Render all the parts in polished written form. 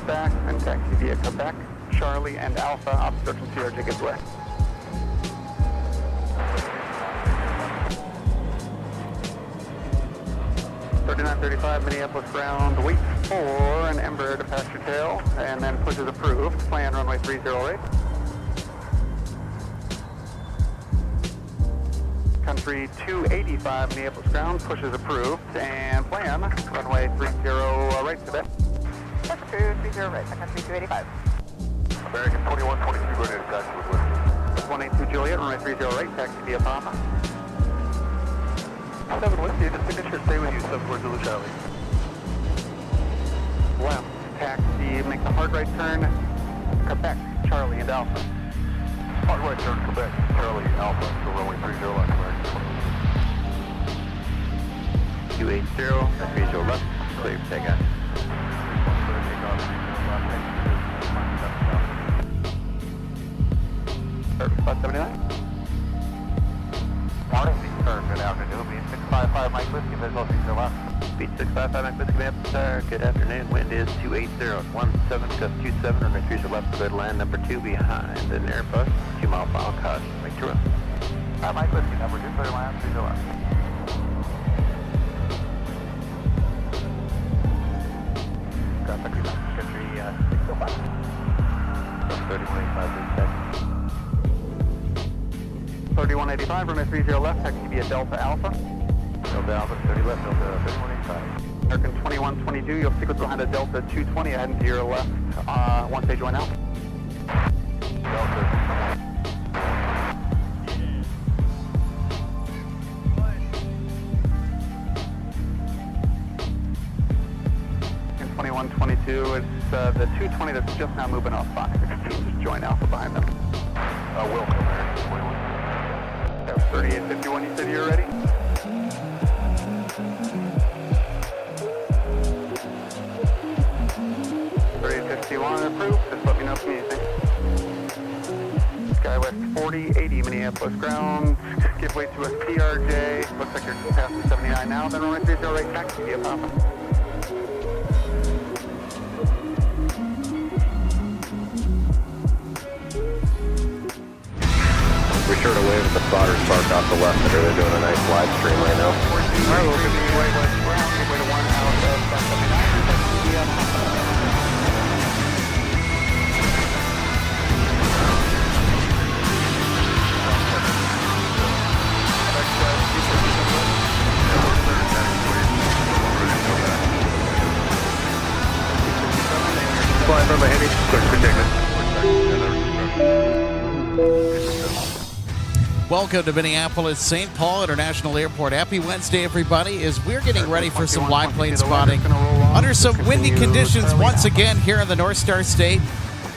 back and taxi via Quebec, Charlie, and Alpha up search and CRJ gives way. .3935 Minneapolis ground, wait for an Embraer to pass your tail, and then push is approved. Plan runway 308. Country 285 Minneapolis ground, push is approved, and plan runway 30 right today. Push approved, 30 right, country 285. American 2122 going to taxi with Whiskey. 182 Juliet, runway 30 right, taxi via Papa. 7 Whiskey, the signature, stay with you, 74 Zulu Charlie. Left, taxi, make the hard right turn, Quebec, Charlie, and Alpha. Hard right turn, Quebec, Charlie, Alpha, so runway 30 left, American 280, 30 left, clear for takeoff. Perfect, spot 79. Morning, sir. Good afternoon. Beat 655 Mike Whiskey, visual 30 left. Beat 655 Mike Whiskey, sir. Good afternoon. Wind is 280, 17, gust 27, runway 30 left, good land number 2 behind an Airbus, 2 mile final caution, make sure. Mike Whiskey, number 2, clear land, 30 left. Country 605. 3185, 3185, runway 30 left, taxi via Delta Alpha. Delta Alpha, 30 left, Delta 3185. American 2122, you'll sequence behind a Delta 220 ahead and to your left once they join out. Delta. And 2122, it's the 220 that's just now moving off Fox 16, just join Alpha behind them. Welcome, American 21. That was 3851, you said you're ready? Approved. Just let me know if you need anything. Skywest 4080 Minneapolis ground. Give way to a CRJ. Looks like you're past the 79 now. Then runway 30 right, taxi via Papa. Be sure to wave at the spotters parked off the left that are doing a nice live stream right now. Alright, we'll give you way west ground. Give way to 1 out of 79. Taxi via Papa. Flying from a heavy, quick Welcome to Minneapolis St. Paul International Airport. Happy Wednesday, everybody, as we're getting ready for some live plane spotting under some windy conditions once again here in the North Star State.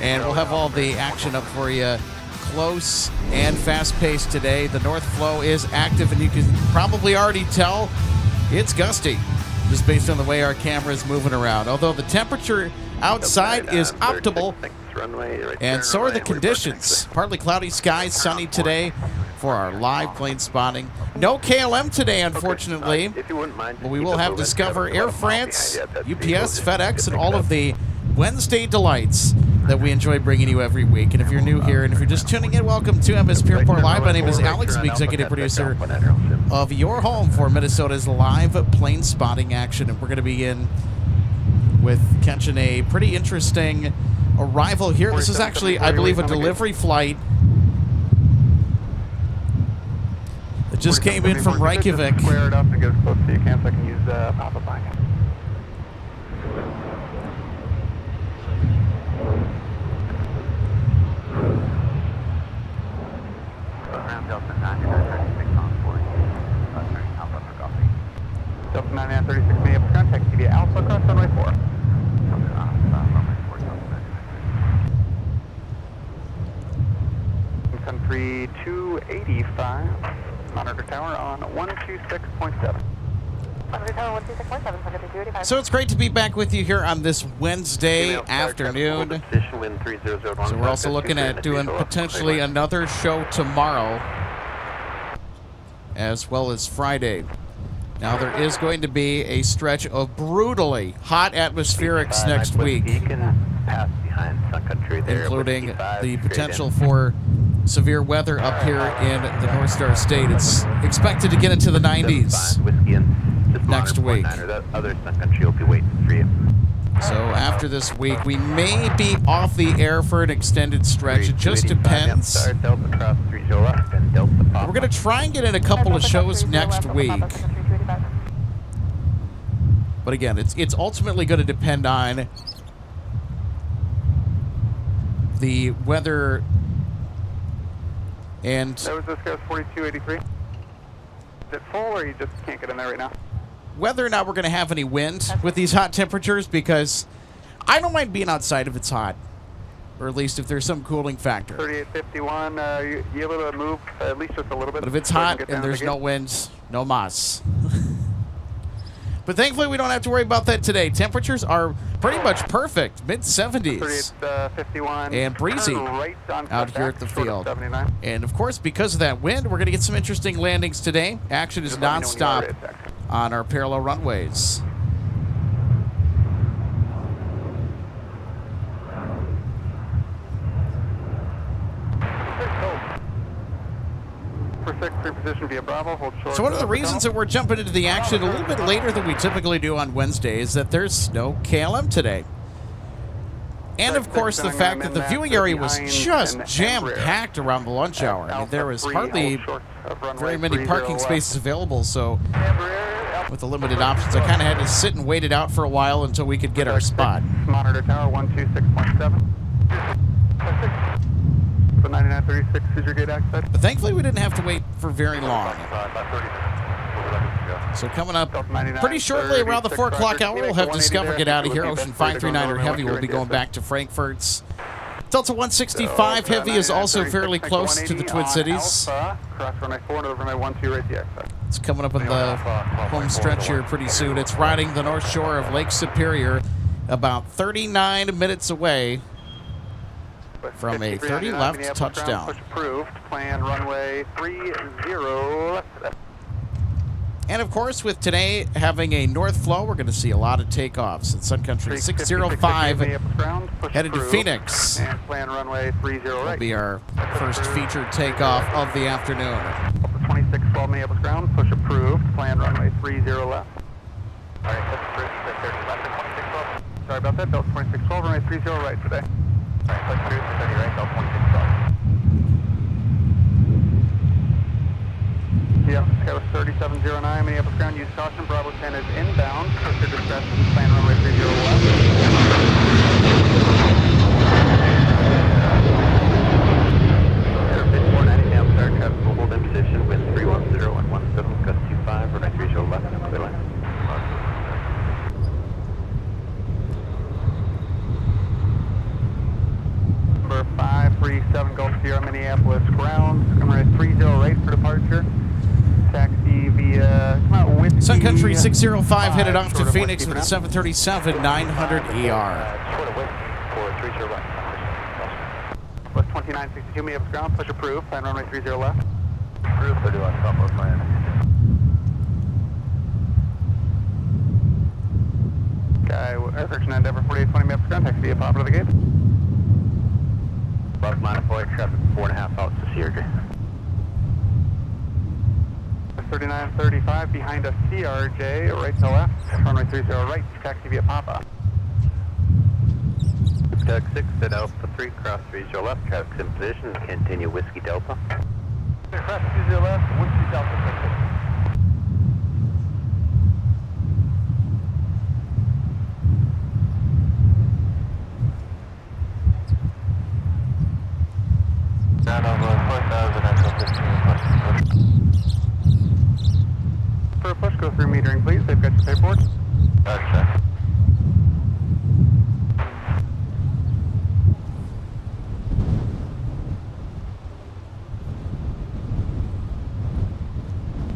And we'll have all the action up for you close and fast-paced today. The north flow is active, and you can probably already tell it's gusty just based on the way our camera is moving around. Although the temperature outside is optimal, and so are the conditions. Partly cloudy skies, sunny today for our live plane spotting. No KLM today, unfortunately, but we will have Discover, Air France, UPS, FedEx, and all of the Wednesday delights that we enjoy bringing you every week. And if you're new here, and if you're just tuning in, welcome to MSP Airport Live. My name is Alex, I'm the executive producer of your home for Minnesota's live plane spotting action. And we're going to begin with catching a pretty interesting arrival here. This is actually, I believe, a delivery flight that just came in from Reykjavik. Square it up and get as close as you can so I can use Papa behind you. Delta 9936 on 40. Turning Alpha for coffee. Delta 9936 Minneapolis ground, taxi via Alpha across runway 4. Country 285, monitor tower on 126.7. So it's great to be back with you here on this Wednesday afternoon. So we're also looking at doing potentially another show tomorrow, as well as Friday. Now there is going to be a stretch of brutally hot atmospherics next week. pass behind Sun Country there. including Whiskey 5, the straight potential in. for severe weather up here in the North Star State. It's expected to get into the 90s. Whiskey and just next monitor week. 49er. That other Sun Country will be waiting for you. So after this week, we may be off the air for an extended stretch. It just depends. Start Delta cross 30 left and Delta pop. We're going to try and get in a couple of shows next week. But again, it's ultimately going to depend on the weather and That was this guy's 4283. Is it full or you just can't get in there right now? whether or not we're going to have any wind with these hot temperatures, because I don't mind being outside if it's hot, or at least if there's some cooling factor. 3851, you able to move at least just a little bit? But if it's so I can hot get and down there's the no gate? winds, no mas. But thankfully, we don't have to worry about that today. Temperatures are pretty much perfect, mid-70s. 3851. And breezy turn right on out here at the short of field. 79. And of course, because of that wind, we're going to get some interesting landings today. Action is Just let me know when you are nonstop ready to taxi. on our parallel runways. For 6, reposition via Bravo, hold short. So one of the reasons that we're jumping into the action a little bit later than we typically do on Wednesday is that there's no KLM today. And of course, the fact that the viewing area was just jam-packed around the lunch hour. I mean, there was hardly very many parking spaces available, so with the limited options, I kind of had to sit and wait it out for a while until we could get our spot. Monitor tower 126.7. So 9936 is your gate access. But thankfully, we didn't have to wait for very long. So coming up pretty shortly around the 4 o'clock hour, we'll have Discover get out of here. Ocean 539er Heavy will be going back to Frankfurt's. Delta 165 Heavy is also fairly close to the Twin Cities. Cross runway 4 to the runway 12 right the exit. It's coming up on the home stretch here pretty soon. It's riding the north shore of Lake Superior, about 39 minutes away from a 30 left touchdown. Push approved. Plan runway 30 left. And of course, with today having a north flow, we're going to see a lot of takeoffs. At Sun Country 605 headed to Phoenix. And plan runway 30 Will right. be our first featured takeoff of the afternoon. 2612 Minneapolis ground. Push approved. Plan runway 30 left. All right, that's approved. 30 left and 2612. Sorry about that. Delta 2612 runway 30 right today. All right, that's approved. 30 right, Delta 2612. Yeah, Sky was 3709 Minneapolis ground. Use caution. Bravo 10 is inbound. Cursor discretion. Plan runway 30 left. Air 5490 now start traffic will hold in position with 310 and 17 gust 25 runway 30 left. Clear line. Number 537 Gulf Sierra Minneapolis ground. Runway 30 right for departure. Taxi via Whiskey. Sun Country 605 headed off to short of Phoenix Whiskey with a for now. 737 900 ER. Short of Whiskey for 30 right. Plus 2962 Minneapolis ground. Push approved. Plan runway 30 left. Approved 30 left, top of plan. Sky Air Friction Endeavor 4820 Minneapolis ground. Taxi via Papa to the gate. Bus minus flight traffic 4.5 out to CRJ. 3935 behind us CRJ, right to left, runway 30 right, taxi via Papa. Tug 6 at Alpha 3, cross 30 left, traffic's in position, continue Whiskey Delta. Cross 30 left, Whiskey Delta. Down over 4,000 at 15 For a push, go through metering, please. They've got your paperwork. Gotcha.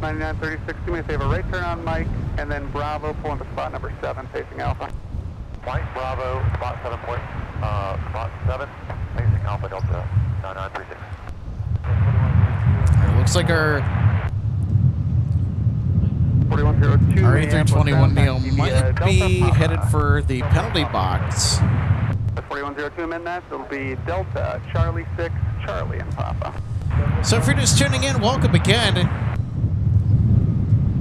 Ninety-nine 3060, do me a favor, right turn on Mike, and then Bravo, pull into spot number 7, facing Alpha. Point Bravo, spot 7 point, spot 7, facing Alpha Delta 9936. It looks like our 4102. A321 Neo might be headed for the penalty box. 4102 Midnight. It'll be Delta, Charlie 6, Charlie and Papa. So if you're just tuning in, welcome again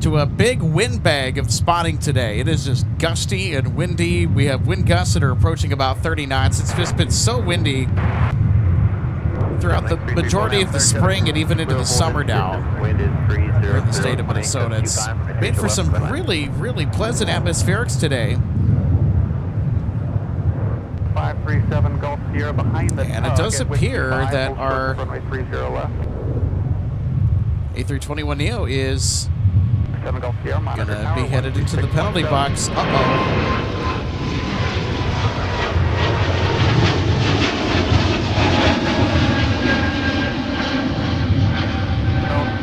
to a big windbag of spotting today. It is just gusty and windy. We have wind gusts that are approaching about 30 knots. It's just been so windy throughout the majority of the spring and even into the summer now here in the state of Minnesota. It's made for some really, really pleasant atmospherics today. 537 Gulf Sierra behind the And it does appear that our runway 30 left. A321neo is 7 Gulf Sierra, going to be headed into the penalty box. Uh-oh.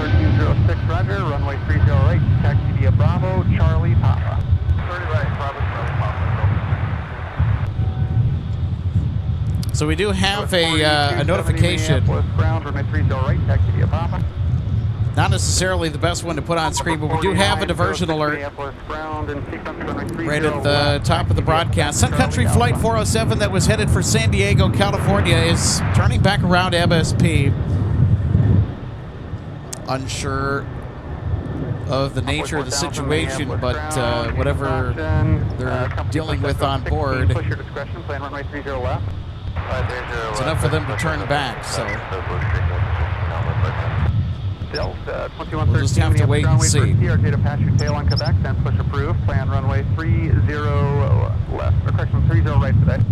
1306 Roger, runway 30 right, taxi via Bravo, Charlie Papa. 30 right, Bravo, Charlie Papa. So we do have a notification. Ground, runway 30 right, taxi via Papa. Not necessarily the best one to put on screen, but we do have a diversion alert right at the top of the broadcast. Sun Country Flight 407 that was headed for San Diego, California is turning back around MSP. Unsure of the nature of the situation, but whatever they're dealing with on board, it's enough for them to turn back, so we'll just have to wait and see. Data pass your tail on Quebec, then push approved. Plan runway 30 left, or correction, 30 right today.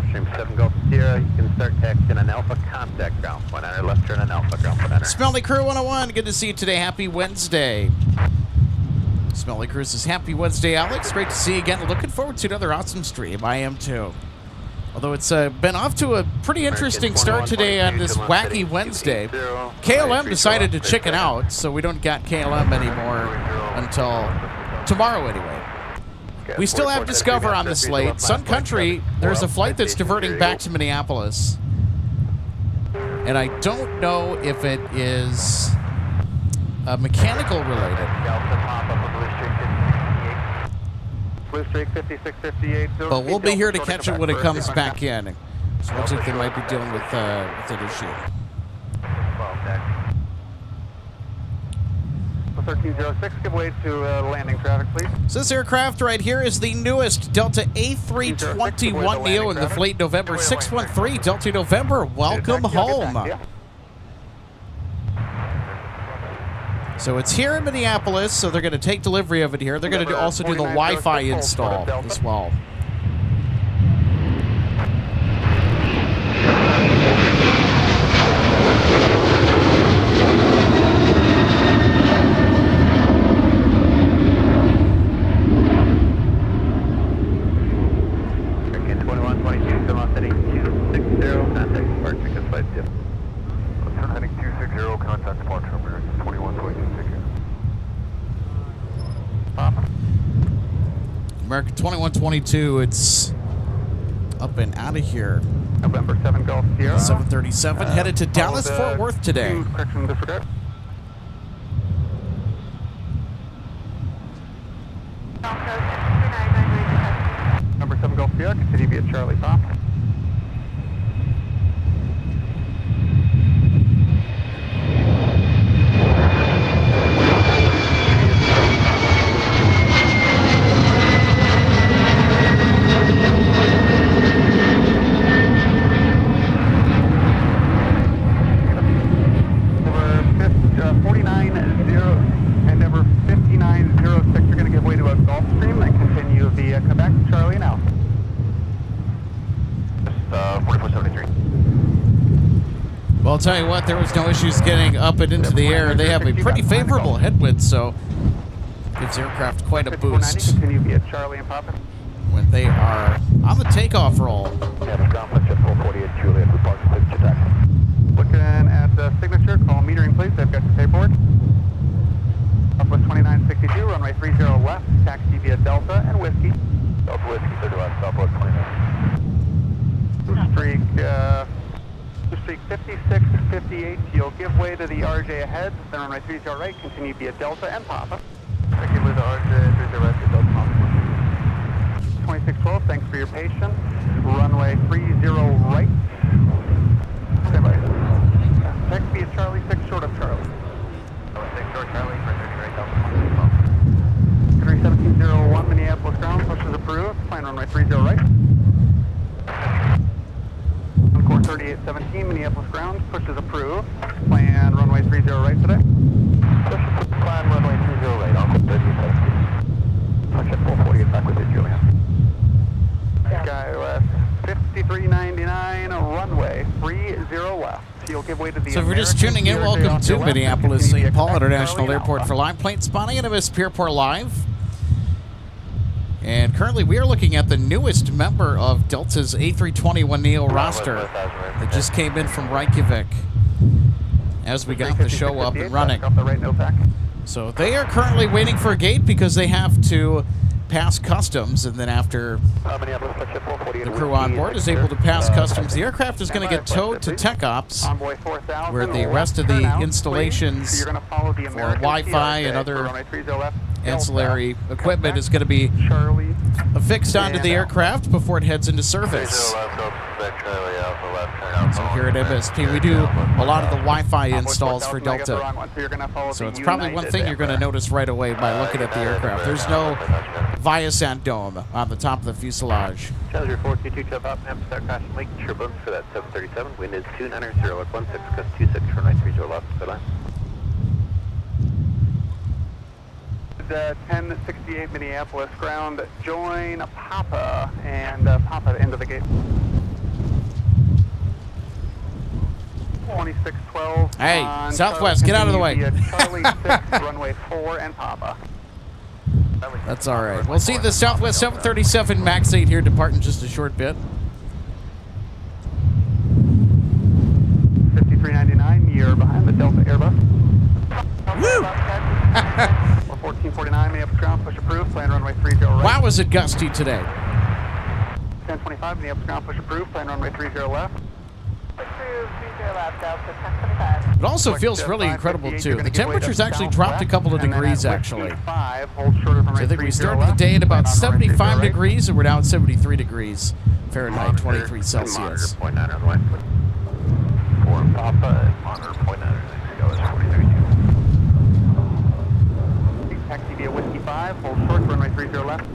Stream 7 Gulf Sierra, you can start taxiing an Alpha contact ground point enter, left turn an Alpha ground point enter. Smelly Crew 101, good to see you today. Happy Wednesday. Smelly Crew says, happy Wednesday, Alex. Great to see you again. Looking forward to another awesome stream. I am too. Although it's been off to a pretty interesting start today on this wacky Wednesday. KLM decided to chicken out, so we don't got KLM anymore until tomorrow anyway. We still have Discover on the slate. Sun Country, there's a flight that's diverting back to Minneapolis. And I don't know if it is mechanical related. But we'll be here to catch it when it comes back in. So it looks like they might be dealing with an issue. 1306, give way to landing traffic, please. So this aircraft right here is the newest Delta A321neo in the fleet, November 613. Delta November, welcome home. So it's here in Minneapolis, so they're going to take delivery of it here. They're going to also do the Wi-Fi install as well. American 2122, it's up and out of here. November 7 Gulf Sierra. 737, headed to Dallas, Fort Worth today. Correction, disregard. Number 7 Gulf Sierra, continue via Charlie Papa. Well, I'll tell you what, there was no issues getting up and into the air. They have a pretty favorable headwind, so gives aircraft quite a boost when they are on the takeoff roll. Looking at the signature, call metering please. They've got your paperwork. Southwest 2962, runway 30 left, taxi via Delta and Whiskey. Delta Whiskey, 30 left, Southwest 29. Streak 5658, you'll give way to the RJ ahead, then runway 30 right, continue via Delta and Papa. Thank you with the RJ, 30 right to Delta Papa. Echo, thanks for your patience. Runway 30 right. Stand by. Next be a Charlie 6 short of Charlie. 6 short Charlie for 30 right, Delta 1701 Minneapolis ground, pushes approved. Plan runway 30 right. Encore 3817 Minneapolis ground, pushes approved. Plan runway 30 right today. Plan runway 30 right, Encore 3817. Touch at 448 back with you, Julian. SkyWest 5399, runway 30 left. You'll give way to the So if you're just tuning in, welcome to Minneapolis St. Paul International Airport for live plane spotting at MSP Airport Live. And currently we are looking at the newest member of Delta's A321neo roster that just came in from Reykjavik as we got the show up and running. So they are currently waiting for a gate because they have to pass customs, and then after the crew on board is able to pass customs, the aircraft is going to get towed to Tech Ops, where the rest of the installations for Wi-Fi and other ancillary equipment is going to be affixed onto the aircraft before it heads into service. So here at MSP, we do a lot of the Wi-Fi installs for Delta. So it's probably one thing you're going to notice right away by looking at the aircraft. There's no Viasat dome on the top of the fuselage. Challenger 422 chub up, Amsterdam crashing lake, turbulence for that 737. Wind is 290 at 16, gust 26 for 930 left, good line. 1068 Minneapolis ground, join Papa, and Papa into the gate. 2612. Hey, Southwest, get out of the way. Charlie 6, runway 4, and Papa. That's all right. We'll see the Southwest 737 MAX 8 here depart in just a short bit. 5399, you're behind the Delta Airbus. Woo! 1449, Minneapolis ground, push approved, plan runway 30 right. Wow, was it gusty today. 1025, Minneapolis ground, push approved, plan runway 30 left. Approved, 30 left, Delta 1025. It also feels really incredible, too. The temperature's actually dropped a couple of degrees, actually. So I think we started the day at about 75 degrees, and we're now at 73 degrees Fahrenheit, 23 Celsius. 4 Papa, monitor 0.9, go is 4032. Taxi via Whiskey 5, hold short, runway 30 left.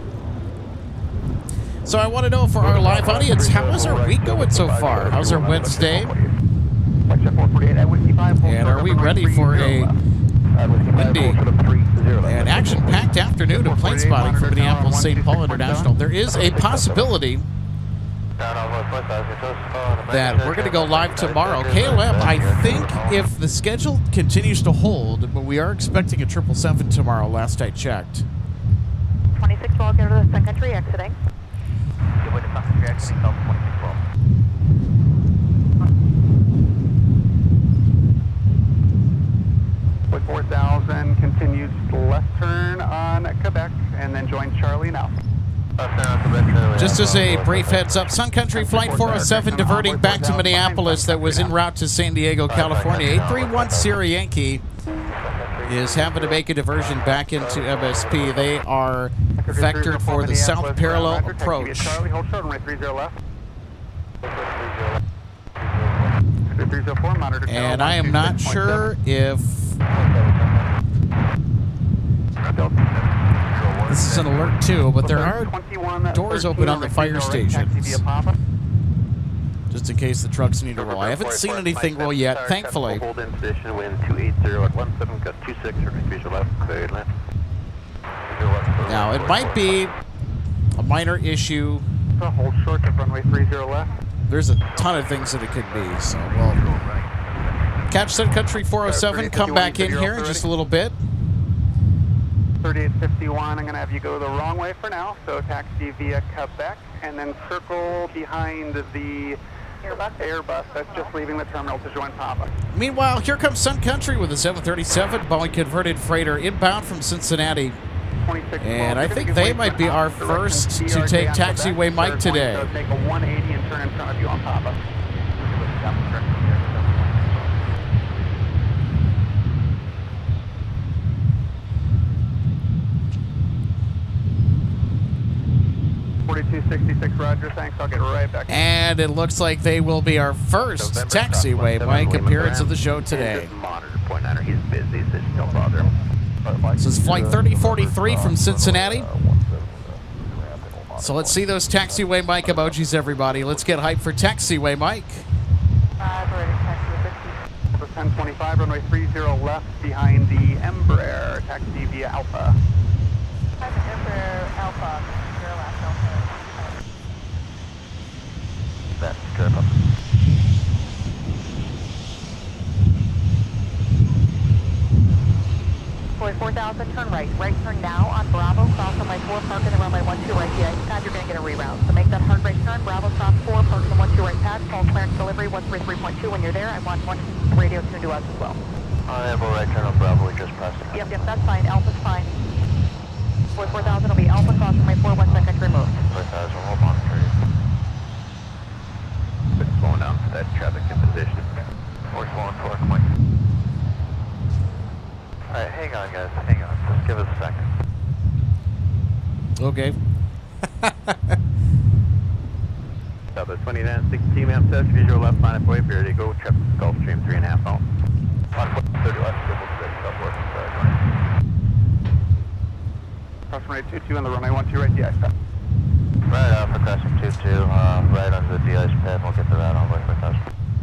So I want to know for our live audience, how is our week going so far? How's our Wednesday? And are we ready for a windy and action-packed afternoon of plane spotting for Minneapolis St. Paul International? There is a possibility that we're going to go live tomorrow. KLM, I think if the schedule continues to hold, but we are expecting a 777 tomorrow, last I checked. 2612, get over to the Sun Country exiting. Give way to Sun Country exiting, Delta 2612. With 4000, continues left turn on Quebec, and then join Charlie now. Just as a brief heads up, Sun Country Flight 407 diverting back to Minneapolis that was en route to San Diego, California. 831 Sierra Yankee is having to make a diversion back into MSP. They are vectored for the south parallel approach. Charlie, hold short, runway 30 left. 304, monitor. And I am not sure if this is an alert too, but there are doors open on the fire stations, just in case the trucks need to roll. I haven't seen anything roll yet, thankfully. Hold in position, wind 280 at 17, gust 26 for 930 left, cleared left. Now, it might be a minor issue. Hold short of runway 30 left. There's a ton of things that it could be, so we'll catch Sun Country 407, come back in here in just a little bit. 3851, I'm going to have you go the wrong way for now, so taxi via Quebec, and then circle behind the Airbus that's just leaving the terminal to join Papa. Meanwhile, here comes Sun Country with a 737 Boeing converted freighter inbound from Cincinnati. And I think they might be our first to take taxiway Mike today. So take a 180 and turn in front of you on Papa. 4266, roger, thanks. I'll get right back. And it looks like they will be our first taxiway Mike appearance of the show today. Monitor point 9er. He's busy, so just don't bother him. This is flight 3043 from Cincinnati. So let's see those taxiway Mike emojis, everybody. Let's get hyped for taxiway Mike. 1025, runway 30 left behind the Embraer, taxi via Alpha. Embraer Alpha, 0 left Alpha. That's good. 4,000, turn right. Right turn now on Bravo, cross runway 4, park in the runway 12 right. The ice pad, you're going to get a reroute. So make that hard right turn, Bravo, stop 4, park in the 12 right pad, call clearance delivery 133.2 when you're there. I want one radio tuned to us as well. I have a right turn on Bravo, we just passed it. Yep, that's fine. Alpha's fine. 4,000 will be Alpha, cross runway 4, 1 second removed. 4,000, hold on, it's slowing down for that traffic in position. We're slowing for it, Mike. Alright, hang on guys, hang on. Just give us a second. Okay. Southwest 2960, map test, visual left, line up way, ready to go, traffic Gulfstream 3.5 out. On 30 left, triple six, southwest, Cross runway 22 on the runway 12 right, the ice pad. Right off of crossing 22, right under the de-ice pad, we'll get to that on way 4,000.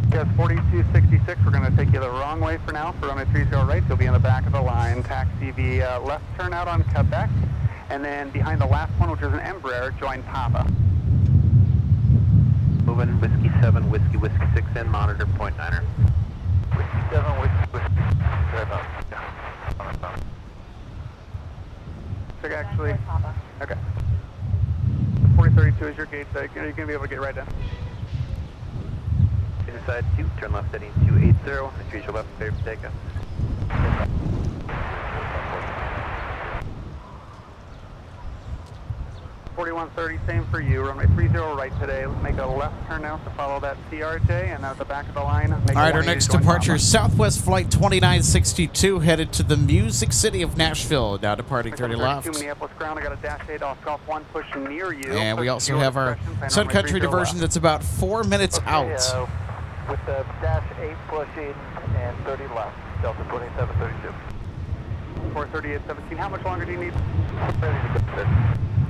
Yes, 4266, we're going to take you the wrong way for now. For runway 30 right, you'll be in the back of the line. Taxi via left turn out on Quebec, and then behind the last one, which is an Embraer, join Papa. Moving, Whiskey 7, Whiskey 6 in, monitor, point 9er. Whiskey 7, Whiskey 6, right on. So actually, okay. 4032 is your gate, so you're going to be able to get right in. Inside 2, turn left heading 280, increase your left, clear for takeoff. 4130, same for you. Runway 30 right today. Let's make a left turn now to follow that CRJ, and at the back of the line. All right, our next departure, Southwest Flight 2962, headed to the Music City of Nashville, now departing 30 left. Minneapolis ground. I got a dash 8 off Golf 1 pushing near you. And we also have our Sun Country diversion that's about 4 minutes out. With the dash 8 pushing and 30 left, Delta 2732. 43817. How much longer do you need? Ready to go, sir.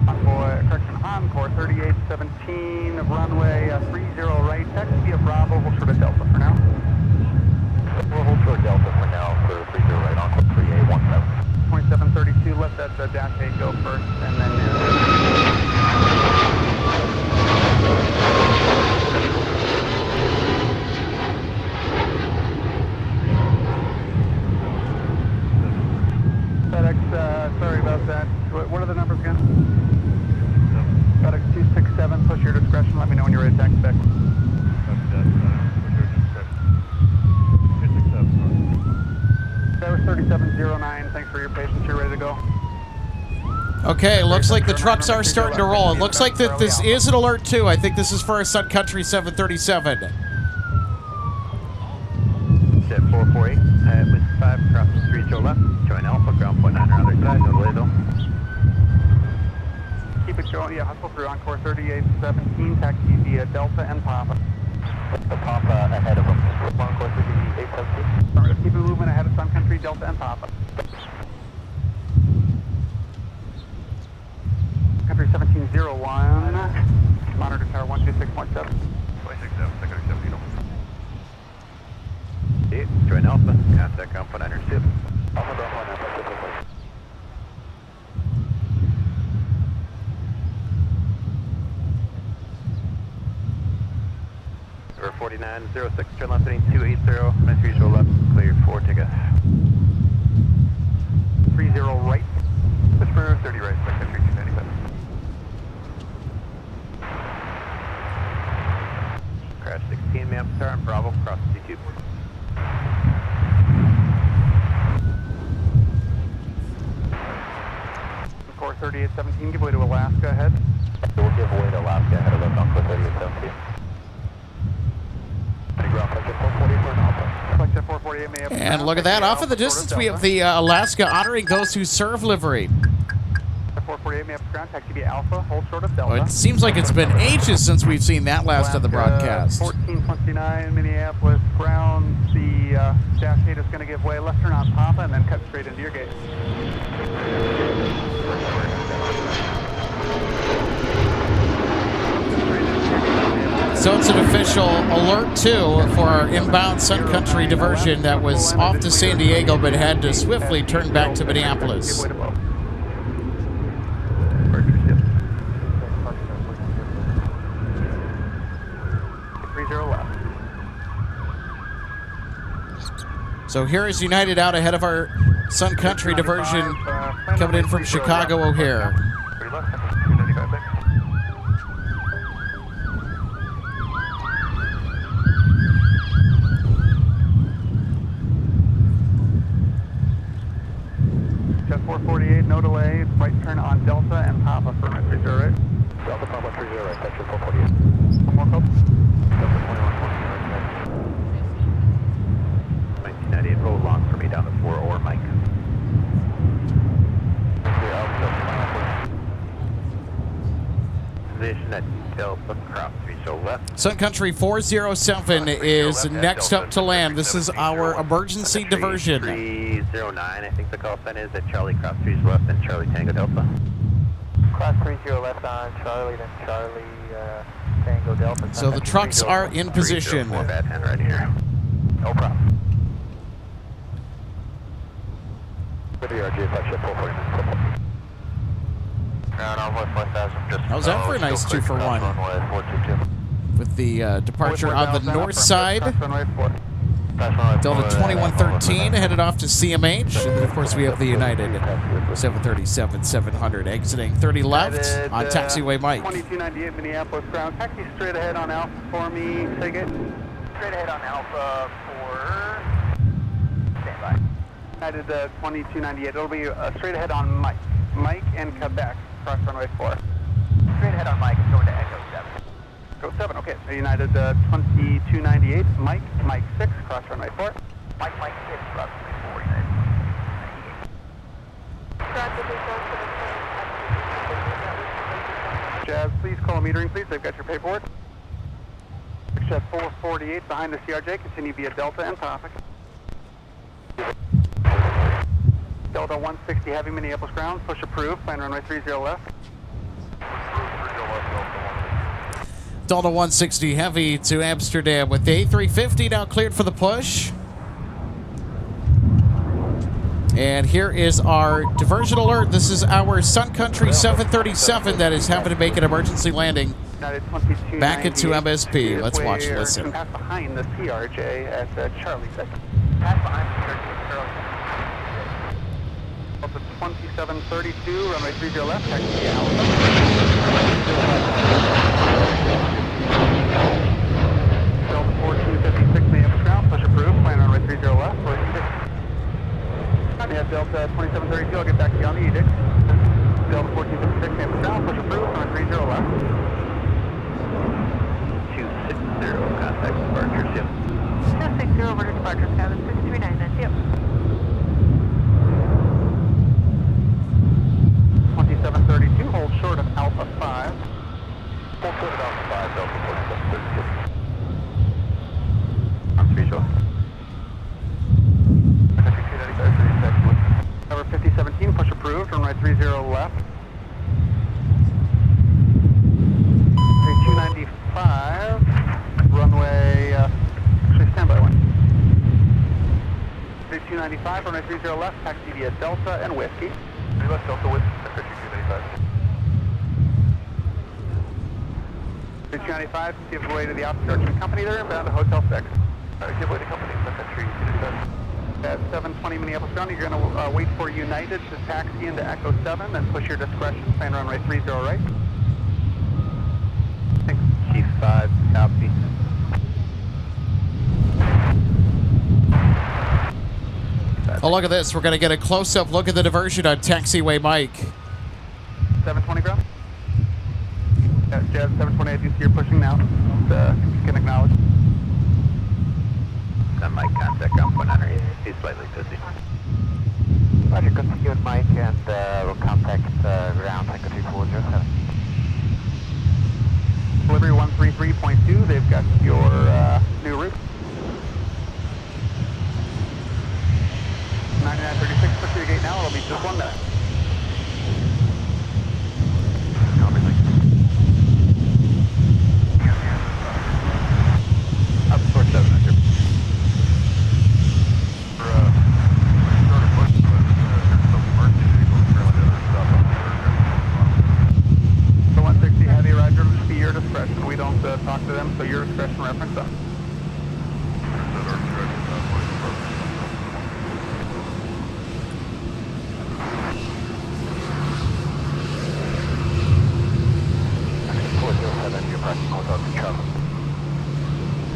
Encore 3817, runway 30 right, taxi via Bravo, hold short of Delta for now. We'll hold short Delta for now for 30 right, Encore 3817. 2732, let that dash 8 go first, and then FedEx, sorry about that. What are the numbers again? FedEx 267, push your discretion. Let me know when you're ready to taxi back. That was 3709. Thanks for your patience. You're ready to go. Okay, looks like the trucks are starting to roll. It looks like that this is an alert too. I think this is for our Sun Country 737. Jet 448, with 5, crossing 30 left, join Alpha, ground point 9 other side, no delay though. Keep it going, yeah, hustle through Encore 3817, taxi via Delta and Papa. The Papa ahead of them, Encore 3817. Alright, keep it moving ahead of Sun Country, Delta and Papa. Country 1701, monitor tower 126.7. 267, second 70. Join Alpha, contact ground point 9 ship. Alpha, ground point 9, Over 4906, turn left heading 280, nice visual left, clear for takeoff. 30 right. Push for 30 right, Sun Country 295. Crash 16, ma'am, star on Bravo, cross C2. Encore 3817, give way to Alaska ahead. We'll give way to Alaska ahead of us, Encore 3817. And look at that, off in the distance we have the Alaska honoring those who serve livery. 448 Minneapolis ground, taxi via Alpha, hold short of Delta. Well, it seems like it's been ages since we've seen that last of the broadcast. 1429 Minneapolis ground. The dash 8 is going to give way. Left turn on Papa and then cut straight into your gate. So it's an official alert, too, for our inbound Sun Country diversion that was off to San Diego but had to swiftly turn back to Minneapolis. So here is United out ahead of our Sun Country diversion coming in from Chicago O'Hare. Jet 448, no delay, right turn on Delta and Papa for 30 right. Delta Papa 30 right, that's your 448. One more code. Delta 1998, roll long for me down to 4 or Mike. Position at Delta, crop 3, so left. Sun Country 407 is next up to land. This is our emergency diversion. 309, I think the call sign is at Charlie, crop 3's left, and Charlie Tango Delta. Class 30 left on Charlie, then Charlie Tango Delta. So the trucks are in position. 4 bad 10 right here. No problem. How's that for a nice 2 for 1? With the departure on the north side, Delta 2113 headed off to CMH. And then, of course, we have the United 737-700 exiting 30 left on taxiway Mike. 2298 Minneapolis ground. Taxi straight ahead on Alpha for me. Take it. Straight ahead on Alpha for standby. United 2298. It'll be straight ahead on Mike. Mike and Quebec, cross runway 4. Straight ahead on Mike, going to Echo 7. Echo 7, okay. United 2298, Mike 6, cross runway 4. Mike 6, cross runway 4, United. Jazz, please call metering, please. They've got your paperwork. Jet 448 behind the CRJ. Continue via Delta and Papa. Delta 160 heavy Minneapolis ground. Push approved. Plan runway 30 left. Delta 160 heavy to Amsterdam with the A350 now cleared for the push. And here is our diversion alert. This is our Sun Country 737 that is having to make an emergency landing back into MSP. Let's watch and listen. Pass behind the CRJ at Charlie 6. Pass behind the CRJ at Charlie 6. Delta 2732, runway 30 left, taxi Alpha. Delta 1456, Minneapolis ground, push approved, plan runway 30 left, 46. We have Delta 2732, I'll get back to you on the edict. Delta 1456, Minneapolis ground, push approved, runway 30 left. 260, contact departure ship. 260 over to departure, cabin 639, that's you. 2732, hold short of Alpha 5. Hold short of Alpha 5, Delta 4732. On 3 show. Number 5017, push approved, runway 30 left. 3295, runway, actually standby 1. 3295, runway 30 left, taxi via Delta and Whiskey. Left Delta Whiskey, 3295, give way to the obstruction company there, inbound to Hotel 6. Give way to company, Sun Country, at 720 Minneapolis ground, you're going to wait for United to taxi into Echo 7, then push your discretion, plan runway 30 right. Thanks, Chief 5, copy. Oh, look at this. We're going to get a close-up look at the diversion on taxiway Mike. 720 ground. Jazz 720, I do see you're pushing now. You can acknowledge. Got Mike contact on point under. He's slightly busy. Roger, continue with Mike, and we'll contact ground Sun Country 407. Delivery 133.2, they've got your new route. 9936, push to your gate now, it'll be just 1 minute. Copy, thank you. Up to 7, Roger. The 160 heavy, Roger, it'll just be your discretion. We don't talk to them, so your discretion reference them.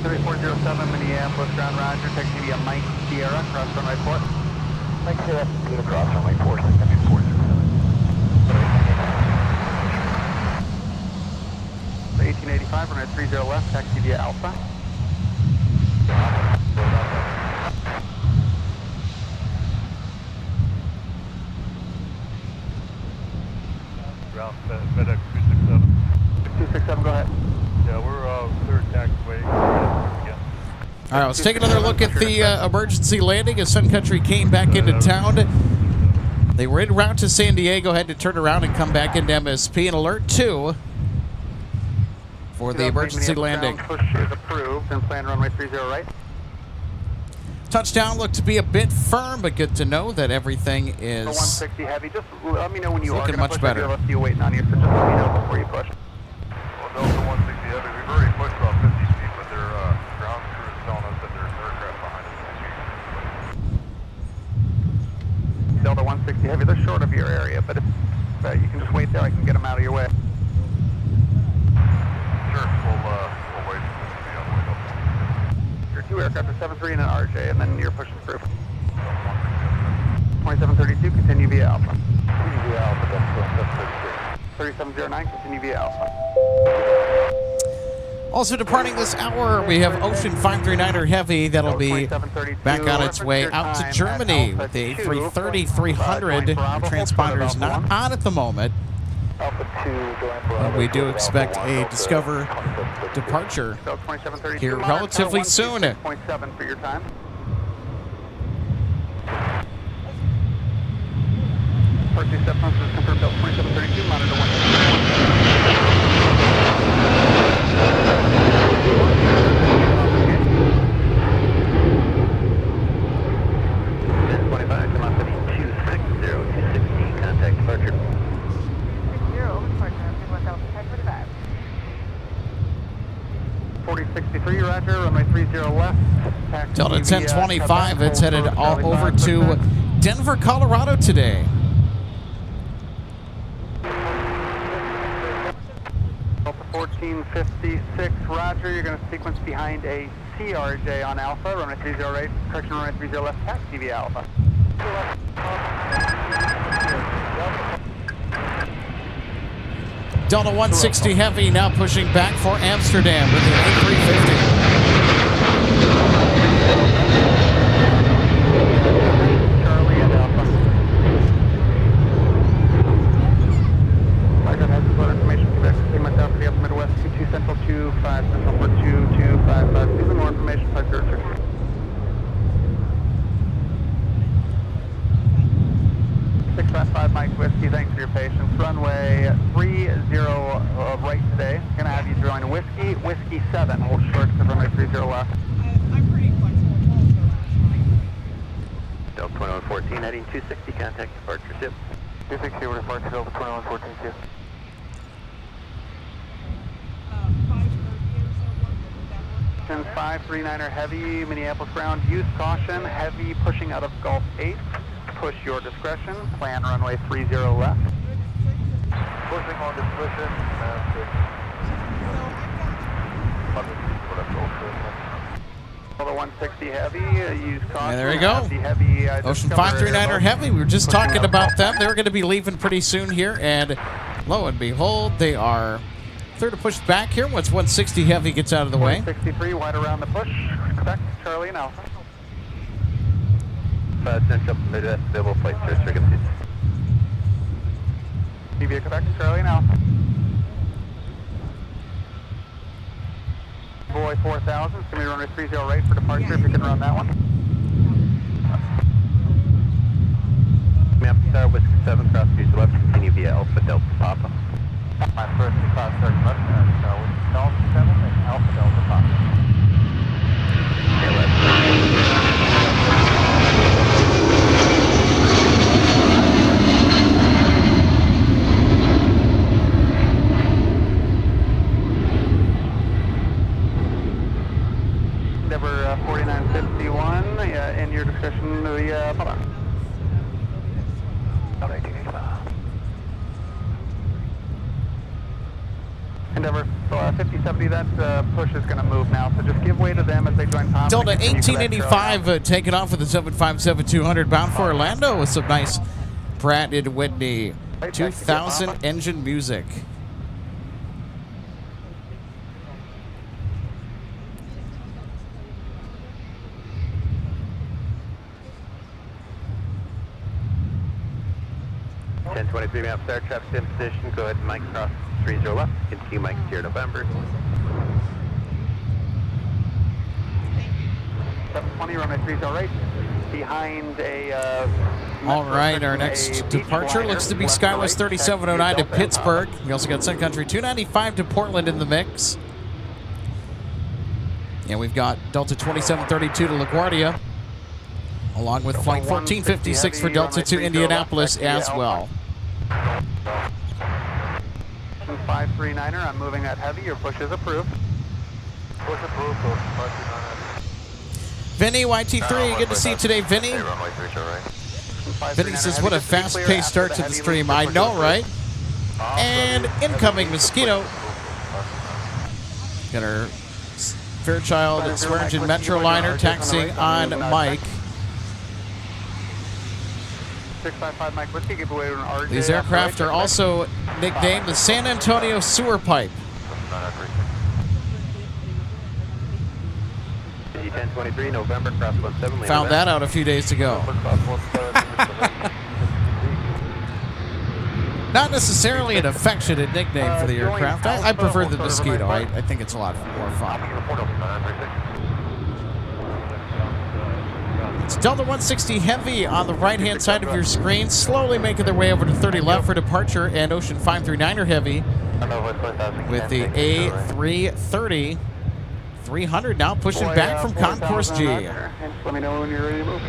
You're 3407 Minneapolis, ground Roger, taxi via Mike Sierra, cross runway 4. Mike Sierra, Peter Cross, runway 4, Sun Country 407. 1885, runway 30 left, taxi via Alpha. Ground FedEx 267. 267, go ahead. Yeah, we're third taxiway. All right, let's take another look at the emergency landing as Sun Country came back into town. They were en route to San Diego, had to turn around and come back into MSP. And alert 2 for the emergency landing. Push is approved and plan runway 30 right. Touchdown looked to be a bit firm, but good to know that everything The is 160 heavy, just let me know when you are looking going to much push. better. I've got a few waiting on you, so just let me know before you push. Well, Delta 160 heavy, we've already pushed about 50 feet, but their ground crew is telling us that there's aircraft behind us. Delta 160 heavy, they're short of your area, but if you can just wait there, I can get them out of your way. Sure, we'll wait. Your 2 aircraft are 73 and an RJ, and then you're pushing through. 2732, continue via Alpha. Continue via Alpha, that's 3709, continue via Alpha. also departing this hour. We have Ocean 539er Heavy that'll be back on its way out to Germany with the A330-300. Your transponder's not on at the moment. But we do expect a Discover departure here relatively soon. 6.7 for your time. First step is confirmed Delta 2732, monitor 1. 1025, come on, 260, 260, contact departure. 4063, roger, runway 30 left. Taxi Delta via 1025, Quebec, it's headed hold all Charlie over 5%. to Denver, Colorado today. Delta 1456, roger, you're going to sequence behind a CRJ on Alpha, runway 30 right, correction runway 30 left, taxi via Alpha. Delta 160 Heavy now pushing back for Amsterdam with the A350. Charlie and Alpha. I got heads-up information, Quebec, Sigma South, the upper Midwest, 22 Central 25, Central for 2255. Give me more information, 506. 655 Mike Whiskey, thanks for your patience. Runway 30 right today. Gonna have you join Whiskey 7. Hold short to runway 30 left. I'm pretty flexible. Delta 2114, heading 260, contact departure ship. 260, we're departing Delta 2114 2. 539er Heavy, Minneapolis ground, use caution, heavy pushing out of Gulf 8. Push your discretion, plan runway 30 left. Pushing on discretion and Delta 160 Heavy, use caution. Yeah, there you go. Have the heavy, Ocean Discover 539er Airbus. Heavy. We were just talking about them. They're going to be leaving pretty soon here, and lo and behold, they are third to push back here once 160 Heavy gets out of the way. 163, wide around the push. Quebec, Charlie and Alpha. Central Midwest available flight search frequencies. TV Quebec, Charlie now. Boy 4000, it's going to be runway 30 right for departure, if you can run that one. Map Star Whiskey 7, cross 3 left, continue via Alpha Delta Papa. My first cross 30 left, with Delta 7 and Alpha Delta Papa. Okay, left. Endeavor 4951, in your discretion, the Papa. Endeavor 5070, that push is going to move now, so just give way to them as they join Papa. Delta 1885 taking off with the 757-200 bound for Orlando with some nice Pratt & Whitney 2000 engine music. Ten 23 map Star, traffic in position. Go ahead and Mike cross 30 left. Continue Mike 0 November. 720, runway 30 right. Behind a. All right, our next departure looks to be SkyWest 3709 to Pittsburgh. We also got Sun Country 295 to Portland in the mix. And we've got Delta 2732 to LaGuardia, along with Flight 1456 for Delta to Indianapolis as well. 539er, I'm moving that heavy. Your push is approved. Push approved, so 539. Vinny, YT3, good to see you today, Vinny. Hey, runway 30 right. Vinny says, what a fast-paced start to the stream. I know, right? And incoming Mosquito. Got our Fairchild Swearingen Metroliner taxiing on Mike. 655 Mike Whiskey, give away to an RJ. These aircraft are also nicknamed the San Antonio Sewer Pipe. 1023 November, cross 17. Found that out a few days ago. Not necessarily an affectionate nickname for the aircraft. I prefer the Mosquito. I think it's a lot more fun. It's Delta 160 Heavy on the right-hand side of your screen, slowly making their way over to 30 left for departure, and Ocean 539er Heavy with the A330. 300 now pushing back from Concourse G. Let me know when you're ready to move.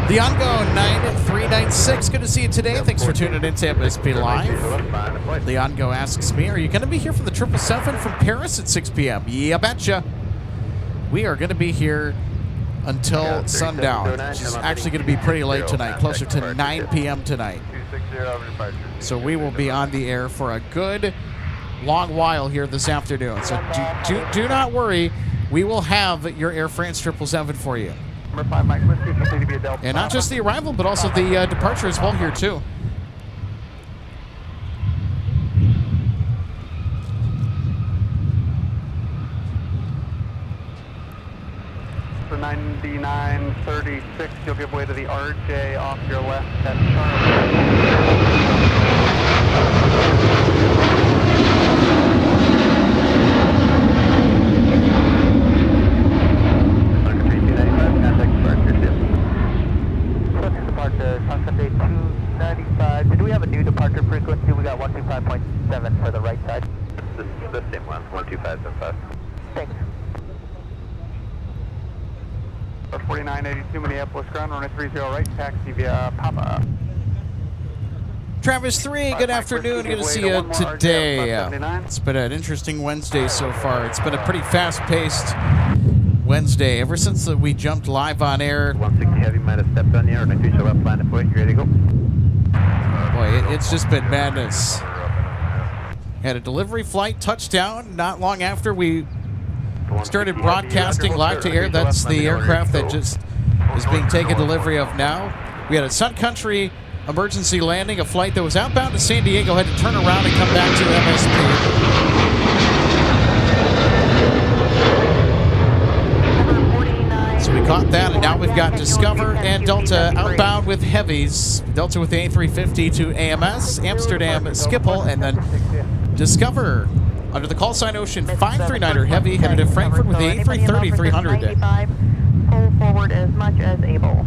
The Ongo 9396, good to see you today. Thanks for tuning in to MSP Live. The Ongo asks me, are you going to be here for the 777 from Paris at 6 p.m.? Yeah, betcha. We are going to be here until sundown, which is actually going to be pretty late tonight, closer to 9 p.m. tonight. So we will be on the air for a good long while here this afternoon. So do not worry. We will have your Air France 777 for you. Number 5 Mike Whiskey, continue to be a Delta. And not just the arrival, but also the departure as well here, too. For 9936, you'll give way to the RJ off your left at Charlotte. Sunday 295. Did we have a new departure frequency? We got 125.7 for the right side. This is the same one, 12575. Thanks. 4982 Minneapolis ground, runway 30 right, taxi via Papa. Travis 3, good afternoon. Good to see you today. It's been an interesting Wednesday so far. It's been a pretty fast-paced Wednesday. Ever since we jumped live on air. 160 Heavy might have stepped on you, or 93 left, line of foot. You ready to go? Boy, it's just been madness. Had a delivery flight touchdown not long after we started broadcasting live to air. That's the aircraft that just is being taken delivery of now. We had a Sun Country emergency landing. A flight that was outbound to San Diego had to turn around and come back to MSP. caught that, and now we've got Discover and Delta outbound with heavies. Delta with the A350 to AMS, Amsterdam Schiphol, and then Discover under the call sign Ocean 539er Heavy headed to Frankfurt with the A330-300. Pull forward as much as able.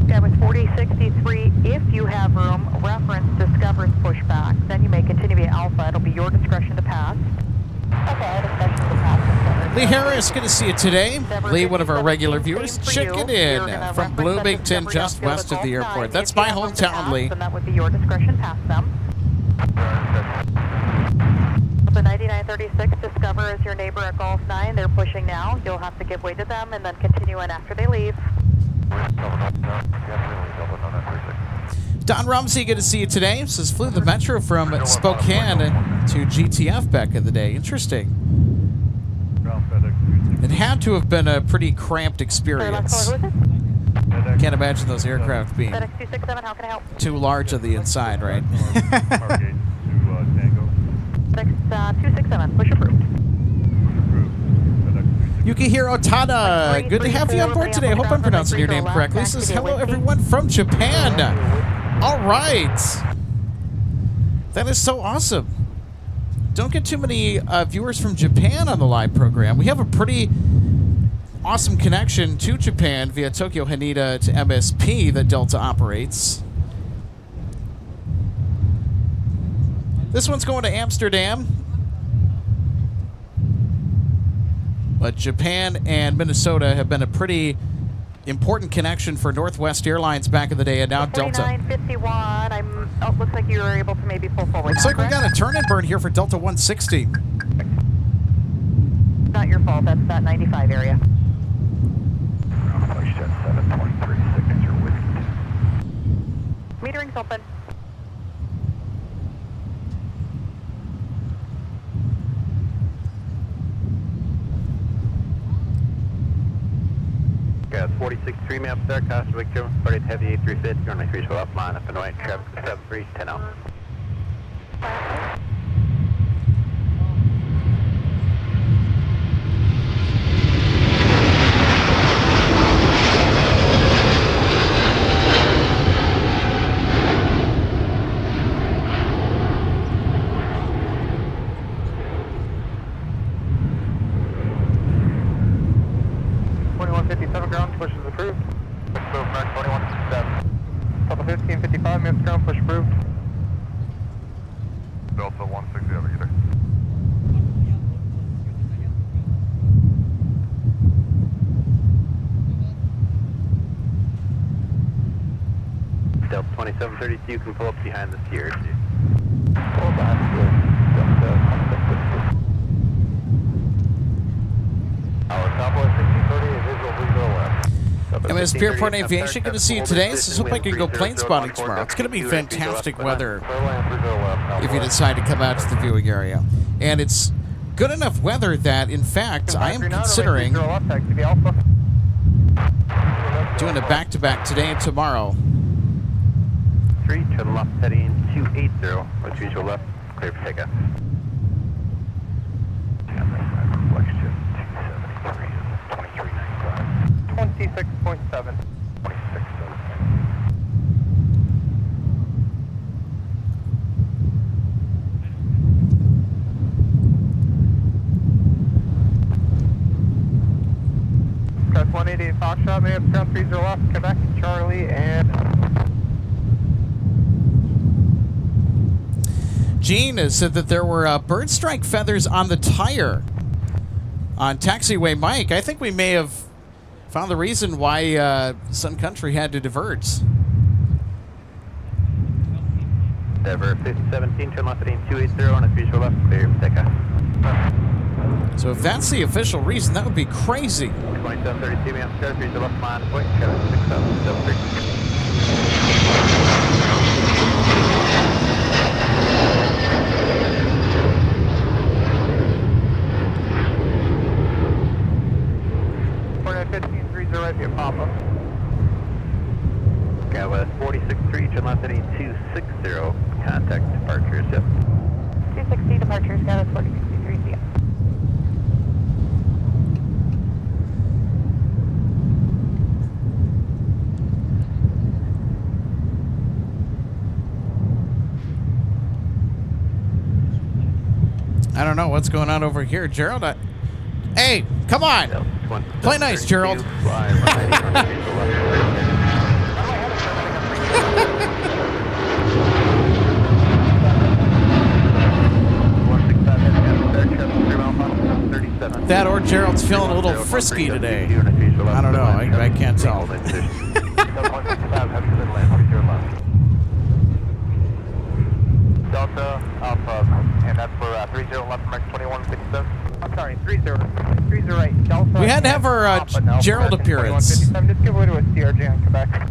That was 4063. If you have room, reference Discover's pushback. Then you may continue via Alpha. It'll be your discretion to pass. Okay, discretion to pass. Lee Harris, good to see you today. Lee, one of our regular viewers, checking in from Bloomington, just west of the airport. That's my hometown, Lee. And that would be your discretion. Pass them. The 9936, Discover is your neighbor at Golf 9. They're pushing now. You'll have to give way to them and then continue in after they leave. Don Rumsey, good to see you today. Says flew the Metro from Spokane to GTF back in the day. Interesting. It had to have been a pretty cramped experience. Can't imagine those aircraft being too large on the inside, right? 267, push approved. Yukihiro Tada, good to have you on board today. I hope I'm pronouncing your name correctly. Says hello everyone from Japan. All right. That is so awesome. Don't get too many viewers from Japan on the live program. We have a pretty awesome connection to Japan via Tokyo Haneda to MSP that Delta operates. This one's going to Amsterdam. But Japan and Minnesota have been a pretty important connection for Northwest Airlines back in the day, and now Delta. 4951. Oh, looks like you were able to maybe pull forward. Looks like we got a turn and burn here for Delta 160. Not your fault. That's that 95 area. Metering's open. Got 463 maps there, Costa Victor, started heavy A350, runway 3 left line, up and right, traffic 73, 10 out. Ground push is approved. So, Max 2167. Delta 1555, minutes ground push approved. Delta 160, have a good day. Delta 2732, you can pull up behind the steers. Pull back to Delta 160. Our Southwest 1630, visual, please go left. MSP Airport Aviation, good to see you today. So hope I can go plane spotting tomorrow. It's going to be fantastic weather if you decide to come out to the viewing area. And it's good enough weather that, in fact, I am considering doing a back-to-back today and tomorrow. 3, turn left heading 280, with usual left, clear for takeoff. 26.7. 26. Press 188 Foxtrot, may have ground 30 left, Quebec, Charlie, and... Gene has said that there were bird strike feathers on the tire on taxiway Mike. I think we may have found the reason why Sun Country had to divert. Denver 5017, turn left heading 280 on a visual left, clear for takeoff. So if that's the official reason, that would be crazy. 2732, may have to go, visual left line, point, 76773. Right via Papa. Got with 463, turn left heading 260, contact departures, yep. 260 departures, got us 4063, see ya. I don't know what's going on over here. Gerald, hey, come on. Play nice, Gerald. That or Gerald's feeling a little frisky today. I don't know. I can't tell. Delta Alpha, and that's for 30 left from X2157. I'm sorry, 30 Delta. We had to have our Gerald appearance. Just give way to a CRJ in Quebec.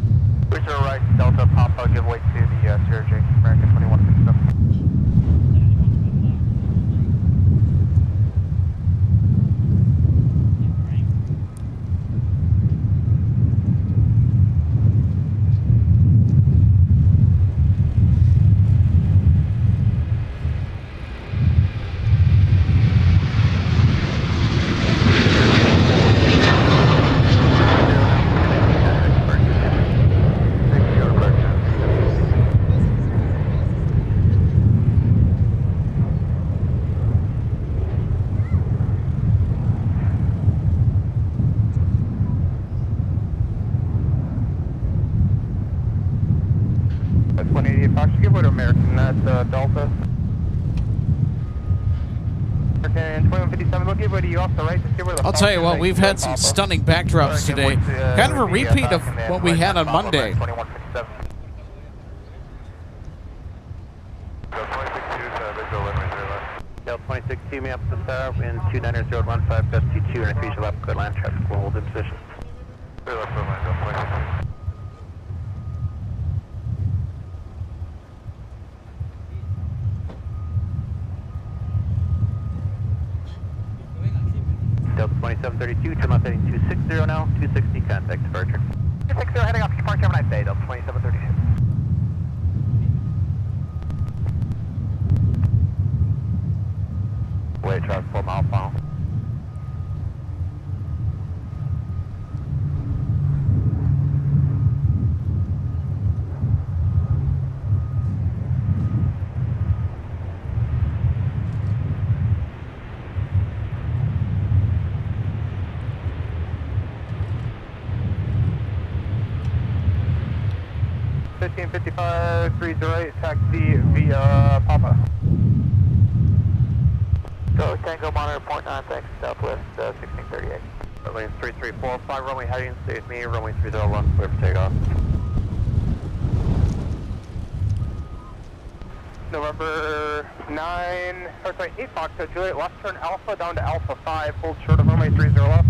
30 right, Delta Papa, give way to the CRJ, American 2157. That's 188 Fox, give way to American, that's Delta. American 2157, we'll give way to you off the right, just give way to the I'll tell you what, we've had some stunning backdrops today. Kind of a repeat of what we had on Monday. Delta 26, me up to the tower, wind 290.15, gust 22, and increase your left, clear line, traffic will hold in position. Clear left, clear line, Delta 26. Delta 2732, turn left heading 260 now, 260, contact departure. 260 heading off departure, have a nice day, Delta 2732. Way traffic 4 mile final. $15.55, 30, taxi via Papa. Go Tango Monitor, point 9, thanks, southwest 1638. Lane 3345, runway heading, stay with me, runway 301, clear for takeoff. November 8 Fox, Juliet, left turn Alpha down to Alpha 5, hold short of runway 30 left.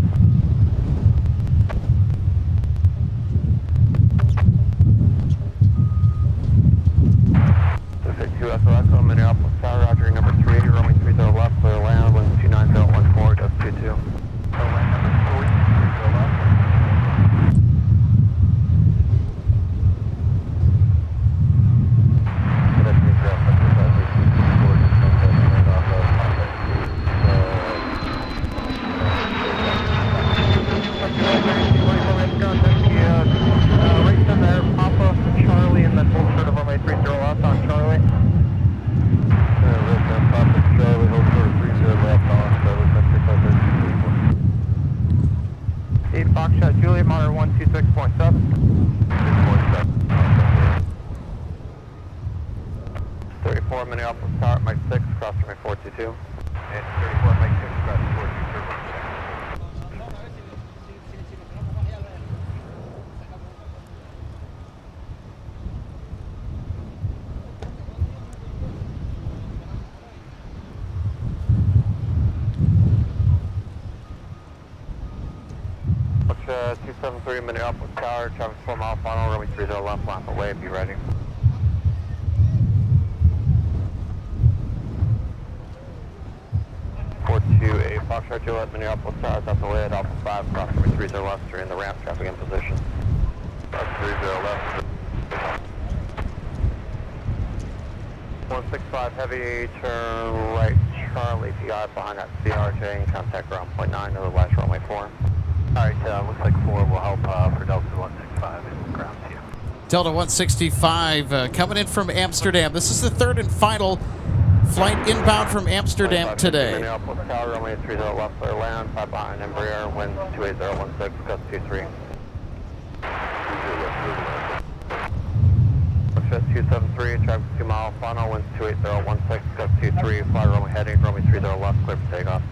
Two Echo, Minneapolis Tower, Roger, number 380, runway 30 left, clear land, wind 290.14, just 22. Land number 3, 30 left. That's me, Jeff, that's the right turn there, Papa, Charlie, and then hold short of runway 30 left on Charlie. Charlie, hold short of 30 left on, so 8 Foxtrot, Juliet, monitor 126.7. 34 Minneapolis Tower, Mike 6, cross runway 422. And 34 Mike 6, cross 422. Watch 273 Minneapolis Tower, traffic 4 mile final, runway 30 left, lamp away, be ready. A Foxtrot Juliet, Minneapolis Tower, that's the way at Alpha 5, cross runway 30 left, you're in the ramp, traffic in position. Cross 30 left. 165 heavy, turn right, Charlie, PI behind that CRJ, and contact ground point 9, to the last runway 4. Alright, looks like 4 will help for Delta 165 in ground to you. Delta 165 coming in from Amsterdam. This is the third and final flight inbound from Amsterdam today. Minneapolis, Tower, runway 30 left, clear land, 5 behind Embraer, wind 28016, gust 23. Jet 273, traffic 2 mile final, wind 28016, gust 23, fly runway heading, runway 30 left, clear for takeoff.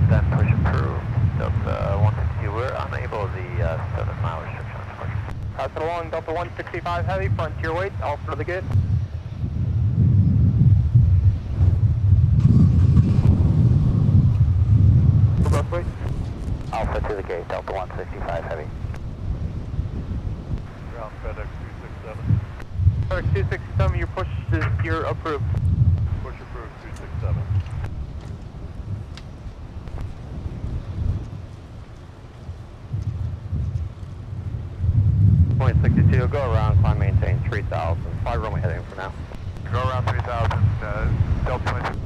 Then push approved, Delta 162, we're unable the 7 mile restriction on departure. Pass it along, Delta 165 heavy, frontier weight, all for the good. Alpha to the gate, Delta 165 heavy. Ground FedEx 267. FedEx 267, your push is, you're approved. Push approved 267. Point 62, go around, climb, maintain 3000. Fly runway heading for now. Go around 3000, Delta 22.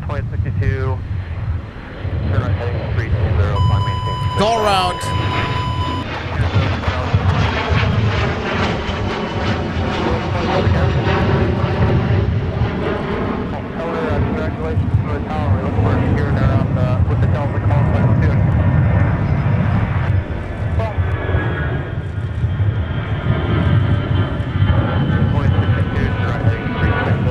Point 62, turn right heading 320, climb, maintain. Go around. Congratulations to the tower. We look forward to hearing her with the Delta call sign soon. Point 62, turn right heading 320.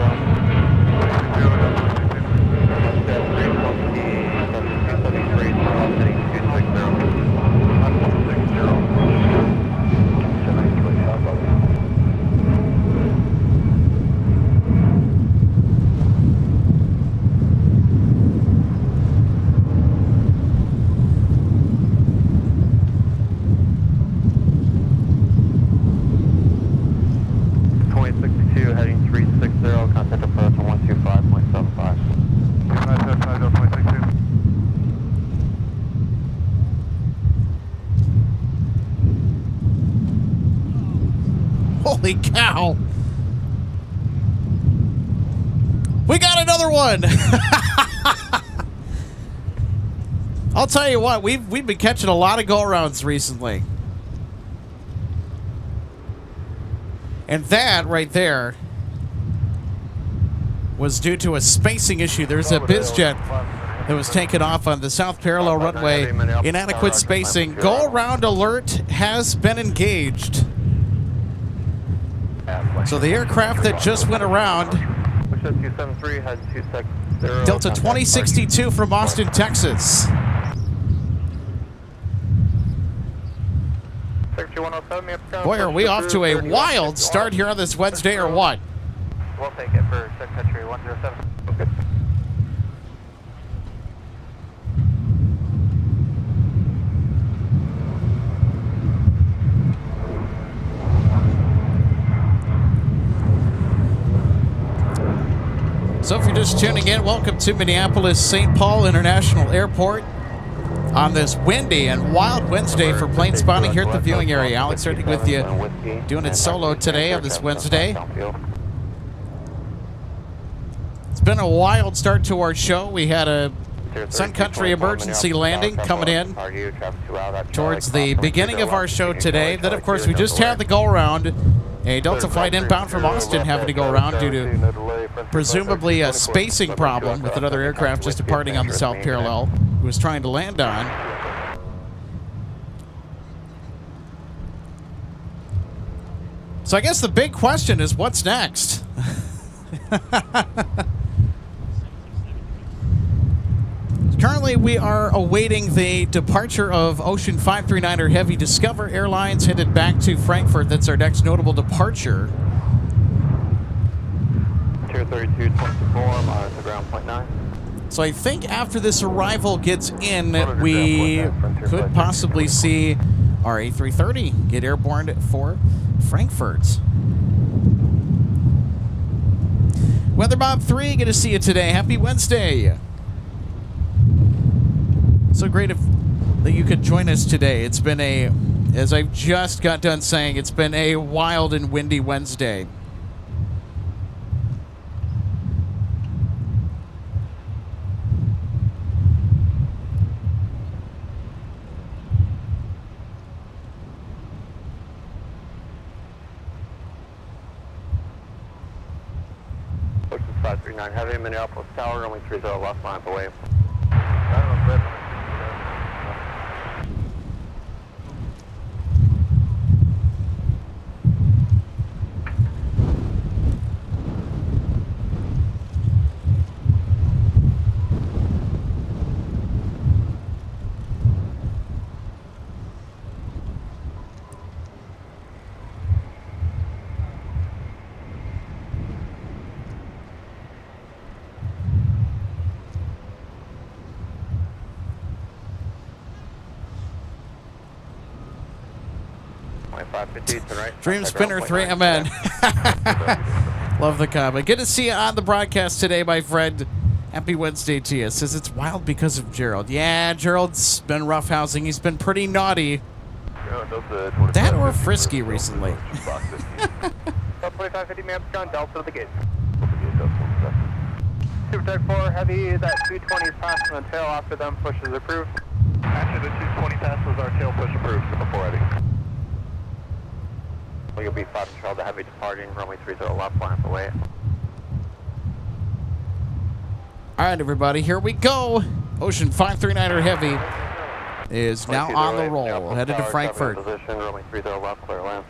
Holy cow. We got another one. I'll tell you what, we've been catching a lot of go-arounds recently. And that right there was due to a spacing issue. There's a bizjet that was taken off on the south parallel runway. Inadequate spacing. Go-around alert has been engaged. So the aircraft that just went around, Delta 2062 from Austin, Texas. Boy, are we off to a wild start here on this Wednesday or what? We'll take it for Sun Country 107. Okay. So if you're just tuning in, welcome to Minneapolis St. Paul International Airport on this windy and wild Wednesday for plane spotting here at the viewing area. Alex starting with you, doing it solo today on this Wednesday. It's been a wild start to our show. We had a Sun Country emergency landing coming in towards the beginning of our show today. Then, of course, we just had the go-around. A Delta flight inbound from Austin having to go around due to presumably a spacing problem with another aircraft just departing on the south parallel who was trying to land on. So I guess the big question is, what's next? Currently, we are awaiting the departure of Ocean 539er Heavy Discover Airlines headed back to Frankfurt. That's our next notable departure. Tier 32, 24, monitor ground point 9. So I think after this arrival gets in, we could possibly see our A330 get airborne for Frankfurt. Weather Bob 3, good to see you today. Happy Wednesday. So great that you could join us today. It's been as I've just got done saying, it's been a wild and windy Wednesday. 539 Heavy, Minneapolis Tower, runway 30 left, line up away. Dream Spinner 3, amen. Love the comment. Good to see you on the broadcast today, my friend. Happy Wednesday to you. Says it's wild because of Gerald. Yeah, Gerald's been roughhousing. He's been pretty naughty. That or frisky recently. 2550 maps gone, Delta to the gate. Super Tech 4 Heavy, that 220 is passing the tail after them, pushes approved. After the 220 passes, our tail push approved, before Eddie. You'll be 5 Charles the Heavy departing, runway 30 left, line up away. All right, everybody, here we go. Ocean 539er Heavy is now on the roll, headed to Frankfurt. Position, runway 30 left, clear land.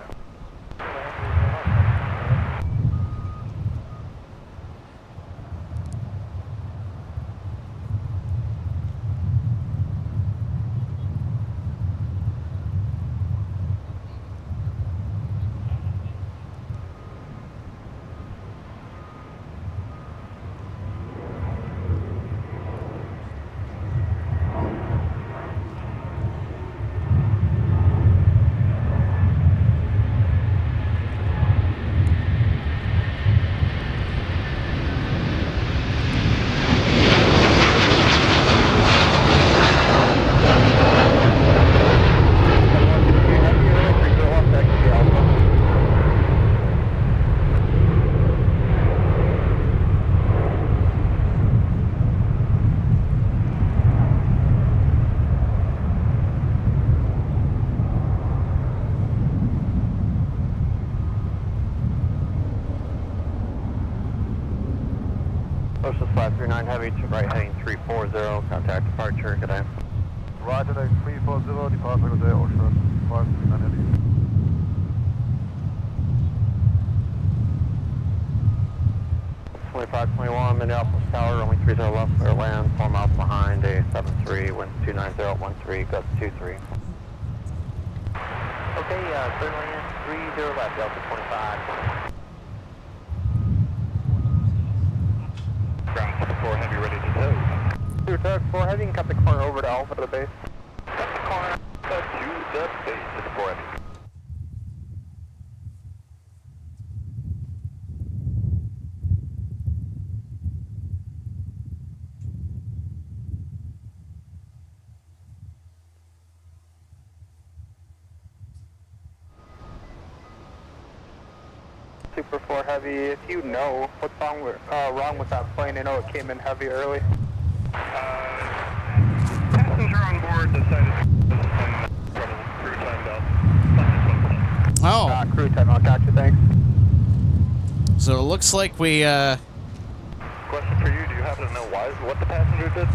Ocean 539 Heavy, right heading 340, contact departure, good day. Roger, that 340, departure, good day, Ocean 539 Heavy. Twenty-five 21 Minneapolis Tower, runway 30 left, clear land, 4 miles behind, a 73, wind 29013, gust 23. Okay, clear land, 30 left, Delta 25. Ground 4 Heavy, ready to tow. Super Tech 4 Heavy, you can cut the corner over to Alpha to the base. Cut the corner to the base, to the 4 Heavy. Super 4 Heavy, if you know what's wrong with that plane, I know it came in heavy early. Passenger on board decided to crew timed out. Oh, Crew time, I'll catch you, thanks. so it looks like we, Question for you, do you happen to know what the passenger did?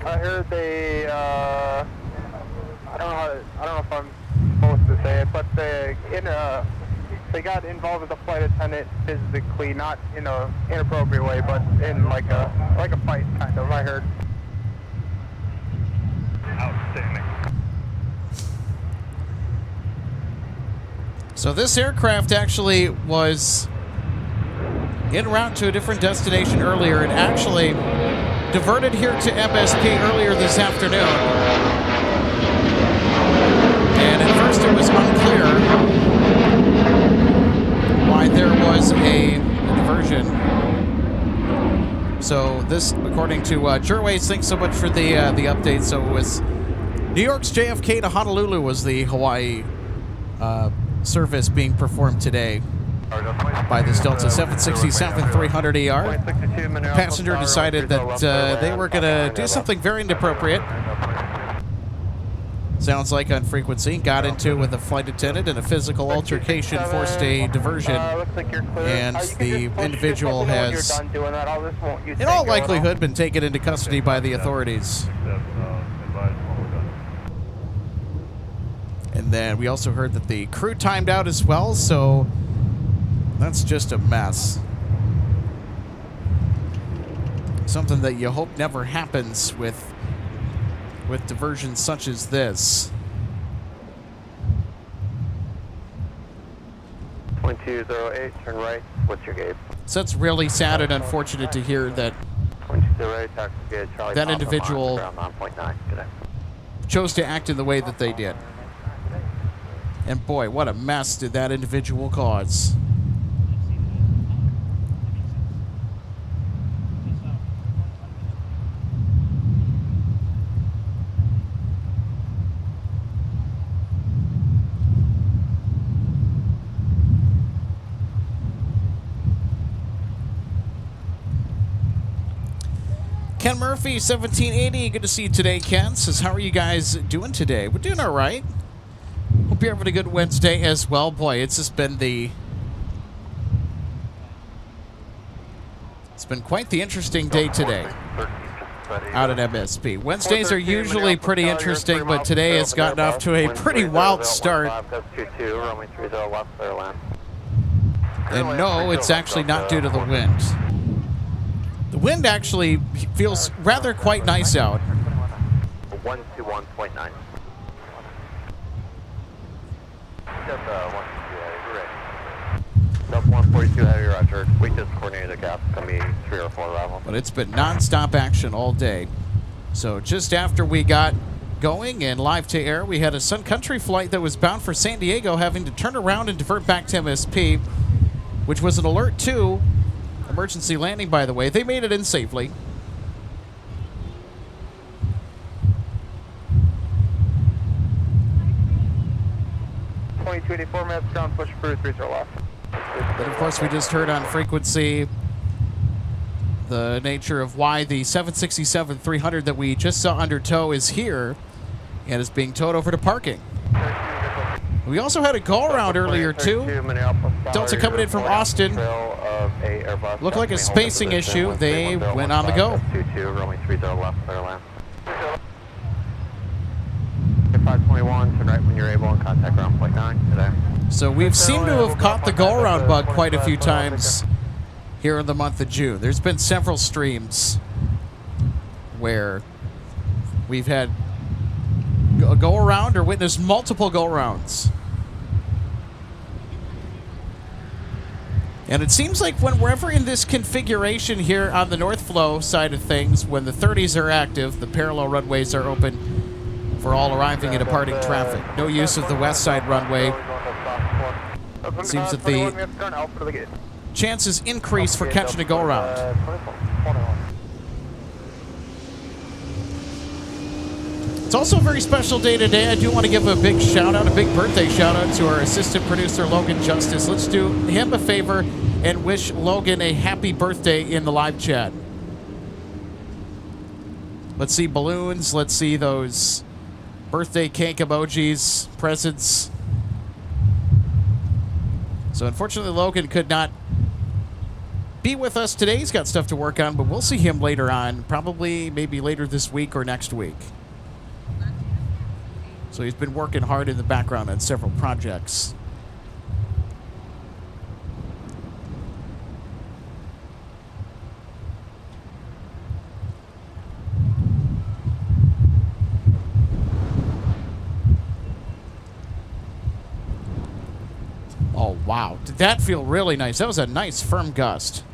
I heard they, I don't know if I'm supposed to say it, but they got involved with the flight attendant physically, not in an inappropriate way, but in like a fight, kind of, I heard. Outstanding. so this aircraft actually was en route to a different destination earlier. It actually diverted here to MSP earlier this afternoon. And at first it was unclear why there was a diversion. So this, according to Jerways, thanks so much for the update. So it was New York's JFK to Honolulu was the Hawaii service being performed today by this Delta 767-300ER. Passenger decided that they were going to do something very inappropriate. Sounds like on frequency. Got into it with a flight attendant and a physical altercation forced a diversion. Looks like you're clear. And the individual has, Done doing that. I'll just want you in all likelihood, been taken into custody by the authorities. And then we also heard that the crew timed out as well, so that's just a mess. Something that you hope never happens with diversions such as this. 2208, turn right. What's your gate? So that's really sad and unfortunate to hear that 2208, taxi gate, Charlie. that Papa, individual around 9.9 today. chose to act in the way that they did. And boy, what a mess did that individual cause. Ken Murphy, 1780. Good to see you today, Ken. Says, how are you guys doing today? We're doing all right. Hope you're having a good Wednesday as well. Boy, it's just been it's been quite the interesting day today out at MSP. Wednesdays are usually pretty interesting, but today has gotten off to a pretty wild start. And no, it's actually not due to the wind. The wind actually feels rather quite nice out. 121.9. Sub 142 heavy, roger. We just coordinated the gap. It's going to be 3 or 4 arrival. But it's been non-stop action all day. So just after we got going and live to air, we had a Sun Country flight that was bound for San Diego having to turn around and divert back to MSP, which was an alert 2. Emergency landing, by the way. They made it in safely. minutes ground, push through 30 left. But of course, we just heard on frequency the nature of why the 767-300 that we just saw under tow is here and is being towed over to parking. We also had a go-around earlier, too. Delta coming in from Austin. Looked like a spacing issue. They went on the go. 521, turn right when you're able and contact ground point 9 today. So we've seemed to have caught the go-around bug quite a few times here in the month of June. There's been several streams where we've had a go-around or witnessed multiple go-arounds. And it seems like when we're ever in this configuration here on the North Flow side of things, when the 30s are active, the parallel runways are open for all arriving and departing traffic. No use of the west side runway. It seems that the chances increase for catching a go-around. It's also a very special day today. I do want to give a big shout-out, a big birthday shout-out to our assistant producer, Logan Justice. Let's do him a favor and wish Logan a happy birthday in the live chat. Let's see balloons. Let's see those birthday cake emojis, presents. So unfortunately, Logan could not be with us today. He's got stuff to work on, but we'll see him later on, probably maybe later this week or next week. So he's been working hard in the background on several projects. Oh, wow. Did that feel really nice? That was a nice, firm gust.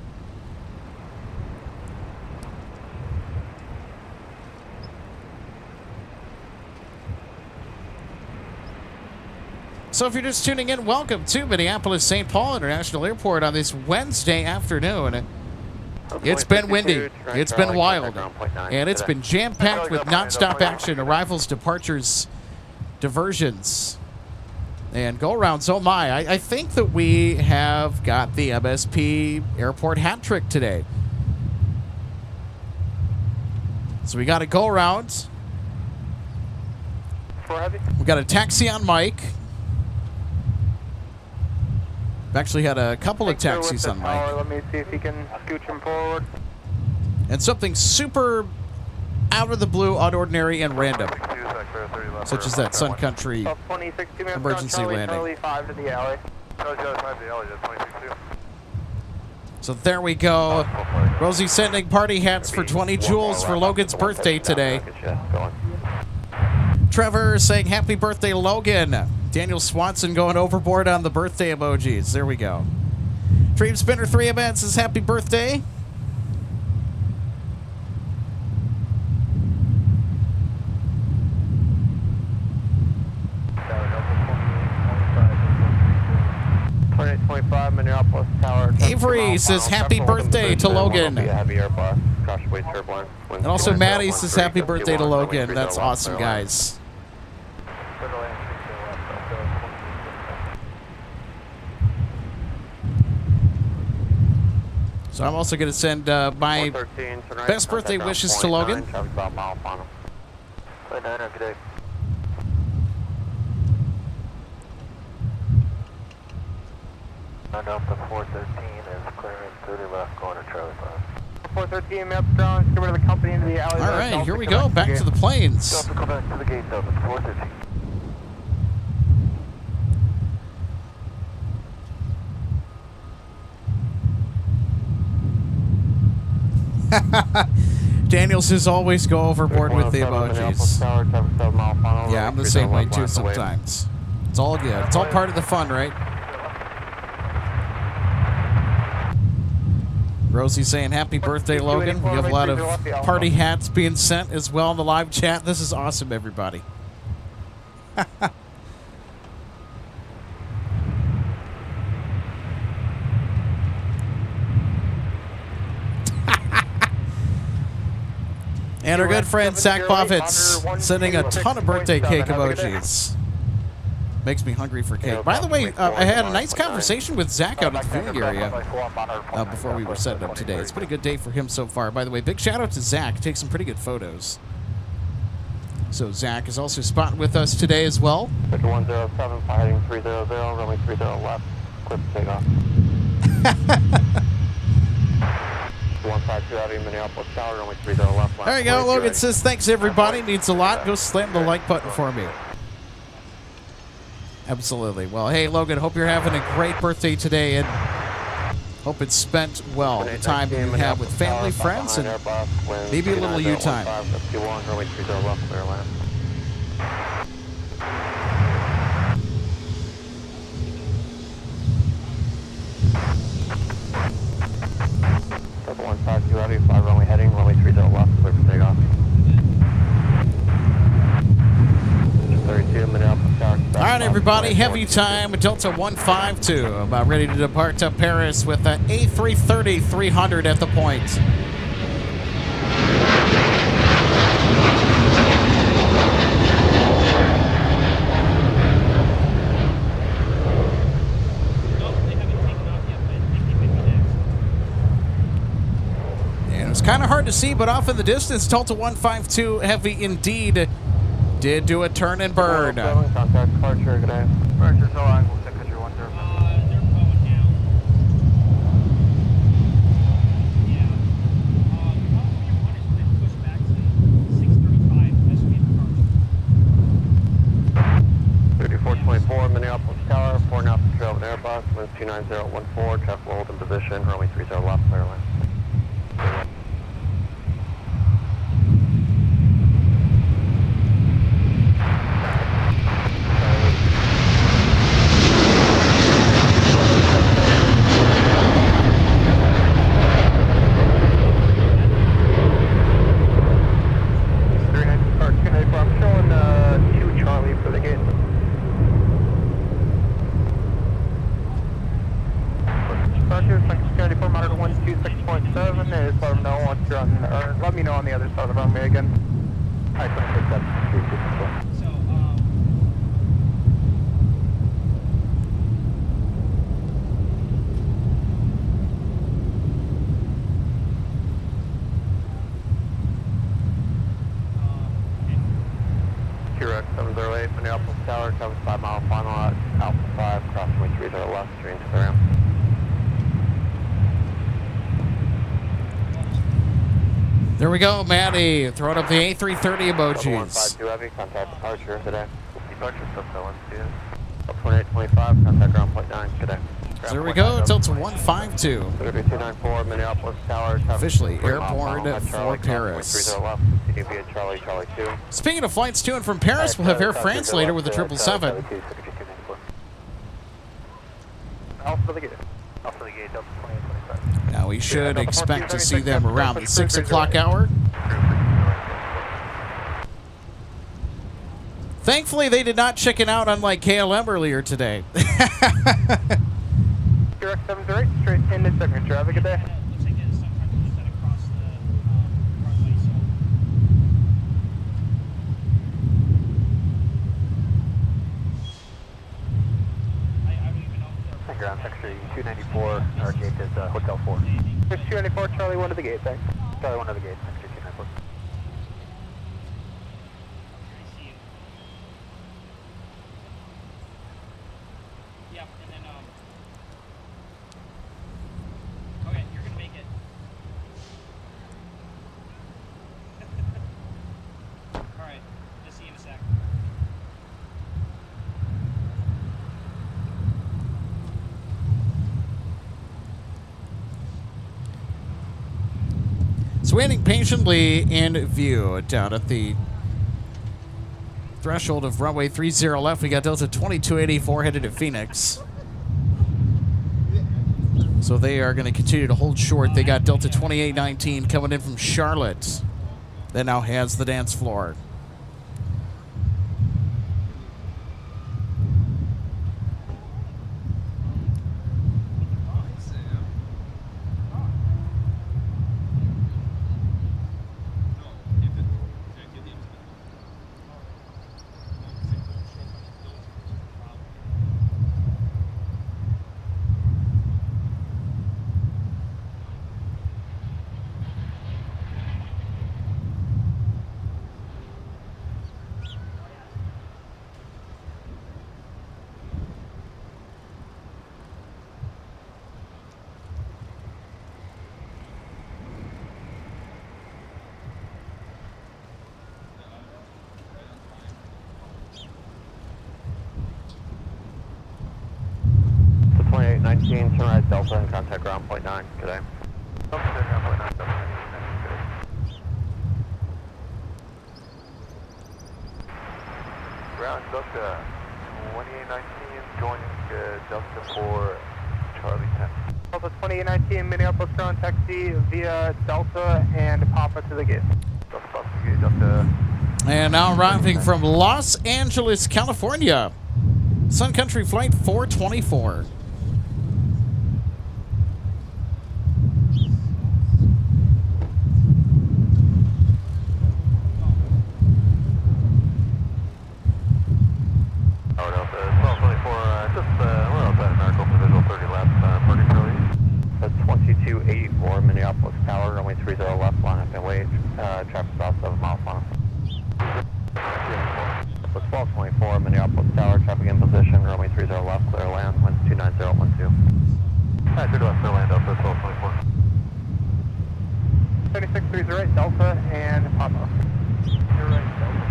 So if you're just tuning in, welcome to Minneapolis St. Paul International Airport on this Wednesday afternoon. It's been windy, it's been wild, and it's been jam-packed with nonstop action, arrivals, departures, diversions, and go-arounds. Oh my, I think that we have got the MSP Airport hat trick today. So we got a go-around. 4 Heavy. We got a taxi on Mike. We've actually had a couple of taxis on Mike. Let me see if he can scooch him forward. And something super out of the blue, unordinary, and random, such as that Sun Country emergency landing. Charlie 5 to the alley. So there we go. Rosie sending party hats for 20 joules for Logan's birthday today. Trevor saying happy birthday, Logan. Daniel Swanson going overboard on the birthday emojis. There we go. Dream Spinner 3MN says happy birthday. Minneapolis Tower. Avery says happy birthday to Logan. And also Maddie says happy birthday to Logan. That's awesome, guys. So I'm also going to send my best birthday wishes to Logan. Delta 413 is clearance to the left going to Charlie 5. 413, maps ground, let's get rid of the company into the alley. All right, here we go, back to the planes. Delta, go back to the gate, Delta 413. Daniel says always go overboard with the emojis. Yeah, I'm the same way too sometimes. It's all good. It's all part of the fun, right? Rosie saying happy birthday, Logan. We have a lot of party hats being sent as well in the live chat. This is awesome, everybody. And our good friend Zach Boffitz sending a ton of birthday cake emojis. Makes me hungry for cake. By the way, I had a nice conversation with Zach out at the viewing area before we were setting up today. It's been a good day for him so far. By the way, big shout out to Zach. Takes some pretty good photos. So Zach is also spotting with us today as well. 107, heading 300, runway 30 left, clear for takeoff. 152 out of Minneapolis Tower, runway 30 left. There you go. Logan says thanks everybody. Means a lot. Go slam the like button for me. Absolutely. Well, hey, Logan, hope you're having a great birthday today, and hope it's spent well. The time you have with family, friends, and maybe a little you time. One 52 out of 5 runway heading, runway 30 left, clear for takeoff. 32 Minneapolis Tower. All right, everybody, heavy time, Delta 152, about ready to depart to Paris with an A330-300 at the point. And it's kind of hard to see, but off in the distance, Delta 152 heavy indeed did do a turn and burn. Contact departure, good day. Departure, so angle, check picture 10. They're going down. Yeah. Probably your push back to 635. That should be the departure. 3424 Minneapolis Tower, 4 knots to trail with Airbus, winds 29014, traffic will hold in position, runway 30 left, clear line. Let me know on the other side of the runway again. I couldn't pick that. So, T-Rex 708, around. There we go, Maddie. Throwing up the A330 emojis. 152 Heavy, contact departure today. Departure subcell NCS. 2825, contact ground point 9 today. There we go, Delta 152. 3294 Minneapolis Tower. Officially airborne for Paris. 30 left, CDV at Charlie, Charlie 2. Speaking of flights to and from Paris, we'll have Air France later with the 777. Alpha the gate. Alpha the gate, Delta 2825. Now we should expect to see them around the 6 o'clock hour. Thankfully, they did not chicken out unlike KLM earlier today. Direct 708, straight into signature. Have a good day. Looks like it's some kind of just that across the runway, so. I don't even know if they're. Ground sector 294, our gate is Hotel 4. There's 294, Charlie 1 to the gate, thanks. Charlie 1 to the gate, sector 294. I see you. Yeah, and then, okay, you're gonna make it. Alright, just see you in a sec. So waiting patiently in view down at the threshold of runway 30 left. We got Delta 2284 headed to Phoenix. So they are going to continue to hold short. They got Delta 2819 coming in from Charlotte that now has the dance floor. So 2819, turn right Delta and contact ground point 9 today. Contact ground point 9, Delta 2819. Ground Delta 2819, joining Delta 4, Charlie 10. Delta 2819, Minneapolis ground taxi via Delta and Papa to the gate. Delta Papa to the gate, Delta. And now arriving from Los Angeles, California, Sun Country Flight 424. Tower Delta 1224, just we're outside America for visual 30 left, party Charlie. That's 2284 Minneapolis Tower, runway 30 left, line up and wait, traffic about 7 miles on. So 1224 Minneapolis Tower, traffic in position, runway 30 left, clear land, winds 29012. Alright, 30 left, clear land, Delta 1224. 7630 right, Delta and Papa. You're right, Delta.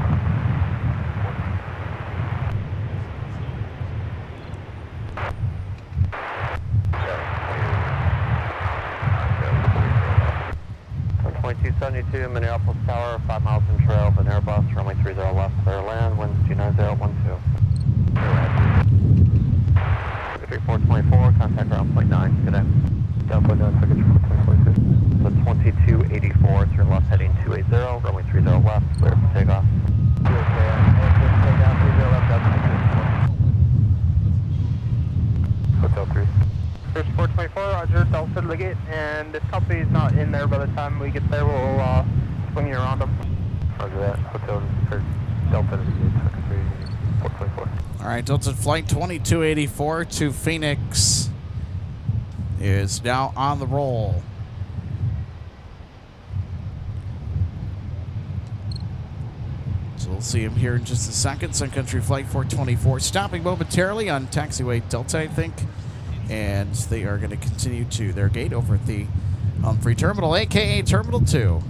So 2272 Minneapolis Tower, 5 miles from trail, but Airbus, runway 30 left, clear land, winds 29012. 3424, contact ground point 9, good day. Down point 9, package 422. So 2284, turn left heading 280, runway 30 left, clear for takeoff. Hotel 3. First 424, Roger, Delta to the gate, and this company's not in there by the time we get there. We'll swing you around them. Roger that. Hotel or Delta to the gate, second 3, 424. All right, Delta Flight 2284 to Phoenix is now on the roll. So we'll see him here in just a second. Sun Country Flight 424 stopping momentarily on taxiway Delta, I think. And they are going to continue to their gate over at the Humphrey Terminal, a.k.a. Terminal 2.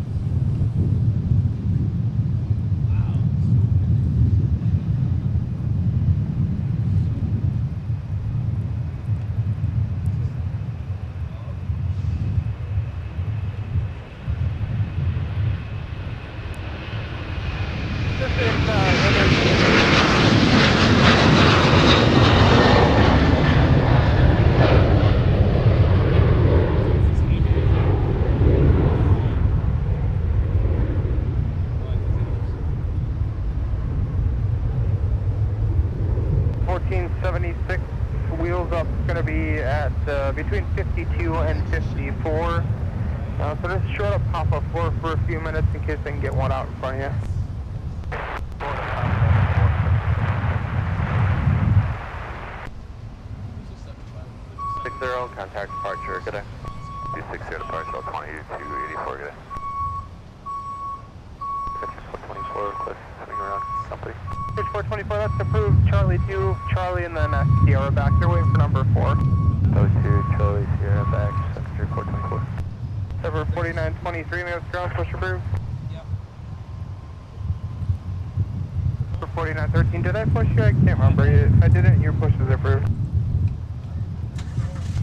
Wheels up is going to be at between 52 and 54. So just short up Papa 4 for a few minutes in case they can get one out in front of you. 60, contact departure, good day. 260 departure, 2284, good day. 5424, request coming around company. 5424, that's approved. Charlie 2, Charlie, and then Sierra back. They're waiting for number 4. 02, Charlie, Sierra, back, secondary 424. Server 4923, may I have ground push approved? Yep. For 4913, did I push you? I can't remember. If I didn't, your push is approved.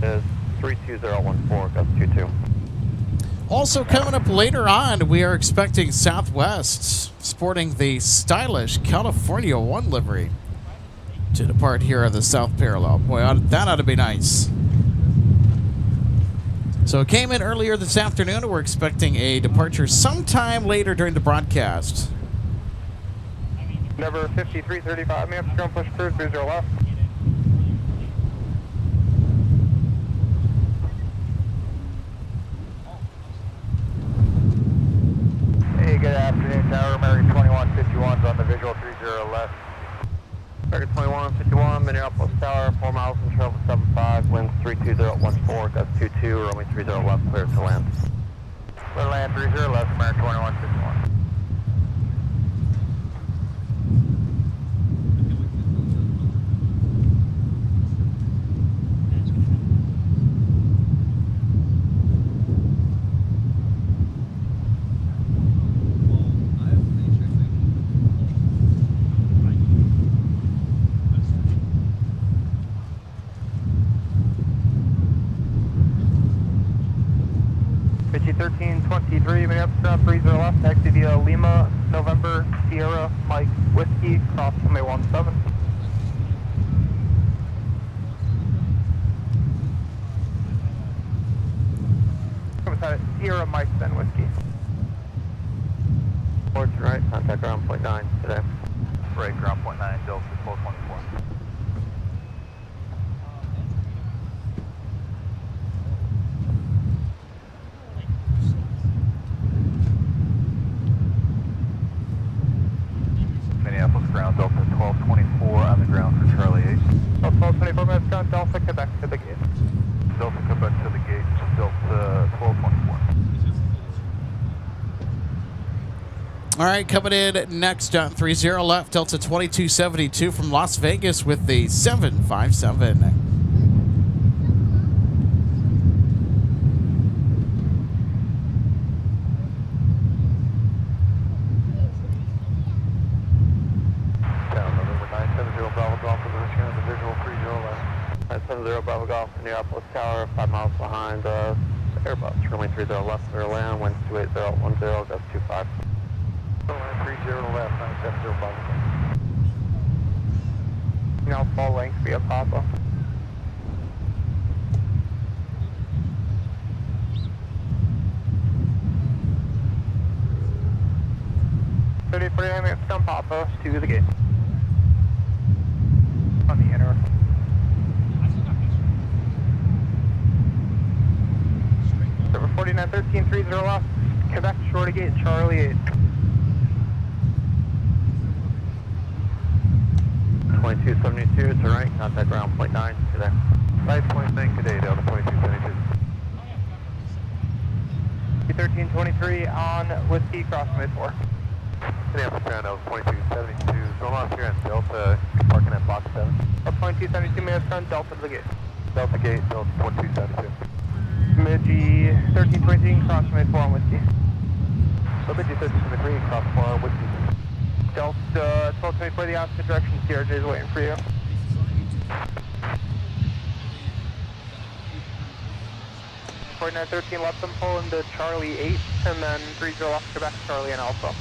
Is 32014, Gus 22. Also coming up later on, we are expecting Southwest sporting the stylish California 1 livery to depart here on the South Parallel. Boy, that ought to be nice. So it came in earlier this afternoon, and we're expecting a departure sometime later during the broadcast. Number 5335, may I have ground push approved, 30 left. Hey, good afternoon, Tower. American 2151's on the visual 30 left. American 2151, Minneapolis Tower, 4 miles from travel 75, winds 32014, Gus 22, runway 30 left, clear to land. Clear to land 30 left, American 2151. Pitchy 1323, Minneapolis Ground 30 left, taxi via Lima, November, Sierra, Mike, Whiskey, cross runway 17. Sierra, Mike, then Whiskey. Fortune right, contact ground point 9 today. Right, ground point 9, Delta 1224. Minneapolis ground, Delta 1224 on the ground for Charlie 8. Delta 1224, minutes ground, Delta, Quebec to the gate. Delta Quebec to the gate, Delta 1224. All right, coming in next on 30 left, Delta 2272 from Las Vegas with the 757. November 970 Bravo Golf, position on the visual 30 left. 970 Bravo Golf, Minneapolis Tower, 5 miles behind Airbus, runway 30 left, clear land, winds 28010, Gus 25. 30 left, 970 Bravo. Now full length via Papa. Thirty 49 minutes from Papa to the gate. On the inner. Server 4913, 30 left, Quebec, short of gate, Charlie 8. 2272 to right, contact ground point 9 today. Right point 9 today, Delta 2272. 1323 on Whiskey, cross mid 4. Minneapolis ground, Delta 2272. Going off here on Delta, parking at box 7. Up 2272 minutes from Delta to the gate. Delta Gate, Delta 1272. Bemidji 1323, cross mid 4 on Whiskey. Bemidji 1323, cross 4 on Whiskey. Delta 1224, the opposite direction, CRJ is waiting for you. Coordinate 13, let them pull into Charlie 8, and then 30 left Quebec, Charlie and Alpha.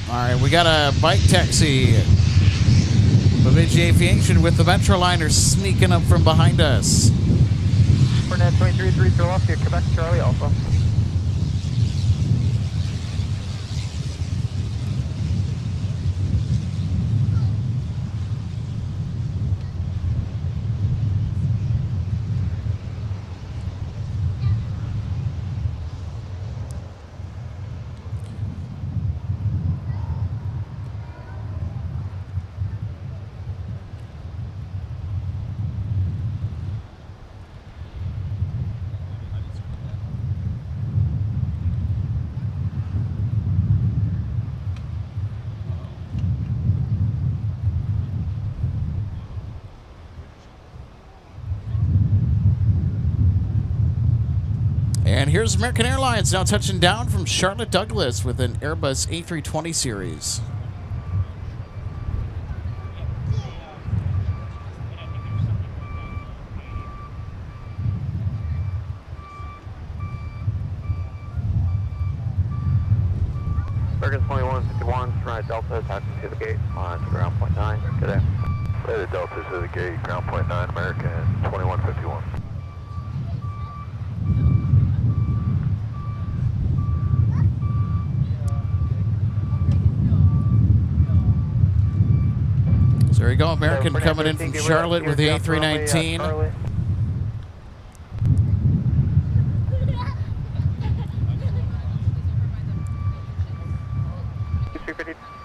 All right, we got a bike taxi. Bemidji Aviation with the Metroliner sneaking up from behind us. Coordinate 23, 30 left, Quebec, Charlie Alpha. And here's American Airlines now touching down from Charlotte Douglas with an Airbus A320 series. American 2151, right Delta, taxi to the gate on to ground point 9. Good day. Later Delta to the gate, ground point 9, American 2151. So there you go, American coming in from Charlotte with the A319.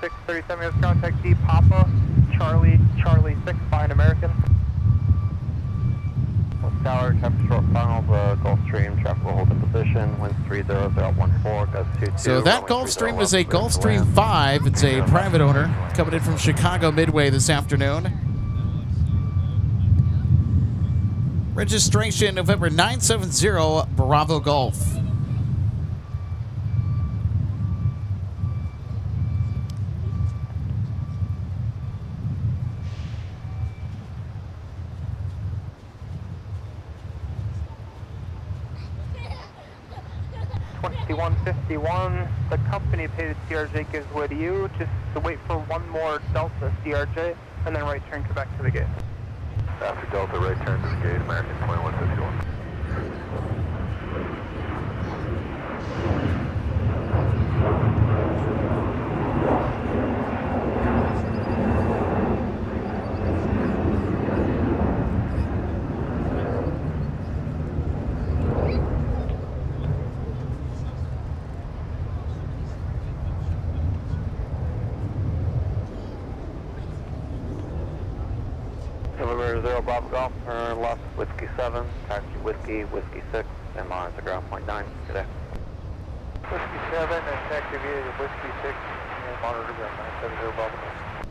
Six 37 minutes, contact D Papa, Charlie 6, fine American. West Tower, traffic short final, Gulfstream, traffic will hold in position, winds 30014, gust 22. So that Gulfstream is a Gulfstream 5. It's a private owner coming in from Chicago Midway this afternoon. Registration November 970 Bravo Golf. $21.51. The company paid CRJ gives way to you. Just to wait for one more Delta CRJ, and then right turn Quebec to the gate. After Delta, right turn to the gate, American 2151. November 0 Bravo Golf, turn left, Whiskey 7, taxi Whiskey 6, and monitor ground point 9. Good day. Whiskey 7 and taxi via Whiskey 6, and monitor ground 970 Bravo Golf.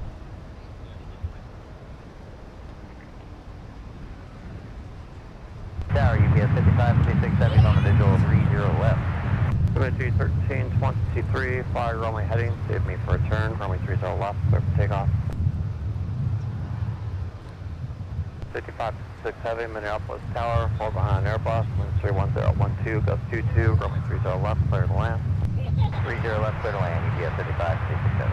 Tower, UPS 55, 667 on the visual 30 left. Bemidji 1323, fly runway heading, save me for a turn, runway 30 left, clear for takeoff. 55-6 heavy, Minneapolis Tower, 4 behind Airbus, wind 31012, gust 22, runway 30 left, clear to land. 30 left, clear to land, UPS 55-667.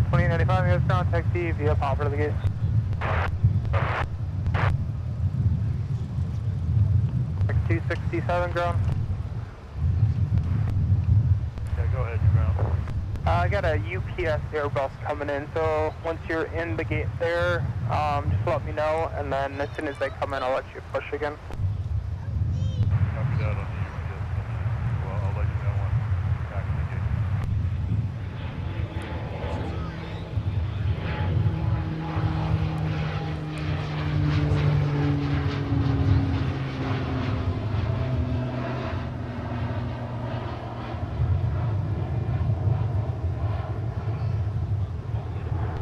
2095, US contact D via Popper to the gate. X267 ground. Yeah, go ahead, ground. I got a UPS Airbus coming in, so once you're in the gate there, just let me know, and then as soon as they come in, I'll let you push again. Copy that on the UPS. Well, I'll let you know when back in the gate.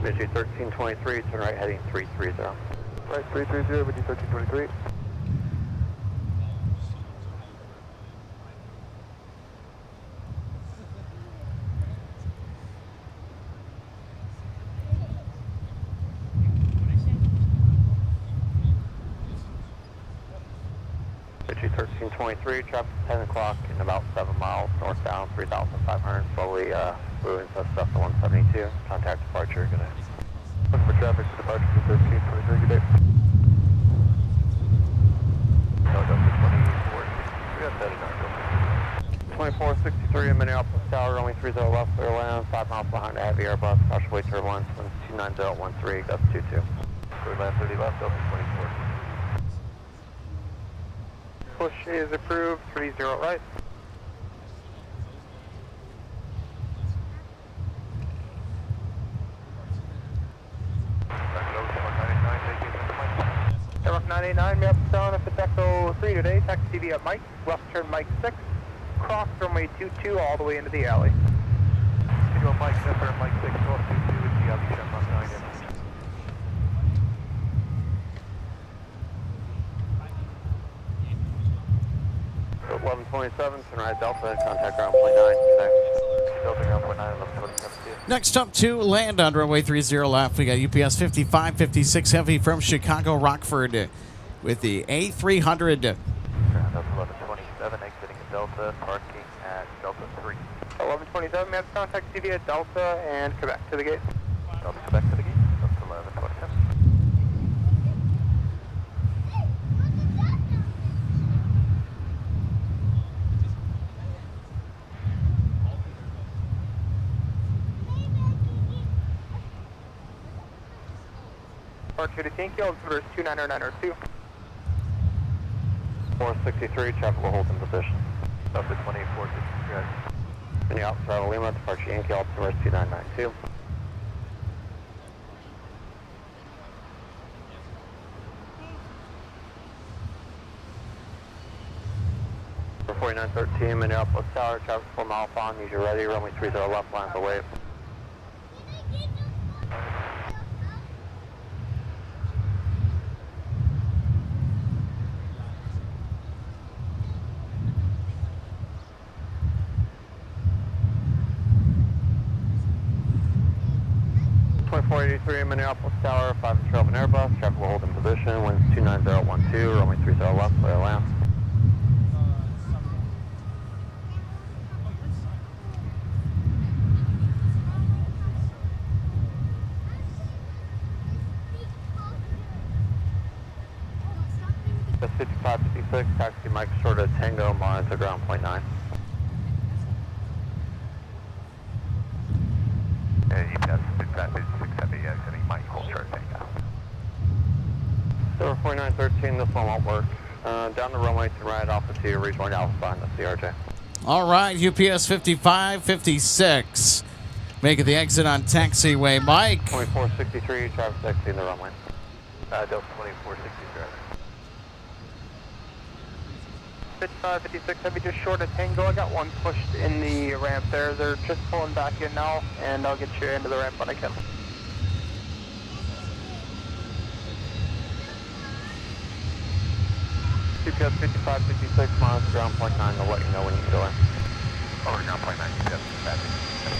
Vigi 1323, turn right heading 330. Right, 330, Vigi 1323. Vigi 1323, traffic 10 o'clock in about 7 miles northbound, 3,500, slowly moving to stuff to 172. Contact departure, good night. Looking for traffic for departure for 1323, good day. No, Delta 24. We got that in our 2463 in Minneapolis Tower, runway 30 left, clear land, 5 miles behind the heavy Airbus, caution wait turbulence, winds 29013, gust 22. Clear land 30 left, Delta 24. Push is approved, 30 right. Airbox 989, Minneapolis Tower, if it's Echo 3 today, taxi TV at Mike, left turn Mike 6, cross runway 22 all the way into the alley. Continue on Mike, left turn Mike 6, cross 22 with the Aviation, Mach 9 in. 1127, turn right Delta, contact ground point 9, connect. Delta ground point 9, 1127. Next up to land on runway 30 left. We got UPS 5556 Heavy from Chicago Rockford with the A300. Delta 1127, exiting at Delta, parking at Delta 3. 1127, we have contact TV at Delta and Quebec to the gate. Delta Quebec to the gate, Delta 1127. Departure to Yankee, altimeter is 29902. 463, traffic will hold in position. Delta 2463. Minneapolis Tower Lima, departure Yankee, altimeter is 2992. For 4913, Minneapolis Tower, traffic 4 mile on, use your ready, runway 30 left, line for wave. Minneapolis Tower, 5 trail of an Airbus, traffic will hold in position, winds 29012, runway 30 left, clear land. That's 5556, taxi Mike short of Tango, monitor ground point 9. UPS 5556 Heavy, exiting Mike, hold short Tango. 4913, this one won't work. Down the runway to right off the T, rejoin Alpha behind the CRJ. All right, UPS 5556 making the exit on taxiway. Mike. 2463, traffic taxi in the runway. Delta 2463. 5556 Heavy, just short of Tango. I got one pushed in the ramp there. They're just pulling back in now, and I'll get you into the ramp when I can. UPS 5556, monitor ground point 9, they'll let you know when you can go in. Over ground point 9, UPS 5556.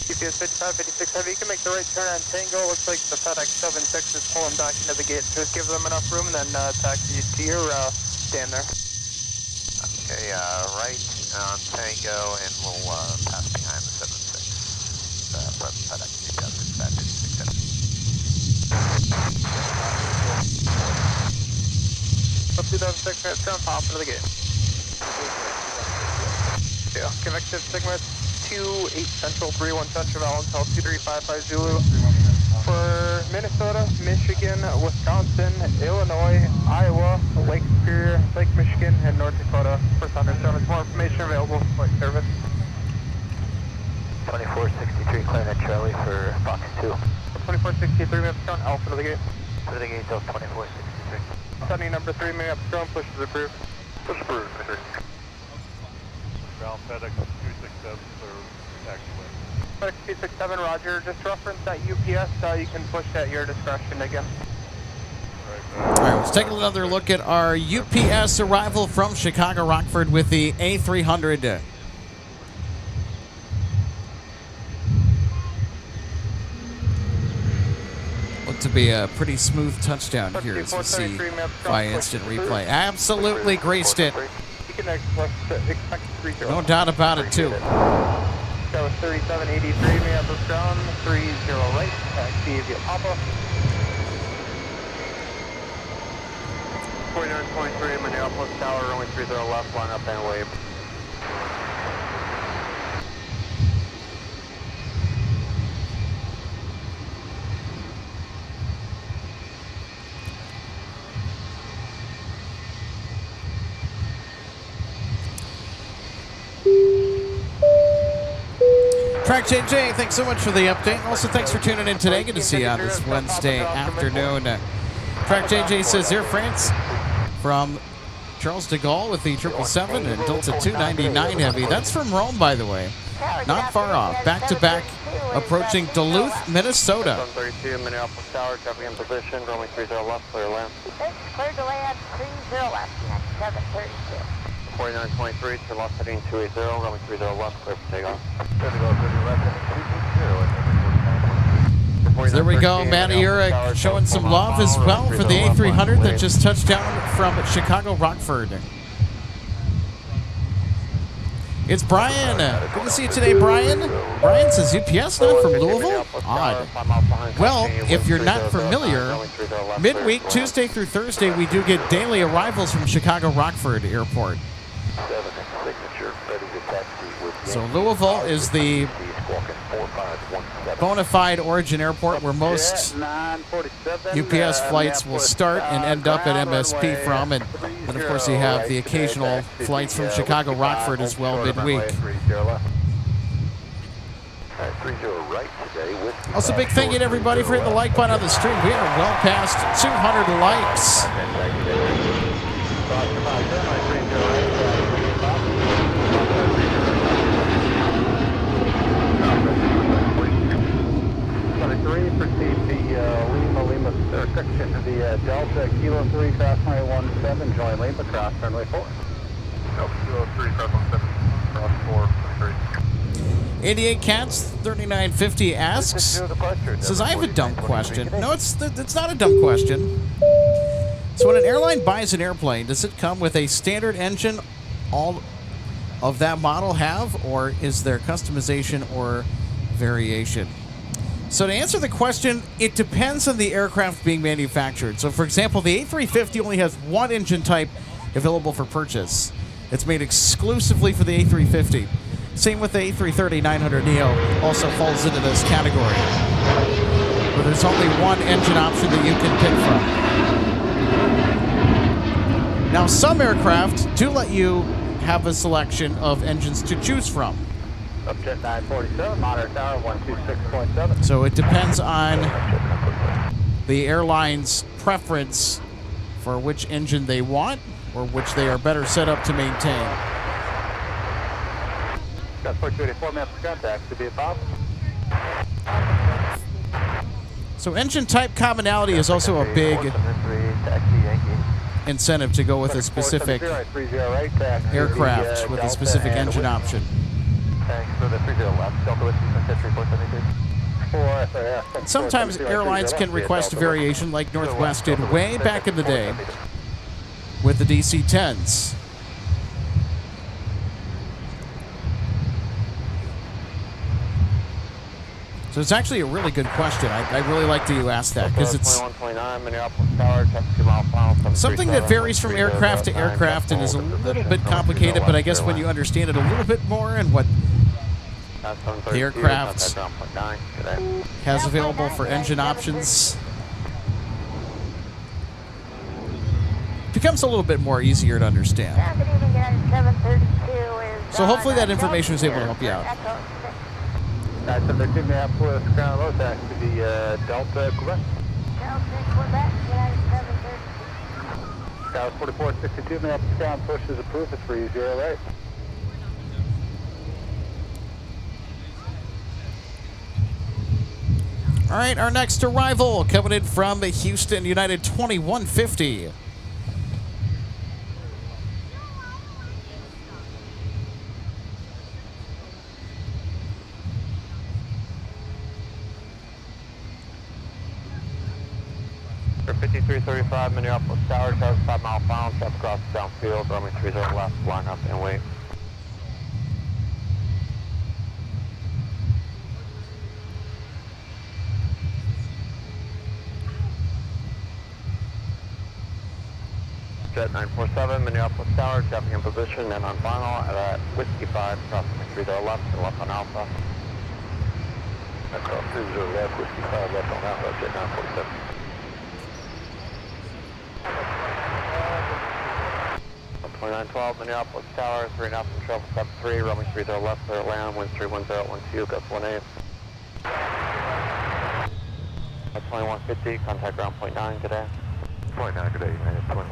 UPS 5556 Heavy, you can make the right turn on Tango. Looks like the FedEx 76 is pulling back into the gate. Just give them enough room and then taxi to your stand there. Okay, right on Tango, and we'll pass behind the 76 from FedEx UPS 5556 Heavy. Up 2006 minutes, ground pop into the gate. Yeah, convective segment 28 Central, 31 Central, Allen, 2355 Zulu. for Minnesota, Michigan, Wisconsin, Illinois, Iowa, Lake Superior, Lake Michigan, and North Dakota for thunderstorms. More information available for flight service. 2463, clearing at Charlie for Fox 2. 2463, Minnesota, Alpha to the gate. To the gate, Delta 2463. Sunny number 3, Minneapolis, push is approved. Push approved. Ground FedEx 267 for taxiway. FedEx 267, roger. Just reference that UPS, you can push at your discretion again. All right, let's take another look at our UPS arrival from Chicago Rockford with the A300. Looked to be a pretty smooth touchdown here as we see by instant replay. Absolutely graced it. You can expect 30. No doubt about it, too. That was 3783, Minneapolis ground, 30 right, taxi via Papa. 49.3, Minneapolis Tower, runway 30 left, line up and wave. Track JJ, thanks so much for the update. Also, thanks for tuning in today. Good to see you on this Wednesday afternoon. Track JJ says Air France from Charles de Gaulle with the 777 and Delta 299 Heavy. That's from Rome, by the way. Not far off. Back-to-back approaching Duluth, Minnesota. 132, Minneapolis Tower, traffic in position, runway 30 left, clear land. Clear to land, 30 left, 732. 4923 to lost heading 280, runway 30 left, clear for takeoff. There we go, Matty Urich showing some love as well for the A300 that just touched down from Chicago Rockford. It's Brian. Good to see you today, Brian. Brian says UPS not from Louisville? Odd. Well, if you're not familiar, midweek, Tuesday through Thursday, we do get daily arrivals from Chicago Rockford Airport. So Louisville is the bona fide origin airport where most UPS flights will start and end up at MSP from, and then of course you have the occasional flights from Chicago Rockford as well midweek. Also, big thank you to everybody for hitting the like button on the stream. We are well past 200 likes. 3, proceed the Lima section to the Delta Kilo 3, cross runway 17, join Lima, cross runway 4. Delta Kilo 3, cross 17, cross 4, 88 Cats 3950 asks, says, I have a dumb question. No, it's not a dumb question. So when an airline buys an airplane, does it come with a standard engine all of that model have, or is there customization or variation? So to answer the question, it depends on the aircraft being manufactured. So for example, the A350 only has one engine type available for purchase. It's made exclusively for the A350. Same with the A330-900neo, also falls into this category, where there's only one engine option that you can pick from. Now, some aircraft do let you have a selection of engines to choose from. Subjet 947, monitor tower 126.7. So it depends on the airline's preference for which engine they want or which they are better set up to maintain. Got 424 minutes contact to be above. So engine type commonality is also a big incentive to go with a specific aircraft with a specific engine option. Sometimes airlines can request a variation like Northwest did way back in the day with the DC-10s. So it's actually a really good question. I really like that you asked that because it's something that varies from aircraft to aircraft and is a little bit complicated, but I guess when you understand it a little bit more and what The aircraft has available for engine options. Becomes a little bit more easier to understand. So hopefully that information is able to help you out. 972 Minneapolis, ground low tax to the Delta Quebec. Scout 4462 Minneapolis, ground push is approved at 30 right. All right, our next arrival coming in from Houston, United 2150. For 5335 Minneapolis Tower, cars 5 mile final, step across the downfield, runway 30 left, line up and wait. Jet 947 Minneapolis Tower, jumping in position and on final at Whiskey 5, crossing 30 left and left on Alpha. Across 30 left, Whiskey 5 left on Alpha, Jet 947. 2912 Minneapolis Tower, 3 knots from travel step 3, runway 30 left, clear land, wind 31012, gust 18. At 2150, contact ground point 9 today. Point 9 today, United 21.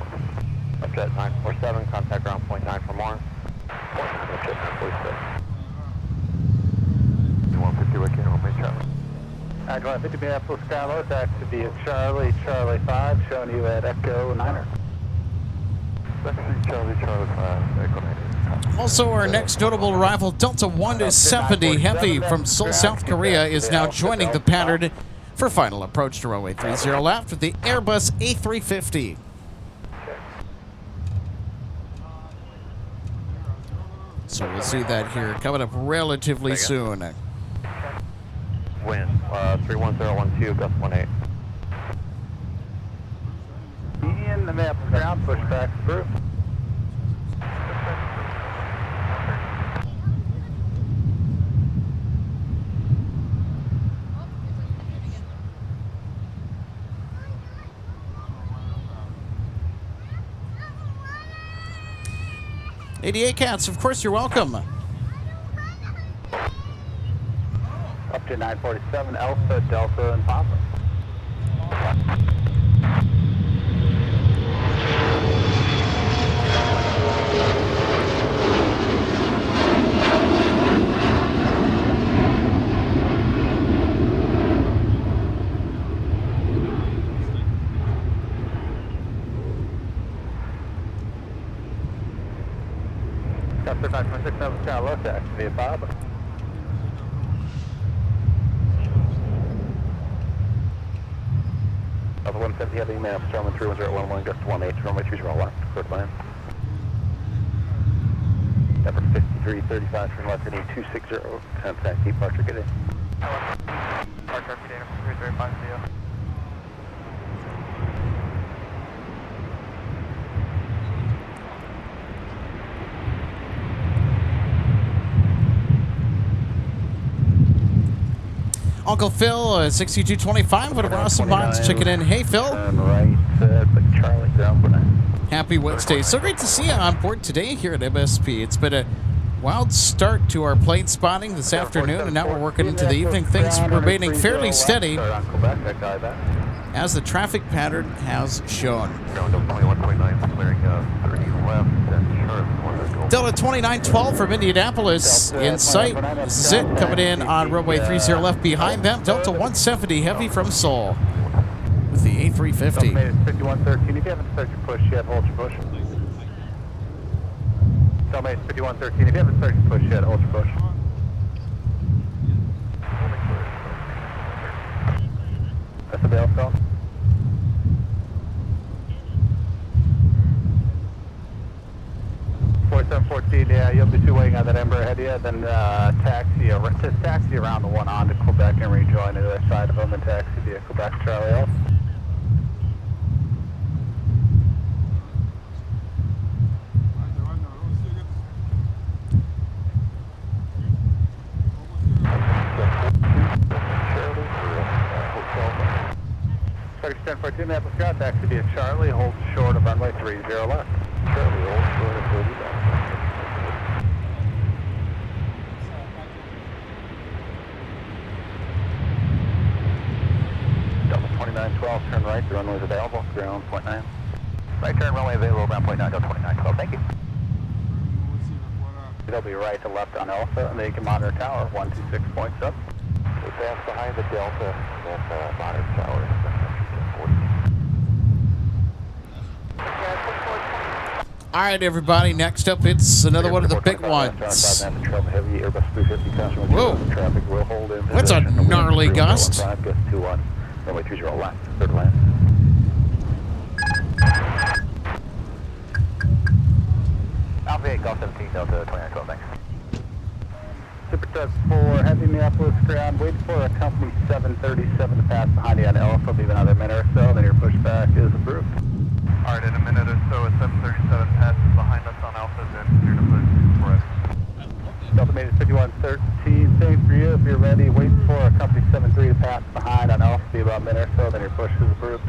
Jet 947, contact ground point 9 for more. Point 9, Jet 946. 150, Wicked, homemade Charlie. 2150 Minneapolis Skylo, tax to be at Charlie 5, showing you at Echo 9er. Charlie 5, Echo 9er. Also, our next notable arrival, Delta 170 Heavy from Seoul, South Korea, is now joining the pattern for final approach to runway 30 left with the Airbus A350. So we'll see that here coming up relatively soon. Wind 31012, gust 18. In the map ground, push back through. ADA Cats, of course, you're welcome. Up to 947 Alpha, Delta, and Papa. Custer 926 Nova Sky, low tax via Papa. Delta 170 heavy, man, Starman 31011, gust 18, runway 30 left, clear plan. Number 5335, turn left heading 260, contact departure, get in. Departure, data 3350. Uncle Phil, 6225, what a awesome box checking in. Hey, Phil. Right, Charlie, ground for 9. Happy Wednesday. So great to see you on board today here at MSP. It's been a wild start to our plane spotting this afternoon, and now we're working into the evening. Things remaining fairly steady as the traffic pattern has shown. Delta 2912 from Indianapolis in sight. This is it, coming in on runway 30 left. Behind them, Delta 170 Heavy from Seoul with the A350. 5113, if you haven't started your push yet, hold your push. Cellmate 5113, if you haven't started your push yet, hold your push. That's the bail call. 4714, yeah, you'll be two-waiting on that Embraer ahead of you, then taxi around the one on to Quebec and rejoin the other side of them and taxi via Quebec Charlie L. Turkish 1042, Minneapolis ground, taxi via Charlie, hold short of runway 30 left. Charlie, hold short of 30 left. Delta 2912, turn right, the runway is available, ground point 9. Right turn, runway available, ground point 9, Delta 2912, thank you. They'll be right to left on Alpha, and they can monitor tower, 126 points up. We pass behind the Delta, that's monitor tower. All right, everybody. Next up, it's another one of the big ones. Whoa. What's a gnarly gust? Runway 30 left, third land. Alpha 8, Golf 17, Delta 2912, thanks. Super Test 4, heavy Minneapolis ground, wait for a company 737 to pass behind you on Alpha, leave another minute or so, then your pushback is approved. Alright, in a minute or so, a 737 passes behind us on Alpha, then clear to push for us. Delta Maiden 5113, same for you, if you're ready, wait for a company 73 to pass behind on Alpha, be about a minute or so, then your push is approved.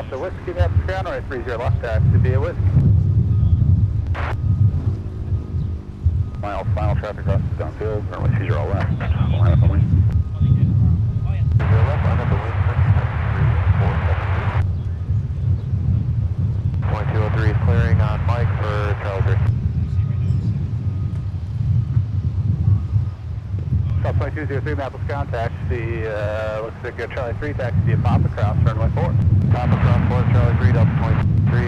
The whiskey at the ground, right 30 left, taxi via whiskey. Final traffic across the downfield, runway 30 left, line up the wing. 30 left, line up the wing, 203 is clearing on Mike for Charlie. South 2203, Minneapolis ground, taxi, looks like a Charlie 3, taxi via Papa Cross, runway 4. Papa Cross 4, Charlie 3, Delta 23.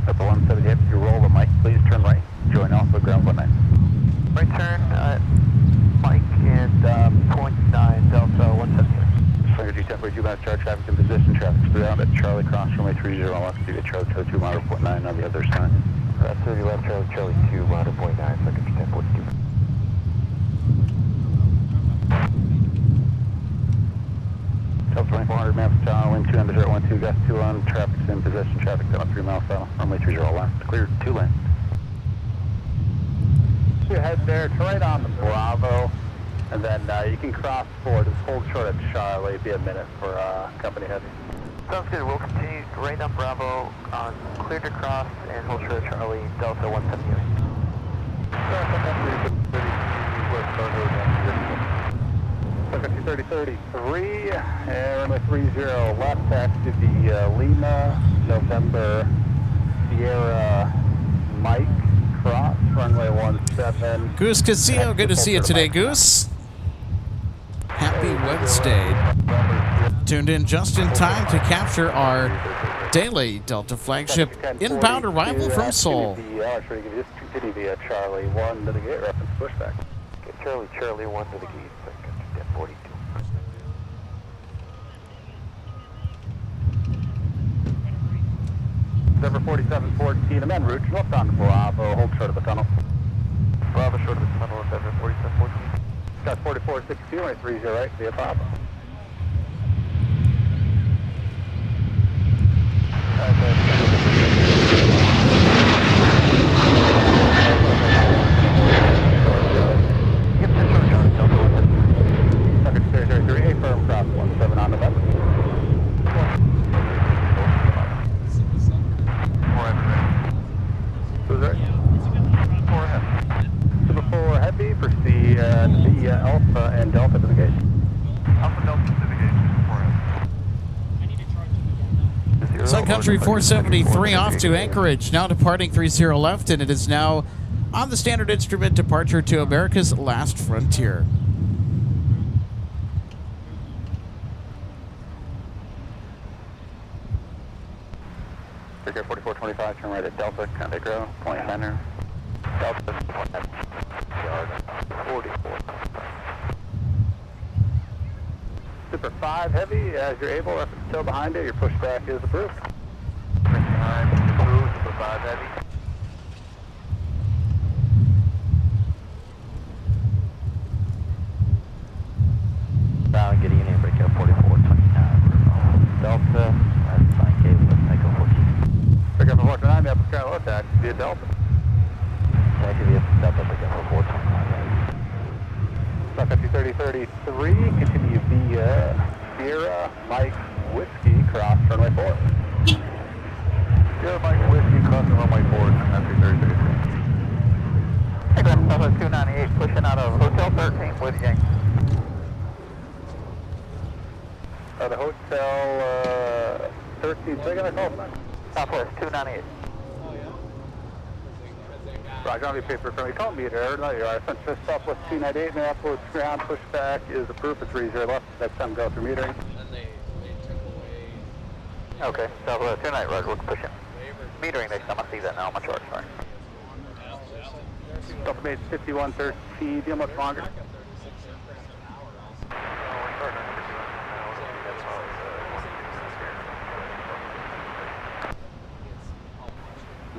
At the 170, if you roll the mic, please turn right, join Alpha, ground point 9. Right turn, Mike and point 9, Delta 170. Sun Country 1042, bound charge traffic in position, traffic's through out at Charlie Cross, runway 30 left, you get Charlie 2, monitor point 9 on the other side. 30 left, Charlie 2, monitor point 9, Sun Country 1042. Delta 2400, Memphis Tower, wind 2 on the 012, gust 2 on, traffic's in position, traffic down 3 miles south, runway 30 left, clear 2 lanes. You head there, to right on the Bravo, and then you can cross forward, just hold short at Charlie, be a minute for company heavy. Sounds good, we'll continue right on Bravo, clear to cross, and hold short of Charlie, Delta 170. Second 3033, and runway 30 left, taxi to the Lima, November, Sierra, Mike, cross, runway 17. Goose Casino, good to see you today, Goose. Happy Wednesday. Tuned in just in time to capture our daily Delta flagship inbound arrival from Seoul. Just continue via Charlie 1 to the gate, reference pushback. Get Charlie 1 to the gate, Sun Country 1042. Denver 4714, amend route, left on Bravo, hold short of the tunnel. Bravo short of the tunnel, Denver 4714. Got 4462, right 30 right via Papa. Secretary 3, firm cross 17 on November. Who's there? 4 heavy. Super 4 heavy, proceed via Alpha and Delta to the gate. Alpha Delta to the gate, 4 heavy. Sun Country 473 off to Anchorage, now departing 30 left, and it is now on the standard instrument departure to America's last frontier. Figure 4425, turn right at Delta, contact ground, point center. Delta, point at yard 44. Super 5 heavy, as you're able, reference still behind it, your pushback is approved. Time, approved. 5 Heavy. Down, getting in, break out 4429. Delta, that's fine, Gate, let's make a 14. Pick up a 429, Apple Sky low tax via Delta. Thank you, Delta, pick up for 429. Sun Country 3033, continue via Sierra Mike Whiskey, cross runway 4. Sierra Mike Whiskey, crossing runway 4, Sun Country 3033. Hey, Glenn, Delta 298, pushing out of Hotel 13 with Yang. The Hotel 13, so gonna call sign. Southwest 298. Roger, I'll be paper from me. Call meter, no, you are. Central Southwest 298, Minneapolis ground pushback is approved for 30 left. That's time to go through metering. And they took away. Okay, Southwest 298, Roger, we'll push in. Metering next time, I see that now on my chart, sorry. Delta made 5113, do you know how much longer?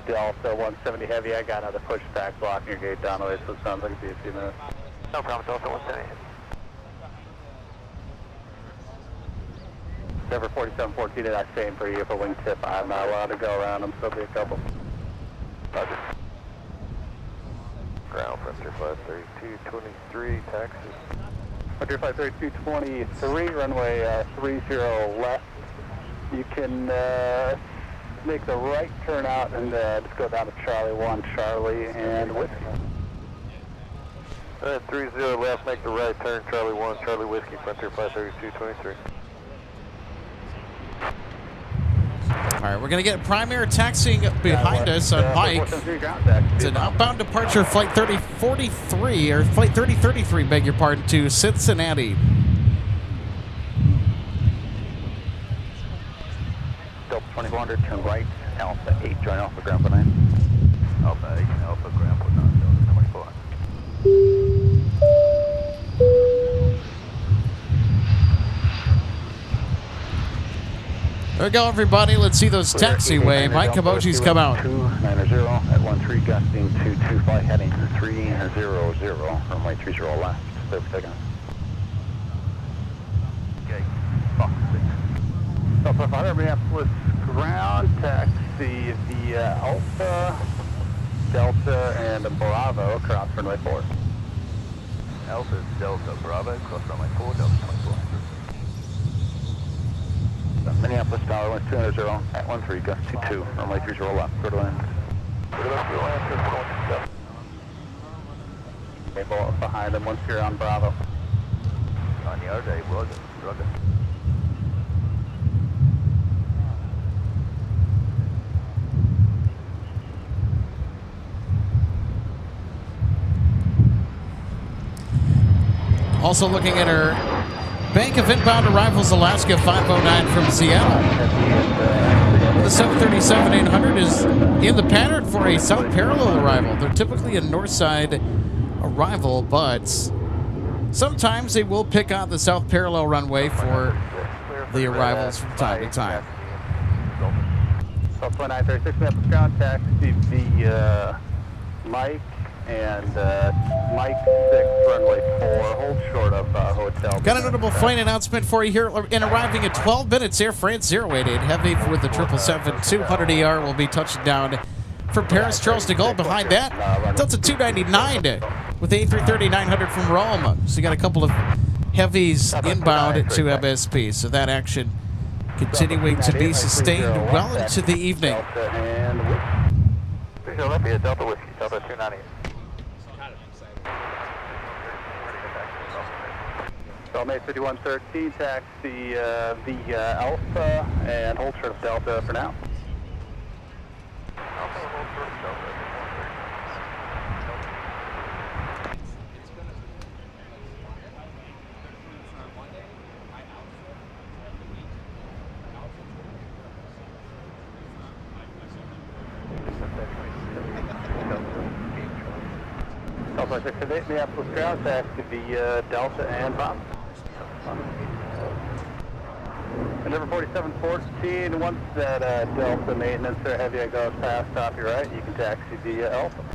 Delta 170 Heavy, I got another pushback blocking your gate down the way, so it sounds like it'll be a few minutes. No problem, Delta 178. Denver 4714, that's same for you for wingtip. I'm not allowed to go around them, so there'll be a couple. Roger. Ground Frontier 53223, taxi. Frontier 53223, runway 30 left. You can make the right turn out and just go down to Charlie 1, Charlie and Whiskey. 30 left, make the right turn, Charlie 1, Charlie Whiskey, Frontier 53223. All right, we're going to get primary taxiing behind us on Mike. It's an outbound departure, flight 3043, or flight 3033, beg your pardon, to Cincinnati. Delta 2400, turn right, Alpha 8, join Alpha ground for 9. Alpha 8, Alpha ground for 9, Delta 2400. There we go, everybody. Let's see those taxiway. Mike Kabochi's come out. 290 at 13 gusting 225 heading 300, runway 30 left, clear for takeoff. Gate Fox 6. Delta 500 Minneapolis ground taxi via Alpha, Delta, and Bravo, cross runway 4. Alpha is Delta, Bravo, cross runway 4, Delta 2400. Minneapolis Tower 200 at 13 gust 22, runway 30 left, clear to land. Clear to land, Okay, bullet behind them once you're on Bravo. on the other day, Roger. Also looking at our bank of inbound arrivals, Alaska 509 from Seattle. The 737-800 is in the pattern for a south parallel arrival. They're typically a north side arrival, but sometimes they will pick out the south parallel runway for the arrivals from time to time. Delta 2936 Minneapolis ground taxi via Mike and Mike 6, runway 4, hold short of hotel. Got a notable flight announcement for you here. In arriving at 12 minutes, Air France 088 Heavy with the 777-200ER will be touching down for Paris. Charles de Gaulle behind that. Delta 299 with the A330-900 from Rome. So you got a couple of heavies inbound to MSP. So that action continuing to be sustained well into the evening. Delta Whiskey, Delta 298. Delta 5113, taxi via Alpha and hold short of Delta for now. Delta 608, Minneapolis ground taxi via Delta and Bob. Number 4714, once that Delta maintenance or heavy goes past top your right, you can taxi via Alpha.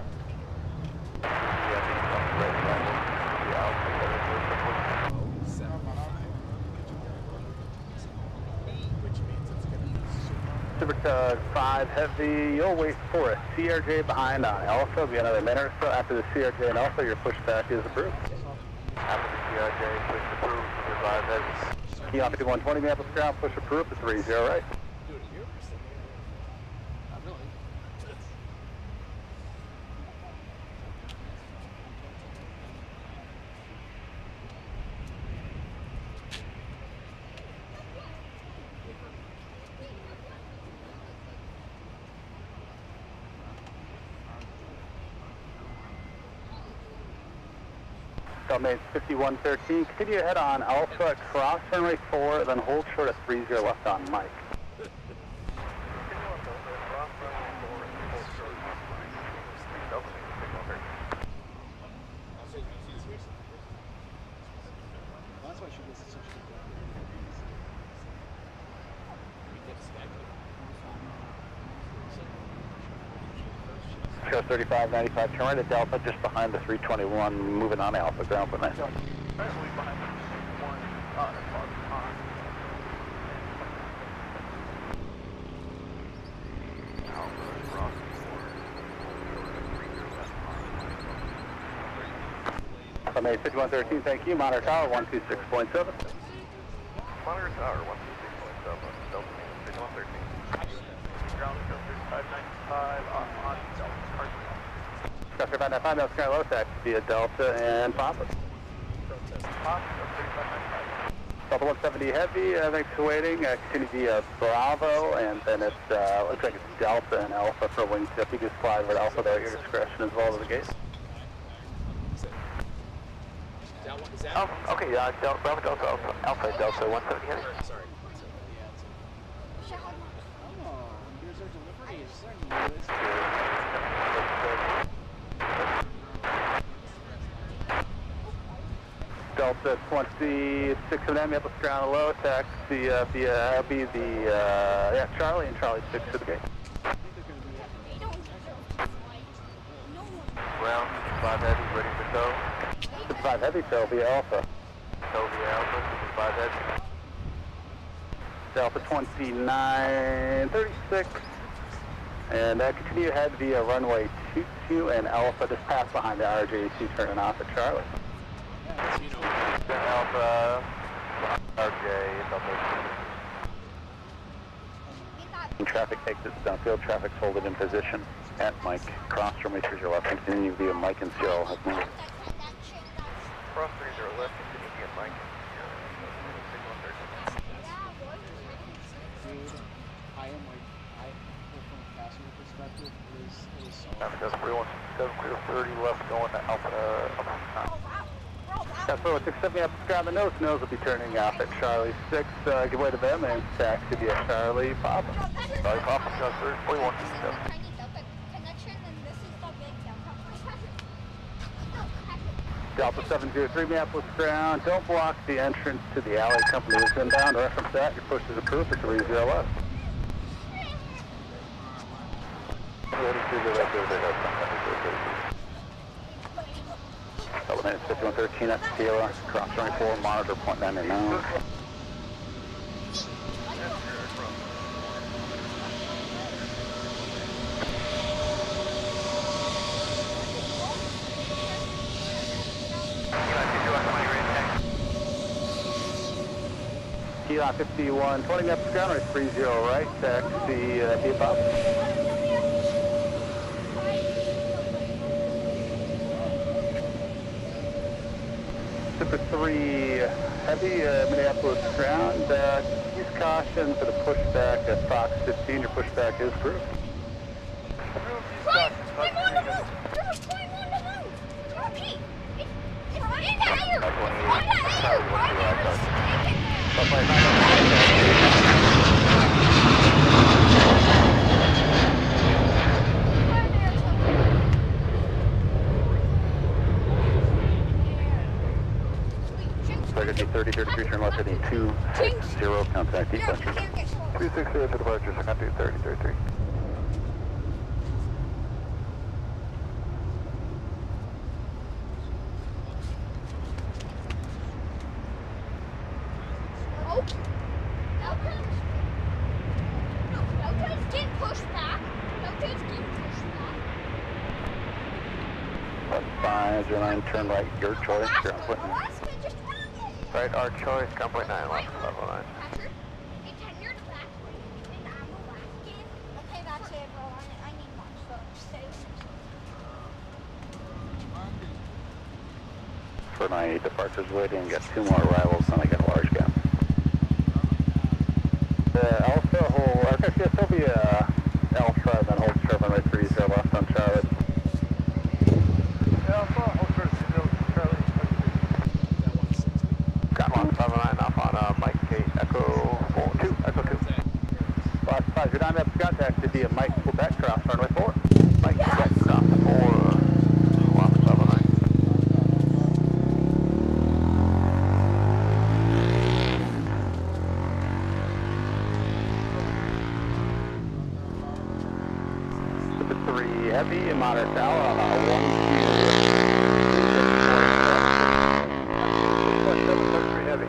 Super 5 Heavy, you'll wait for a CRJ behind on Alpha. Be another minute or so. After the CRJ and Alpha, your pushback is approved. After the CRJ, push approved, Super 5 Heavy. Key on 5120, Minneapolis ground, push approved to 30 right. Mates 5113, continue ahead on Alpha, cross runway 4, then hold short at 30 left on Mike. That's why she gets such a good 3595, turn right at Delta, just behind the 321, moving on Alpha, ground for 9. May 5113, thank you. Monitor Tower 126.7. Monitor Tower 126.7, Delta 5113. Ground 3595 on Delta. Delta 595, that's kind of low tax via Delta and Papa. Delta 170 Heavy, thanks for waiting. Continue via Bravo, and then it looks like it's Delta and Alpha for wingtip. You can slide over to Alpha there at your discretion as well as the gate. Oh, okay, Delta, Bravo Delta, Alpha Delta 170 Heavy. Sorry. Oh, here's our delivery. Delta 26 of them, Minneapolis ground low, taxi via Charlie and Charlie 6 to the gate. Ground 5 Heavy, ready for tow. 5 Heavy, tow via Alpha. Tow via Alpha, 5 Heavy. Delta 2936, and continue ahead via runway 22 and Alpha, just pass behind the RJ2 turning off at Charlie. Alpha, RJ, Delta. Traffic takes its downfield, traffic's holding in position at Mike. Cross runway 30 left, continue via Mike and Cyril. Cross 30 left, continue via Mike. Traffic does 317, clear 30 left going to Alpha. That's what 670 up ground the nose. Nose will be turning off at Charlie 6. Give way to them and taxi via Charlie Papa. Charlie Papa, transfer 41. Delta 703 Minneapolis ground. Don't block the entrance to the alley. Company is inbound. Reference that. Your push is approved for 30 left. Delta 5113 at Tequila. Cross runway 4, monitor point 99. Kilo 5120 up ground, right 30 right, taxi via Bob. Super 3 Heavy, Minneapolis ground, use caution for the pushback at Fox 15, your pushback is approved. So I got you 30, 33, turn left heading 260, contact departure. 260 to departure, Sun Country 3033. That's fine, 09, turn right, your choice, you're on point 9. Right, our choice, ground point 9, left, level 9. For my departures waiting, got 2 more arrivals, then I got a large gap. Alpha, hold, okay, yes, there'll be Alpha, then hold short runway 30 left on Charlotte. Alpha, hold short 30 Charlie. Ground 179 off on Mike 8, Echo 2, Echo 2. Last 5, you're not up to contact to be a Mike Quebec cross runway 4. Mike Quebec, cross 4, 179. Heavy and moderate tower on a 1 heavy.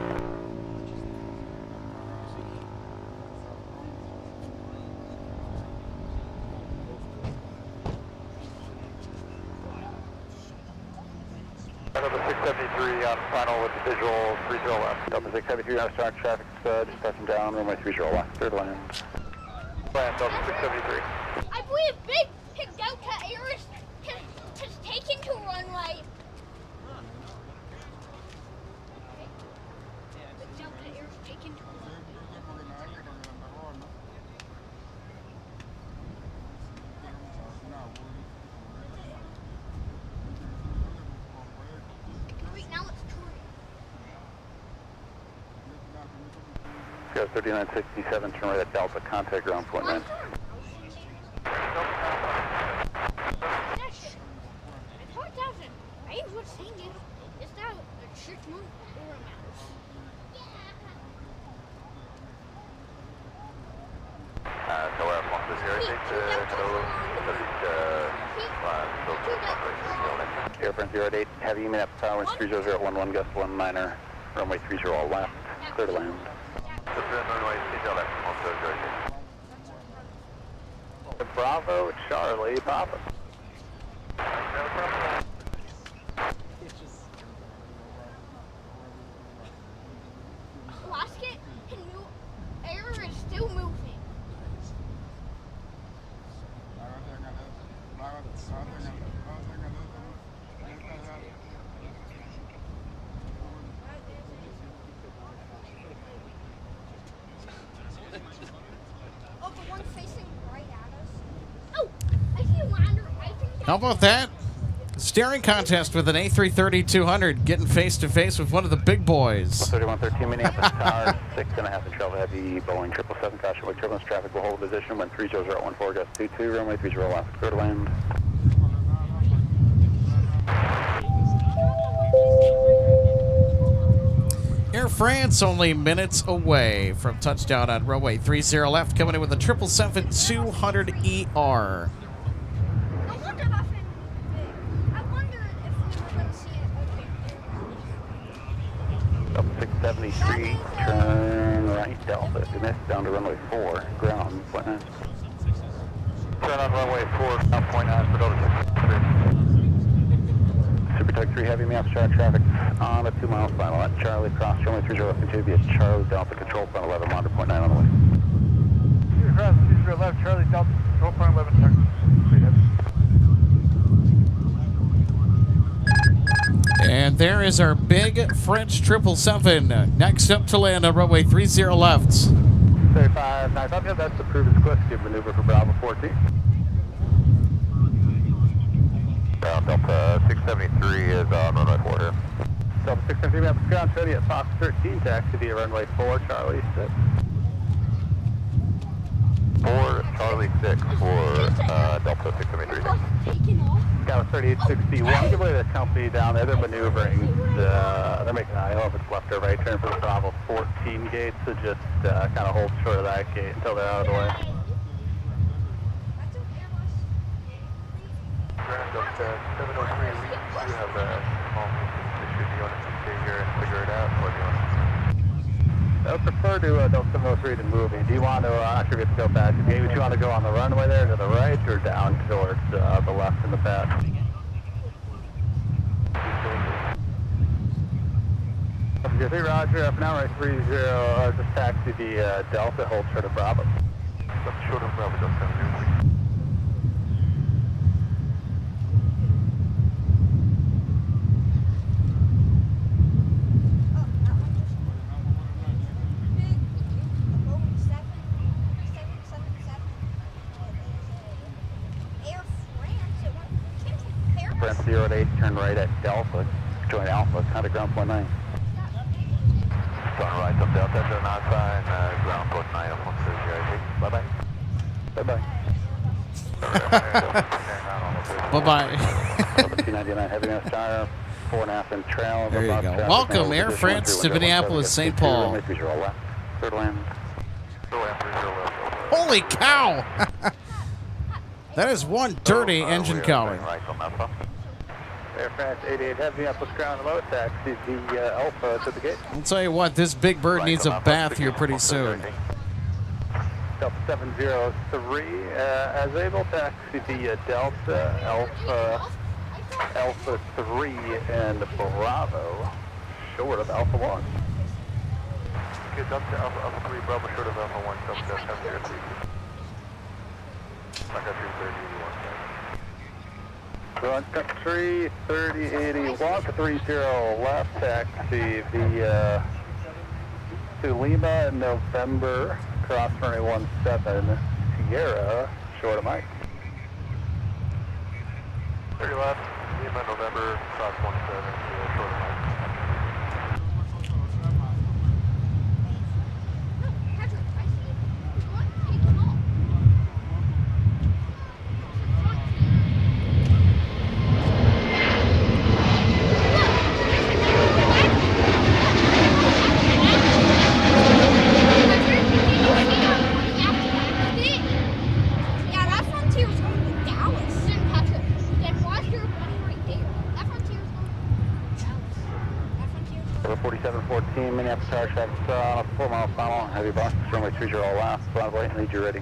Delta 673 on final with the visual 30 left. Delta 673 now start traffic, just touching down, runway 30 left, third land. Land Delta 673. I believe big Delta Air has taken to runway. Delta Air has taken to runway. Wait, now it's touring. Go 3967, turn right at Delta, contact ground point 9. So we're off this Air France 08, heavy Minneapolis Tower, winds 30011, gust 19er, runway 30 left, clear to land. Bravo, Charlie, Papa. Basket can move. Air is still moving. Oh, the one facing right at us. Oh, I see a lander. How about that? Staring contest with an A330-200 getting face-to-face with one of the big boys. 3113 Minneapolis Tower, 6.5 inch travel heavy, Boeing 777, caution with turbulence, traffic will hold position when 30014, gust 22, runway 30 left, clear to land. Air France only minutes away from touchdown on runway 30 left, coming in with a 777-200ER. Up 673, turn right, Delta, missed down to runway 4, ground, point 9. Turn on runway 4, ground point 9 for Delta 673. Super Tug 3 heavy, maps track traffic on a 2 miles final at Charlie, cross runway 30 left, continue to be at Charlie, Delta, control point 11, monitor point 9 on the way. Cross 30 left, Charlie, Delta, control point 11, turn. And there is our big French 777. Next up to land on runway 30 left. 35, 95, yeah, that's the proven squisky maneuver for Bravo 14. Delta 673 is on runway 4 here. Delta 673, map ground, ready at Fox 13, taxi via runway 4, Charlie, 6. 4 Charlie 6 for Delta 673. Got a 3861. Give away the company down there. They're maneuvering. They're making an IO if it's left or right turn for the Bravo 14 gate. So just kind of hold short of that gate until they're out of the way. Grand up to 703. We do have a small issue. Do you want us to stay here and figure it out, or do you want to? I would prefer to Delta 703 to move. Do you want to, I'm not sure if you have to go back. Maybe you want to go on the runway there to the right or down towards the left in the path? Roger, for now right 30, just taxi the Delta, hold short of Bravo. Short of Bravo, Delta 703. Brent 08, turn right at Delta, join Alpha, contact ground point 9. Turn right up Delta to Nonstop and ground post 9 up 130. Bye-bye. Bye-bye. Bye-bye. 299 heavy mass tire, 4.5 in trail. There you go. Welcome, Air France to Minneapolis, St. Paul. Third land. Holy cow! That is one dirty engine calling. Air France 88 heavy up with ground low taxi the Alpha to the gate. I'll tell you what, this big bird needs a bath here pretty soon. Delta 703, as able taxi the Delta Alpha 3 and Bravo, short of Alpha 1. Okay, Delta Alpha 3, Bravo short of Alpha 1, Delta 703. Sun Country 3081. Sun Country 3081, 30 left, taxi the to Lima in November, cross runway 17, Sierra, short of Mike. 30 left, Lima, November, cross 17, Sierra, short of Mike. Over 4714, Minneapolis Tower traffic on a 4 mile final, heavy bus, runway 30 last, flat right, lead you ready.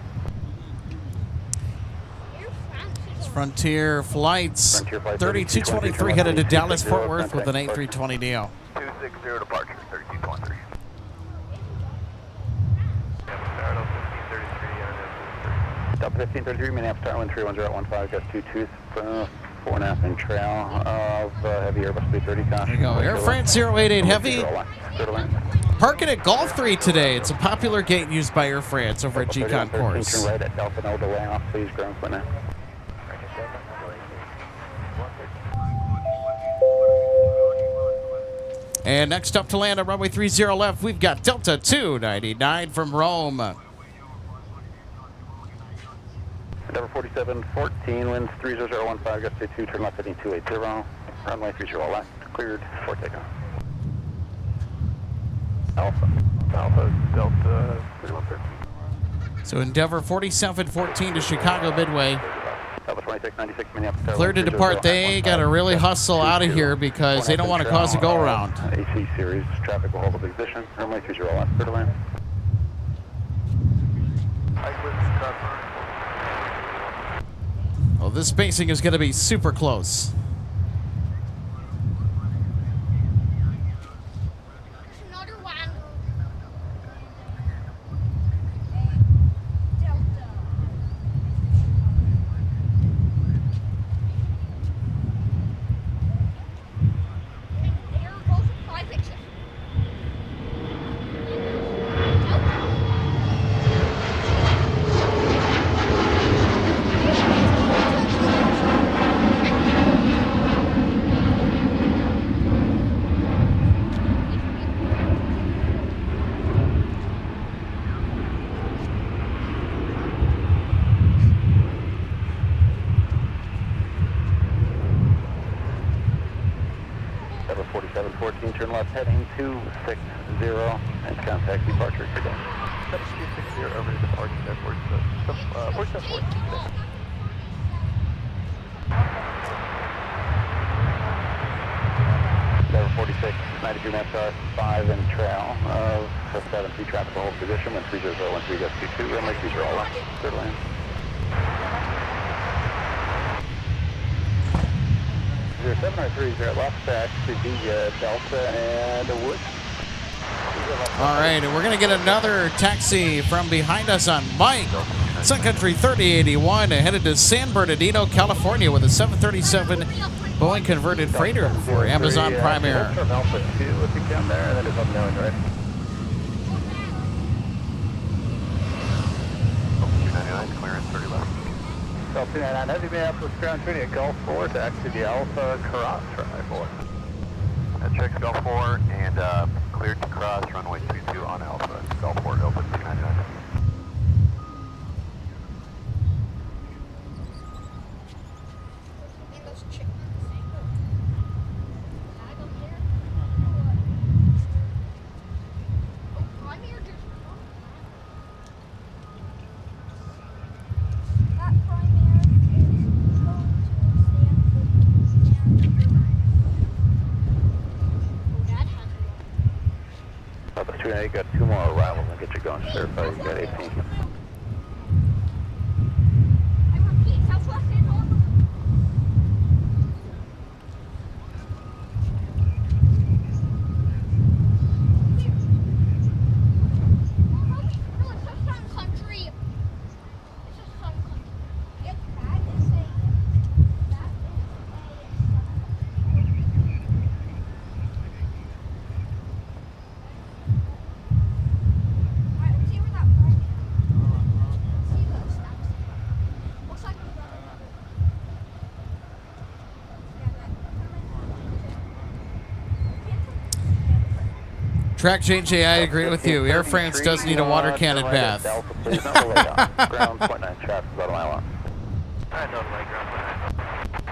It's Frontier Flights 3223 headed to Dallas Fort Worth with an 8320 neo. 260 departure, 3223. Delta 1533, Minneapolis Tower, 131015, got 22, 4.5 in trail of heavy Airbus 330 There you go. Air France 088 Heavy. Parking at Golf 3 today. It's a popular gate used by Air France over at G Concourse. Turn right at Delta Nova, delay off, please, ground point 9. And next up to land on runway 30 left, we've got Delta 299 from Rome. Endeavor 4714, winds 30015, gust 2, turn left heading 280, runway 30 left, cleared for takeoff. Alpha Delta 3113. So Endeavor 4714 to Chicago Midway. Delta 2696, Minneapolis. Clear to depart. They got to really hustle out of here because they don't want to cause a go-around. AC series, traffic will hold a position, runway 30 left, clear to land. Well, this spacing is going to be super close. Another one. There goes my picture. and contact departure today. 7260 over to departure airport. Port 74. Level 46, 93 NASCAR 5 and trail of 7 traffic hold position, 130013 gets 22, runway 30 all left, clear to land. 0730 left, back to the Delta and Wood. All right, and we're going to get another taxi from behind us on Mike. Sun Country 3081 headed to San Bernardino, California with a 737 Boeing converted freighter for Amazon Prime Air. From Alpha 2 if you can there, and then just let me know when you're ready. 299, clearance 30 left. Delta 299, heavy Minneapolis ground training at Gulf 4 to exit the Alpha Cross runway 4. That checks Gulf 4 and cleared to cross runway 22 on Alpha. Gulf 4 open 299. And those chickens. Tag up there. Oh, I'm here just that primary is going to stand for oh, Dad has one. Delta 298, got 2 more arrivals and get you going, sir. You got 18. I repeat, Southwest is on. No, it's just Sun Country. It's just Sun Country. Yep, that is a. Alright, let's see where that flight is. Let's see the steps. Looks like we got another. Track JJ, I agree with you. Air France does need a water cannon bath. Delta, please not the way down. Ground point 9 traffic about a mile on. Alright, no, light ground point 9.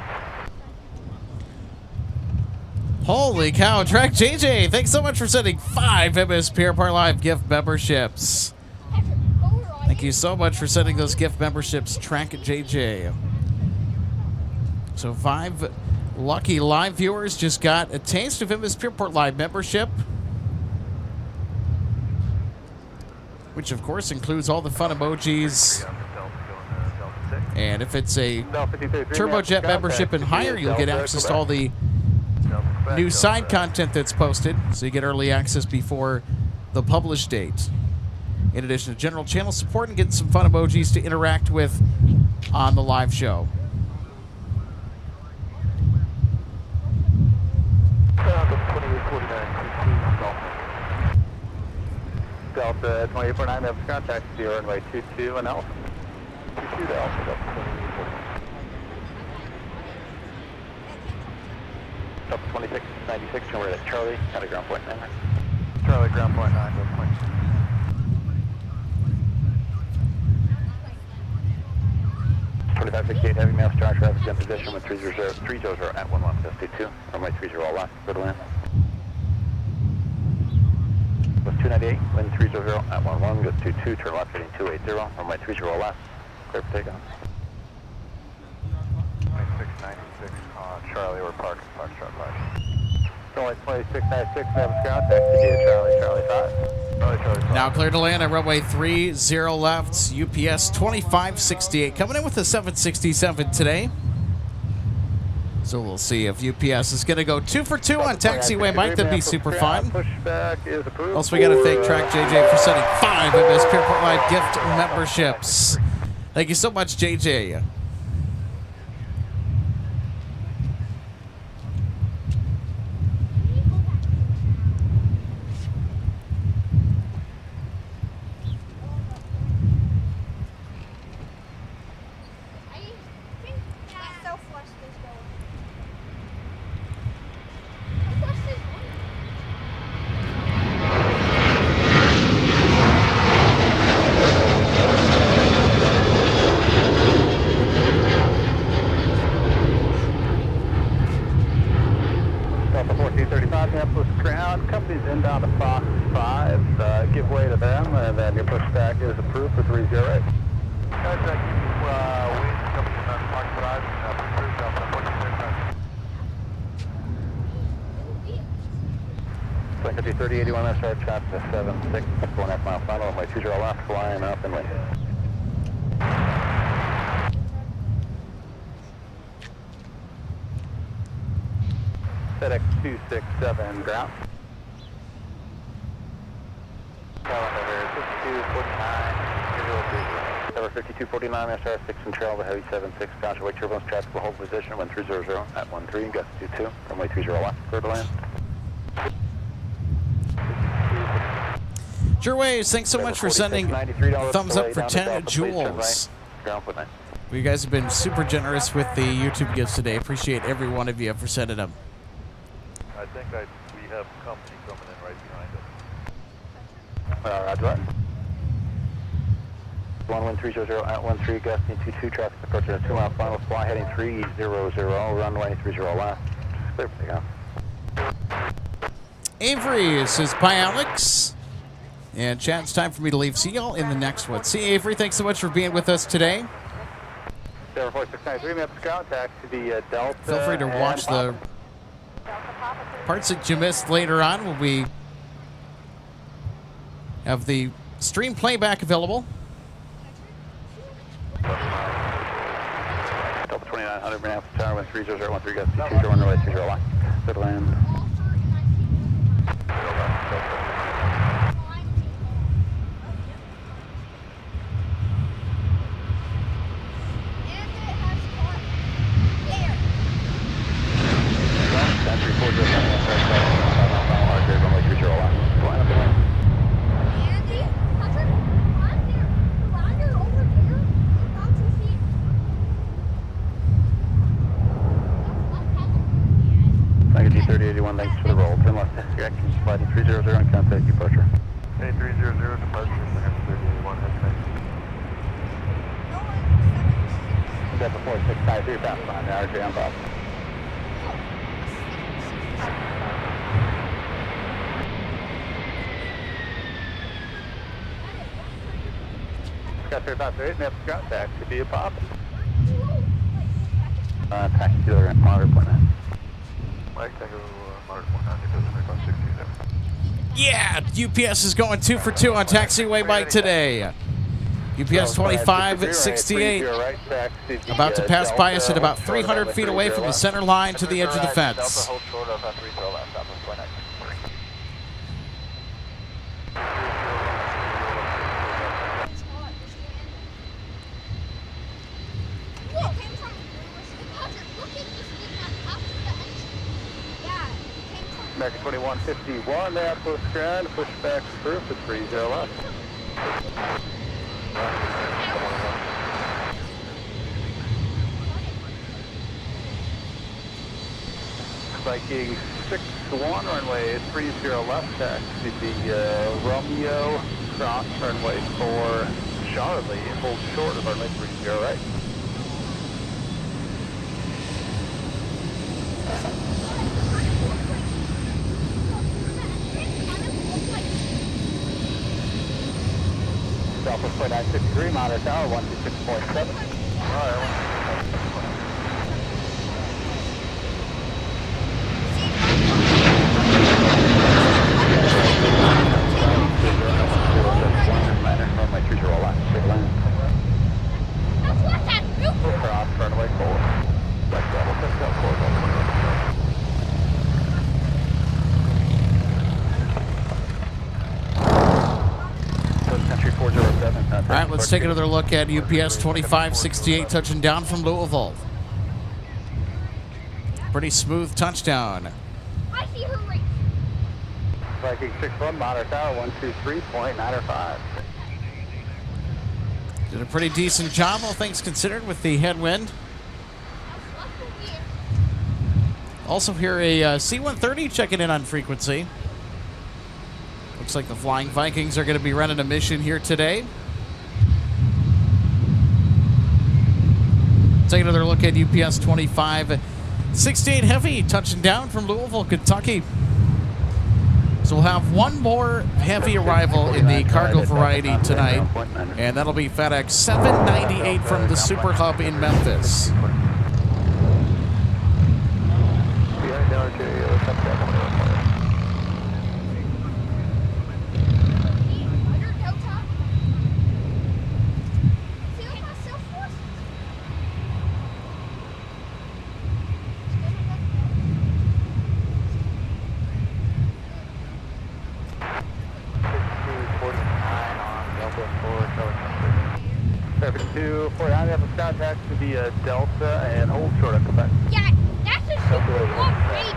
Holy cow, Track JJ, thanks so much for sending 5 MSP Airport Live gift memberships. Thank you so much for sending those gift memberships, Track JJ. So 5 lucky live viewers just got a taste of MSP Airport Live membership, which of course includes all the fun emojis. And if it's a turbojet membership and higher, you'll get access to all the new side content that's posted, so you get early access before the published date. In addition to general channel support and getting some fun emojis to interact with on the live show. Delta 2849, we have contact 0 runway 22 and Alpha. 22 to Alpha, Delta 2849. Delta 2696, we're at Charlie, at a ground point 9. Charlie, ground point 9, go point. .2568 heavy mail star traffic in position with 300 at 11, just 22, runway 30 all left, clear to land. Was 298, wind 300 at 11, goes 22, turn left heading 280, runway 30 all left, clear for takeoff. 2696 on Charlie, we're parked, Foxtrot 5. Runway 2696, Memphis ground, taxi to Charlie, Charlie 5. Charlie, Charlie 5. Now clear to land at runway 30 left, UPS 2568. Coming in with a 767 today. So we'll see if UPS is going to go 2 for 2 on taxiway Mike. That'd be super fun. Pushback is approved. Also, we got to thank Track JJ for sending 5 MSP Airport Live gift memberships. Thank you so much, JJ. I think that Southwest is going. Southwest is going. them, and then your pushback is approved for 30 right. Contact, Wings coming in on Park Drive, approved off on 46. Sun Country 3081, SR traffic to 76, 4.5 mile final, runway 20 left, flying up and wind. FedEx 267 ground. Calendar 5249, Number 5249, SR 6 and trail, the heavy 76, ground away turbulence, traffic will hold position, wind 300 at 13, gust 22, runway 30 left, clear to land. Sure ways, thanks so much for sending thumbs up for 10 jewels. You guys have been super generous with the YouTube gifts today. Appreciate every one of you for sending them. I think we have company coming in right behind us. Roger that. 1130 at 13, gusting 22, traffic approaching a 2 mile final, fly heading 300, runway 30 left. Clear for takeoff. Avery says, bye, Alex. And Chad, it's time for me to leave. See y'all in the next one. See, Avery, thanks so much for being with us today. 4693, maps contact to the Delta. Feel free to watch the parts that you missed later on. Will we have the stream playback available? Delta 2900, Minneapolis Tower, 13013, gust 22, runway 30 left. Good land. Thanks for the roll. Turn left. Action sliding 300 and contact departure. Hey, 300 departure, Sun 3081, head We got the 4653 fast line, RJ on top. Got 3538, maps contact to be a pop. Taxi to the monitor point 9. Mike, Tango, monitor point 9, across 67. Yeah, UPS is going 2 for 2 on taxiway by today. UPS 2568 about to pass by us at about 300 feet away from the center line to the edge of the fence. Hold short of 30 left, stop on point 9. American 2151, Minneapolis ground, pushback approved for 30 left. Viking 61, runway 30 left, taxi the Romeo, cross runway 4 Charlie, hold short of runway 30 right. Southwest 963, monitor tower 126.7. Runway 30 left, straight line. Cross runway 4. Left double, pick up 4 double. Country 407. All right, let's take another look at UPS 2568 touching down from Louisville. Pretty smooth touchdown. I see her right. Viking 61, monitor tower 123.905. Did a pretty decent job, all things considered, with the headwind. Also here a C-130 checking in on frequency. Looks like the Flying Vikings are going to be running a mission here today. Take another look at UPS 2568 Heavy touching down from Louisville, Kentucky. So we'll have one more heavy arrival in the cargo variety tonight, and that'll be FedEx 798 from the Super Hub in Memphis. I have a contact to be a Delta and hold short of Quebec. Yeah, that's a super long range.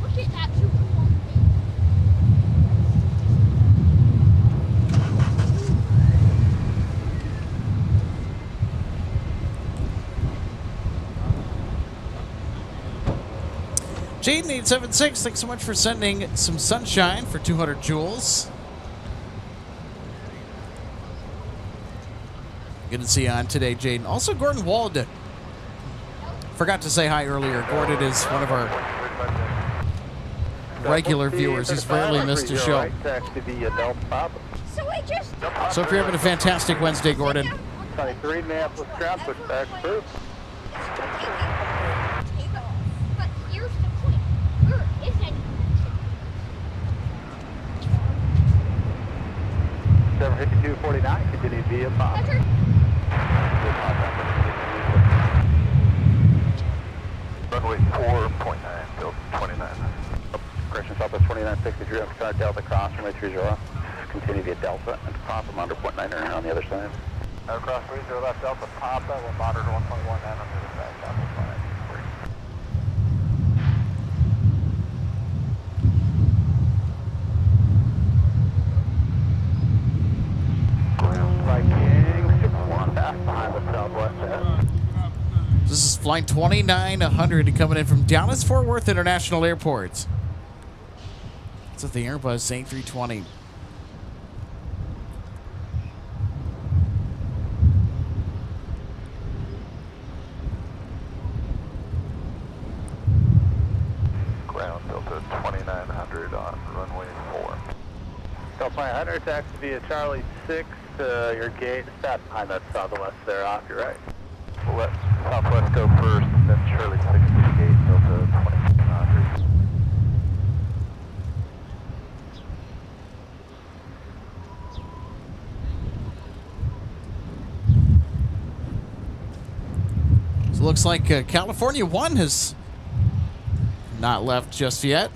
Look at that super long Jaden 876, thanks so much for sending some sunshine for 200 joules. Good to see you on today, Jaden. Also, Gordon Wald. Forgot to say hi earlier. Gordon is one of our regular viewers. He's rarely missed a show. So if you're having a fantastic Wednesday, Gordon. 23 Minneapolis ground, push back through. But here's the point. Where is anyone? 752.49, continue via Pop. Runway 4.9, build 29. Correction, Southwest 2963, I'm Delta cross, runway 30. Continue via Delta and Pop, I'm under 0.9 on the other side. Aircraft 30 left Delta Papa, we'll monitor 1.19 under the back, Delta 5. This is flight 2900 coming in from Dallas-Fort Worth International Airport. It's at the Airbus A320. Ground Delta 2900 on runway 4. Delta 2900, taxi via Charlie 6, your gate, stop behind that southwest there, off your right. We'll let Southwest go first, then Charlie 6 to the gate, Delta 2900. So it looks like California 1 has not left just yet.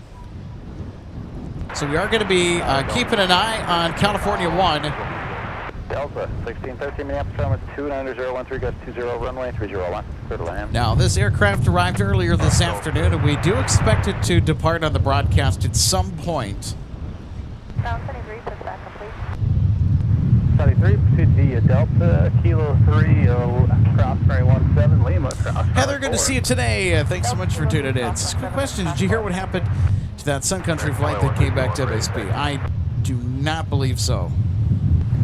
So we are going to be keeping an eye on California 1. Delta 1613 Minneapolis, runway 29013, got 20 runway 301, clear to land. Now, this aircraft arrived earlier this afternoon, and we do expect it to depart on the broadcast at some point. Sound 73, push back complete. 73, proceed via Delta, Kilo 3, cross runway 17, Lima, cross. Heather, good to see you today. Thanks so much for tuning in. Just a quick question. Did you hear what happened to that Sun Country flight that came back to MSP? I do not believe so.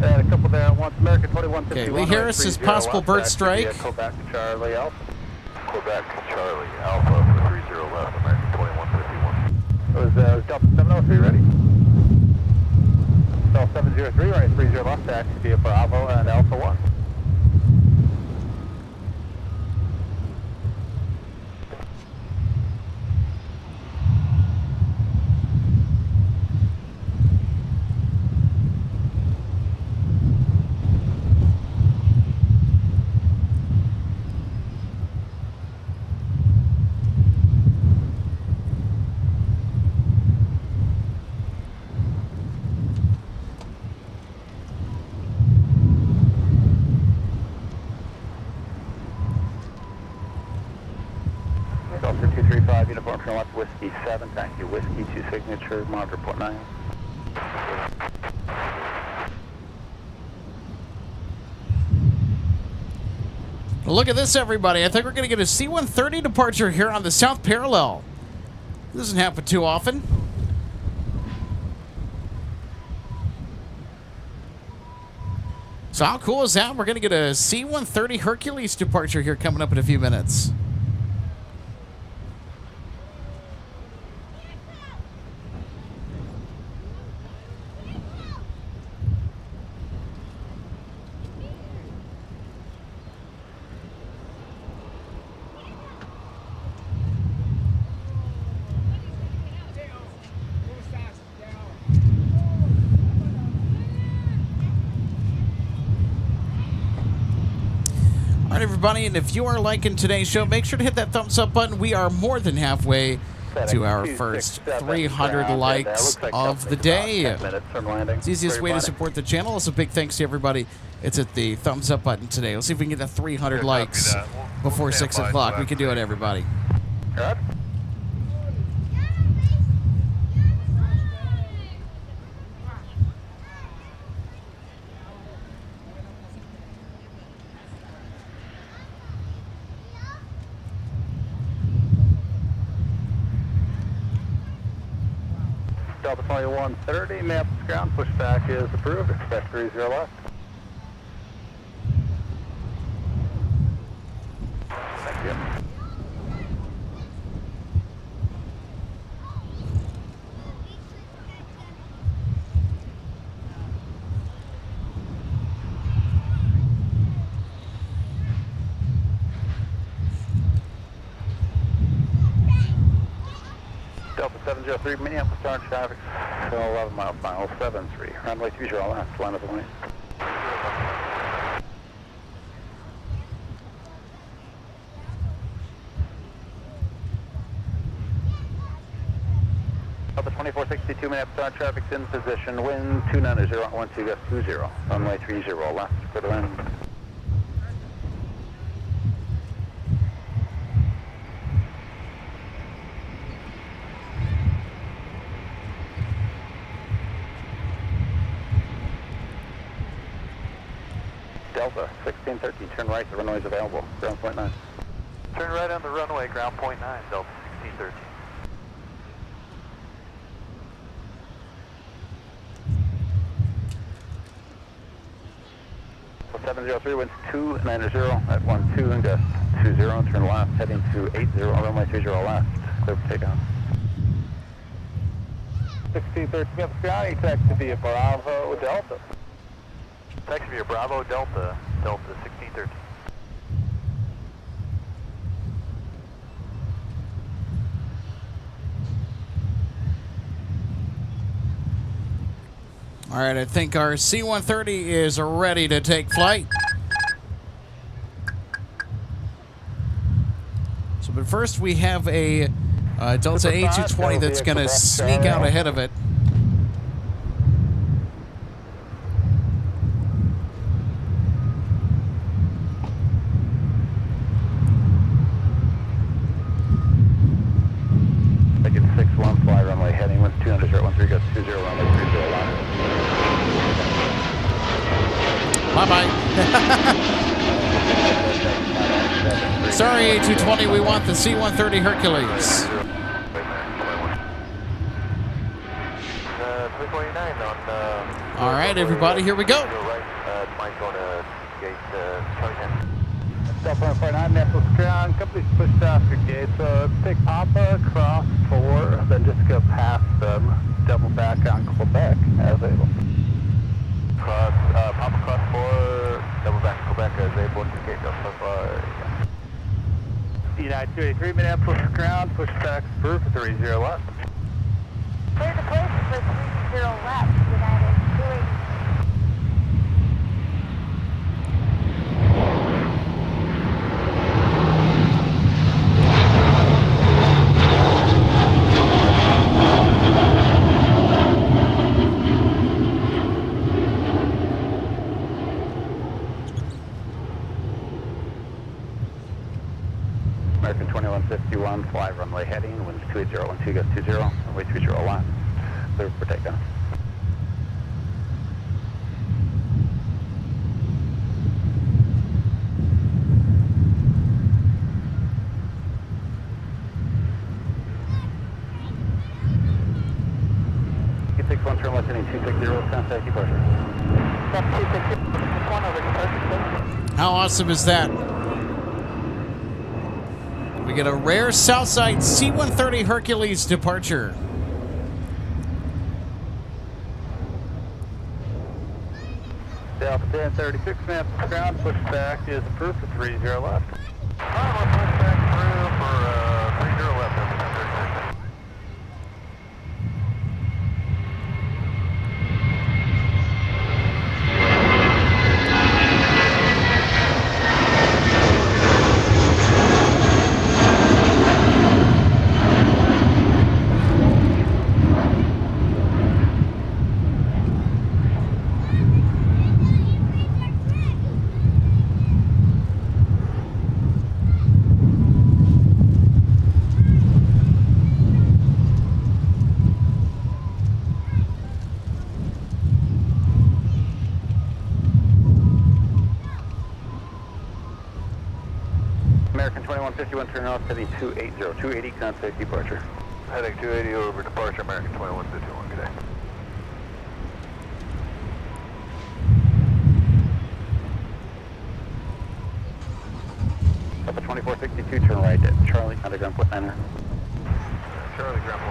And a couple there, once American 2151. Okay, Lee Harris is possible bird strike. Quebec to Charlie Alpha. Quebec to Charlie Alpha for 30 left, American 2151. Was Delta 703 ready? Delta 703, right, 30 left, taxi via Bravo and Alpha 1. Delta 235, uniform from left, Whiskey 7, thank you, Whiskey 2 signature, monitor port 9. Well, look at this, everybody. I think we're going to get a C-130 departure here on the South Parallel. This doesn't happen too often. So how cool is that? We're going to get a C-130 Hercules departure here coming up in a few minutes. All right, everybody, and if you are liking today's show, make sure to hit that thumbs up button. We are more than halfway to our first 300 likes of the day. It's the easiest way to support the channel. Also, big thanks to everybody. It's at the thumbs up button today. Let's see if we can get that 300 likes before 6 o'clock. We can do it, everybody. Good. Delta 2130, Minneapolis ground, pushback is approved, expect 30 left. Thank you. Delta 703, Minneapolis turn traffic, 11 miles, final 73. Runway 30 left, line of the lane. Delta 2462, Minneapolis turn traffic's in position, wind 290, 12 gust 20. Runway 30 left, for the wind. Delta 1613, turn right, the runway is available, ground point 9. Turn right on the runway, ground point 9, Delta 1613. Delta 703, winds 290 at 12 and gust 20, turn left, heading to 80, runway 30 left, clear for takeoff. 1613, Scotty, taxi via Bravo Delta. Taxi via Bravo Delta, Delta 1613. All right, I think our C-130 is ready to take flight. So, but first we have a Delta A220 that's going to sneak out ahead of it. Taking 61, fly runway heading, winds 200, 13 gust 20, runway 30 left. Bye-bye. Sorry, A220, we want the C-130 Hercules. 329 on... All right, everybody, here we go. Mike going to gate Charlie 10. Delta 149, Minneapolis ground, company's pushed off your gate, so take Papa across 4, then just go past them, double back on Quebec as able. Papa cross 4, double back Quebec as able to gate Delta 5. United 283, Minneapolis ground, pushback approved for 30 left. Clear the place for 30 left, United 283. American 2151, fly runway heading, winds 280, 12 gust 20, runway 30 left, clear for takeoff. You take one turn left heading 260, contact departure. Step 260, one over departure. How awesome is that? We get a rare Southside C-130 Hercules departure. Delta 1036, Minneapolis ground, pushback is approved for 30 left. Alright, we'll push back through for 30 left, Delta 1036. American 2151, turn north, heading 280, 280, ground safety departure. Heading 280 over departure, American 2151, good day. Delta 2462, turn right at Charlie, underground point 9. Charlie, ground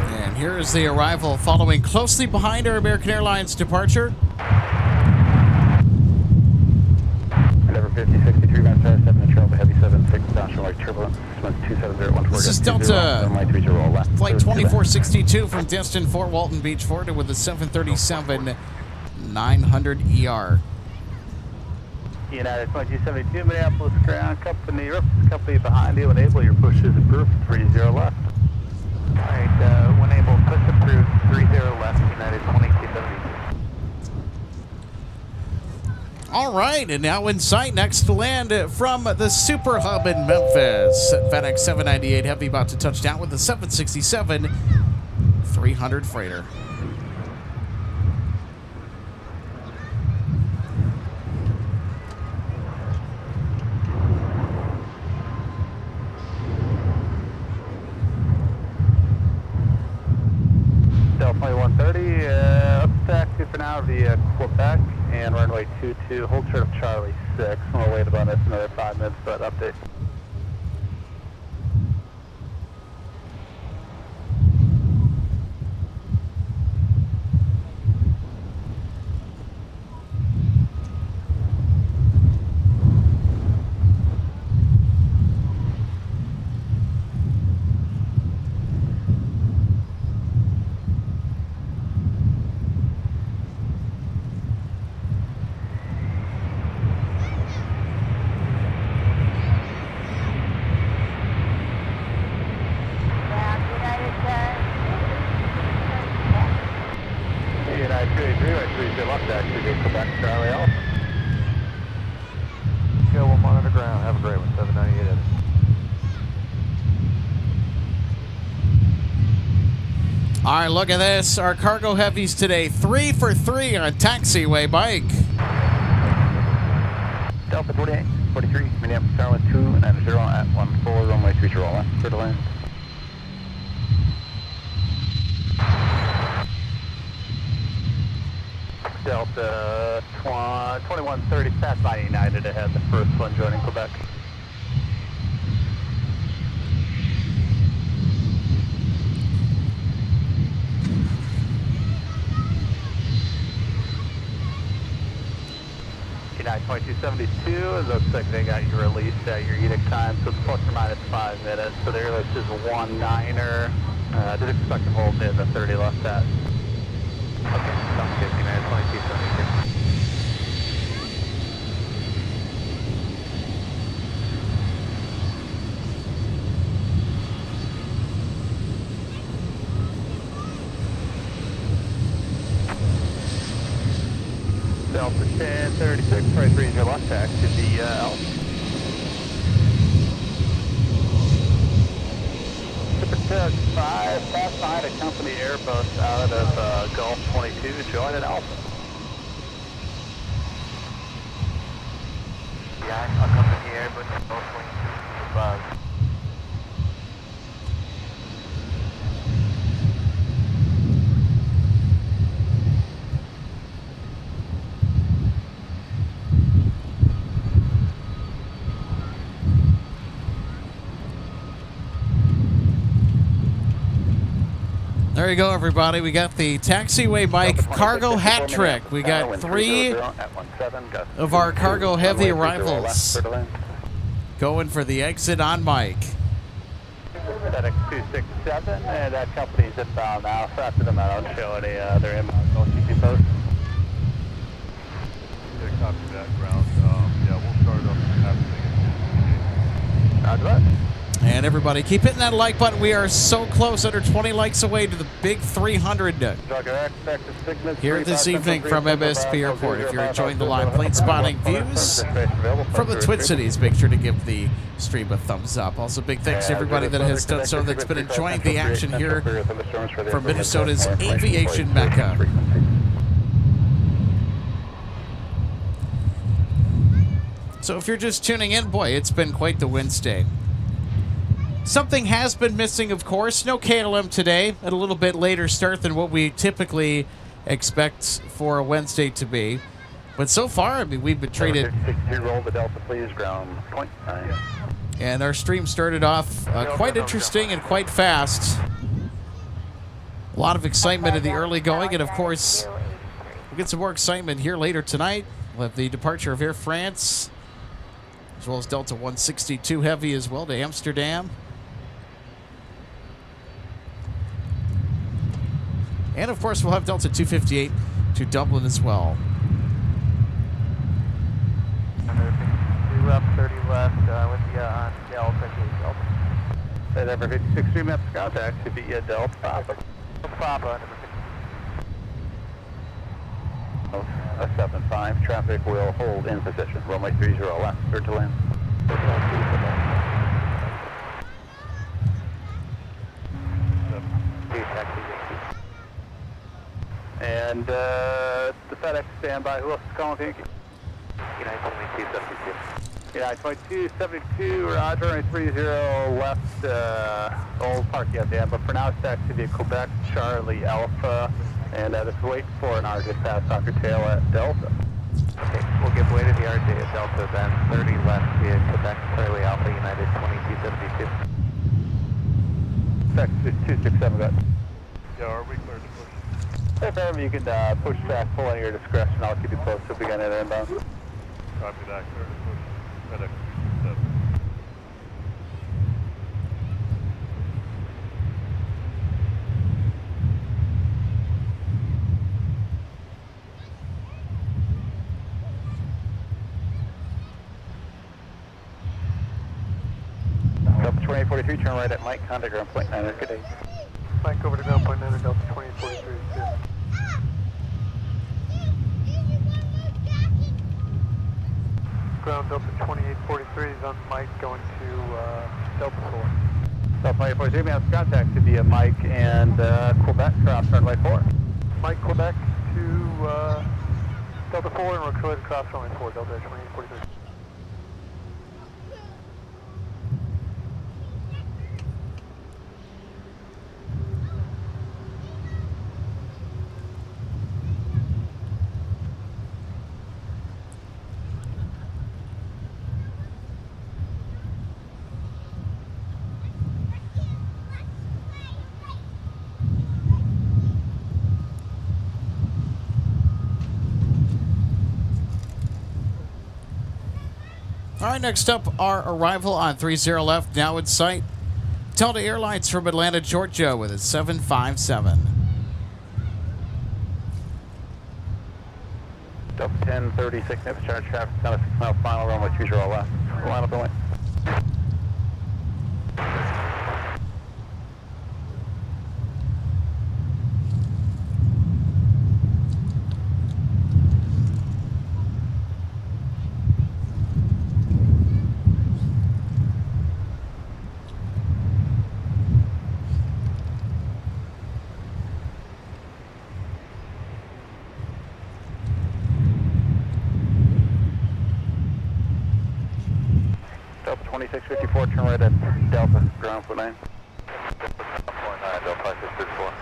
1. And here is the arrival following closely behind our American Airlines departure. Endeavor 5063, ground 7, Charlie, heavy 76, downshore light turbulence, 2701. This is Delta Flight 2462 from Destin, Fort Walton Beach, Florida with a 737-900ER. United 2272, Minneapolis ground company, reference company behind you, enable your pushes approved, 30 left. Alright, when able, push approved, 30 left, United 2272. All right, and now in sight, next to land from the Super Hub in Memphis. FedEx 798 Heavy about to touch down with the 767-300 freighter. Delta 2130, up taxi for now via Quebec and runway 22, hold short of Charlie 6. We'll wait about this another 5 minutes, but update. United 283, right 30 left taxi to Quebec, Charlie Alpha. Go 1 underground, have a great one, 798 in. All right, look at this. Our cargo heavies today, 3 for 3 on taxiway bike. Delta 48, 43, Minneapolis Tower 290 at 14, runway 30 left, clear to land. Delta 2130, pass by United ahead, the first one joining Quebec. United 2272, it looks like they got you released at your edict time, so it's plus or minus 5 minutes. So the airlift is 19er. Did expect to hold in the 30 left at. Okay, sounds good, United 2272. Delta 1036, right 30 left taxi to DL. Super 5, pass behind a company Airbus out of Gulf 22, join at Alpha. Yeah, a company Airbus Gulf 22 above. There you go, everybody. We got the taxiway bike cargo hat trick. We got 3 of our cargo heavy arrivals going for the exit on Mike. FedEx 267, and that company's inbound now. So after them, I don't show any other inbound. I'll keep you posted. Yeah, copy that, ground. Yeah, we'll start up happening. Roger that. And everybody, keep hitting that like button. We are so close, under 20 likes away to the big 300 here this evening from MSP Airport. If you're enjoying the live plane spotting views from the Twin Cities, make sure to give the stream a thumbs up. Also, big thanks to everybody that has done so, that's been enjoying the action here from Minnesota's Aviation Mecca. So if you're just tuning in, boy, it's been quite the Wednesday. Something has been missing, of course. No KLM today, at a little bit later start than what we typically expect for a Wednesday to be. But so far, I mean, we've been treated... 62, roll the Delta, please, ground point 9. And our stream started off quite interesting and quite fast. A lot of excitement in the early going, and of course, we'll get some more excitement here later tonight. We'll have the departure of Air France, as well as Delta 162 Heavy as well to Amsterdam. And of course, we'll have Delta 258 to Dublin as well. 2 left, 30 left, with you on Delta, Delta. Say that for 56 3 minutes contact to be Delta Papa. Papa, number 6. 75, traffic will hold in position. Runway 30 left, cleared to land. And the FedEx standby. Who else is calling? Thank you. United 2272. United 2272, Roger, 30 left, old park yet, Dan, but for now it's back to the Quebec Charlie Alpha, and just wait for an RJ pass off your tail at Delta. Okay, we'll give way to the RJ at Delta then, 30 left via Quebec Charlie Alpha, United 2272. Spec 267, got. Yeah, are we clear to push? If ever you can push track full at your discretion, I'll keep you posted if we got any inbound. Copy that, clear to push. FedEx 7. Delta 2843, turn right at Mike, contact ground point 9, good day. Mike over to ground point 9 at Delta 2843. Ground Delta 2843 is on Mike going to Delta 4. Delta 2843, minutes contact to be Mike and Quebec, cross runway 4. Mike, Quebec to Delta 4 and we're clear to cross runway 4, Delta 2843. All right, next up, our arrival on 30 left, now in sight. Delta Airlines from Atlanta, Georgia with a 757. Delta 1036, next charge traffic, down a 6 mile final, runway 30 left. Line up the way. Delta 2654, turn right at Delta, ground for 9. Delta 5634.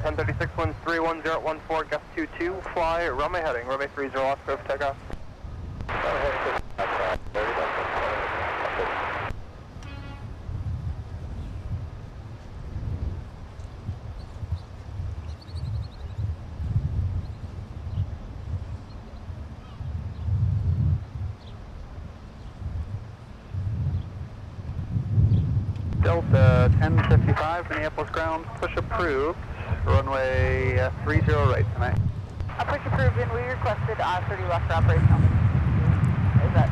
Ten 36131014, gust 22, fly, runway heading, runway 30 left, clear for takeoff. Delta 1055, Minneapolis ground, push approved, runway 30 right tonight. Push approved and we requested 30 left for operational. Is that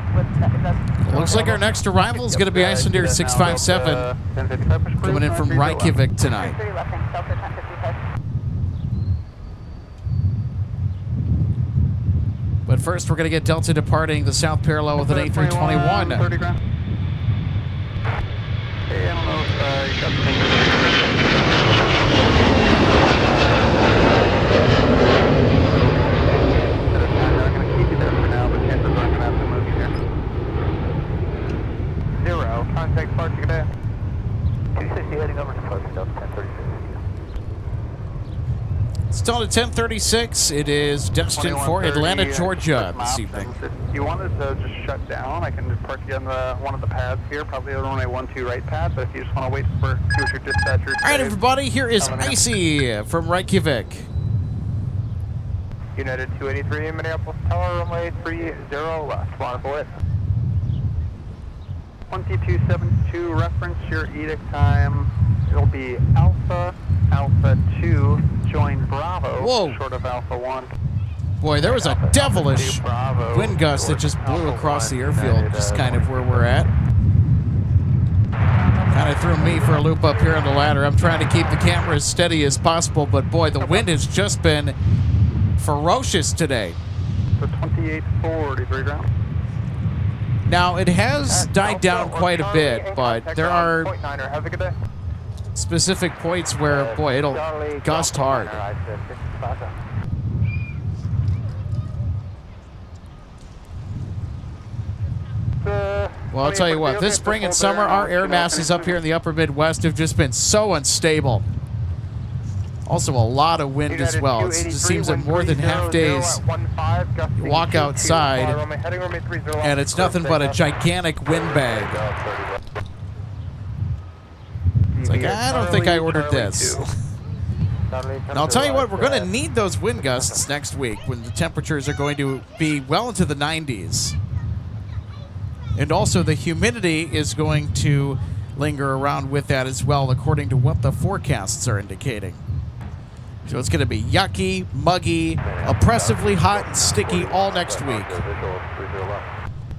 Looks like our next arrival is going to be Icelandair 657 coming in from Reykjavik tonight. 30 left, thanks, Delta 1055. But first, we're going to get Delta departing the south parallel with an A321. 30 ground. Hey, I don't know if you got the take departure, good day. 260 heading over to departure, Delta 1036. It's Delta 1036. It is destined for Atlanta, Georgia this evening. If you wanted to just shut down, I can just park you on one of the pads here, probably the runway 12 right pad, but if you just want to wait for your dispatcher. All right, everybody, here is Icy from Reykjavik. United 283, Minneapolis Tower, runway 30 left. Wonderful it. 2272, reference your edict time. It'll be Alpha 2, join Bravo, Whoa. short of Alpha 1. Boy, there was a devilish wind gust that just blew across the airfield, just kind of where we're at. Kind of threw me for a loop up here on the ladder. I'm trying to keep the camera as steady as possible, but boy, the wind has just been ferocious today. So 2840, ground. Now, it has died down quite a bit, but there are Have a good day. specific points where, boy, it'll gust hard. Well, I'll tell you what, this spring and summer, our air masses up here in the upper Midwest have just been so unstable. Also, a lot of wind as well. It just seems that more than half days, you walk outside, and it's nothing but a gigantic windbag. It's like, I don't think I ordered this. And I'll tell you what, we're going to need those wind gusts next week when the temperatures are going to be well into the 90s. And also the humidity is going to linger around with that as well, according to what the forecasts are indicating. So it's going to be yucky, muggy, oppressively hot and sticky all next week.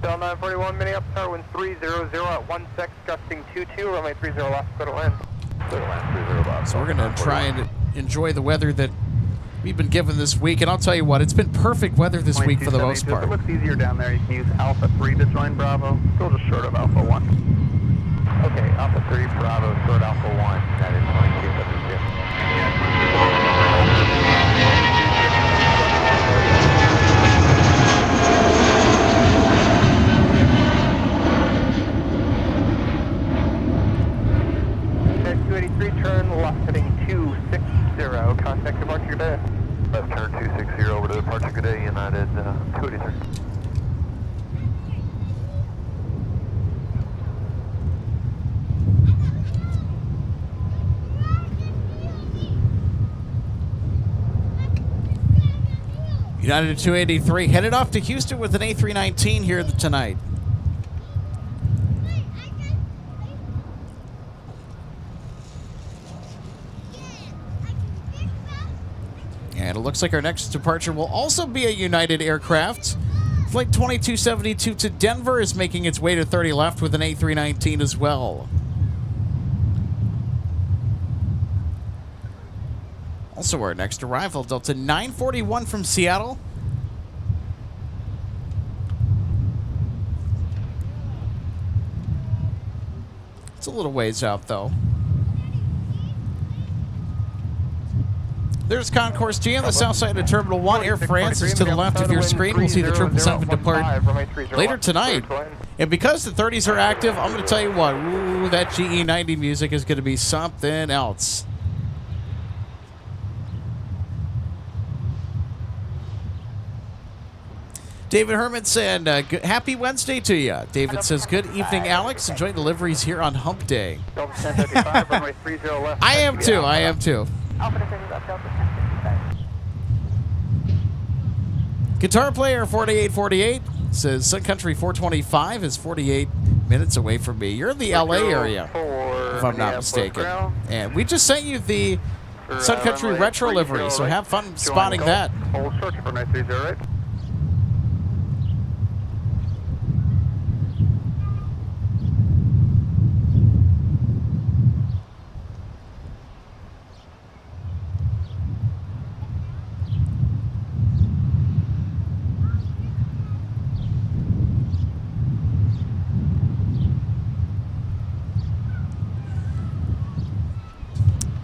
Del 941, Minneapolis Tower, wind 300 at 16, gusting 22, runway 30 left, clear to land. So we're going to try and enjoy the weather that we've been given this week. And I'll tell you what, it's been perfect weather this week for the most part. If it looks easier down there, you can use Alpha 3 to join Bravo. Still just short of Alpha 1. Okay, Alpha 3, Bravo, short Alpha 1, that is 2272. Okay, 283, turn left heading 260, contact departure day. Left turn 260 over to departure, good day, United 283. United 283 headed off to Houston with an A319 here tonight. And it looks like our next departure will also be a United aircraft. Flight 2272 to Denver is making its way to 30 left with an A319 as well. Also, our next arrival, Delta 941 from Seattle. It's a little ways out, though. There's Concourse G on the south side of Terminal 1. Air France is to the left of your screen. We'll see the 777 depart later tonight. And because the 30s are active, I'm going to tell you what, ooh, that GE90 music is going to be something else. David Herman said, happy Wednesday to you. David says, good evening, Alex. Enjoy deliveries here on Hump Day. I am too. I am too. Guitar player 4848 says Sun Country 425 is 48 minutes away from me. You're in the LA area, if I'm not mistaken. And we just sent you the Sun Country retro livery, so have fun spotting that.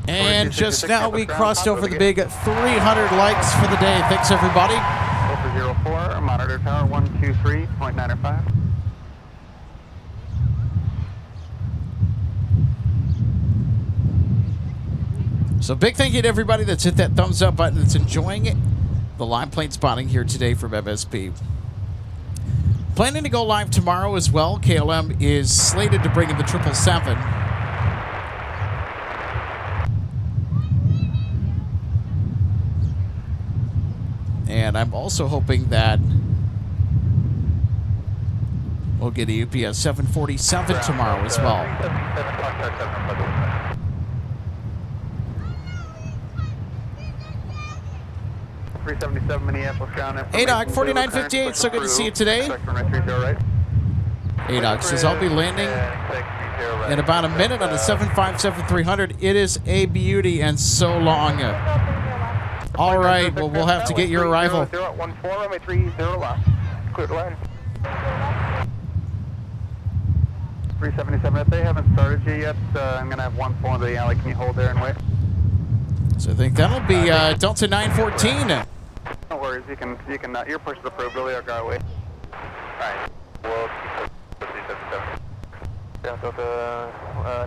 And just now we crossed over the big 300 likes for the day. Thanks, everybody. Delta 04, monitor tower 123.905. So big thank you to everybody that's hit that thumbs up button, that's enjoying it. The live plane spotting here today from MSP. Planning to go live tomorrow as well. KLM is slated to bring in the 777. And I'm also hoping that we'll get a UPS 747 tomorrow as well. 377 Minneapolis ground. ADOC 4958, so good to see you today. ADOC says I'll be landing in about a minute on the 757-300. It is a beauty and so long. All right, well, we'll have to get your arrival. 014, runway 30 left. Clear to land. 377, if they haven't started you yet, I'm going to have one pull into the alley. Can you hold there and wait? So I think that'll be Delta 914. No worries, you can your push is approved, really are our way. Alright, we'll keep the 377. Down Delta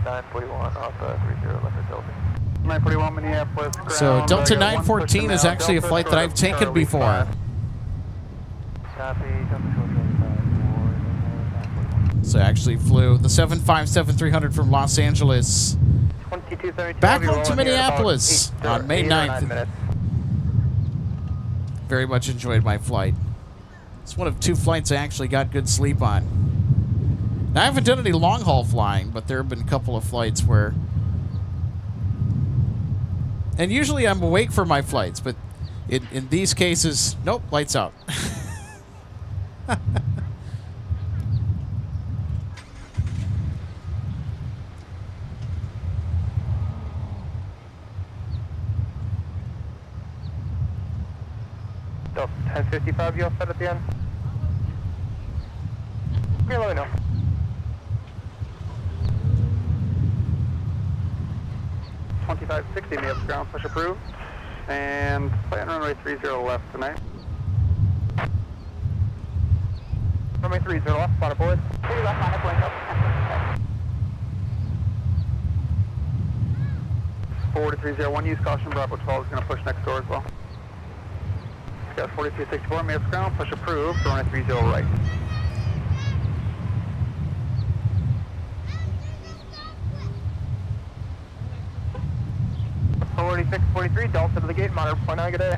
941 off 30 left Delta. 941 Minneapolis ground. So Delta 914 is actually a flight that I've taken before. Copy, So I actually flew the 757-300 from Los Angeles back home to Minneapolis on May 9th. Very much enjoyed my flight. It's one of two flights I actually got good sleep on. Now, I haven't done any long-haul flying, but there have been a couple of flights where... And usually I'm awake for my flights, but in these cases, nope, lights out. Delta 1055, you all set at the end? Okay, let me know. $25.60 Minneapolis ground, push approved. And plan runway 30 left tonight. Runway 30 left, spotted boys. 30 left, on it, going up. Forward to 301, use caution, Bravo 12 is going to push next door as well. Got 4264 Minneapolis ground, push approved, runway 30 right. .4643, Delta to the gate, monitor point 9, good day.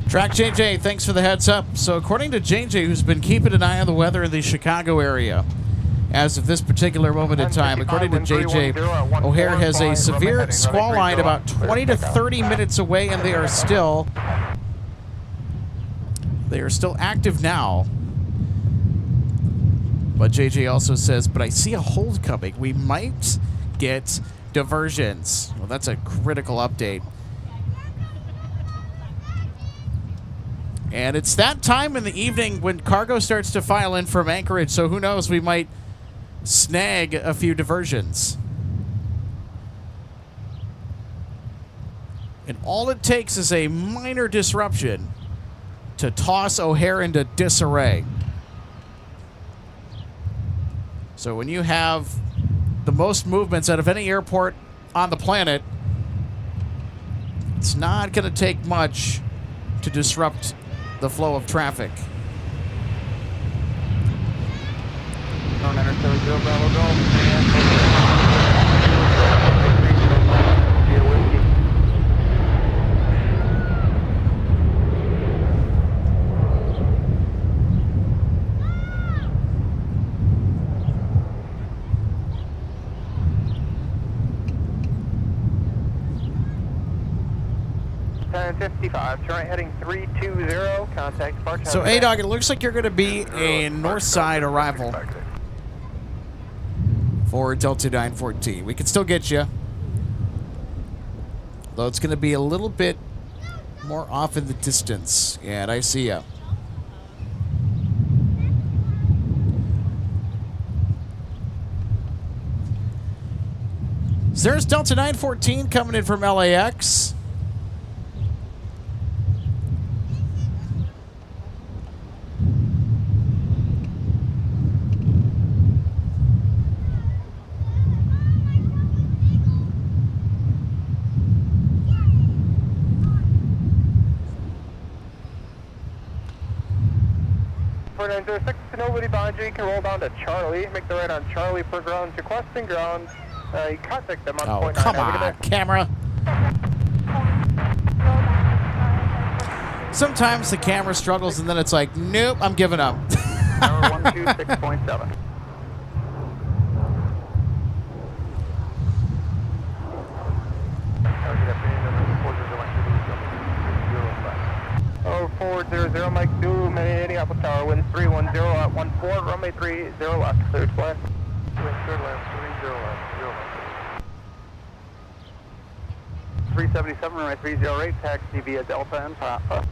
Track JJ, thanks for the heads up. So according to JJ, who's been keeping an eye on the weather in the Chicago area, as of this particular moment in time, according to JJ, O'Hare has a severe squall line about 20 to 30 minutes away, and they are still active now. But JJ also says, but I see a hold coming. We might get diversions. Well, that's a critical update. And it's that time in the evening when cargo starts to file in from Anchorage, so who knows, we might snag a few diversions. And all it takes is a minor disruption to toss O'Hare into disarray. So when you have the most movements out of any airport on the planet, it's not going to take much to disrupt the flow of traffic. Turn right heading 320, contact departure. So ADOG, it looks like you're going to be a north side arrival for Delta 914. We can still get you, though it's going to be a little bit more off in the distance. And I see you. So there's Delta 914 coming in from LAX. 4906, nobody behind you. You can roll down to Charlie. Make the right on Charlie for grounds. Requesting grounds. You contact them on Oh, point come 9. Have a on, good day. camera. Sometimes the camera struggles, and then it's like, nope, I'm giving up. Tower 126.7. Oh, 400, Mike 2, Minneapolis Tower, wind 310 at 14, runway 30 left, third left. Third left, 30 left, 0 left. 377, runway 30 right, taxi via Delta and Papa.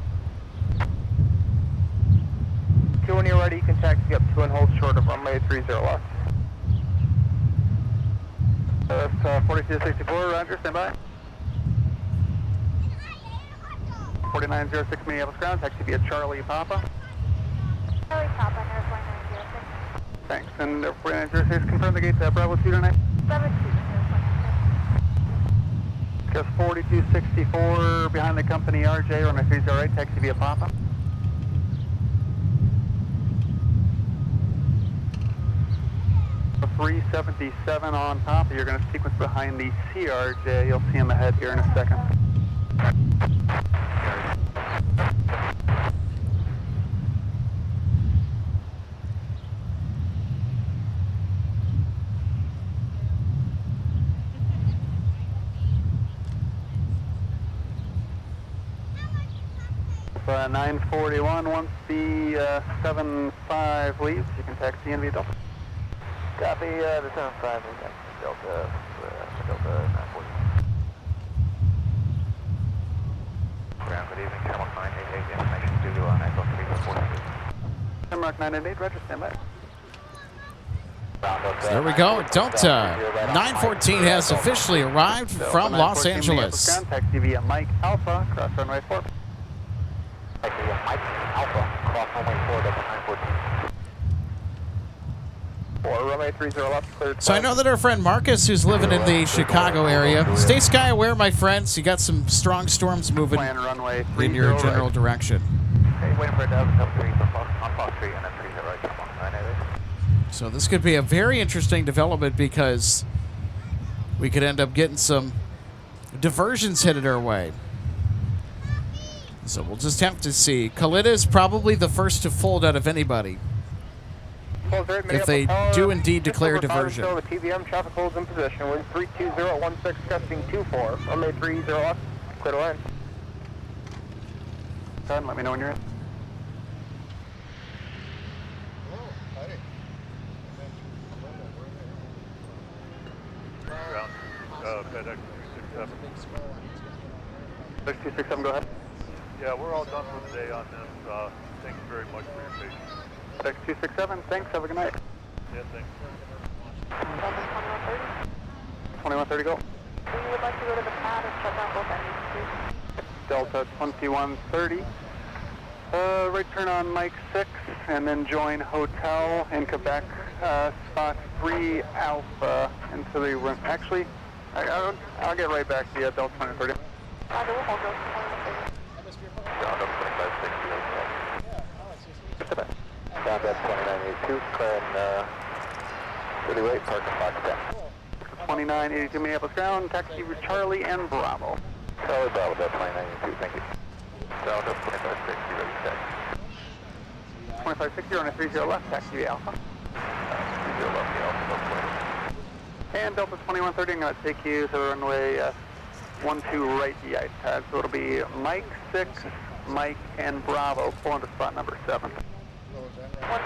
Q, when you're ready, you can taxi up 2 and hold short of runway 30 left. 4264, roger, stand by. 4906 Minneapolis ground, taxi via Charlie Papa. Charlie Papa, Air 4906. Thanks, and 4906, confirm the gate to Bravo 2 tonight. 72, Just 4264 behind the company RJ, runway 30 right, taxi via Papa. The 377 on Papa, you're going to sequence behind the CRJ, you'll see him ahead here in a second. So 941, once the 75 leaves, you can taxi in via Delta. Copy, the 75 is Delta 940. Ground, good evening, Shamrock 988, information due to Nashville 3442. Shamrock 988, register, stand by. There we go. Delta 914 has officially arrived from Los Angeles. Ground, taxi via Mike Alpha, cross runway 4. Taxi via Mike Alpha, cross runway 4, Delta 914. 4, runway 30 left, cleared. So I know that our friend Marcus, who's living in the Chicago area, stay sky aware, my friends. You got some strong storms moving Plan runway 30 in your general right. direction. Okay, waiting for it to have come 3 on Fox Street and then 30 right, Shamrock 988. So this could be a very interesting development because we could end up getting some diversions headed our way. So we'll just have to see. Kalita is probably the first to fold out of anybody if they do indeed declare diversion. The TBM traffic holds in position. Wind 32016, gusting 24. Runway 30 left, clear to land. Go ahead and let me know when you're in. Ground, FedEx 267. 6267, go ahead. Yeah, we're all done for the day on this. Thanks very much for your patience. 6267, thanks, have a good night. Yeah, thanks. 2130, go. We would like to go to the pad and check out both engines, please. Delta 2130. Right turn on Mike 6 and then join hotel in Quebec, spot 3 Alpha into the room. Actually, I'll get right back to you at Delta 2030. We'll hold those 2130. MSP Airport? Ground up 2560. Yeah. Ground up 2982, clearing 30 right, park at Fox 10. 2982 Minneapolis ground, taxi with Charlie and Bravo. Charlie Bravo, that's 2982, thank you. Ground up 2560, ready to taxi. 2560 on a 30 left, taxi via Alpha. 30 left, the Alpha, no clear. And Delta 2130, I'm going to take you to the runway 12 right, the ice pad. So it'll be Mike 6, Mike, and Bravo, pulling to spot number 7. 1 2 right,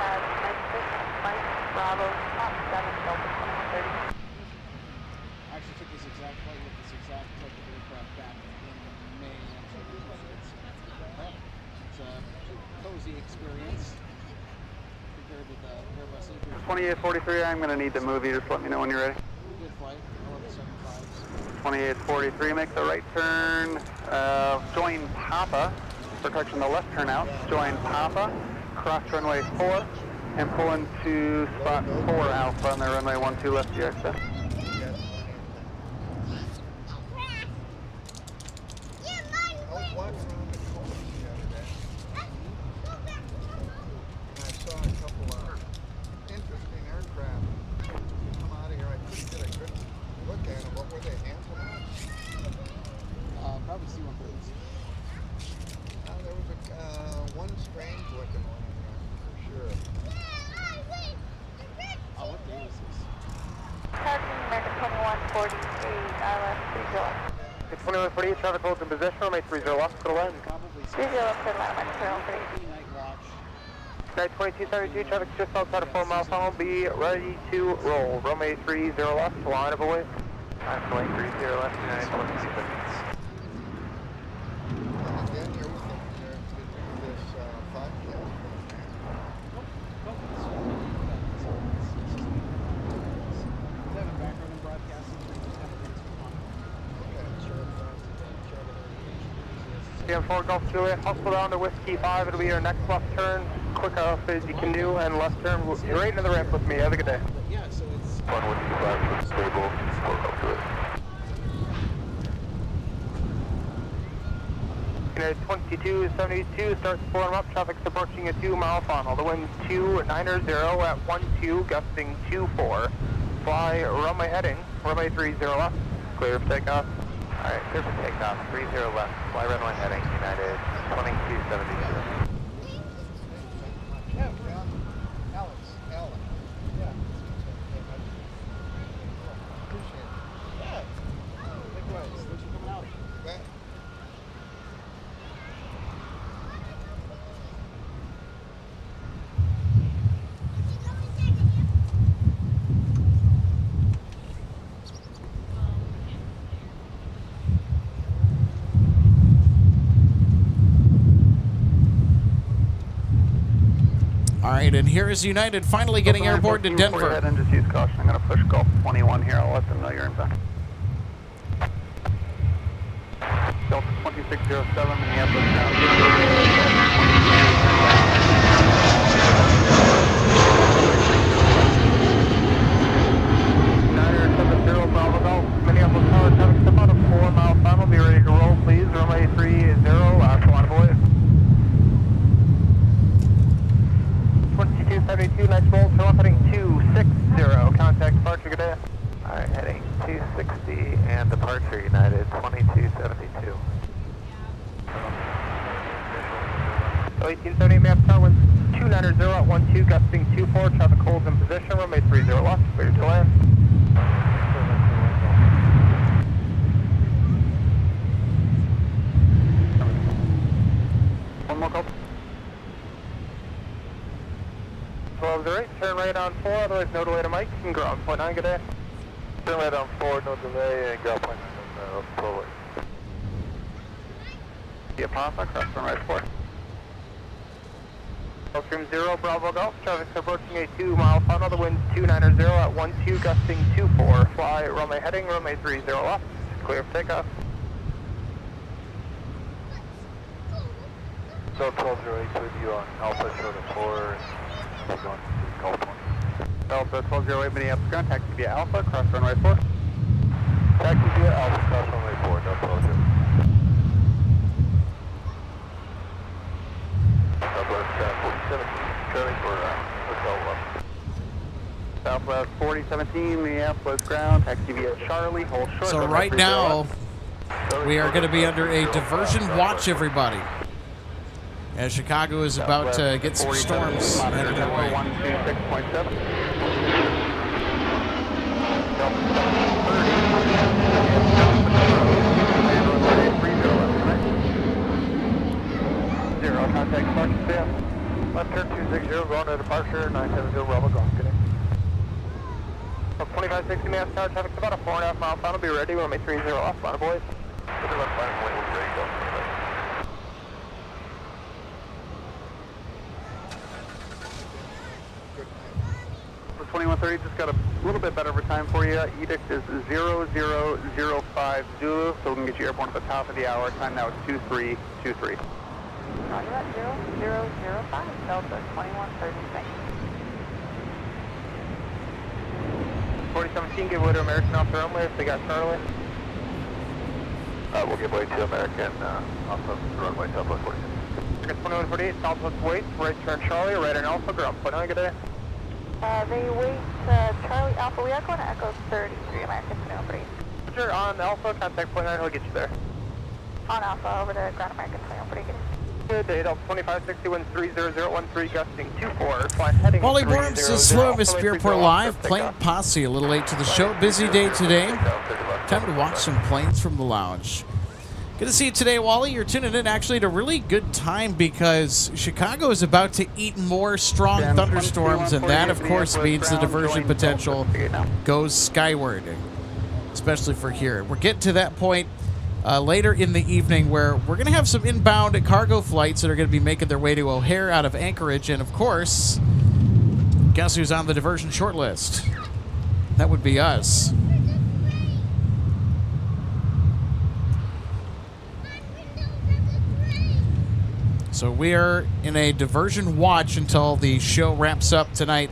pad, Mike 6, Mike, Bravo, spot 7, Delta 2130. I actually took this exact flight with this exact type of aircraft back in May. It's a cozy experience compared to the Airbus A320. 2843, I'm going to need to move you. Just let me know when you're ready. Good flight, all the 75s. 2843, make the right turn, join Papa, protection the left turn out, join Papa, cross runway 4, and pull into spot 4 Alpha on the runway 12 left, the exit. left, 30 left. It's 2148, traffic holds in position, runway 30 left, to the land. Probably 30 left, to the line, American 313. night watch. Night 2272, traffic just outside of 4 mile funnel, be ready to roll. Runway 30 left, line of away. Runway 30 left, United 22 seconds. Again, you're with them there to this 5 p.m. Devin, background and broadcasting. CM 4 Golf Juliet, hustle down to Whiskey 5, it'll be your next left turn, quick off as you can do, and left turn right into the ramp with me. Have a good day. Yeah, so it's... One Whiskey 5 is stable, we'll go to it. United 2272 starts pulling up, traffic's approaching a 2 mile funnel. The wind's 290 at 12, gusting 24. Fly runway heading, runway 30 left, clear for takeoff. Alright, clear for takeoff, 30 left, fly runway heading, United 2272. Yeah, Alex, Alan. Yeah. Appreciate it. Yeah. Likewise, thanks for coming out. Well, All right, and here is United finally getting airborne to Denver. Head and just use caution. I'm going to push Gulf 21 here. I'll let them know you're inbound. Delta 2607, Minneapolis Bravo Golf, Minneapolis Tower, traffic step out of 4 mile final. Be ready to roll, please. Runway 30, last one boy. 2272, nice roll, turn left heading 260, contact departure, good day. Alright, heading 260 and departure, United 2272. 1870 map tower, winds 290 at 12, gusting 24, traffic holds in position, runway 30 left, clear to land. One more call. 1208, turn right on 4, otherwise no delay to Mike, and ground point 9, good day. Turn right on 4, no delay, and ground point forward. Via Papa, cross runway 4. Stream 0, Bravo Golf, traffic's approaching a 2 mile funnel, the wind's 290 at 12, gusting 24, fly runway heading, runway 30 left, clear for takeoff. So 1208 with you on Alpha short of 4, we're going to Golf 1. Delta 1208, Minneapolis ground, taxi via Alpha, cross runway 4. Taxi via Alpha, cross runway 4, no approach. Southwest 4017, trailing for Hotel 1. Southwest 4017, Minneapolis ground, taxi via Charlie, hold short. So right now, we are going to be under a diversion watch, everybody, as Chicago is about to get some storms headed their way. 126.7. Contact departure stand. Left turn 260, going to departure 970 Bravo Golf, good day. 2560 Minneapolis Tower, traffic's about a 4.5 mile final, be ready, runway 30 left, line of boys. Put it left line, we'll be ready to go. 2130, just got a little bit better of a time for you. Edict is 0005 Zulu, so we can get you airborne at the top of the hour. Time now is 2323. Roger that, 0005, Delta 2130, thanks. 4017, give way to American off the runway if they got Charlie. We'll give way to American off of the runway Southwest 46. 2148, Southwest waits, right turn Charlie, right in Alpha, ground point 9, good day. They wait Charlie Alpha, we are going to Echo 33, American 2148. Roger, on Alpha, contact point 9, he'll get you there. On Alpha, over to Ground American 2148. Good day, Delta 2560, wind 30013, gusting 24, fly heading Wally 300, Worms is slow MSP Airport live. Plane posse, a little late to the show. Busy day today. Time to watch some planes from the lounge. Good to see you today, Wally. You're tuning in actually at a really good time because Chicago is about to eat more strong thunderstorms, and that, of course, means the diversion potential goes skyward, especially for here. We're getting to that point later in the evening where we're going to have some inbound cargo flights that are going to be making their way to O'Hare out of Anchorage, and, of course, guess who's on the diversion short list? That would be us. So we're in a diversion watch until the show wraps up tonight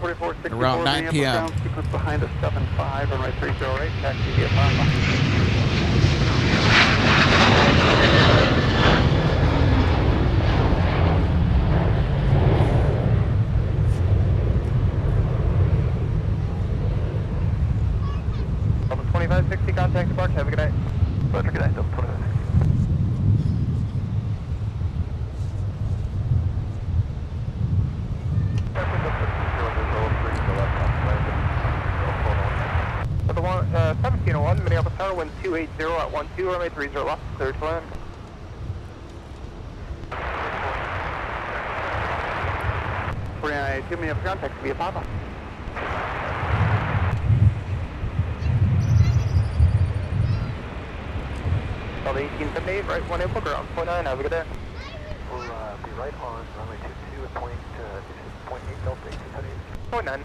around 9 p.m. Sequence behind us 75, runway 308, taxi via Papa. Delta 2560, contact departure, have a good night. Roger, good night, Delta 2560. Delta 1701, Minneapolis Tower, wind 280 at 12, runway 30 left, clear to land. Minneapolis ground, taxi via Papa. Delta 1878, right 1 input, ground 0.9, have a good day. We'll be right on runway 22 at point 8 Delta 1878. 0.9. And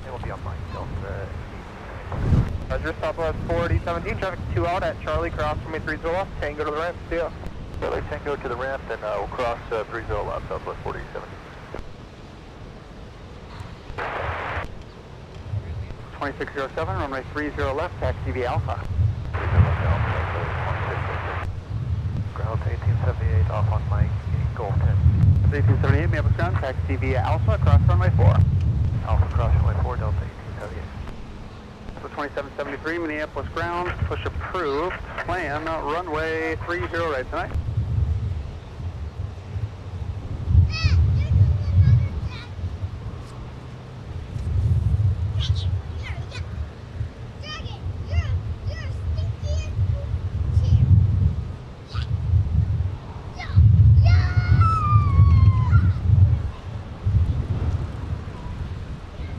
we'll be on line Delta 18. Roger, Southwest 4017, traffic 2 out at Charlie, cross runway 30 left, Tango to the ramp, see ya. Charlie Tango to the ramp, then we'll cross 30 left, Southwest 4017. 2607, runway 30 left, taxi via Alpha. 30 left Alpha, 26. Ground 1878, off on Mike, Golf 10. 1878, Minneapolis ground, taxi via Alpha, cross runway 4. Alpha cross runway 4, Delta 1878. So 2773, Minneapolis ground, push approved, plan runway 30 right tonight.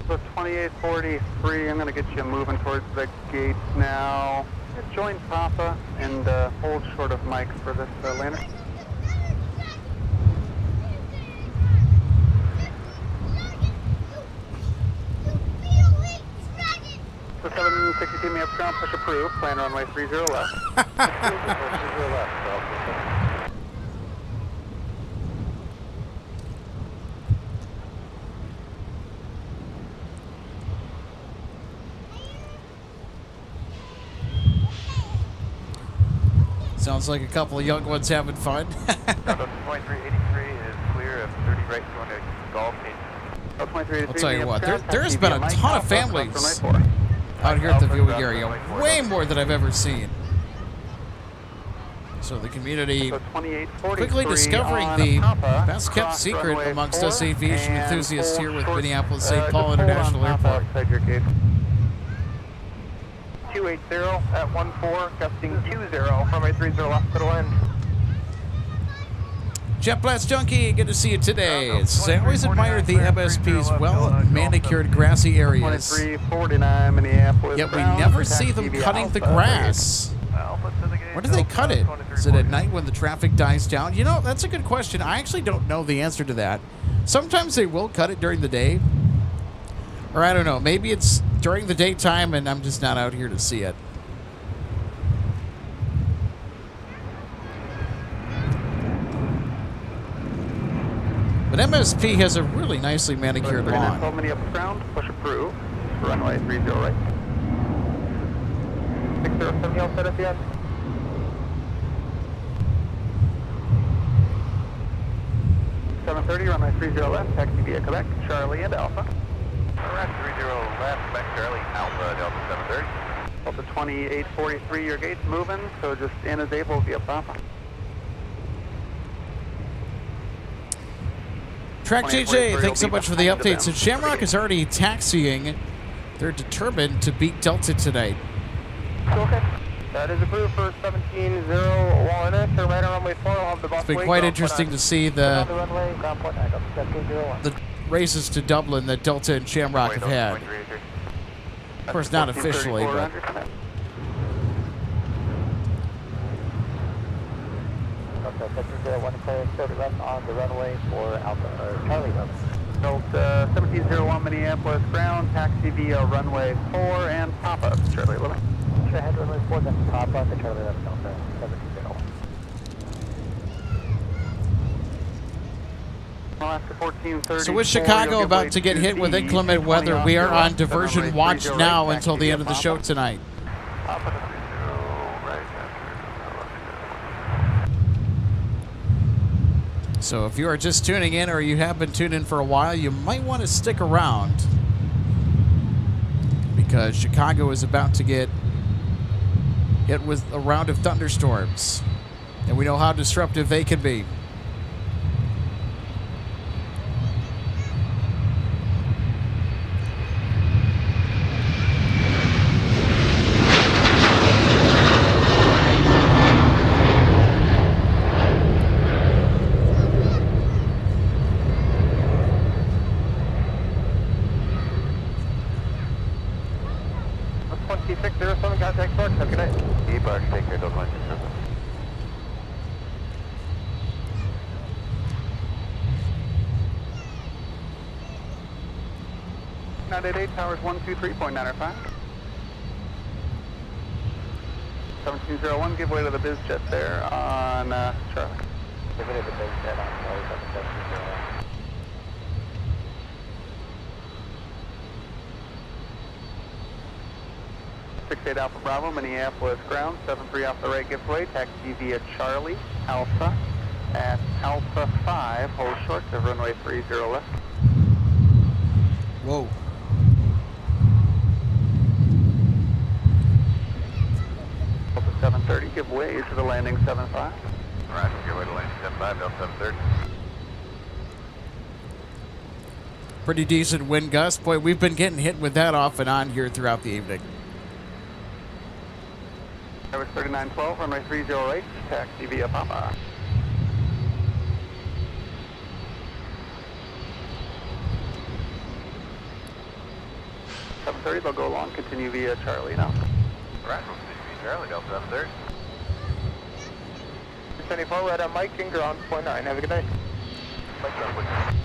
So 2843, I'm going to get you moving towards the gates now. Join Papa and hold short of Mike for this lander. So 762 Minneapolis ground, push approved, plan runway 30 left. 30 left, Sounds like a couple of young ones having fun. Delta 2383 is clear of 30 right going to Golf 8. I'll tell you what, there's been a ton of families out here at the viewing area, way more than I've ever seen. So the community quickly discovering the best kept secret amongst us aviation enthusiasts here with Minneapolis St. Paul International Airport. 280 at 14, gusting 20, runway 30 left to the wind. Jet Blast Junkie, good to see you today. I always admire the MSP's well-manicured grassy areas. 349 Minneapolis. Yet we never see them cutting the grass. When do they cut it? Is it at night when the traffic dies down? You know, that's a good question. I actually don't know the answer to that. Sometimes they will cut it during the day. Or I don't know, maybe it's during the daytime and I'm just not out here to see it. But MSP has a really nicely manicured lawn. Minneapolis ground, push approved, runway 30 right. 607, all set at the end. 730, runway 30 left, taxi via Quebec, Charlie and Alpha. Correct, 30 left, Quebec, Charlie, Alpha, Delta 730. Delta 2843, your gate's moving, so just in as able via Papa. Track JJ, thanks so much for the updates. So And Shamrock is already taxiing. They're determined to beat Delta tonight. Okay. That is approved for 1701. Turn right on runway 4. I'll have the bus It's been wait. quite Ground interesting point to see on the the runway. Ground point back up to 1701. the races to Dublin that Delta and Shamrock have had. Of course, not officially, but on the runway for Alpha or Charlie Delta. Delta 1701 Minneapolis ground, taxi via runway 4 and Papa, Charlie 11. Sure, head runway 4, then Papa to Charlie Delta, Delta 1701. Alaska 1430. so with Chicago about to get hit with inclement weather, we are on diversion watch now until the end of the show tonight. So if you are just tuning in or you have been tuned in for a while, you might want to stick around because Chicago is about to get hit with a round of thunderstorms, and we know how disruptive they can be. Contact Park, have a good night. E-Park, take care, don't mind yourself. Towers 123.905. 1701, give way to the biz jet there on Charlie. Give way to the biz jet on Charlie, 1701. 68 Alpha Bravo, Minneapolis ground, 73 off the right gives way, taxi via Charlie, Alpha, at Alpha 5, hold short to runway 30 left. Whoa. Delta 730, give way to the landing 75. Right, give way to landing 75, Delta 730. Pretty decent wind gust. Boy, we've been getting hit with that off and on here throughout the evening. Tower 3912, runway 30 right, taxi via Papa. They'll go along, continue via Charlie now. Right, we'll continue via Charlie, Delta 730. 74, right on Mike, and ground point 9. Have a good night. Mike, ground point 9.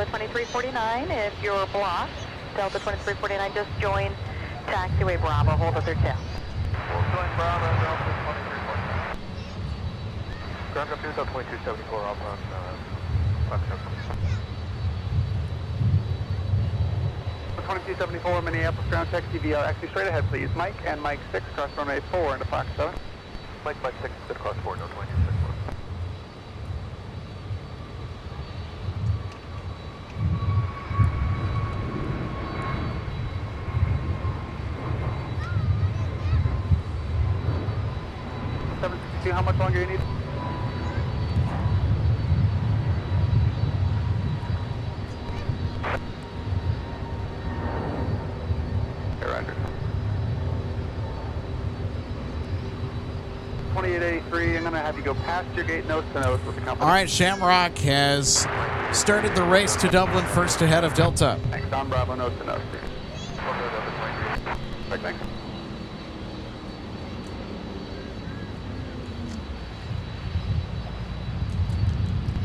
Delta 2349, if you're blocked, Delta 2349, just join taxiway Bravo, hold up their tail. We'll join Bravo, Delta 2349. Ground up to Delta 2274, off on 2274 Minneapolis ground, taxi via, actually straight ahead please, Mike and Mike 6, cross runway 4 into Fox 7. Mike 6, good cross 4, no 2264. How much longer you need? Roger. 2883, I'm going to have you go past your gate nose to nose with the company. All right, Shamrock has started the race to Dublin first ahead of Delta. Thanks, Don Bravo, nose to nose. Right, thanks.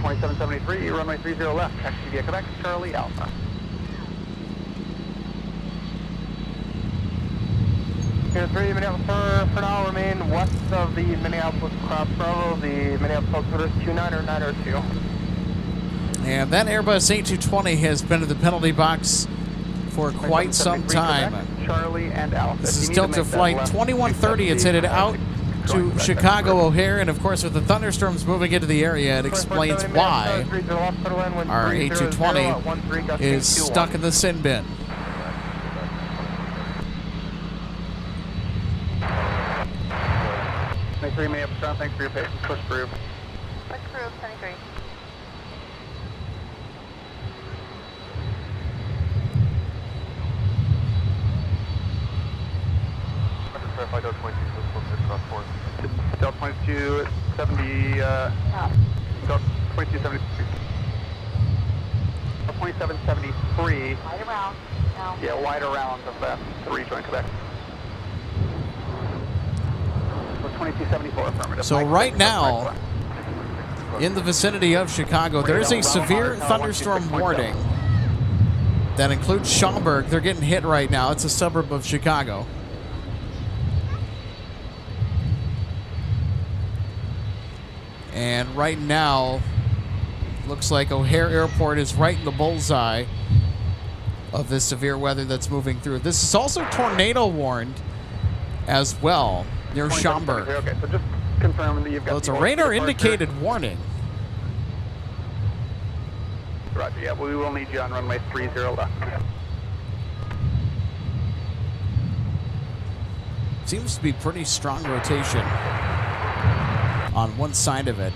.773, runway 30 left, taxi via Quebec, Charlie Alpha. Here 3, Minneapolis for now remain west of the Minneapolis Cross Bravo, the Minneapolis altimeter is 29902. And that Airbus A220 has been in the penalty box for quite some time. Quebec, Charlie and Alpha. This is Delta Flight 2130. It's headed out to Chicago O'Hare, and of course with the thunderstorms moving into the area, it explains why our A220 is stuck in the sin bin. 23 Minneapolis ground, thanks for your patience. Push approved. Push approved, 23. Verify Delta 22, cross port. Delta 2270, Delta 2273. Delta 2773. Right around. Now. Yeah, wide around of that to rejoin Quebec. So 2274 affirmative. So right now, in the vicinity of Chicago, there is a severe thunderstorm warning that includes Schaumburg. They're getting hit right now. It's a suburb of Chicago. And right now, looks like O'Hare Airport is right in the bullseye of this severe weather that's moving through. This is also tornado warned as well near Schaumburg. Okay, so just confirm that you've got. Well, it's a radar indicated warning. Roger, yeah, we will need you on runway 30 left. Seems to be pretty strong rotation on one side of it.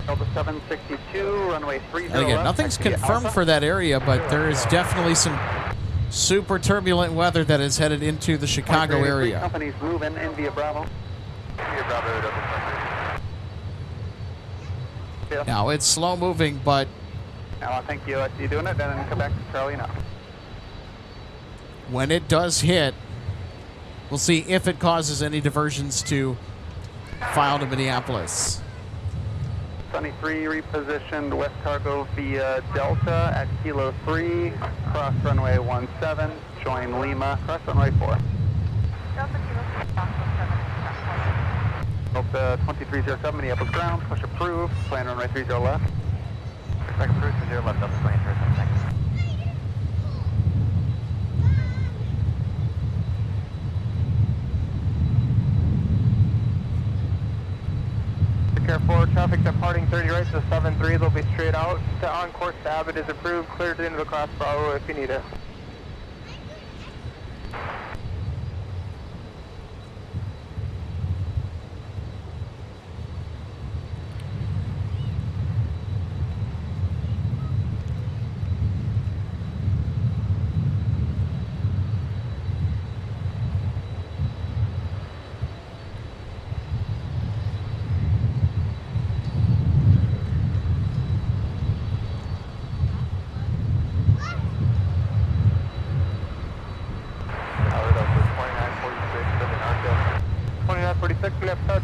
Delta 762, runway 30 And again, left. nothing's taxi confirmed Alpha. for that area, but there is definitely some super turbulent weather that is headed into the Chicago 23 area. Companies moving in via Bravo. Via Bravo, Delta 23. Now, it's slow moving, but Now, I think you doing it, then come back to Charlie now. when it does hit, we'll see if it causes any diversions to file to Minneapolis. Sunny 3 repositioned west cargo via Delta at Kilo 3, cross runway 17, join Lima, cross runway 4. Delta Kilo 6, Foxtrot 7. Delta 2307, Minneapolis ground, push approved, plan runway 30 left. Second approved, 30 left, Delta 23, thanks. Careful, traffic departing 30 right to 73, they'll be straight out. The on-course to Abbott is approved, cleared into the cross Bravo if you need it.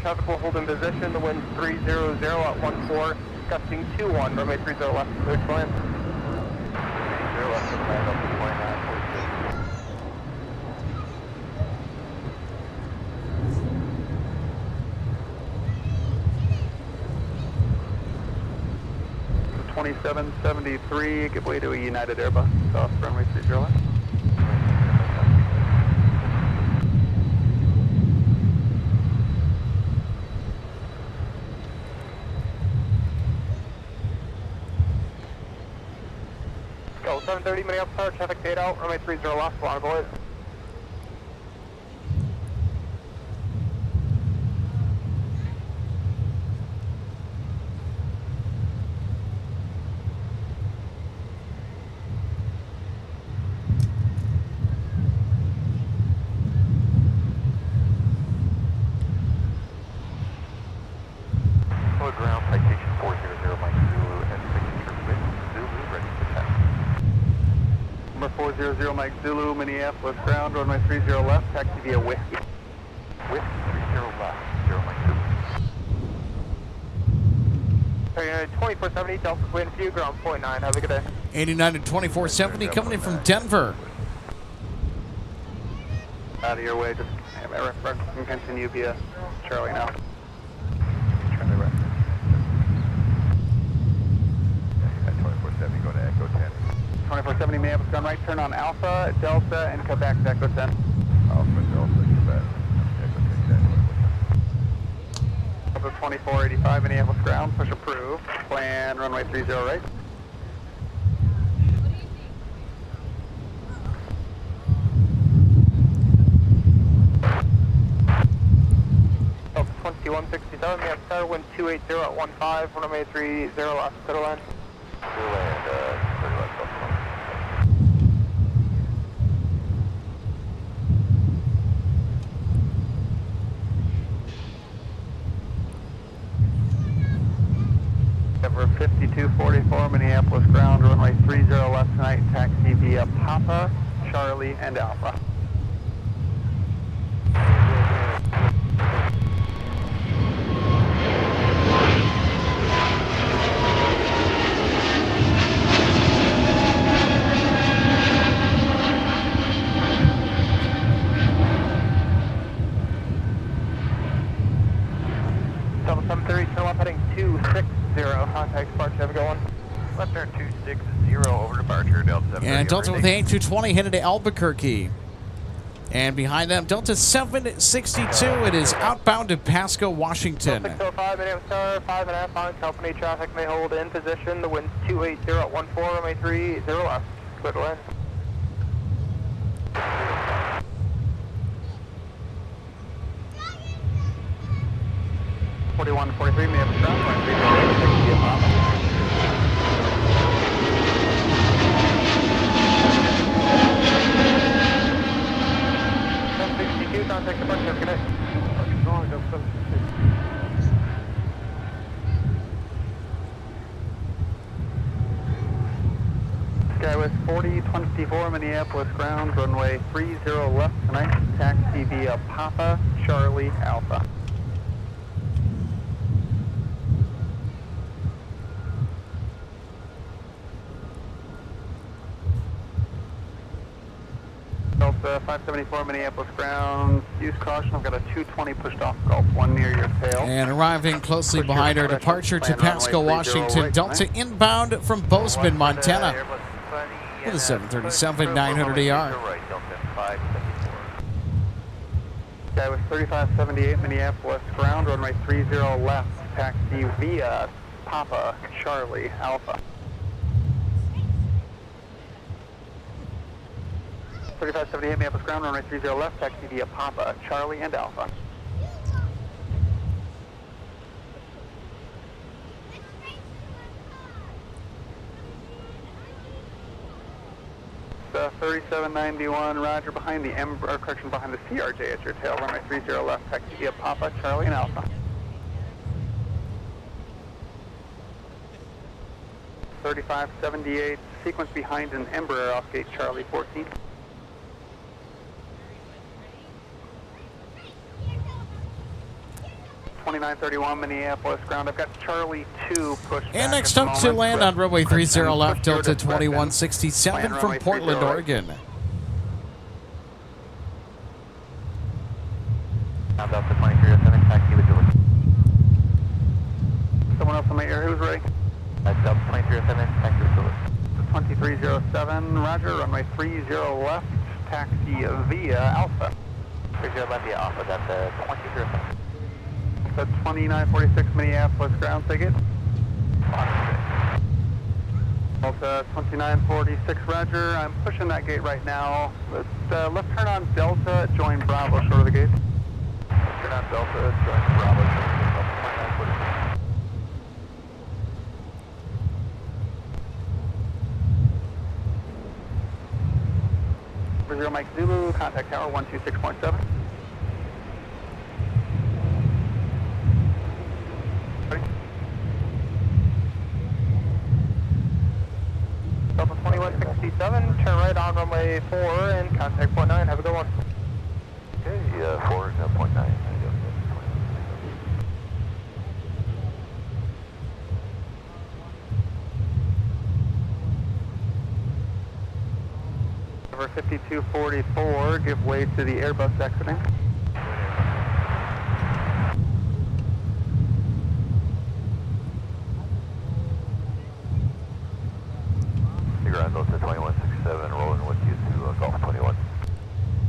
Traffic will hold in position. The wind 300 at 14, gusting 21. Runway 30 left, cleared to land. 30 left, land up to 2946. 2773, give way to a United Airbus, off runway 30 left. Go 730 Minneapolis Tower, traffic data out, runway 30 left, long avoid. Ground, citation 400, Mike Zulu, and signature with Zulu, ready to test. Number 400 Mike Zulu, Minneapolis ground, runway 30 left, taxi via Whiskey. Whiskey 30 left, 0 Mike Zulu. 2470, Delta wind view, ground 0.9, have a good day. 89 to 2470 coming in from Denver. Out of your way, just have my reference and continue via Charlie now. Turn the right. At 2470, go to Echo 10. 2470 Minneapolis ground right, turn on Alpha, Delta, and Quebec, Echo 10. Alpha, Delta, Quebec. Echo 10, Delta 2485 Minneapolis ground, push approved, plan runway 30 right. Delta 2166. 2167, may have star, wind 280 at 15, runway 30 left, clear to land. Clear to land, 30 left, Delta 20. Cover 5244 Minneapolis ground, runway 30 left tonight, taxi via Papa, Charlie, and Alpha. Delta 730, turn left heading 260, contact departure, have a good one. Left turn 260 over departure, Delta 730. And Delta with the A220 headed to Albuquerque. And behind them, Delta 762. It is outbound to Pasco, Washington. 605, Minneapolis star, 5.5 on company traffic may hold in position. The wind's 280 at 14, runway 30 left, clear to land. Forty-one, 43, Minneapolis ground, runway 30 left, taxi via Papa. Contact departure, good night. Skywest 4024 Minneapolis ground, runway 30 left tonight, taxi via Papa, Charlie, Alpha. Delta 574 Minneapolis ground, use caution, I've got a 220 pushed off Gulf 1 near your tail. And arriving closely behind our departure to Pasco, Washington, Delta inbound from Bozeman, Montana, with a 737 900ER. Skywest 3578 Minneapolis ground, runway 30 left, taxi via Papa, Charlie, Alpha. 3578 Minneapolis ground, runway 30 left, taxi via Papa, Charlie, and Alpha. The 3791, Roger, behind the behind the CRJ at your tail, runway 30 left, taxi via Papa, Charlie, and Alpha. 3578, sequence behind an Embraer off gate Charlie 14. 2931 Minneapolis ground. I've got Charlie 2 pushed back. And next up to land on runway 30 left, Delta 2167 from Portland, Oregon. Now Delta 2307, taxi with Julie. Someone else on my air, who's ready? Delta 2307, taxi with Julie. 2307, Roger, runway 30 left, taxi via Alpha. 30 left via Alpha, that's 2307. That's 2946 Minneapolis ground ticket. Delta 2946, Roger. I'm pushing that gate right now. Let's left turn on Delta, join Bravo, short of the gate. Turn on Delta, join Bravo, 2946. 0 Mike Zulu, contact tower 126.7. Delta 2167, turn right on runway 4 and contact point 9. Have a good one. Okay, 4 is 0.9. Over 5244, give way to the Airbus exiting. Ground Delta 2167, rolling with you to Gulf 21.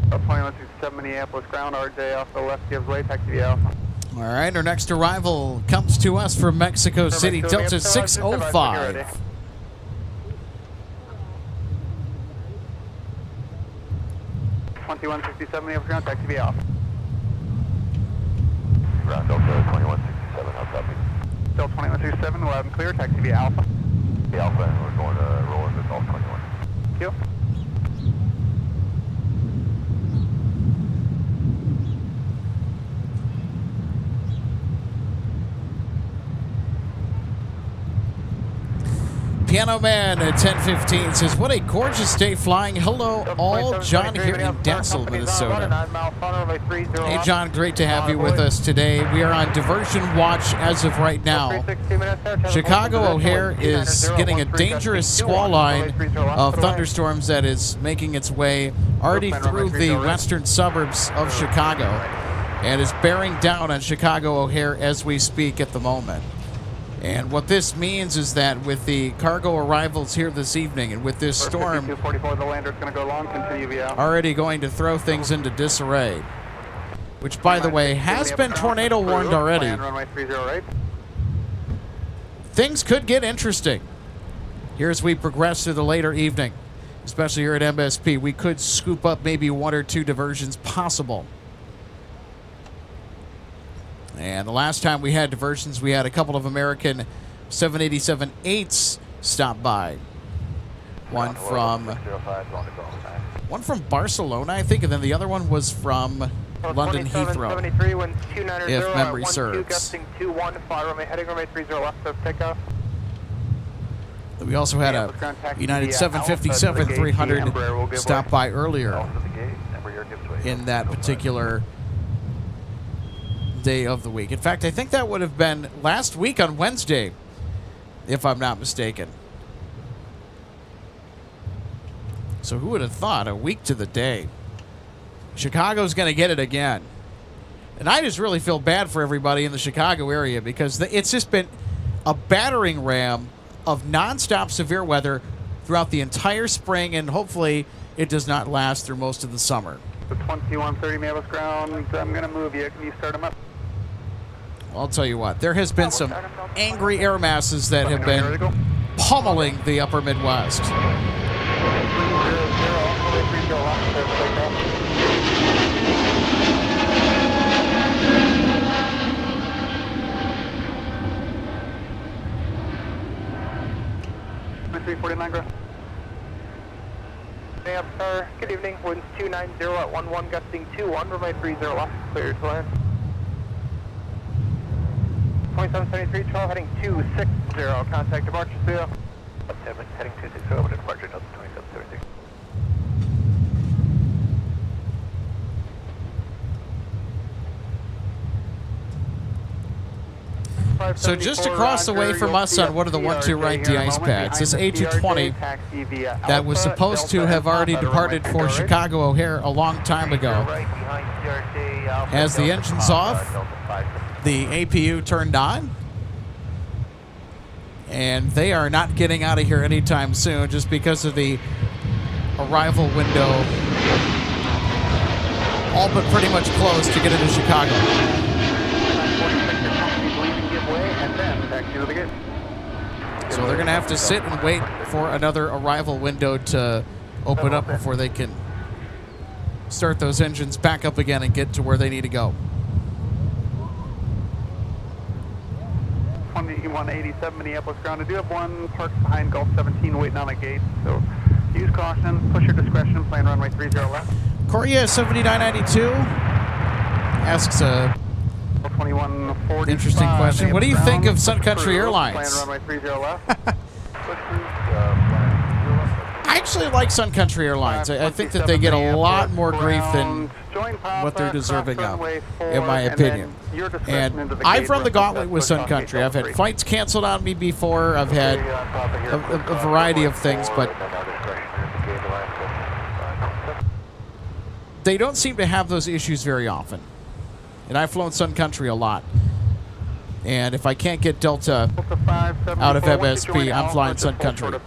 Delta 2167 Minneapolis ground, RJ off the left gives way, taxi via Alpha. All right, our next arrival comes to us from Mexico City, Delta 605. 2167 Minneapolis ground, taxi via Alpha. Ground Delta 2167. loud and clear. Taxi via Alpha. The Alpha, and we're going to roll into Golf 21. Thank you. Piano Man at 10:15 says, "What a gorgeous day flying. Hello, all. John here in Dancel, Minnesota." Hey, John, great to have you with us today. We are on diversion watch as of right now. Chicago O'Hare is getting a dangerous squall line of thunderstorms that is making its way already through the western suburbs of Chicago and is bearing down on Chicago O'Hare as we speak at the moment. And what this means is that with the cargo arrivals here this evening and with this storm the lander's going to go long, continue via. already going to throw things into disarray, which, by the way, has been tornado warned already, Runway 30 right. things could get interesting here as we progress through the later evening, especially here at MSP. We could scoop up maybe 1 or 2 diversions possible. And the last time we had diversions, we had a couple of American 787-8s stop by. One from Barcelona, I think, and then the other one was from London Heathrow, if memory serves. We also had a United 757-300 stop by earlier in that particular day of the week. In fact, I think that would have been last week on Wednesday, if I'm not mistaken. So who would have thought, a week to the day, Chicago's going to get it again. And I just really feel bad for everybody in the Chicago area because it's just been a battering ram of nonstop severe weather throughout the entire spring, and hopefully it does not last through most of the summer. The 2130 Minneapolis ground, I'm going to move you. Can you start them up? I'll tell you what, there has been some angry air masses that have been pummeling the upper Midwest. Good evening, winds 290 at 11, gusting 21, runway 30 left, clear to land. 2773, 12, heading 260, contact departure, see ya. Heading 260, over to departure, Delta 2773. So just across the way from us on one of the 1-2 right de-ice pads, this A220 that was supposed to have already departed for Chicago O'Hare a long time ago has the engines off, the APU turned on, and they are not getting out of here anytime soon just because of the arrival window all but pretty much closed to get into Chicago. So they're going to have to sit and wait for another arrival window to open up before they can start those engines back up again and get to where they need to go. 2187 Minneapolis ground. I do have one parked behind Gulf 17 waiting on a gate, so use caution, push your discretion, plan runway 30 left. Korea 7992 asks a interesting question. What do you think of Sun Country Airlines? I actually like Sun Country Airlines. I think that they get a lot more grief than what they're deserving of, in my opinion. And I've run the gauntlet with Sun Country. I've had flights canceled on me before. I've had a variety of things, but they don't seem to have those issues very often. And I've flown Sun Country a lot. And if I can't get Delta out of MSP, I'm flying Sun Country.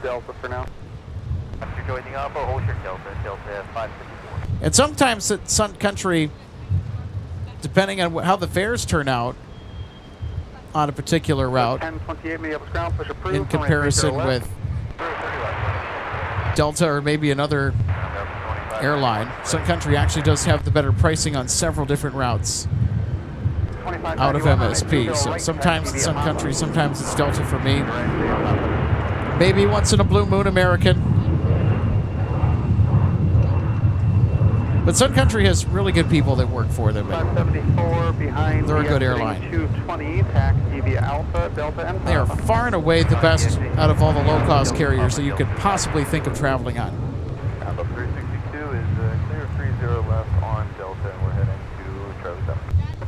And sometimes at Sun Country, depending on how the fares turn out on a particular route, in comparison with Delta or maybe another airline, Sun Country actually does have the better pricing on several different routes. out of MSP. So sometimes it's Sun Country, sometimes it's Delta for me. Maybe once in a blue moon, American. But Sun Country has really good people that work for them. 574 behind. They're a good airline. 220, taxi via Alpha, Delta, and They are far and away the best out of all the low-cost carriers that you could possibly think of traveling on. Alpha 362 is clear 30 left on Delta, and we're heading to Charlie 7.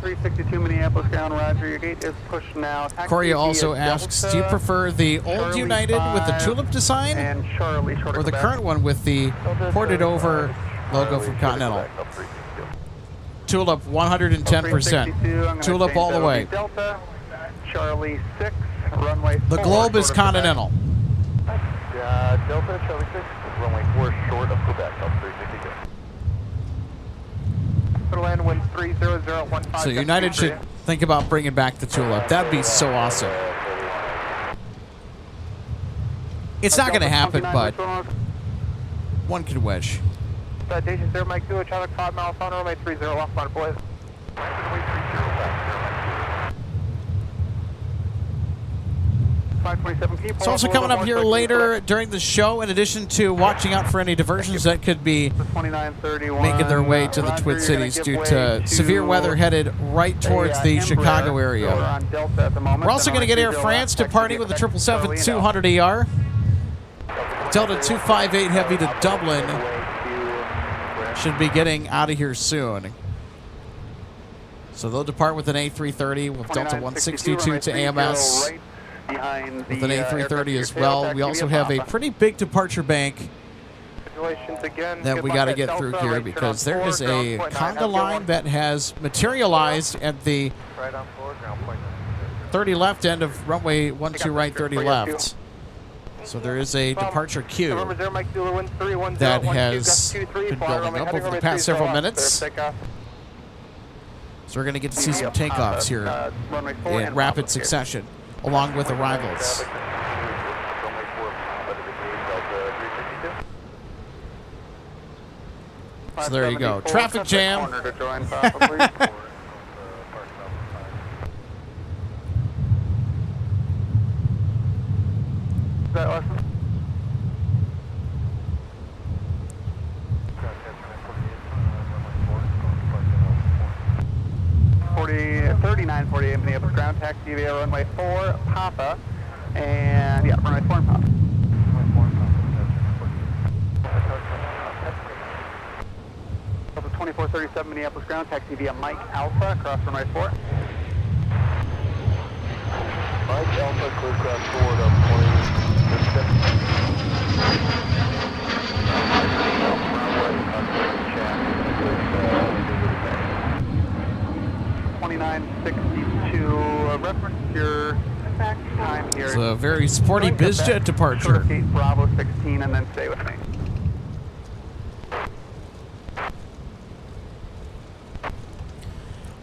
362 Minneapolis ground, roger. Your gate is pushed now. Taxi Corey via also asks, Delta, do you prefer the old Charlie United with the 5, tulip design and Charlie short or of the Quebec? current one with the ported-over logo from Continental? Tulip 110%. Tulip all the way. Delta, Charlie 6, runway 4. The globe is Continental. Delta, Charlie 6, runway 4 short of Quebec, up 362. Land wind 30015. So United should think about bringing back the Tulip. That'd be so awesome. It's not going to happen, but one could wish. Citation 0, Mike 2, traffic 5 miles on runway 30 left on boys. 527 people. It's also coming up here later during the show, in addition to watching out for any diversions that could be making their way to the Twin Cities due to severe weather headed right towards the Chicago area. We're also going to get Air France departing with the 777-200ER. Delta 258 Heavy to Dublin should be getting out of here soon. So they'll depart with an A330 with Delta 162 to AMS. With an A330 as well. We also have a pretty big departure bank that we got to get through here because there is a conga line that has materialized at the 30 left end of runway 12 right, 30 left. So there is a departure queue that has been building up over the past several minutes. So we're going to get to see some takeoffs here in rapid succession, along with arrivals. So there you go. Traffic jam. Is that awesome? 3948 Minneapolis ground, taxi via runway 4, Papa, and yeah, runway 4 and Papa. Delta 2437 Minneapolis ground, taxi via Mike Alpha, across runway 4. Mike Alpha, clear cross forward up 2962, reference your time here. It's a very sporty bizjet departure. Gate Bravo 16, and then stay with me.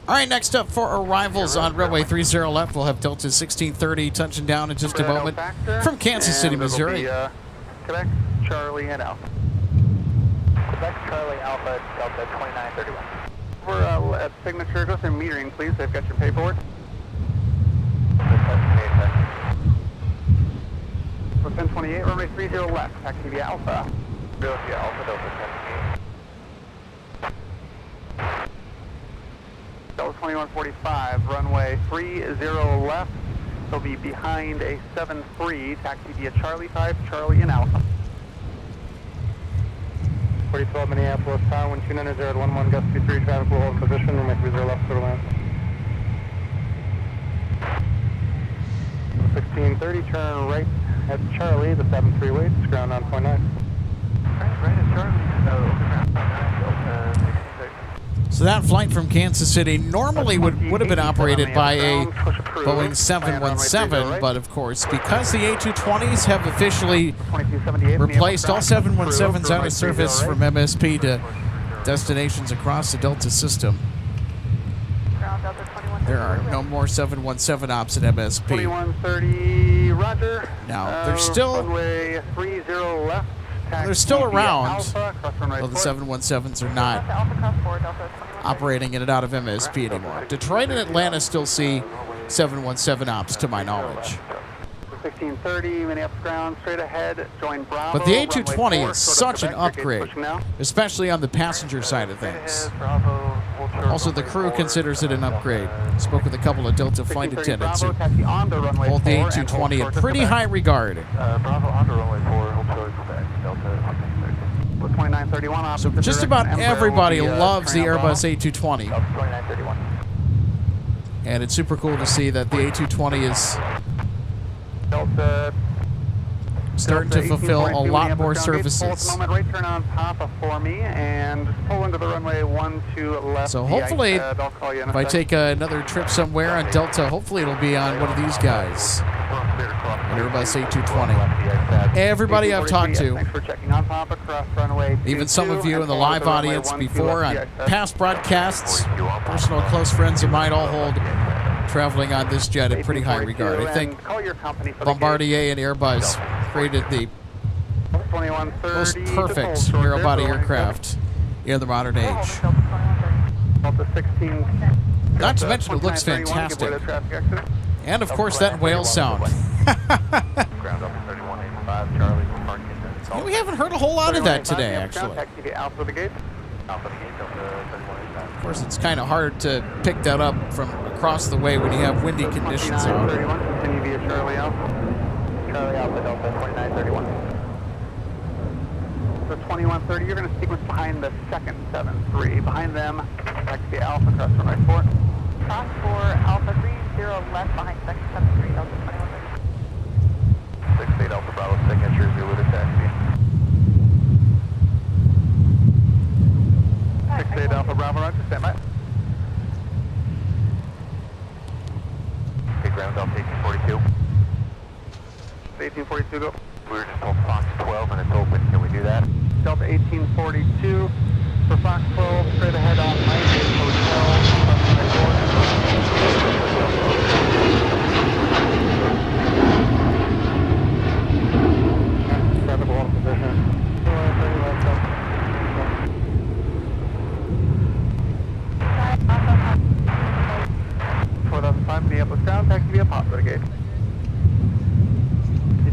All right, next up for arrivals on runway 30 left, we'll have Delta 1630 touching down in just a moment from Kansas City, Missouri. Quebec, Charlie, and Alpha. Quebec, Charlie, Alpha, Delta 2931. We're at signature, just in metering, please. They've got your paperwork. For 1028, runway 30 left, taxi via Alpha. Delta Alpha, Delta 1028. Delta 2145, runway 30 left. They'll be behind a 73, taxi via Charlie 5, Charlie, and Alpha. 4012 Minneapolis, tower, wind 290 at 11, gust 23, traffic will hold position, runway 30 left, clear to land. 1630, turn right at Charlie, the 73 waits, ground 9.9. Right at Charlie, overground 9, Delta 66. So that flight from Kansas City normally would have been operated by a Boeing 717, but of course, because the A220s have officially replaced all 717s out of service from MSP to destinations across the Delta system, there are no more 717 ops at MSP. 2130, roger. Now, they're still runway 30 left. they're still around, Alpha, cross runway though the 4. 717s are not. Alpha cross 4, Delta 21. operating in and out of MSP anymore. Detroit and Atlanta still see 717 ops, to my knowledge. 1630, Minneapolis ground, straight ahead, join Bravo. But the A220 is such an upgrade, especially on the passenger side of things. Also, the crew considers it an upgrade. Spoke with a couple of Delta flight attendants who hold the A220 in pretty high regard. Bravo on the runway 4, hold short Quebec, Delta 2931. So just about everybody loves the Airbus A220. 2931. And it's super cool to see that the A220 is Delta starting to fulfill a lot more services. Right turn on Papa for me and just pull into the runway 12 left. So hopefully, if I take another trip somewhere on Delta, hopefully it'll be on one of these guys. An Airbus A220. Everybody I've talked to, even some of you in the live audience before on past broadcasts, personal close friends of mine all hold traveling on this jet in pretty high regard. I think Bombardier and Airbus created the most perfect narrow-body aircraft in the modern age. Not to mention it looks fantastic. And of course that whale sound. We haven't heard a whole lot of that today, actually. Of course, it's kind of hard to pick that up from across the way when you have windy conditions out. Continue via Charlie Alpha. Charlie Alpha Delta 2931. So 2130, you're going to sequence behind the second 73. Behind them, taxi Alpha across runway 4. Cross 4, Alpha 30 left behind second 73, Delta 2130. 68 Alpha Bravo signature, zero to taxi. 68 Alpha Bravo, roger, stand by. Okay, ground Delta 1842. 1842, go. We were just told Fox 12 and it's open. Can we do that? Delta 1842 for Fox 12, straight ahead on Mike, Hotel, traffic along position. 4005, Minneapolis ground, taxi via Poplar Gate.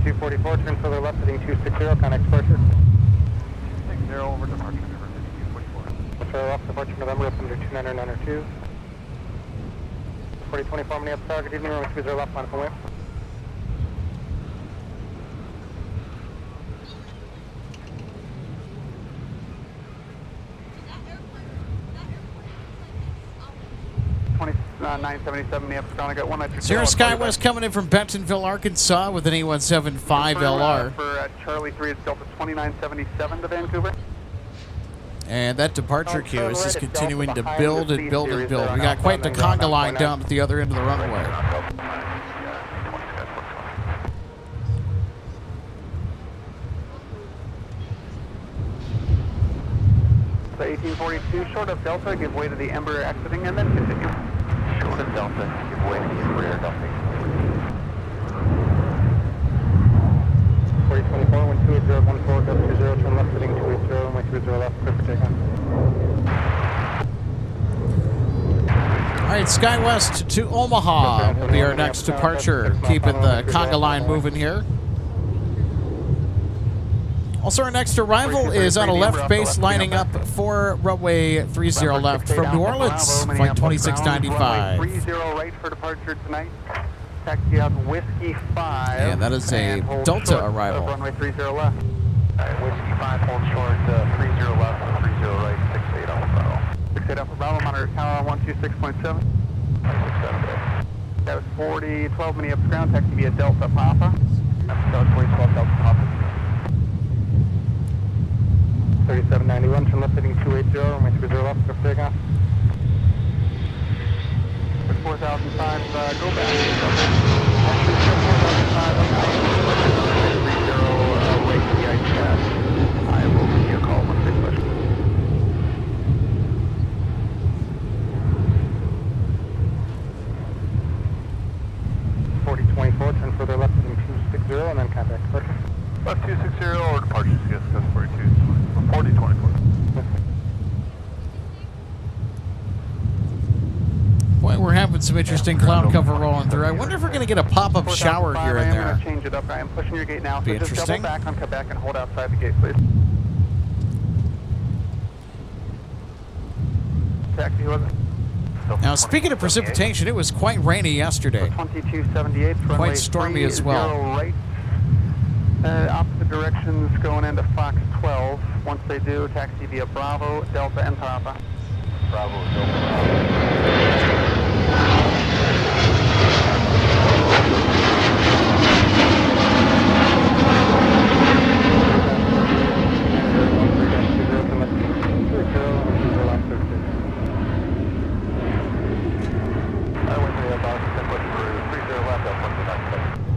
244, turn further left, heading 260, connect departure. 60 over departure, number 5244. Further left, departure November, up under 2992. 4024, Minneapolis Tower, good evening, runway 20 left, line for wind. Sierra SkyWest coming in from Bentonville, Arkansas with an A175LR. For Charlie 3, it's Delta 2977 to Vancouver. And that departure queue is just continuing to build and build and build. We got quite the conga line down at the other end of the runway. So 1842, short of Delta, give way to the Embraer exiting and then continue. Short of Delta, give way to the Embraer Delta. 4024, wind 28014, Delta 20, turn left heading 280, runway 20 left, clear for takeoff. All right, SkyWest to Omaha will be our next departure. Keeping the conga line moving here. Also, our next arrival is on a left base lining up for runway 30 left from New Orleans, flight 2695. 30 right for departure tonight. Taxi out Whiskey 5. And that is a Delta arrival. Runway 30 left. Whiskey 5, hold short, 30 left, 30 right, 68 Alpha Bravo. 68 Alpha Bravo, monitor tower on 126.7. That was 4012 Minneapolis ground, taxi via Delta Papa. That was 4012 Delta Papa. 3791, turn left heading 280, runway 30 left, clear for takeoff. 4005, go back. 4005, wait, I will give you a call once they push. 4024, turn further left heading 260, and then contact departure. Left 260 or departure CS 42, 4024. like we're having some interesting cloud cover rolling through. I wonder if we're going to get a pop-up shower here and I'm there. going to change it up. I am pushing your gate now. Be So just double interesting. back on Quebec and hold outside the gate, please. Taxi, was it? Now, speaking of precipitation, it was quite rainy yesterday. 2278, Quite stormy as well. Right. Opposite directions going into Fox 12. Once they do, taxi via Bravo, Delta, and Papa. Bravo, Delta.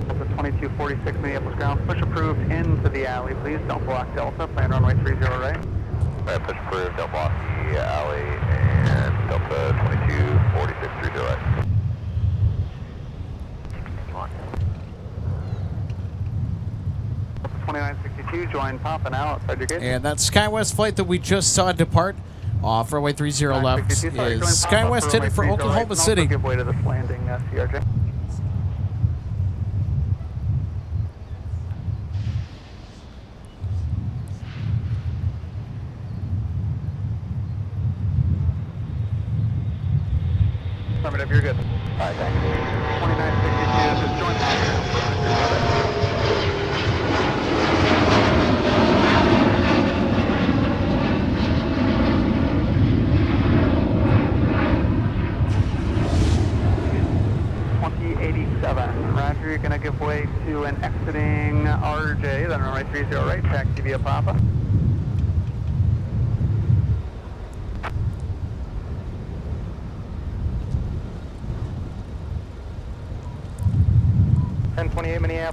Delta 2246 Minneapolis ground. Push approved into the alley, please. Don't block Delta. Plan runway 30 right. Alright, push approved, don't block the alley, and Delta 2246 30 right. Come on. 2962, join Papa now outside your gate. And that SkyWest flight that we just saw depart off runway 30 left is SkyWest headed for Oklahoma City. Give way to this landing, CRJ. Affirmative, you're good. Alright, thanks. 2962, just join Papa. 2087. Roger, you're going to give way to an exiting RJ, then runway 30 right, taxi via Papa.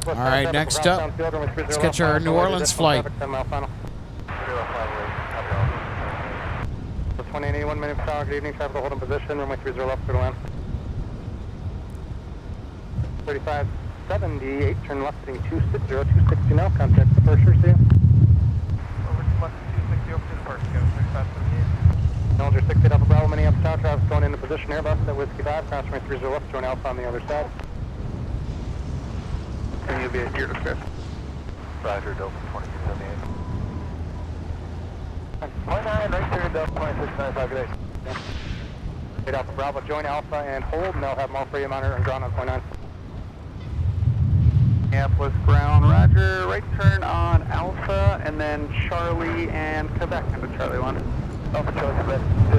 All right, next up, let's catch our New Orleans flight. 2881 minutes per hour, good evening, traffic hold in position, runway 30 left, clear to land. 3578, turn left heading 260, 260 now, contact departure, see you. Over to left 260, over to departure, go 3578. Challenger 68 Alpha Bravo, Minneapolis Tower, traffic going into position, Airbus at Whiskey 5, cross runway 30 left, join Alpha on the other side. And you'll be at your discretion. Roger, Delta 2278. 29, right there, Delta 2695, good day. 8 Alpha Bravo, join Alpha and hold, and they'll have them all for you, monitor and ground on 29. Minneapolis ground, roger, right turn on Alpha, and then Charlie and Quebec into Charlie 1. Alpha Charlie Quebec to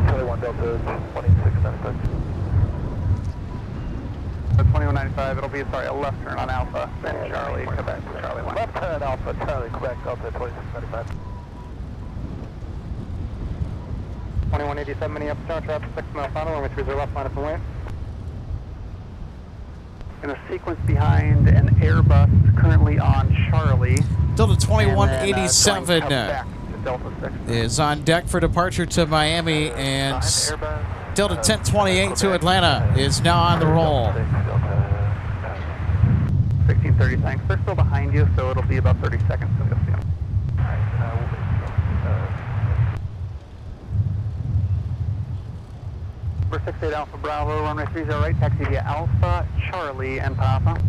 Charlie 1 Delta 2695. 2195, it'll be, sorry, a left turn on Alpha, then Charlie, Quebec, Charlie 1. Left turn Alpha, Charlie Quebec, Delta 2695. 2187 Minneapolis Tower, traffic 6 mile final, runway 30 left, line up and wait. In a sequence behind an Airbus currently on Charlie. Delta 2187 Delta 6. is on deck for departure to Miami, and Delta 1028 to Atlanta is now on the roll. 1630, thanks. They're still behind you, so it'll be about 30 seconds till you'll see them. Number 68 Alpha Bravo, runway 30 right, taxi via Alpha, Charlie, and Papa.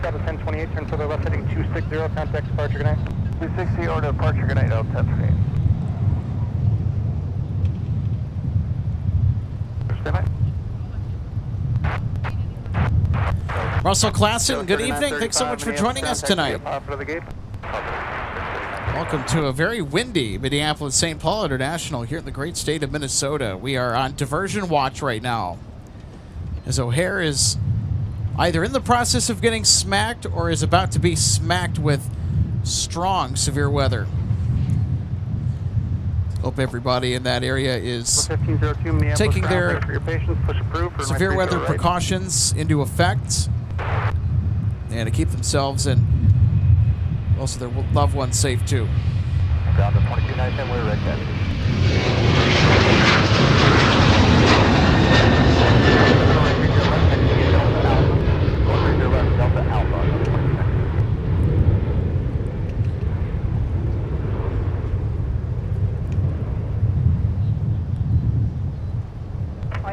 Delta 1028, turn further left heading 260, contact departure, good night. 260 or departure, good night, Delta 1028. Russell Klassen, good evening. Thanks so much for joining us tonight. Welcome to a very windy Minneapolis-St. Paul International here in the great state of Minnesota. We are on diversion watch right now, as O'Hare is either in the process of getting smacked or is about to be smacked with strong, severe weather. Hope everybody in that area is 1502 Minneapolis taking ground their clear for your patients. Push approved for severe runway weather 30 right. precautions into effect and to keep themselves and also their loved ones safe too. Ground to 2297, we're red cat. Delta Alpha.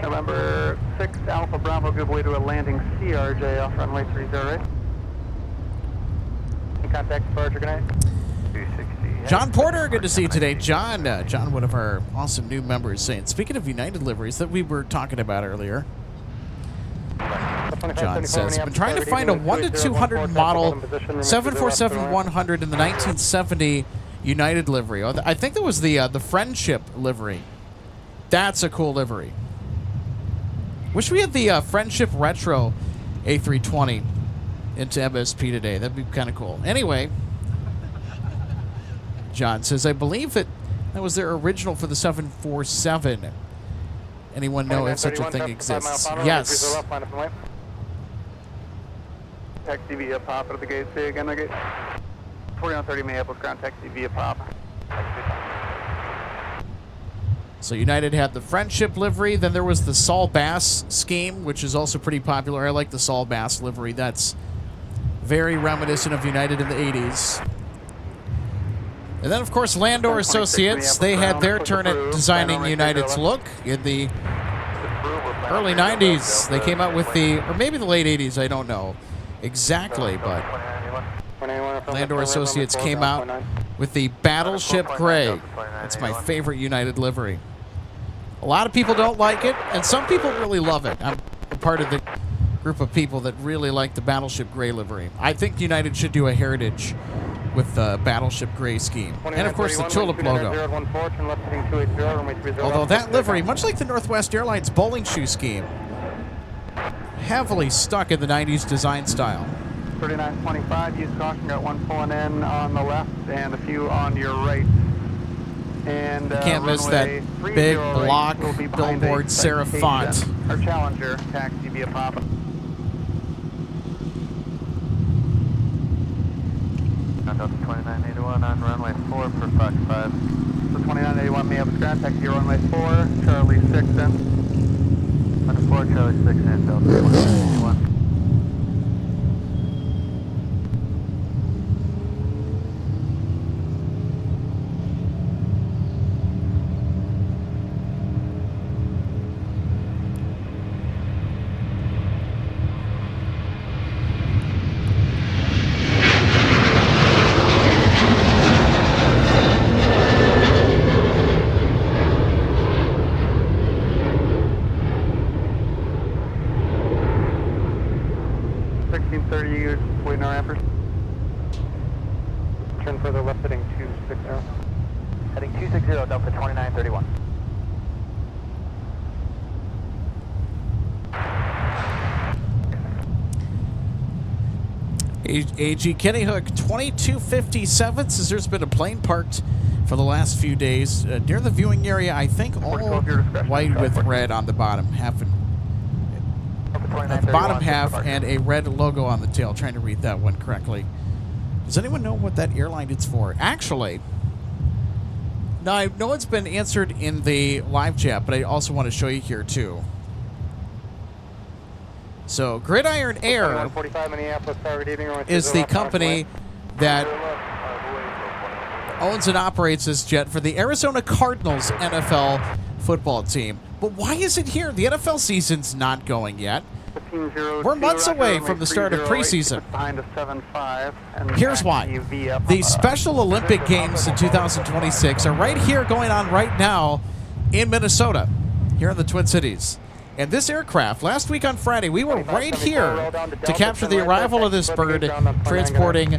November 6 Alpha Bravo, give way to a landing CRJ off runway 30 right. Contact departure, good night. 260. John Porter, good to see you today. John, one of our awesome new members, saying, speaking of United liveries that we were talking about earlier, John says, been trying to find a 1 to 200 model 747-100 in the 1970 United livery. Oh, I think that was the Friendship livery. That's a cool livery. Wish we had the Friendship Retro A320 into MSP today. That'd be kind of cool. Anyway, John says, I believe that was their original for the 747. Anyone know if such a thing exists? Yes. Taxi via Pop at the gate. Say again, the gate. 4130 Minneapolis ground taxi via Pop. So United had the Friendship livery. Then there was the Saul Bass scheme, which is also pretty popular. I like the Saul Bass livery. That's very reminiscent of United in the 80s. And then, of course, Landor Associates. They had their turn at designing United's look in the early 90s. They came out with the, or maybe the late 80s, I don't know exactly, but Landor Associates came out with the Battleship Gray. That's my favorite United livery. A lot of people don't like it, and some people really love it. I'm part of the group of people that really like the Battleship Gray livery. I think United should do a heritage with the Battleship Gray scheme. And, of course, the Tulip logo. Although that livery, much like the Northwest Airlines bowling shoe scheme, heavily stuck in the 90s design style. 3925, use caution, got one pulling in on the left and a few on your right. And you can't miss that big block billboard serif font. Our Challenger, taxi via Papa. Delta 2981 on runway 4 for Fox 5. So 2981 Minneapolis ground taxi runway 4, Charlie 6 in. Runway 4, Charlie 6 in, Delta 2981. Turn further left heading 260. Heading 260, Delta 2931. AG Kenny Hook 2257 says there's been a plane parked for the last few days near the viewing area. I think all white with red on the bottom half, the bottom half, and a red logo on the tail. Trying to read that one correctly. Does anyone know what that airline it's for? Actually, no, I know it's been answered in the live chat, but I also want to show you here too. So Gridiron Air is the company that owns and operates this jet for the Arizona Cardinals NFL football team. But why is it here? The NFL season's not going yet. We're months away from the start of preseason. Here's why. The Special Olympic Games in 2026 are right here, going on right now in Minnesota, here in the Twin Cities. And this aircraft, last week on Friday, we were right here to capture the arrival of this bird, transporting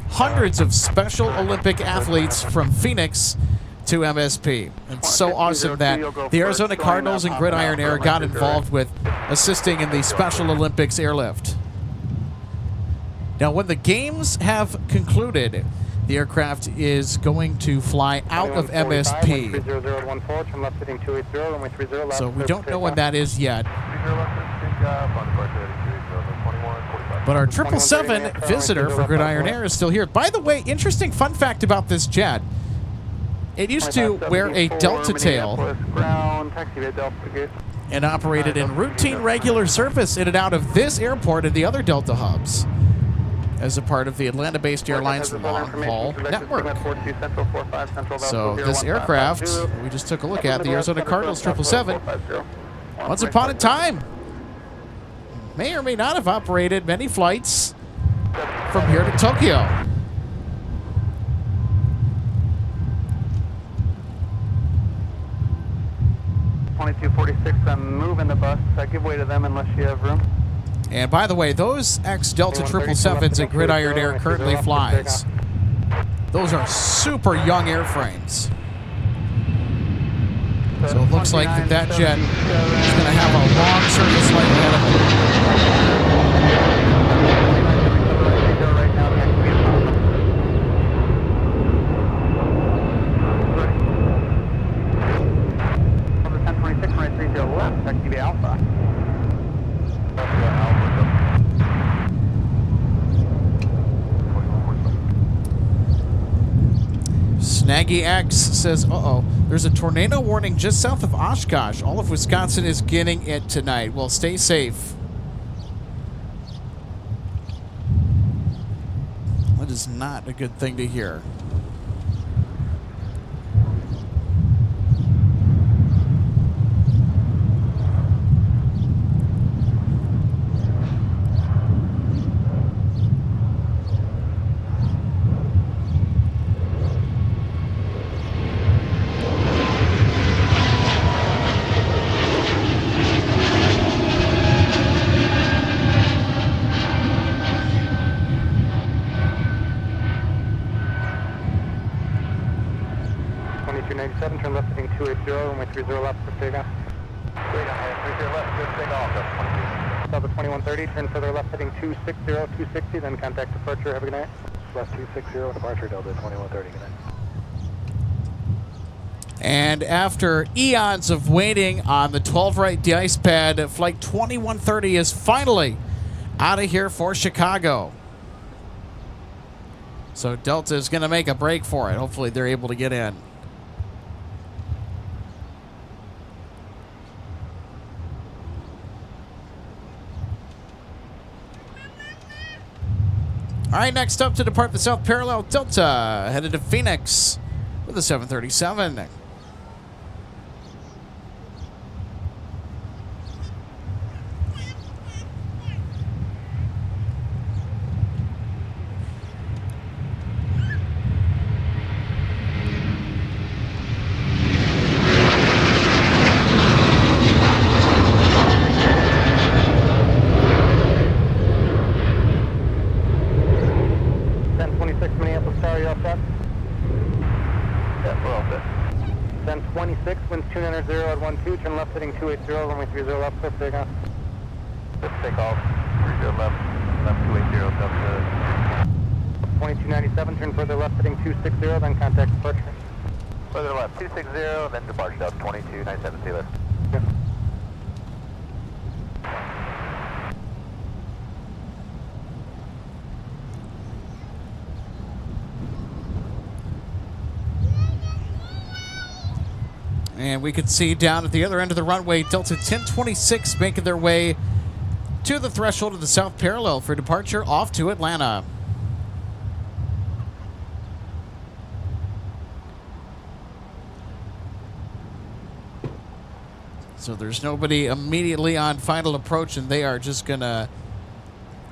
hundreds of Special Olympic athletes from Phoenix to MSP. It's so awesome that the Arizona Cardinals and Gridiron Air got involved with assisting in the Special Olympics airlift. Now, when the games have concluded, The aircraft is going to fly out of MSP. So we don't know when that is yet. But our 777 visitor for Gridiron Air is still here. By the way, interesting fun fact about this jet. It used to wear a Delta tail and operated in routine regular service in and out of this airport and the other Delta hubs as a part of the Atlanta-based airlines long-haul network. So this aircraft we just took a look at, the Arizona Cardinals 777, once upon a time, may or may not have operated many flights from here to Tokyo. I'm moving the bus. Give way to them unless you have room. And by the way, those ex-Delta 777s that Gridiron Air currently flies, those are super young airframes. So it looks like that jet is going to have a long service life ahead of it. Alpha. Snaggy X says, uh-oh, there's a tornado warning just south of Oshkosh. All of Wisconsin is getting it tonight. Well, stay safe. That is not a good thing to hear. Turn left heading 280, runway 30 left for takeoff. 30 left, good takeoff, that's 22. South of 2130, turn further left heading 260, then contact departure, have a good night. West 260, departure, Delta 2130, good night. And after eons of waiting on the 12 right de-ice pad, flight 2130 is finally out of here for Chicago. So Delta is going to make a break for it. Hopefully they're able to get in. All right, next up to depart the South Parallel, Delta, headed to Phoenix with a 737. Minneapolis Tower, you all set? Yeah, we're all set. 1026, winds 290 at 12, turn left heading 280, runway 30 left, clear for takeoff. Let's take off, 30 left, left 280, Delta. 2297, turn further left heading 260, then contact departure. Further left 260, then departure Delta 2297, see you later. Yeah. And we can see down at the other end of the runway, Delta 1026 making their way to the threshold of the South Parallel for departure off to Atlanta. So there's nobody immediately on final approach, and they are just going to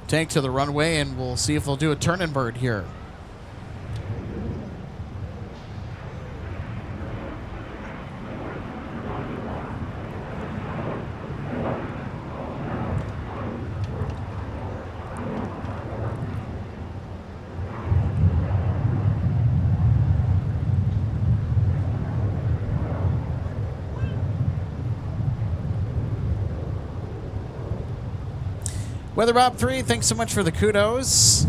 take to the runway, and we'll see if they'll do a turn and bird here. Weather Bob 3, thanks so much for the kudos.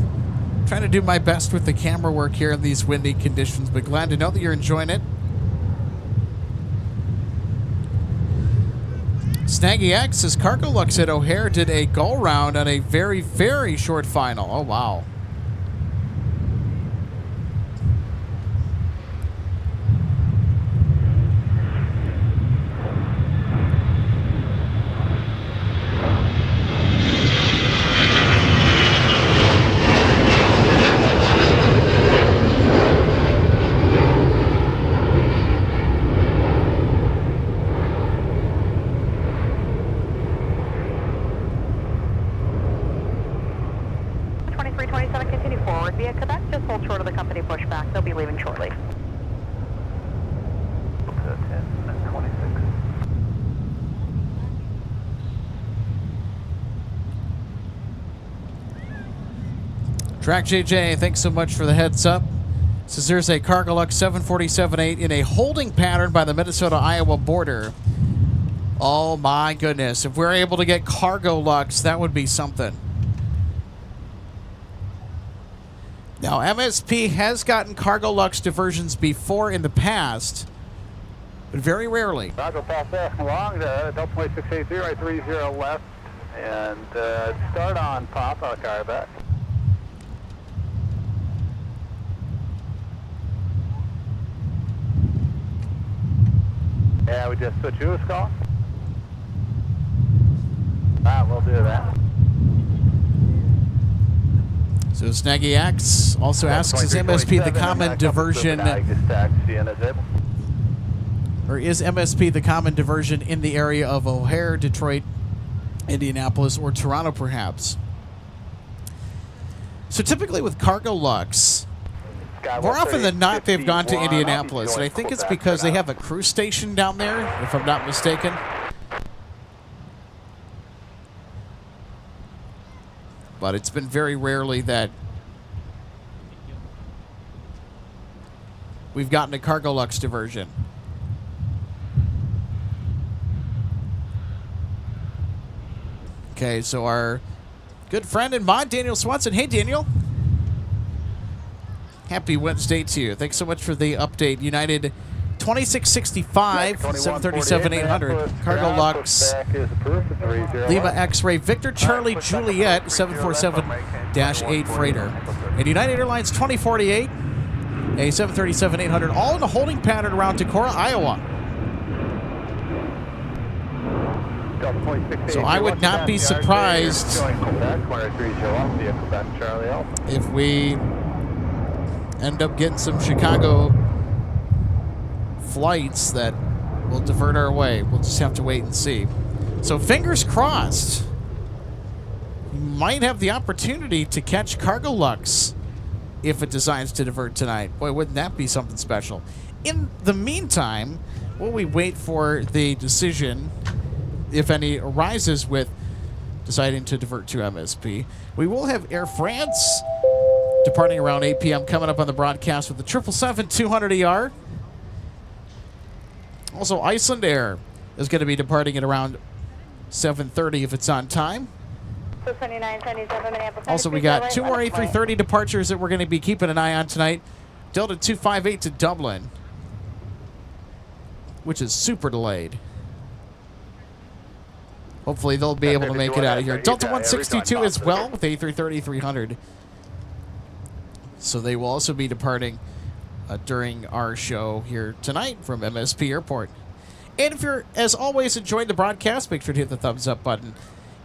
Trying to do my best with the camera work here in these windy conditions, but glad to know that you're enjoying it. Snaggy X says Cargo Lux at O'Hare did a go round on a very, very short final. Oh, wow. Via Quebec, just hold short of the company pushback. They'll be leaving shortly. 10-26. Track JJ, thanks so much for the heads up. Says there's a Cargo Lux 747-8 in a holding pattern by the Minnesota-Iowa border. Oh my goodness. If we're able to get Cargo Lux, that would be something. Now, MSP has gotten Cargo Lux diversions before in the past, but very rarely. Roger, pass there. Along the Delta 2680, right 30 left, and start on pop, I'll carry back. Yeah, we just switch who's calling? We'll do that. So Snaggy X also asks, is MSP the common diversion, or is MSP the common diversion in the area of O'Hare, Detroit, Indianapolis, or Toronto perhaps? So typically with Cargo Lux, more often than not they've gone to Indianapolis, and I think it's because they have a cruise station down there, if I'm not mistaken. But it's been very rarely that we've gotten a Cargo Lux diversion. Okay, so our good friend and mod, Daniel Swanson. Hey, Daniel. Happy Wednesday to you. Thanks so much for the update. United 2665, 737-800, Cargo Lux, Lima X-Ray, Victor Charlie Juliet, 747-8 freighter. And United Airlines 2048, a 737-800, all in a holding pattern around Decorah, Iowa. So I would not be surprised if we end up getting some Chicago flights that will divert our way. We'll just have to wait and see. So fingers crossed, you might have the opportunity to catch Cargo Lux if it decides to divert tonight. Boy, wouldn't that be something special? In the meantime, while we wait for the decision, if any arises with deciding to divert to MSP, we will have Air France departing around 8 p.m. coming up on the broadcast with the 777-200ER. Also, Iceland Air is going to be departing at around 7:30 if it's on time. Also, we got two more A330 departures that we're going to be keeping an eye on tonight. Delta 258 to Dublin, which is super delayed. Hopefully, they'll be able to make it out of here. Delta 162 as well with A330-300. So they will also be departing during our show here tonight from MSP Airport. And if you're, as always, enjoying the broadcast, make sure to hit the thumbs up button.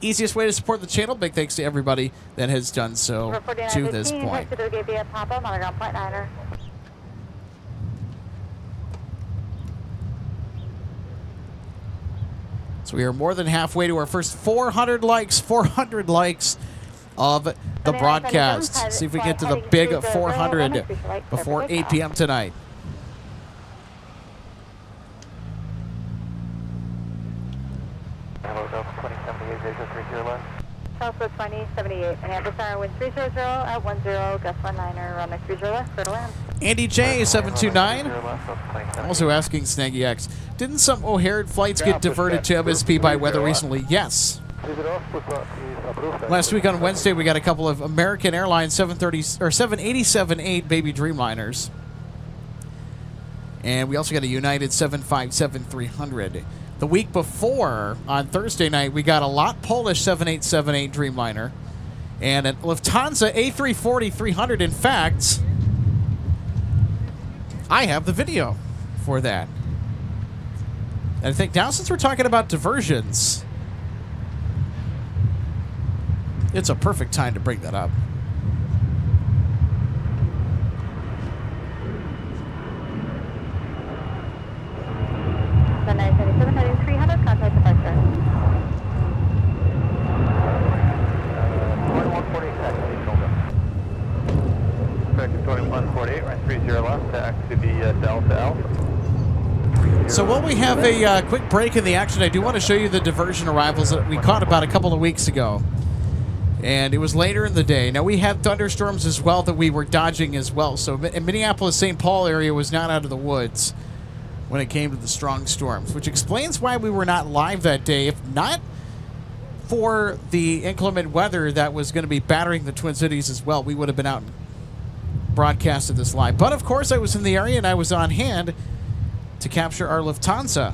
Easiest way to support the channel. Big thanks to everybody that has done so to this point. So we are more than halfway to our first 400 likes. 400 likes of the broadcast. See if we get to the big 400 before 8 p.m. tonight. Hello, Delta 2078, Visa 30 left. Delta 2078, Minneapolis Tower, wind 300 at 10, gust 19er, runway 30 left, clear to land. Andy J, 729, also asking Snaggy X, didn't some O'Hare flights get diverted to MSP by weather recently? Yes. Last week on Wednesday, we got a couple of American Airlines 787-8 baby Dreamliners. And we also got a United 757-300. The week before, on Thursday night, we got a Lot Polish 7878 Dreamliner and a Lufthansa A340-300. In fact, I have the video for that. And I think now, since we're talking about diversions, it's a perfect time to bring that up. The 977 heading 300, contact departure. 2148 taxi, 2148, right 30 left, taxi to Delta Alpha. So while we have a quick break in the action, I do want to show you the diversion arrivals that we caught about a couple of weeks ago. And it was later in the day. Now, we had thunderstorms as well that we were dodging as well. So in Minneapolis, St. Paul area was not out of the woods when it came to the strong storms, which explains why we were not live that day. If not for the inclement weather that was going to be battering the Twin Cities as well, we would have been out and broadcasted this live. But, of course, I was in the area and I was on hand to capture our Lufthansa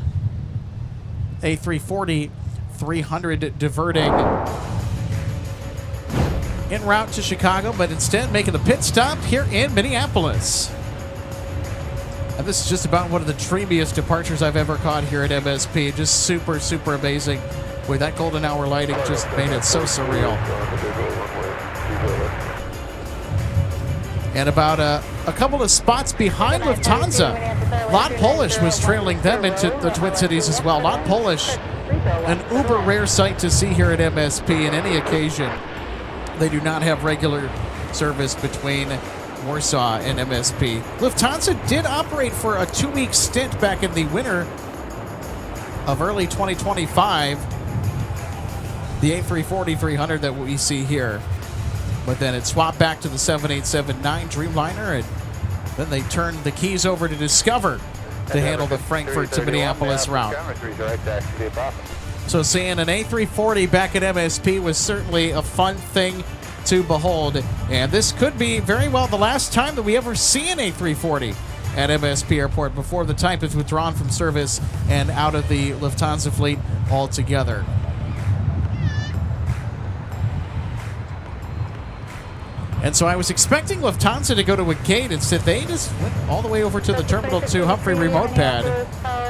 A340-300 diverting en route to Chicago, but instead making the pit stop here in Minneapolis. And this is just about one of the dreamiest departures I've ever caught here at MSP. Just super, super amazing. Boy, that golden hour lighting just made it so surreal. And about a couple of spots behind Lufthansa, Lot Polish was trailing them into the Twin Cities as well. Lot Polish, an uber rare sight to see here at MSP in any occasion. They do not have regular service between Warsaw and MSP. Lufthansa did operate for a 2-week stint back in the winter of early 2025. The A340-300 that we see here. But then it swapped back to the 7879 Dreamliner, and then they turned the keys over to Discover to handle the Frankfurt to Minneapolis route. So seeing an A340 back at MSP was certainly a fun thing to behold. And this could be very well the last time that we ever see an A340 at MSP Airport before the type is withdrawn from service and out of the Lufthansa fleet altogether. And so I was expecting Lufthansa to go to a gate. Instead, they just went all the way over to the Terminal 2 Humphrey remote pad.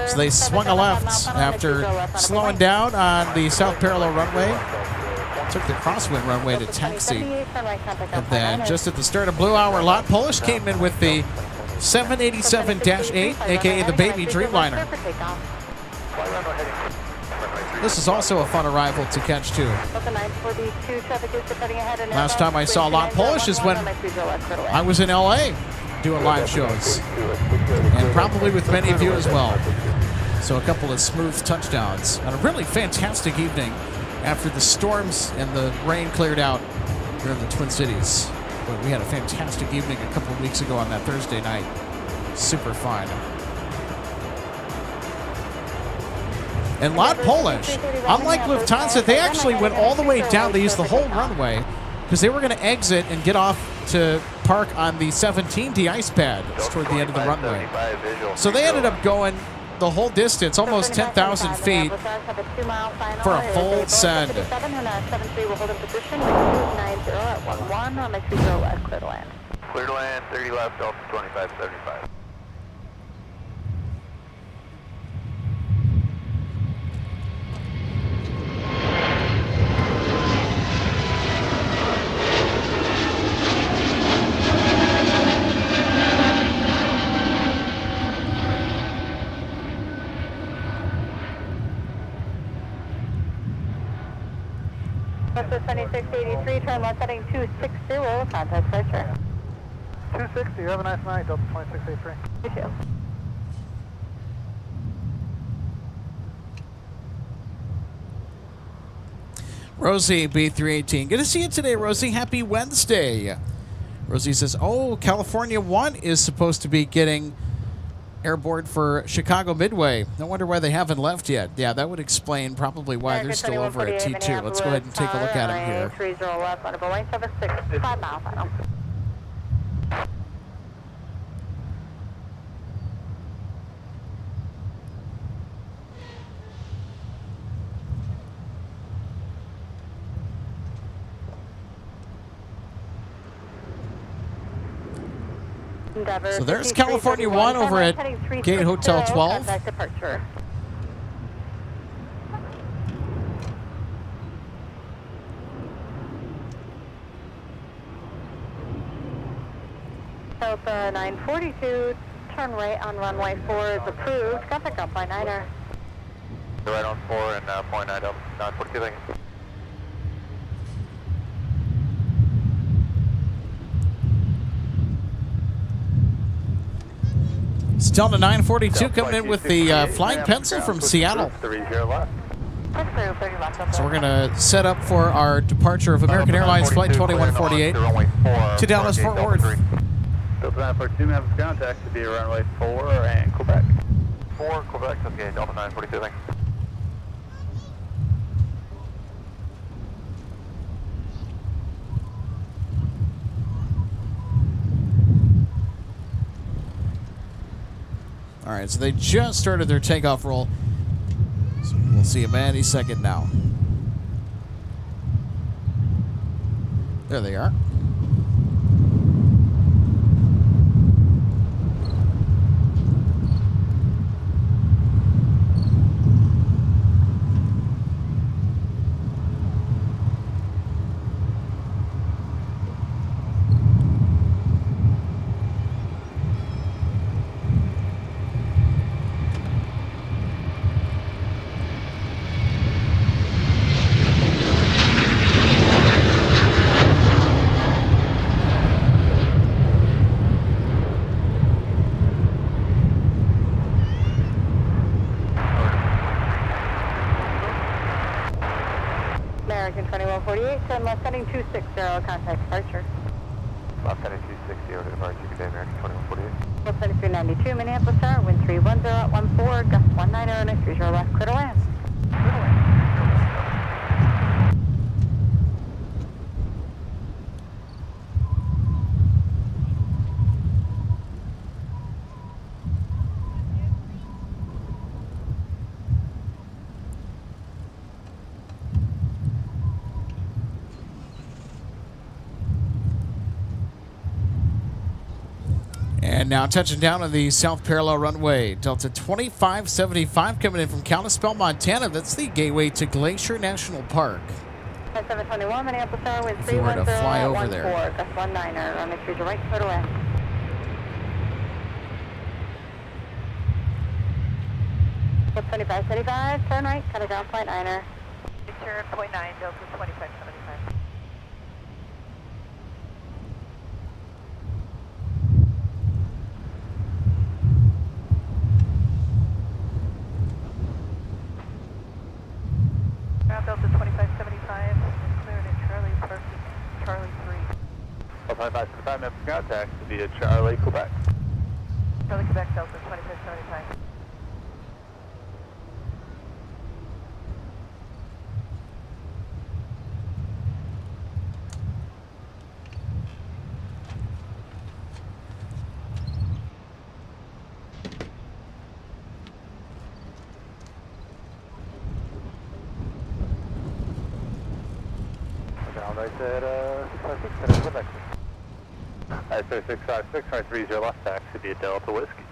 So they swung a left after slowing down on the south parallel runway. Took the crosswind runway to taxi. And then just at the start of Blue Hour, Lot Polish came in with the 787-8, a.k.a. the Baby Dreamliner. This is also a fun arrival to catch, too. Last time I saw Lot Polish is when I was in L.A. doing live shows. And probably with many of you as well. So a couple of smooth touchdowns on a really fantastic evening after the storms and the rain cleared out here in the Twin Cities. But we had a fantastic evening a couple of weeks ago on that Thursday night. Super fun. And Lot Polish, unlike Lufthansa, they actually went all the way down. They used the whole runway because they were going to exit and get off to park on the 17D ice pad toward the end of the runway. So they ended up going the whole distance, almost 10,000 feet, for a full send. Clear to land, 30 left, Delta 2575. Southwest 2683, turn left heading 260, contact departure. 260, have a nice night, Delta 2683. You too. Rosie, B318. Good to see you today, Rosie. Happy Wednesday. Rosie says, oh, California 1 is supposed to be getting airborne for Chicago Midway. No wonder why they haven't left yet. Yeah, that would explain probably why they're still over at T2. Let's go ahead and take a look at them here. 30 left, on about 176, 5 miles final. So there's California 1 over at Gate Hotel 12. Departure. Delta 942, turn right on runway 4 is approved. Got pick up by Niner. Right on 4 and point 9 up, 942, thank you. It's Delta 942 coming in with the flying pencil from Seattle. 30 left. So we're going to set up for our departure of American Airlines Flight 2148 to Dallas Fort Worth. Delta 942, Memphis contact to be runway 4 and Quebec. 4 Quebec, okay, Delta 942, thank you. All right, so they just started their takeoff roll. So we'll see them any second now. There they are. American 2148, turn left heading 260, contact departure. Left heading 260 over to departure, good day, American 2148. Left heading 392, Minneapolis Tower, wind 310 at 14, gust 190, 30 left, clear to land. And now touching down on the south parallel runway. Delta 2575 coming in from Kalispell, Montana. That's the gateway to Glacier National Park. 721, Minneapolis Tower, wind If we were to 310 fly at over 14, there. gust 190, runway 3 to right, clear to land. With 2575, turn right, cut it down, point 9er. Turn point 9, Delta 2575. Ground Delta 2575, cleared at Charlie, parking Charlie 3. Delta 2575, Memphis contact to be at Charlie, Quebec. Charlie, Quebec, Delta 2575. Down right at 656, Quebec. 656, right 30 left taxi to be at Delta Whiskey.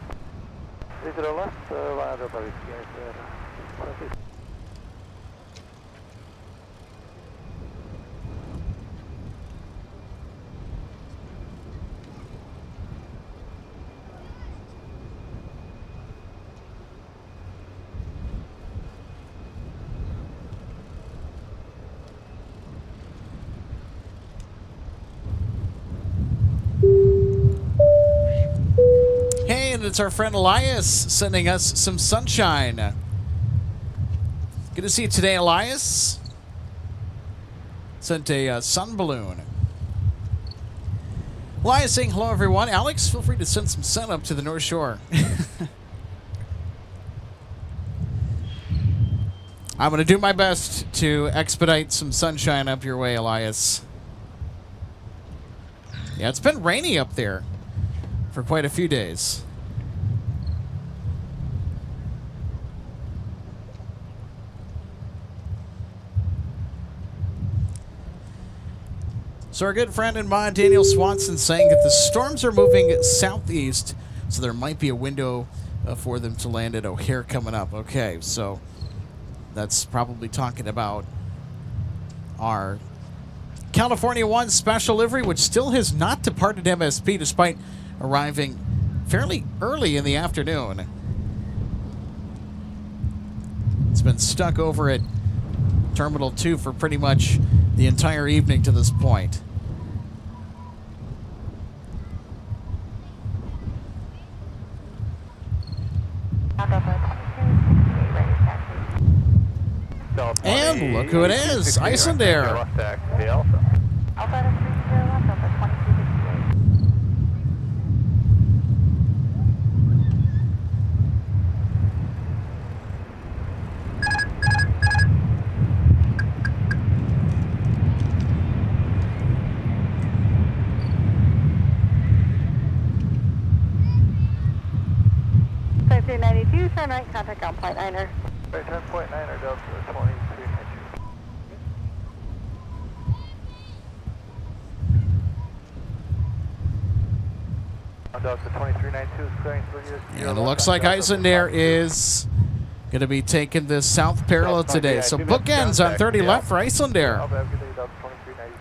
30 left, line Delta Whiskey, right there. Hey, and it's our friend Elias sending us some sunshine. Good to see you today, Elias. Sent a sun balloon. Elias saying hello, everyone. Alex, feel free to send some sun up to the North Shore. I'm going to do my best to expedite some sunshine up your way, Elias. Yeah, it's been rainy up there for quite a few days. So our good friend in mind, Daniel Swanson, saying that the storms are moving southeast, so there might be a window for them to land at O'Hare coming up. Okay, so that's probably talking about our California 1 special livery, which still has not departed MSP despite arriving fairly early in the afternoon. It's been stuck over at Terminal 2 for pretty much the entire evening to this point. And look who it is, Icelandair. Left taxi Alpha. Alpha 30 left, Alpha 2268. Turn right, contact ground point 9er. Right, 10.9er, Delta 2392. Delta 2392 is clearing for you. And it looks like Icelandair is going to be taking this south parallel today. So bookends on 30 left for Icelandair. Have a good day, Delta 2392.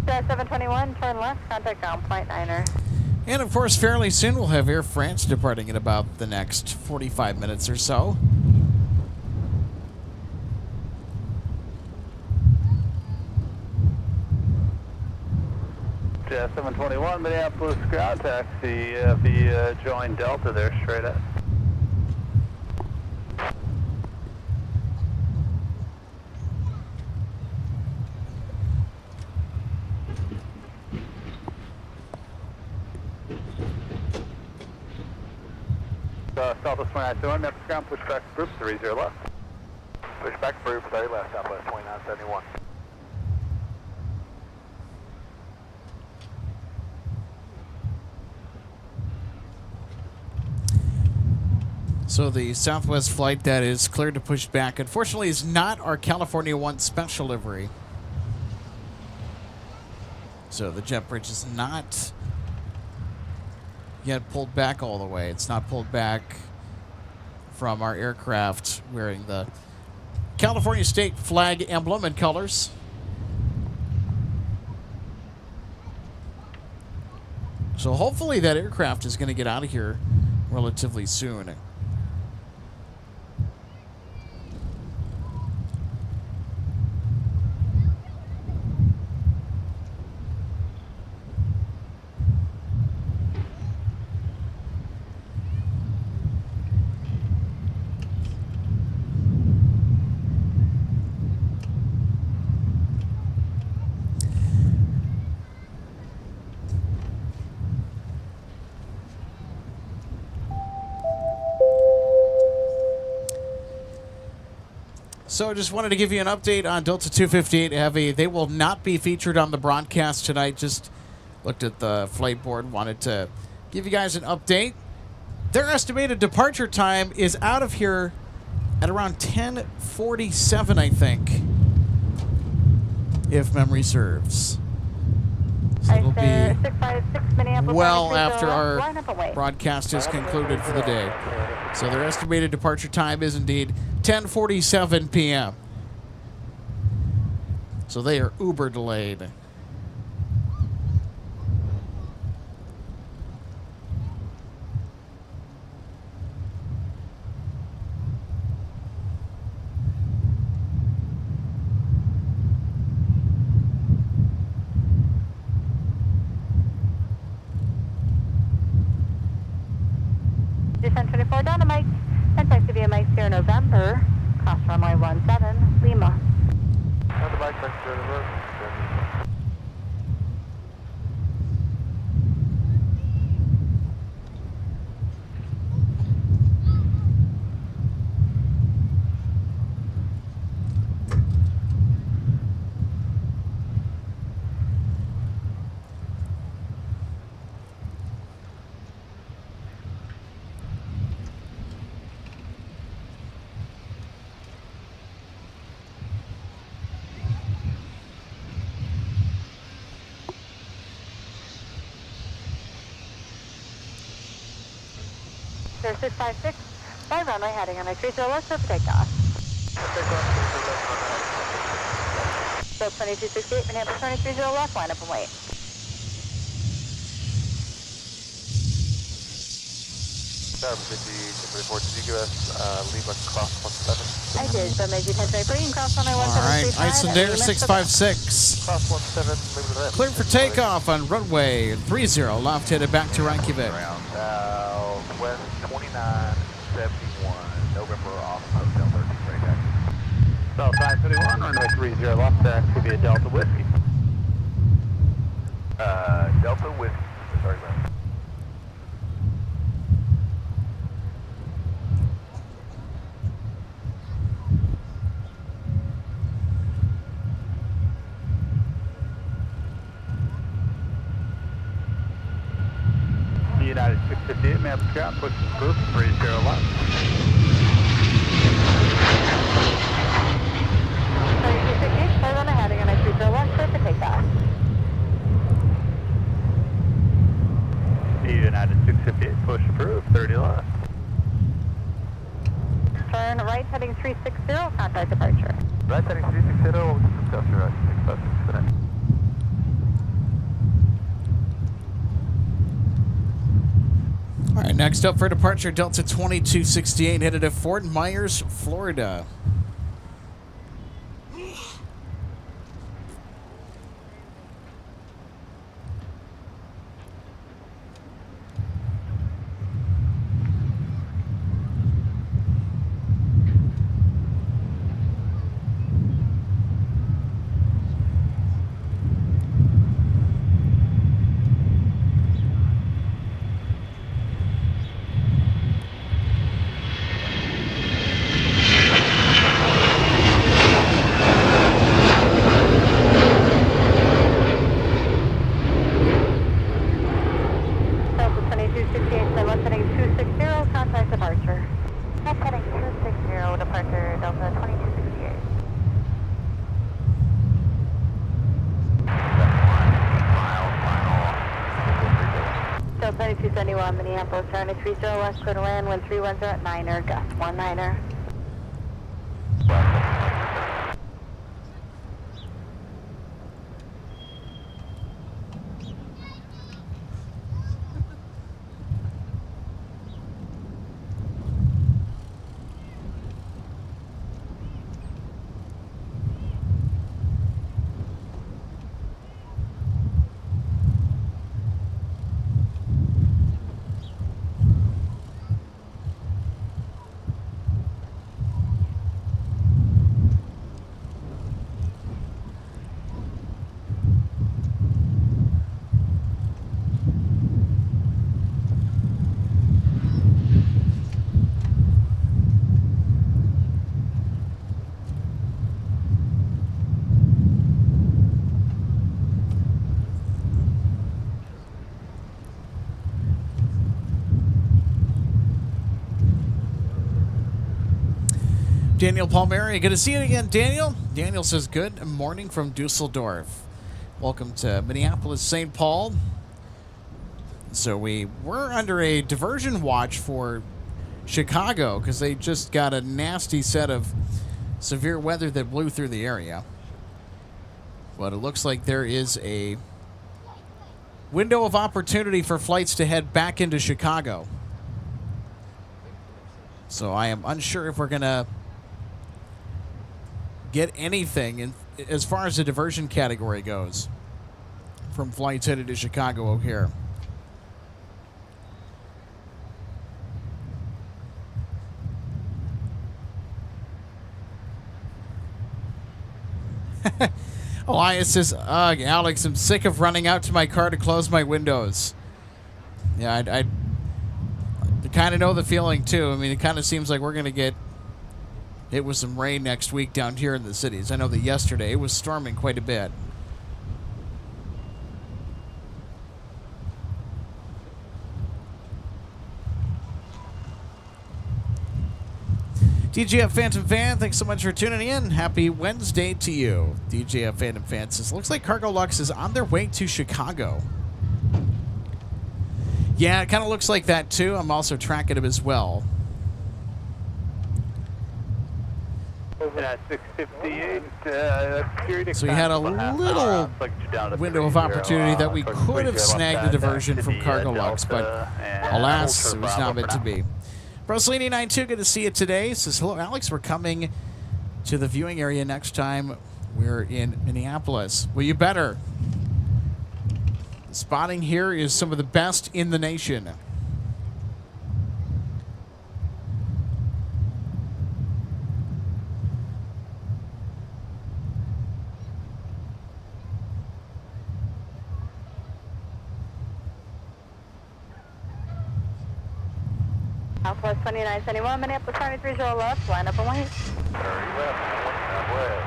Star 721, turn left, contact ground point 9er. And of course, fairly soon we'll have Air France departing in about the next 45 minutes or so. Jet 721, Minneapolis ground taxi, via join Delta there, straight up. Southwest 2921, next ground, push back group 30 left. Push back group 30 left, Southwest 2971. So the Southwest flight that is cleared to push back, unfortunately, is not our California 1 special livery. So the jet bridge is not yet pulled back all the way. It's not pulled back from our aircraft wearing the California state flag emblem and colors. So hopefully that aircraft is going to get out of here relatively soon. So I just wanted to give you an update on Delta 258 Heavy. They will not be featured on the broadcast tonight. Just looked at the flight board, wanted to give you guys an update. Their estimated departure time is out of here at around 10:47, I think, if memory serves. So it'll be 656 well after our broadcast is concluded for the day. So their estimated departure time is indeed 10:47 p.m. So they are uber delayed. November, cross runway 17, Lima. On the bike, back to the road. Sir 656, by runway heading on a 30 left for takeoff. So 2268, Minneapolis 23 left, line up and wait. Tower 50 report, did you give us Lima cross 17? I did, but maybe 10 green, cross runway All right, 1735. Icelandair 656. Cross 17, leave it at that. Cleared for takeoff on runway 30 left, headed back to Reykjavik. Around west 2971, November off Hotel 13, right back. South 921, runway 30 left, that could be a Delta Whiskey. Delta Whiskey, sorry about that. United 658, map Scott, push the group, 30 left. 2268, by runway heading on a 30 left, clear for takeoff. United 658, push approved, 30 left. Turn right heading 360, contact departure. Right heading 360, we'll discuss your 656 today. All right, next up for departure, Delta 2268, headed to Fort Myers, Florida. Minneapolis, turn to 30 left, clear to land, wind 310 at 9er, gust 19er. Daniel Palmieri, good to see you again, Daniel. Daniel says, good morning from Dusseldorf. Welcome to Minneapolis, St. Paul. So we're under a diversion watch for Chicago because they just got a nasty set of severe weather that blew through the area. But it looks like there is a window of opportunity for flights to head back into Chicago. So I am unsure if we're going to get anything in, as far as the diversion category goes from flights headed to Chicago O'Hare. Elias says, ugh, Alex, I'm sick of running out to my car to close my windows. Yeah, I kind of know the feeling, too. I mean, it kind of seems like we're going to get hit with some rain next week down here in the cities. I know that yesterday it was storming quite a bit. DJF Phantom Fan, thanks so much for tuning in. Happy Wednesday to you. DJF Phantom Fan says, looks like Cargo Lux is on their way to Chicago. Yeah, it kind of looks like that too. I'm also tracking him as well. At 658, So we had a little window of opportunity that we could have snagged a diversion from Cargo Lux, but alas, it was not meant to be. Broslini92, good to see you today. Says, hello, Alex. We're coming to the viewing area next time we're in Minneapolis. Well, you better. The spotting here is some of the best in the nation. Southwest 2971, Minneapolis 930 left, line up and wait. 30 left, 29 west,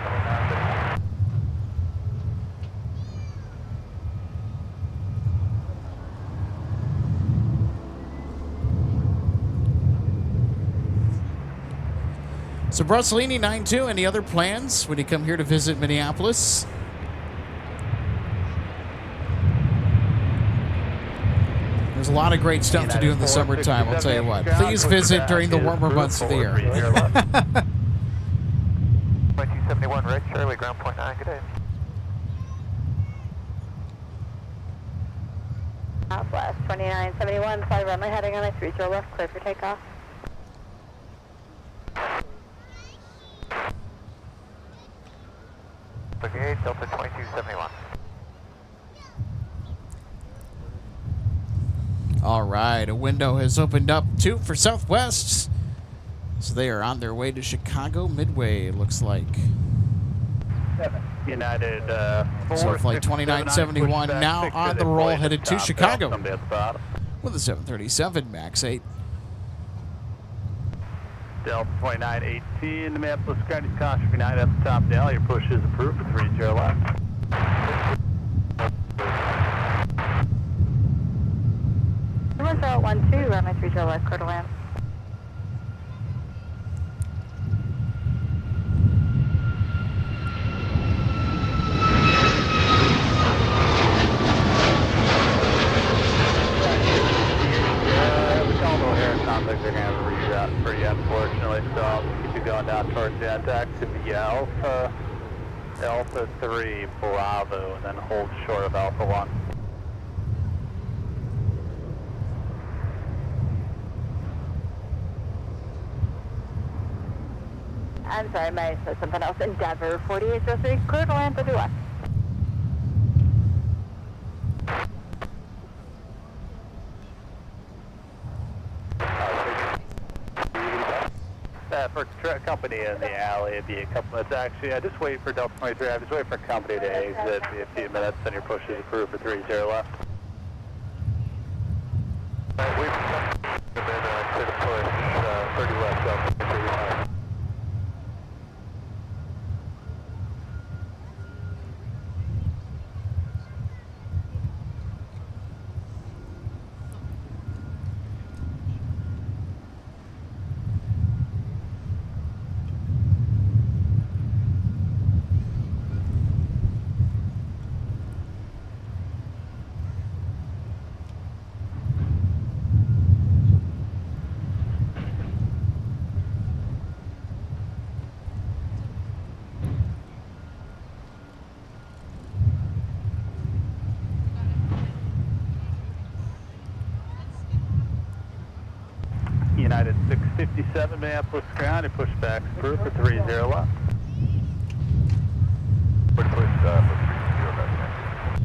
29. So, Broslini92, any other plans when you come here to visit Minneapolis? There's a lot of great stuff to do in the summertime, I'll tell you what. Please visit during the warmer months of the year. 2271, right, Charlie, ground point 9, good day. Southwest 2971, fly runway heading on a 30 left, clear for takeoff. Okay, Delta 2271. All right, a window has opened up too for Southwest. So they are on their way to Chicago Midway, it looks like. United So flight 2971 now on the roll, headed to Chicago with a 737 MAX 8. Delta 2918, Minneapolis County Caution 9 at the top now. Your push is approved for 30 left. Runway 012, runway 30 left, clear to land. They're going to have a reroute for you, unfortunately, so I'll keep you going down towards the attack to be Alpha 3 Bravo, and then hold short of Alpha 1. I'm sorry, I might have said something else. Endeavor 4803, clear to land to the west. For company in the alley, it'd be a couple minutes. Actually, I just wait for Delta 23. I just wait for company to exit. It'd be a few minutes, then your push is approved for 30 left. We've been clear to push 30 left, Delta 35. United 657, Minneapolis ground, you push back approved for 30 left. We're push for 30 left.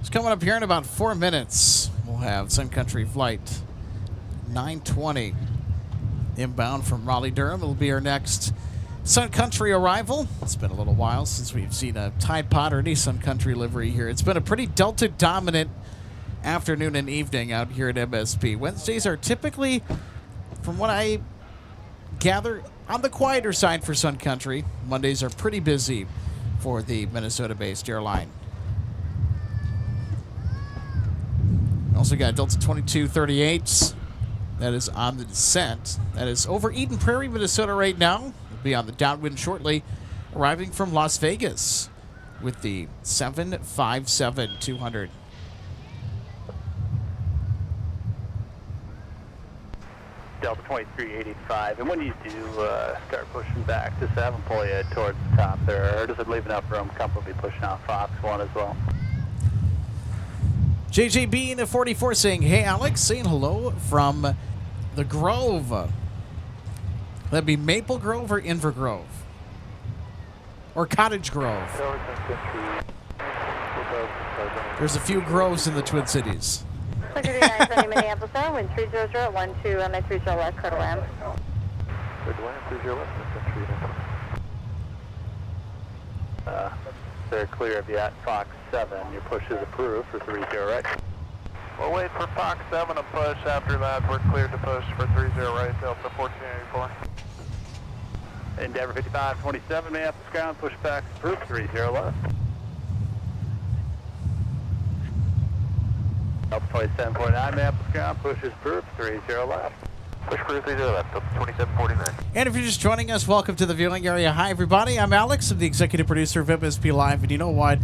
It's coming up here in about 4 minutes. We'll have Sun Country flight 920 inbound from Raleigh-Durham. It'll be our next Sun Country arrival. It's been a little while since we've seen a Tide Pod or any Sun Country livery here. It's been a pretty Delta dominant afternoon and evening out here at MSP. Wednesdays are typically, from what I gather, on the quieter side for Sun Country. Mondays are pretty busy for the Minnesota-based airline. Also got Delta 2238. That is on the descent. That is over Eden Prairie, Minnesota right now. Will be on the downwind shortly, arriving from Las Vegas with the 757-200. Delta 2385, and when you do start pushing back, just have them pull you towards the top there, or just leave enough room, comfortably pushing out Fox 1 as well. JJB in the 44 saying, hey Alex, saying hello from the Grove. That'd be Maple Grove or Inver Grove? Or Cottage Grove? There's a few groves in the Twin Cities. 39 Minneapolis, wind 300 at 12, runway 30 left, clear to land. Clear to land, 30 left, they're clear of you at Fox 7. Your push is approved for 30 right. We'll wait for Fox 7 to push. After that, we're cleared to push for 30 right, Delta 1484. Endeavor 5527, Minneapolis ground, push back, approved, 30 left. Delta 2749, Minneapolis ground, push is approved, 30 left. Push crew 30 left, Delta 2749. And if you're just joining us, welcome to the viewing area. Hi, everybody. I'm Alex. I'm the executive producer of MSP Live. And you know what?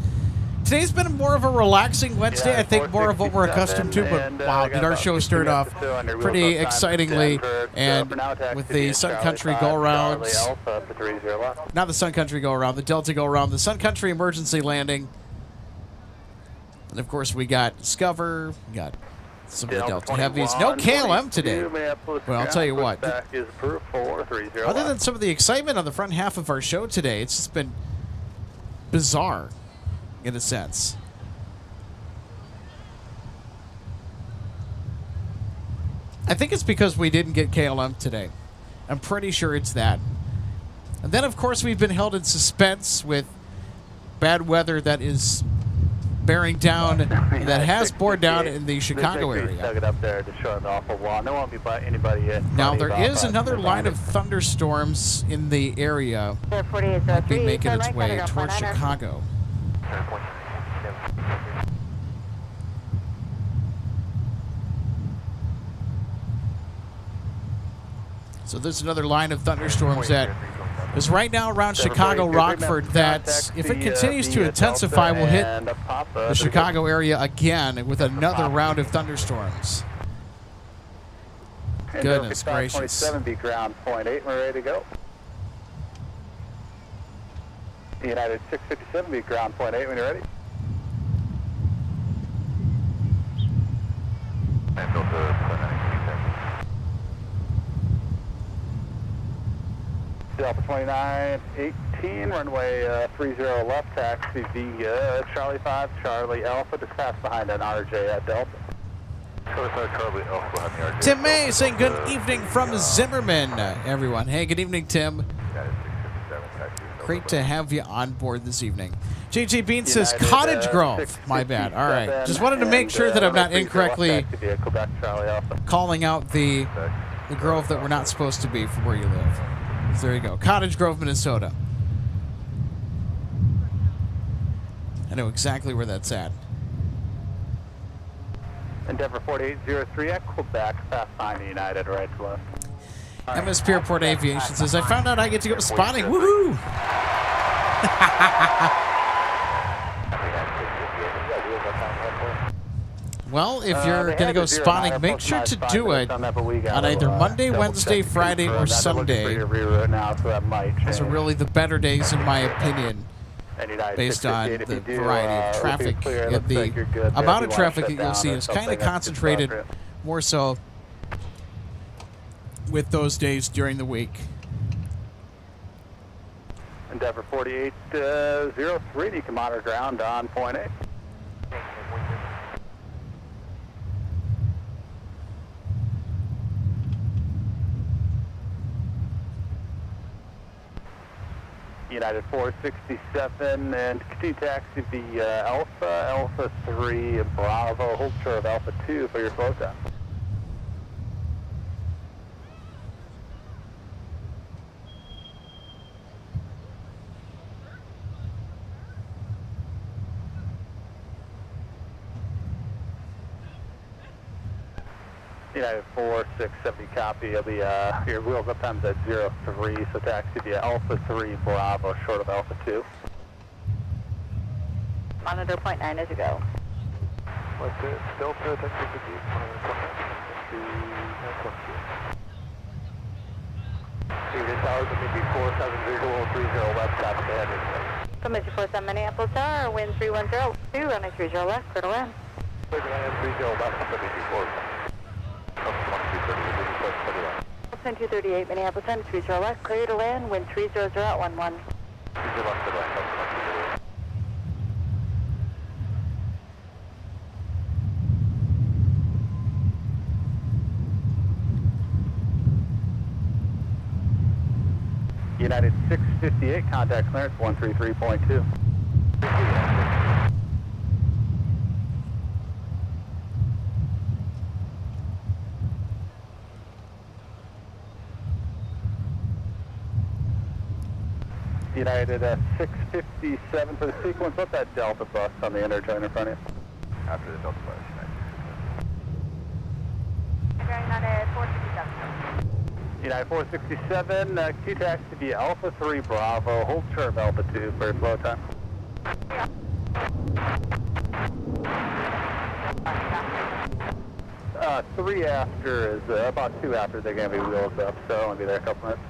Today's been more of a relaxing Wednesday. Yeah, I think more of what we're accustomed to. But wow, did our show start off pretty excitingly. And with the Sun Country go-arounds, not the Sun Country go-around, the Delta go-around, the Sun Country emergency landing. And, of course, we got Discover, we got some of the Delta Heavies. No KLM today. Well, I'll tell you what. Other than some of the excitement on the front half of our show today, it's just been bizarre in a sense. I think it's because we didn't get KLM today. I'm pretty sure it's that. And then, of course, we've been held in suspense with bad weather that is bearing down, that has bore down in the Chicago area. Now, there is another line of thunderstorms in the area that be making its way towards Chicago. So there's another line of thunderstorms that is right now around Chicago, Rockford, that if it continues to intensify will hit the Chicago area again with another round of thunderstorms. Goodness gracious. 70 ground, 0.8, we're ready to go. United 657, be ground, 0.8 when you're ready. Delta 2918, runway 30 left, taxi via Charlie 5, Charlie Alpha, just pass behind an RJ at Delta. Charlie Alpha behind the RJ. Tim May saying good evening from Zimmerman, everyone. Hey, good evening, Tim. Great to have you on board this evening. JJ Bean says Cottage Grove. My bad. All right. Just wanted to make sure that I'm not incorrectly calling out the grove that we're not supposed to be from where you live. So there you go. Cottage Grove, Minnesota. I know exactly where that's at. Endeavor 4803 at Quebec, fast 9 United, right to left. MSP Airport Aviation says, I found out I get to go spotting. Woohoo! Well, if you're going to go spotting, make sure to do it on either Monday, Wednesday, Friday, or Sunday. Those are really the better days, in my opinion, based on the variety of traffic. And the amount of traffic that you'll see is kind of concentrated more so with those days during the week. Endeavor 4803, you can monitor ground on 0.8. United 467, and continue taxi via Alpha 3 Bravo, hold short of Alpha 2 for your flow time. United 4670 copy. It'll be your wheels up times at 03, so taxi via Alpha 3 Bravo, short of Alpha 2. Monitor point 9 as you go. What's it? Delta, that's the deep. Unit towers will be 47030 left, top standard. From 47 Minneapolis Tower, wind 3102, runway 30 left, clear to land. Clear to land, 30 left, 74. 238 Minneapolis Center, 30 left, clear to land, wind 300 at 11. 30 left to land, United 658, contact clearance 133.2. United 657 for the sequence. What's that Delta bus on the interjoint in front of you? After the Delta bus, United 467. United 467, Q-taxi via Alpha 3 Bravo, hold short of Alpha 2 for your flow time. Yeah. 3 after is about 2 after they're going to be wheels up, so I'll be there a couple minutes.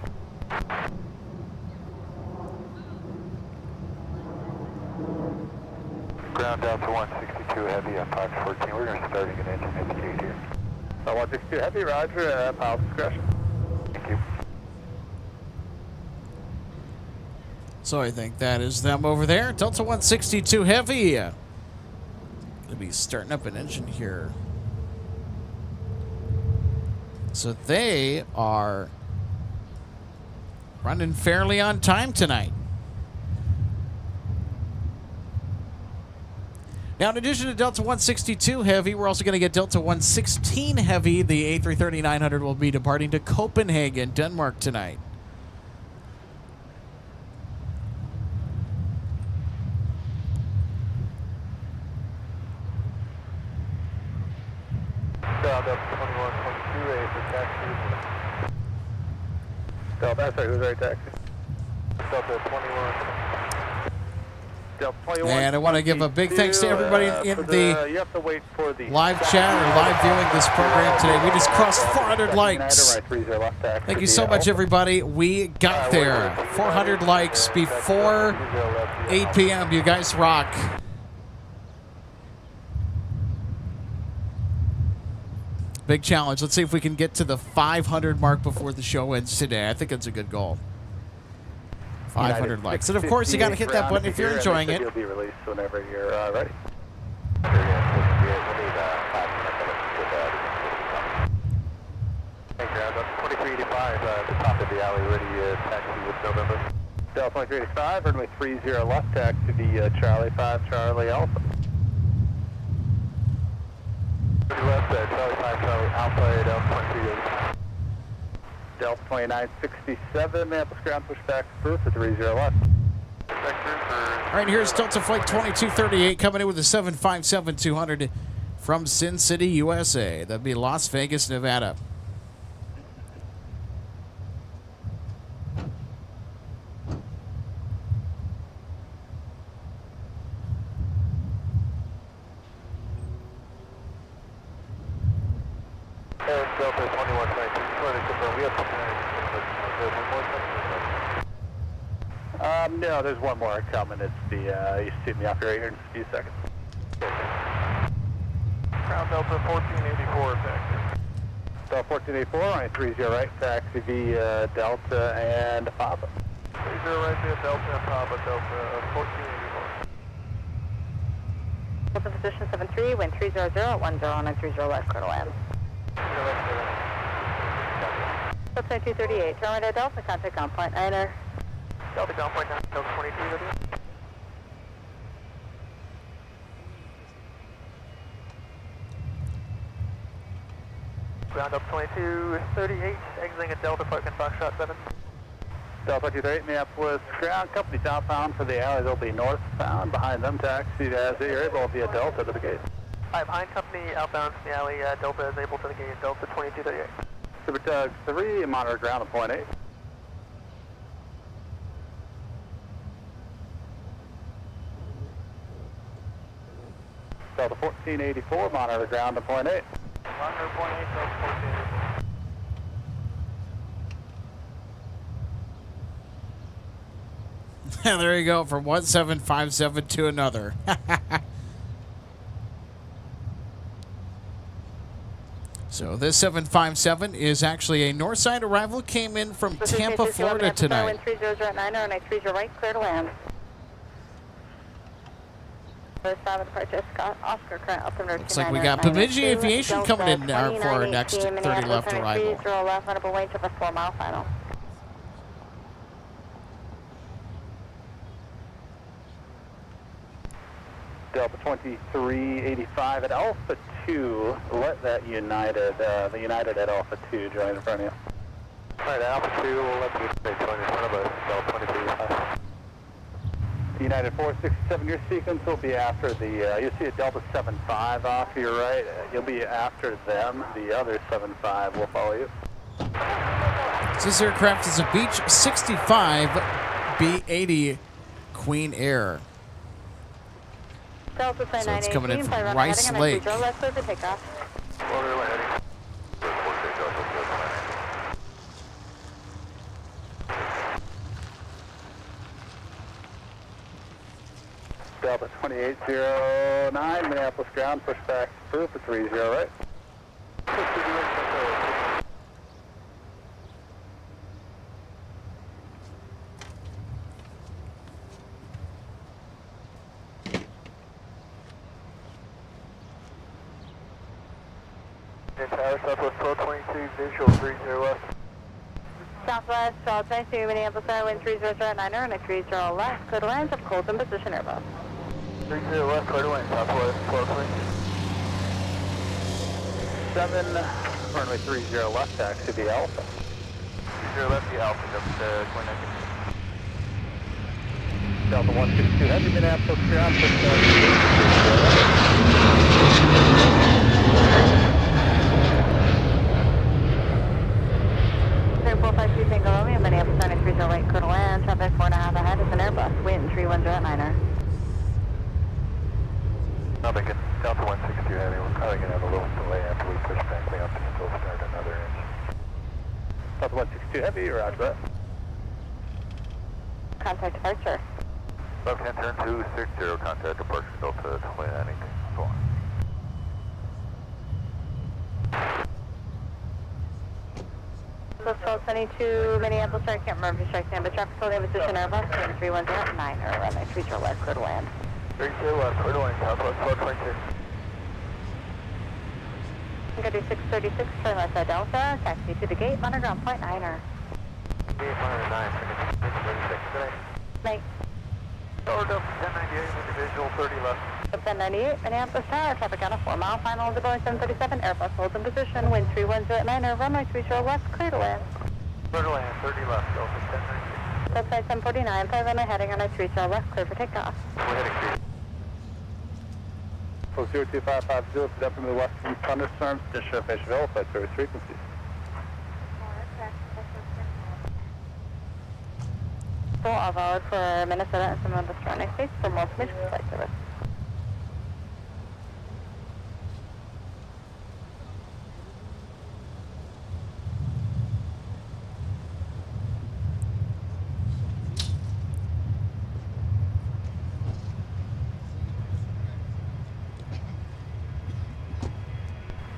Ground Delta 162 Heavy on Fox 14. We're going to start an engine indicator here. 162 Heavy, roger, pilot discretion. Thank you. So I think that is them over there. Delta 162 Heavy. Going to be starting up an engine here. So they are running fairly on time tonight. Now, in addition to Delta 162 Heavy, we're also going to get Delta 116 Heavy. The A330-900 will be departing to Copenhagen, Denmark tonight. Delta 2122A for taxi. Delta, sorry, who's right taxi? Delta 21. Delta 21. And I want to give a big thanks to everybody in the you have to wait for the live chat or live viewing this program today. We just crossed 400 likes. Thank you so much, everybody. We got there. 400 likes before 8 p.m. You guys rock. Big challenge. Let's see if we can get to the 500 mark before the show ends today. I think that's a good goal. 500 likes. And of course, you got to hit that button if you're enjoying it. You'll be released whenever you're ready. Hey, ground up 2385 at the top of the alley, ready taxi with November. Delta 2385, runway 30 left, taxi via Charlie 5 Charlie Alpha. 30 left, Charlie 5 Charlie Alpha, Delta 2385. Delta 2967, Minneapolis ground pushback approved for 30 left. All right, here's Delta Flight 2238 coming in with a 757-200 from Sin City, USA. That'd be Las Vegas, Nevada. Delta 2119, we have no, there's one more coming. It's the, you see me off your right here in just a few seconds. Ground Delta 1484, taxi. Delta 1484, runway 30 right, taxi via Delta and Papa. 30 right via Delta and Papa, Delta 1484. Delta position 73, wind 300 at 10 on 30 left, clear to land. Delta 238, turn right at Delta, contact on point 9er. Delta ground point 9, Delta 22, ready. Ground up 2238, exiting at Delta Park and Foxtrot 7. Delta 238, Minneapolis ground. Company southbound for the alley. They'll be northbound. Behind them, taxi as you're able via Delta to the gate. Alright, behind company outbound from the alley, Delta is able to the gate, Delta 2238. Super Tug 3, monitor ground at point 8. Delta 1484, monitor ground at point 8. Monitor point 8, Delta 1484. There you go, from 1757 to another. So this 757 is actually a Northside arrival. Came in from Tampa, Florida tonight. Wind 3009, runway 30 right, clear to land. 7 departure, Scott, Oscar, current altimeter. Looks like we got Bemidji Aviation coming in for our next 30 left arrival. 30 left, runnable range of a 4-mile final. Delta 2385 at Alpha 2. Let that United, the United at Alpha 2 join in front of you. Alright, Alpha 2, we'll let you stay join in front of us, Delta 2385. United 467, your sequence will be after the, you'll see a Delta 75 off to your right. You'll be after them. The other 75 will follow you. This aircraft is a Beech 65 B-80 Queen Air. Delta So it's coming in from Rice Lake. Let's go for takeoff. Delta 2809, Minneapolis ground, push back through for 30 right. Tower, Southwest 1222, visual 30 left. Southwest 1222, Minneapolis Air, wind 3009, runway 30 left, clear to land, have cold in position, Airbus. 30 left, clear to land, Southwest 1222. 7, runway 30 left, taxi the Alpha. 30 left, the Alpha, Delta 29. Delta 162, heavy Minneapolis ground, push back. 452 Tango Romeo, Minneapolis 930 right, clear to land, traffic 4.5 ahead, it's an Airbus, wind 310 Nothing, Delta 162 heavy, we're probably going to have a little delay after we push back the up and we'll start another inch. Delta 162 heavy, roger that. Contact departure. Left hand turn 260, contact departure Delta 29, go on. So 1222 Minneapolis, I can't remember if you strike stand, but traffic holding position Airbus, wind 310 runway 30 left, clear to land. 30 left, clear to land, Southwest 1222. I'm going to do 636, turn left side Delta, taxi to the gate, on ground point 9er. Gate monitor 9, 636 today. Night. Tower Delta 1098, individual 30 left. 1098, Minneapolis Tower, traffic on a 4-mile final of the Boeing 737, Airbus holds in position, wind 310 runway 30 left, clear to land. Clear to land, 30 left, Delta 1096. Left side 749, 5 runway heading on a 30 left, clear for takeoff. We're heading 3. 02550, definitely west from thunderstorms, additional information verified service frequencies. Full all valid for Minnesota and some of the surrounding states for most major flight service.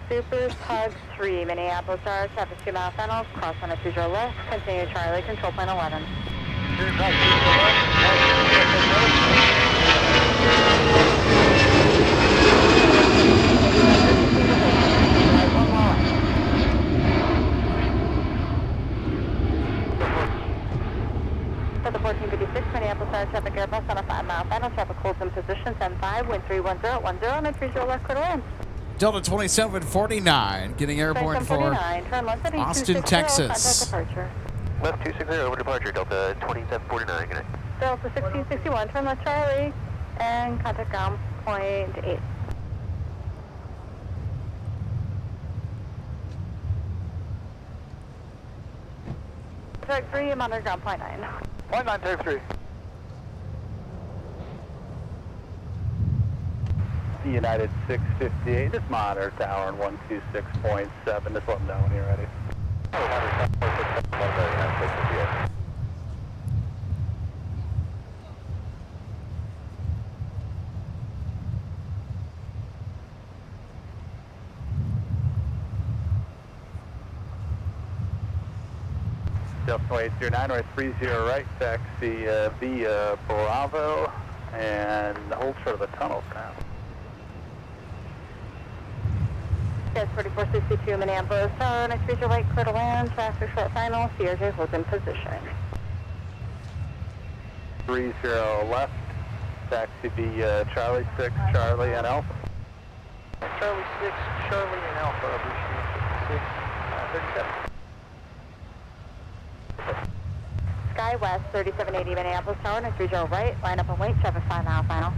Super Tug 3, Minneapolis Star, traffic 2-mile finals, cross on a 20 left, continue Charlie, control plane 11. Delta 1456, Minneapolis Center traffic Airbus on a 5-mile final. Traffic holds in position, 10-5, wind 31010, and 30 left, clear to land. Delta 2749, getting airborne for Austin, Texas. Left 260 over departure, Delta 2749, good night. Delta 1661, turn left Charlie, and contact ground point 8. Track 3, I'm on ground point 9. Point 9, take 3. United 658, just monitor tower and 126.7, just let them know when you're ready. Delta 2809, right 30 right, taxi via Bravo, and hold short of the tunnel for now. Yes, 4462 Minneapolis Tower, next reach your right, clear to land, traffic short final, CRJ holds in position. 30 left, taxi via Charlie 6, Charlie and Alpha. Charlie 6, Charlie and Alpha, Aviation 37. Sky West 3780 Minneapolis Tower, next reach your right, line up and wait, traffic 5-mile final.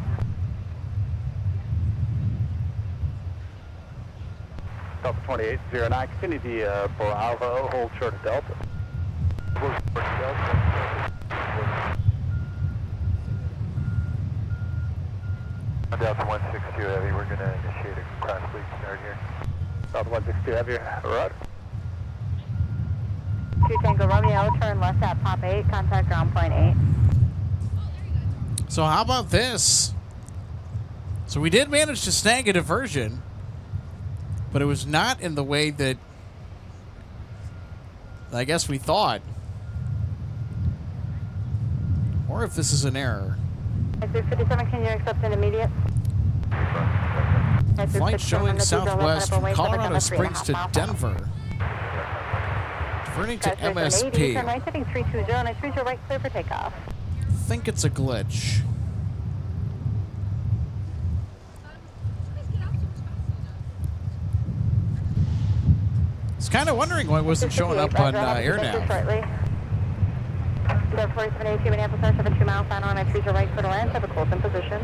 Delta 2809, continue via Bravo, hold short of Delta. Delta 162 Heavy, we're going to initiate a cross fleet start here. Delta 162 Heavy, rudder. 2 Tango Romeo, turn left at Pop 8, contact ground point 8. So how about this? So we did manage to snag a diversion, but it was not in the way that I guess we thought. Or if this is an error. 57, can you accept an immediate? Flight showing southwest from Colorado Springs to Denver. Diverting to MSP. Turn right, heading 320, next reach your right, clear for takeoff. I think it's a glitch. I was kind of wondering why it wasn't showing up on AirNav. Delta 4782 Minneapolis Center, 7 2-mile final, next reach your right, clear to land, have a close in position.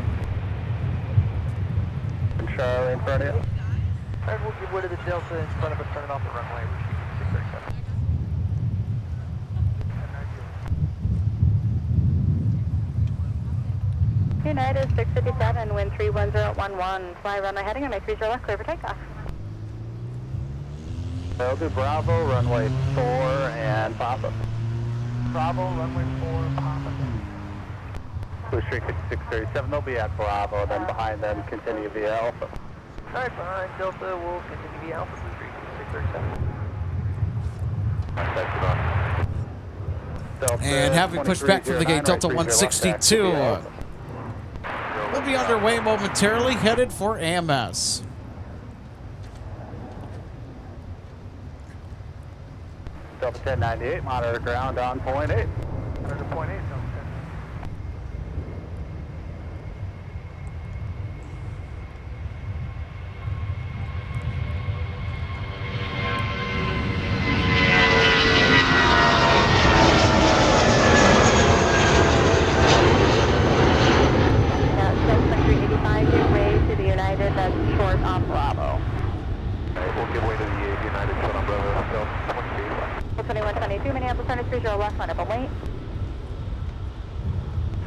And Charlie in front of you. Alright, we'll give way to the Delta in front of us, turning off the runway, we're shooting 637. United 657, wind 31011, fly runway heading and next reach your left, clear for takeoff. They'll do Bravo, runway 4, and Papa. Bravo, runway 4, Papa. Restricted 637, they'll be at Bravo, then behind them continue via Alpha. Alright, behind Delta, we'll continue via Alpha, 637. And having pushed back from the gate, Delta 162 will be underway momentarily, headed for AMS. Delta 1098, monitor ground on point 8. Monitor point 8, Delta 10. Short on Bravo. We'll give way to the United short on Bravo, Delta 2122 Minneapolis Center, 30 left, line up and wait.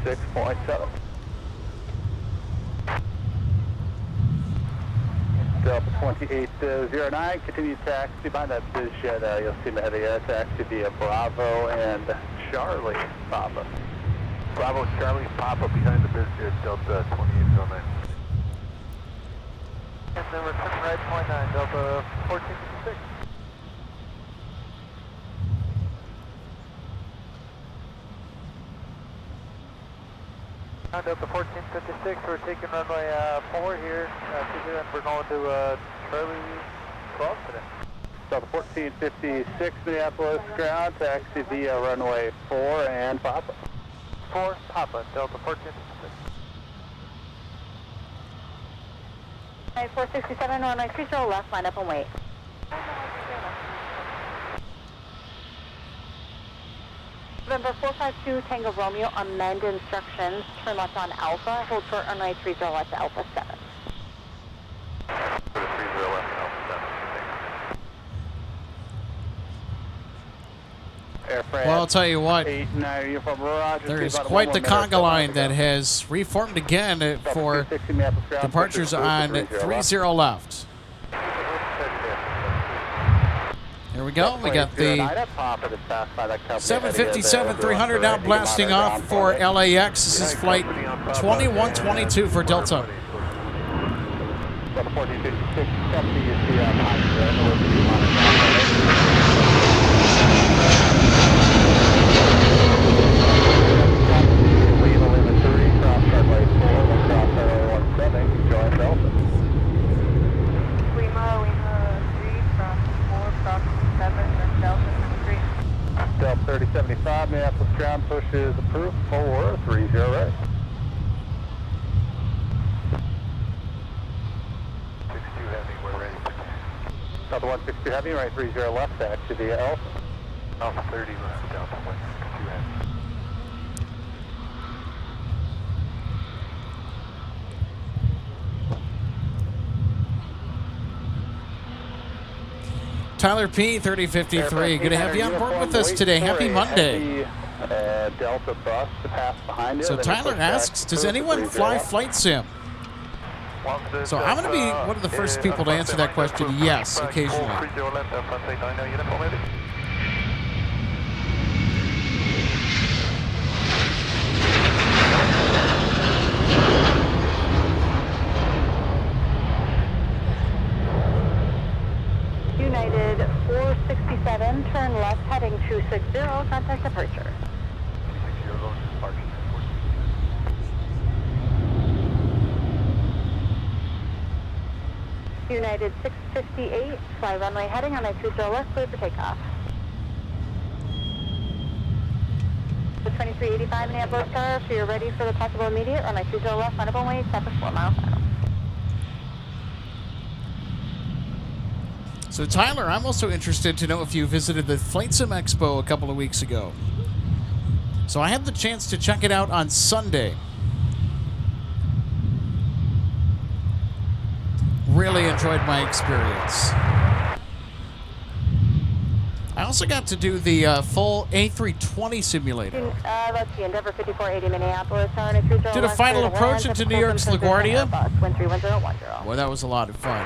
6.7. Delta 2809, continue taxi behind that biz jet. You'll see the heavy air taxi via Bravo and Charlie Papa. Bravo, Charlie, Papa behind the biz jet, Delta 2809. And then we're turning right, point 9, Delta 1456. Delta 1456, we're taking runway 4 here, and we're going to Charlie 12 today. Delta 1456, Minneapolis ground, taxi via runway 4 and Papa. 4, Papa, Delta 14. 467, runway 30 left, line up and wait. November 452 Tango Romeo, amend instructions, turn left on Alpha, hold short runway 30 left to Alpha 7. For the 30 left, Alpha 7. Air France. Well, I'll tell you what, 89 uniform, Roger. there is quite the conga line that has reformed again for departures on 30 left. Here we go. We got the 757-300 now blasting off for LAX. This is flight 2122 for Delta. Delta 3075, Minneapolis ground push is approved for 30 right. 62 Heavy, we're ready. Delta 162 Heavy, right 30 left, back to the Alpha. Alpha 30 left, Delta 162 Heavy. Tyler P, 3053. Good to have you on board with us today. Happy Monday. Delta bus to pass behind it. So Tyler asks, does anyone fly flight sim? So I'm going to be one of the first people to answer that question. Yes, occasionally. United 467, turn left, heading 260, contact departure. United 658, fly runway heading on 30 left, clear for takeoff. The 2385 Minneapolis car, so you're ready for the possible immediate, runway 30 left, line up and wait, stop at 4 mile final. So Tyler, I'm also interested to know if you visited the Flight Sim Expo a couple of weeks ago. So I had the chance to check it out on Sunday. Really enjoyed my experience. I also got to do the full A320 simulator. Let's see, Endeavor 5480 Minneapolis. Did a final approach into New York's LaGuardia. Wind 31010. Boy, that was a lot of fun.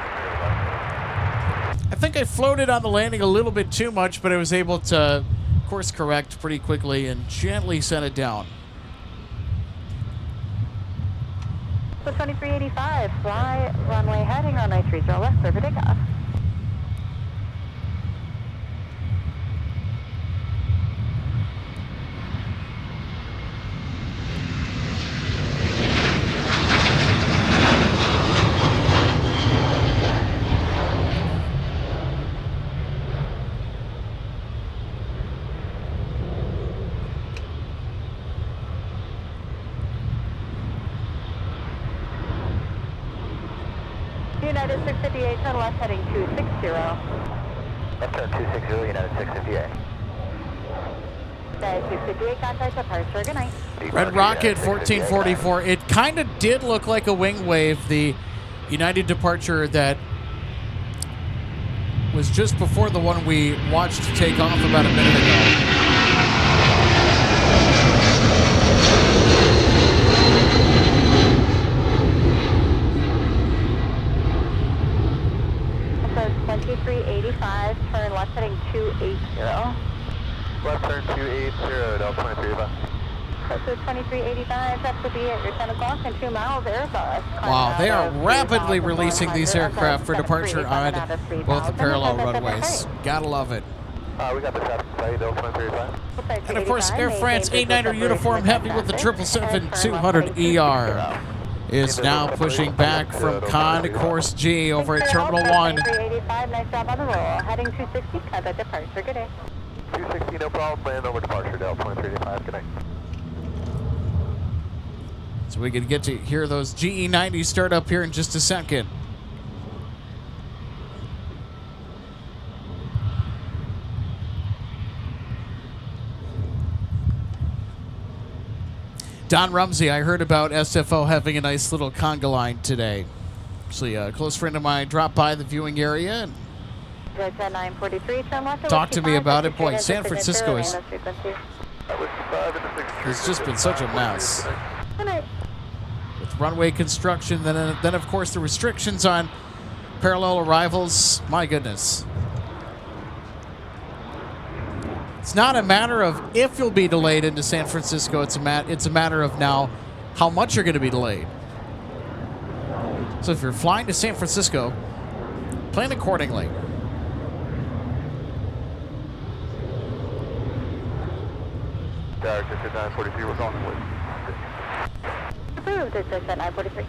I think I floated on the landing a little bit too much, but I was able to course correct pretty quickly and gently set it down. So 2385, fly runway heading on 30 left, clear for takeoff. United 658, turn left heading 260. Left turn 260, United 658. United 658, contact departure, good night. Red Rocket 1444. It kind of did look like a wing wave, the United departure that was just before the one we watched take off about a minute ago. So 2385, turn left heading 280. Left turn 280, Delta 2385. So 2385, that should be at your 10 o'clock and 2 miles Airbus. Wow, they are rapidly releasing these aircraft for departure on both the parallel runways. Gotta love it. We got the traffic side, Delta 2385. And of course, Air France A9er uniform heavy with the 777-200ER is now pushing back from Con to course G over at Terminal 1. 2385, nice job on the roll. Heading 260, contact departure, good day. 260, no problem, land over departure, Delta 2385, good night. So we can get to hear those GE90s start up here in just a second. Don Rumsey, I heard about SFO having a nice little conga line today. Actually, a close friend of mine dropped by the viewing area and talked to me about it. Boy, San Francisco has just been such a mess. With runway construction, then of course the restrictions on parallel arrivals. My goodness. It's not a matter of if you'll be delayed into San Francisco. It's a matter of now how much you're going to be delayed. So if you're flying to San Francisco, plan accordingly. Director 943, we're going with. Approved, it's 943.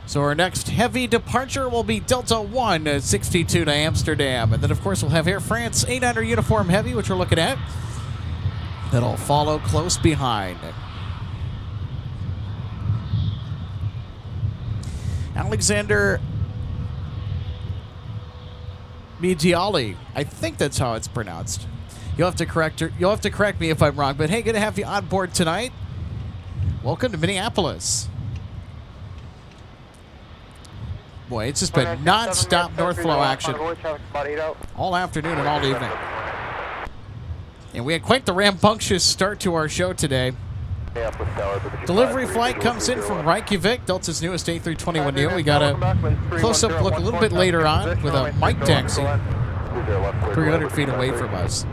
So our next heavy departure will be Delta 162 to Amsterdam. And then, of course, we'll have Air France 800 Uniform Heavy, which we're looking at. That'll follow close behind. Alexander Midiali. I think that's how it's pronounced. You'll have to correct me if I'm wrong. But hey, good to have you on board tonight. Welcome to Minneapolis. Boy, it's just been non-stop North Flow action all afternoon and all evening. And we had quite the rambunctious start to our show today. Delivery flight comes in from Reykjavik, Delta's newest A321neo. We got a close-up look a little bit later on with a mic taxi 300 feet away from us.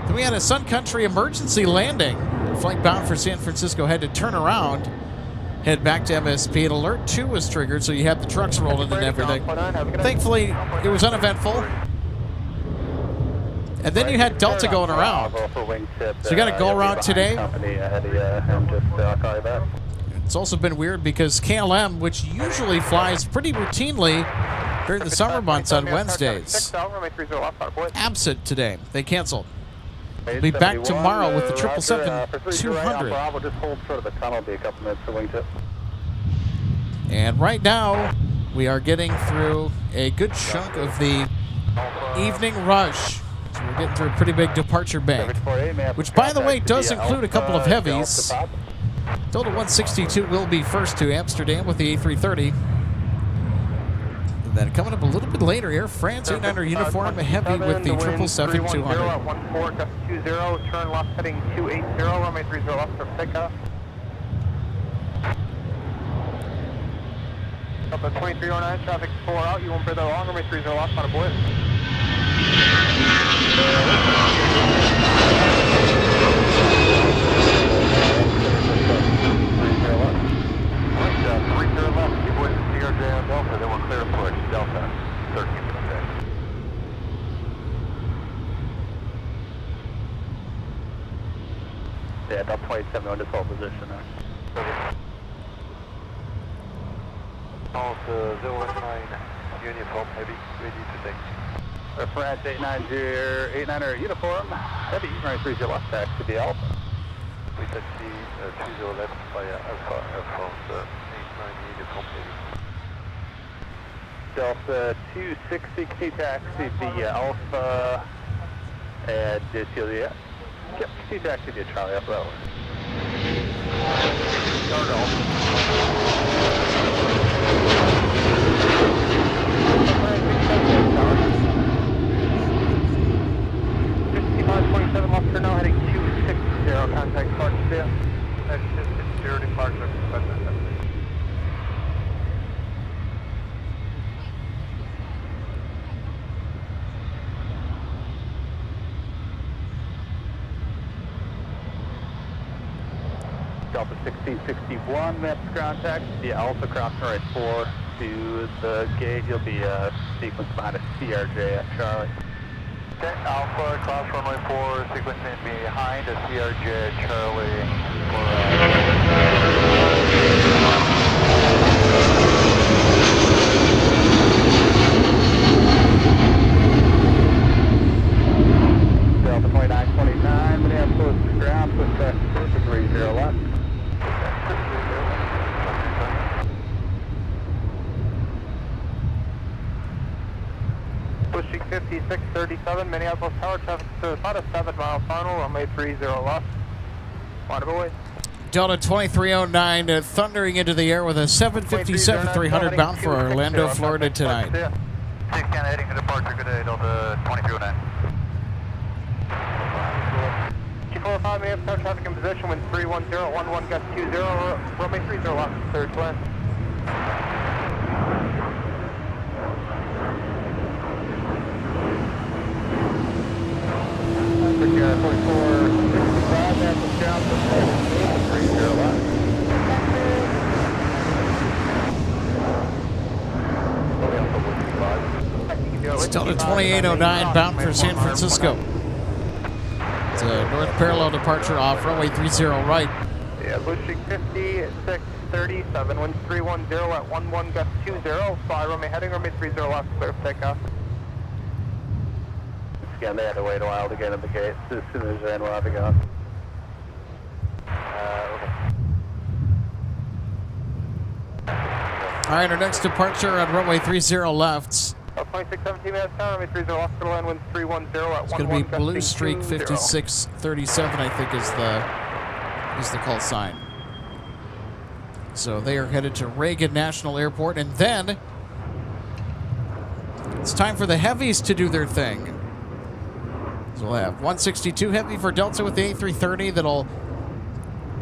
Then we had a Sun Country emergency landing. Flight bound for San Francisco had to turn around, head back to MSP, and Alert 2 was triggered, so you had the trucks rolling and everything. Thankfully, it was uneventful. And then you had Delta going around. So you got to go around today. It's also been weird because KLM, which usually flies pretty routinely during the summer months on Wednesdays, absent today. They canceled. We'll be back tomorrow with the 777-200. And right now, we are getting through a good chunk of the evening rush. So we're getting through a pretty big departure bank, which, by the way, does include a couple of heavies. Delta 162 will be first to Amsterdam with the A330. And then coming up a little bit later, Air France 800 Uniform Heavy with the 777-200. 1420, turn left heading 280, runway 30 left for pickup. Up at 2309, traffic 4 out, you won't bear that long, runway 30 left on a blitz. Delta, then we'll clear approach Delta 13 for the day. Yeah, Delta 27 on default position there. Also 019 Uniform Heavy, ready to take. Air France 800 Uniform Heavy, runway 30 left, taxi to the Alpha. We taxi 20 left via Alpha, Air France 890 Uniform Heavy. Delta 260, can you taxi via Alpha and Juliet? Yep, can you taxi via Charlie up Bravo? Start Alpha. 6527 left turn now heading 260, contact Clarksdale. That's just security partner. Delta 1661, maps contact via Alpha, crossing right 4 to the gate. You'll be sequence behind a CRJ at Charlie. Okay, Alpha, cross runway 4, sequencing behind a CRJ at Charlie for Delta 29 Pushing 5637, Minneapolis Tower, traffic to about a 7-mile final, runway 30 left. Waterboy. Delta 2309 thundering into the air with a 757-300 bound for Orlando, Florida tonight. 610 heading to departure, good day, Delta 2309. G45, Minneapolis Tower, traffic in position, wind 310, 11 gust 20, runway 30 left, third clear. Secure 4465, Minneapolis ground, 30 left. It's Delta 2809 bound for San Francisco. It's a north parallel departure off runway 30 right. Yeah, pushing 5637, wind 310 at 11 gust 20, fly runway heading, runway 30 left, clear for takeoff. Again, they had to wait a while to get in the gates. As soon as they're in, we'll have to go. All right, our next departure on runway 30 left. 2617 minutes down, runway 30 left, to land, wind 310 at 11 It's going to be Blue gusting Streak 20. 5637, I think, is the call sign. So they are headed to Reagan National Airport, and then it's time for the heavies to do their thing. So we'll have 162 Heavy for Delta with the A330 that'll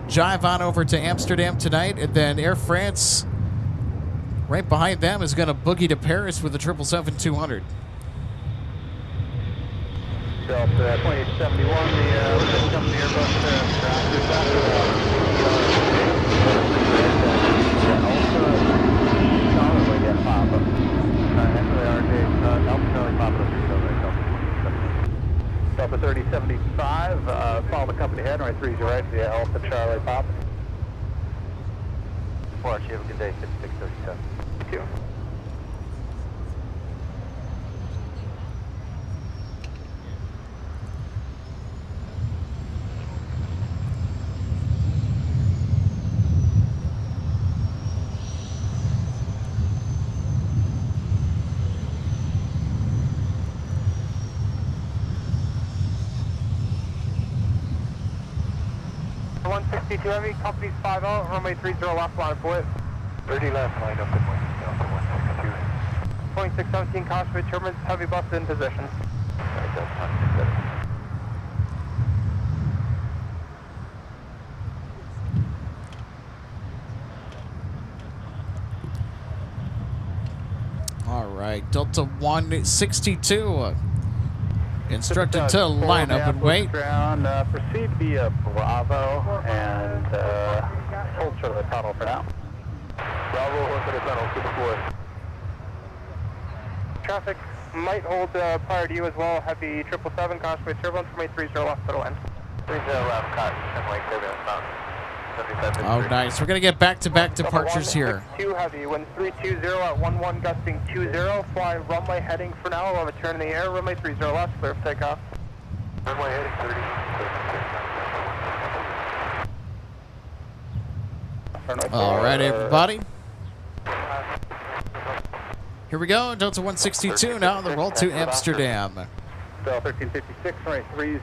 jive on over to Amsterdam tonight, and then Air France right behind them is going to boogie to Paris with the 777-200. Delta 2871, the company Airbus ground is after Papa. Actually, RJ, Alpha Charlie Papa, Delta 3075, follow the company head, right 30 right, the Alpha Charlie Papa. Watch, you have a good day, 5637. Thank you. For 162 Heavy, company's 5 out, runway 30 left, line of blitz. 30 left, line up in wind, Delta 162. 2617 Kmsp turbines, heavy bus in position. Alright, that's 167. All right, Delta 162 instructed to line up and wait. Ground, proceed via Bravo and hold short of the tunnel for now. Bravo, hold for the tunnel, 64. Traffic might hold prior to you as well. Heavy 777 Kmsp turbines, runway 30 left to the wind. 30 left, cut, and like 7 mountain. Oh, nice. We're going to get back-to-back departures here. 2 Heavy, wind 320 at 11 gusting 20, fly runway heading for now, we'll return in the air, runway 30 left, clear for takeoff. Runway heading 30. All right, everybody. Here we go, Delta 162 now on the roll to Amsterdam. Delta 1356, right 30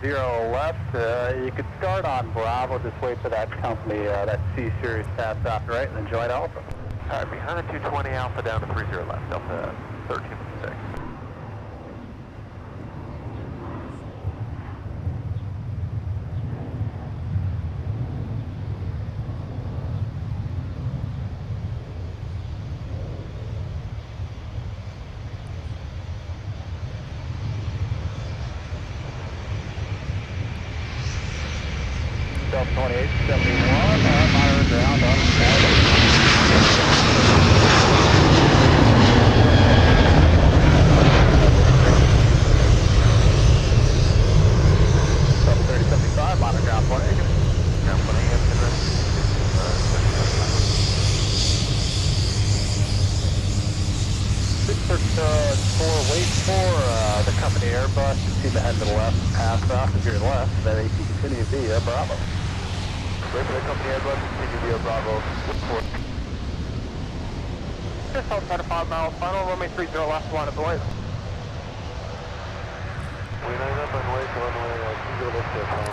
left. You could start on Bravo, just wait for that company, that C-Series pass off right, and then join Alpha. Alright, behind the 220 Alpha down to 30 left, Delta 1356. Delta 2871, monitor ground on Delta 3075, monitor ground 20. Ground 20, wait for the company Airbus. You see the head to the left, pass off to your left, then you can continue via Bravo. Wait for the company Airbus, continue via Bravo. Just outside of 5 miles, final runway 30 left, line of the way.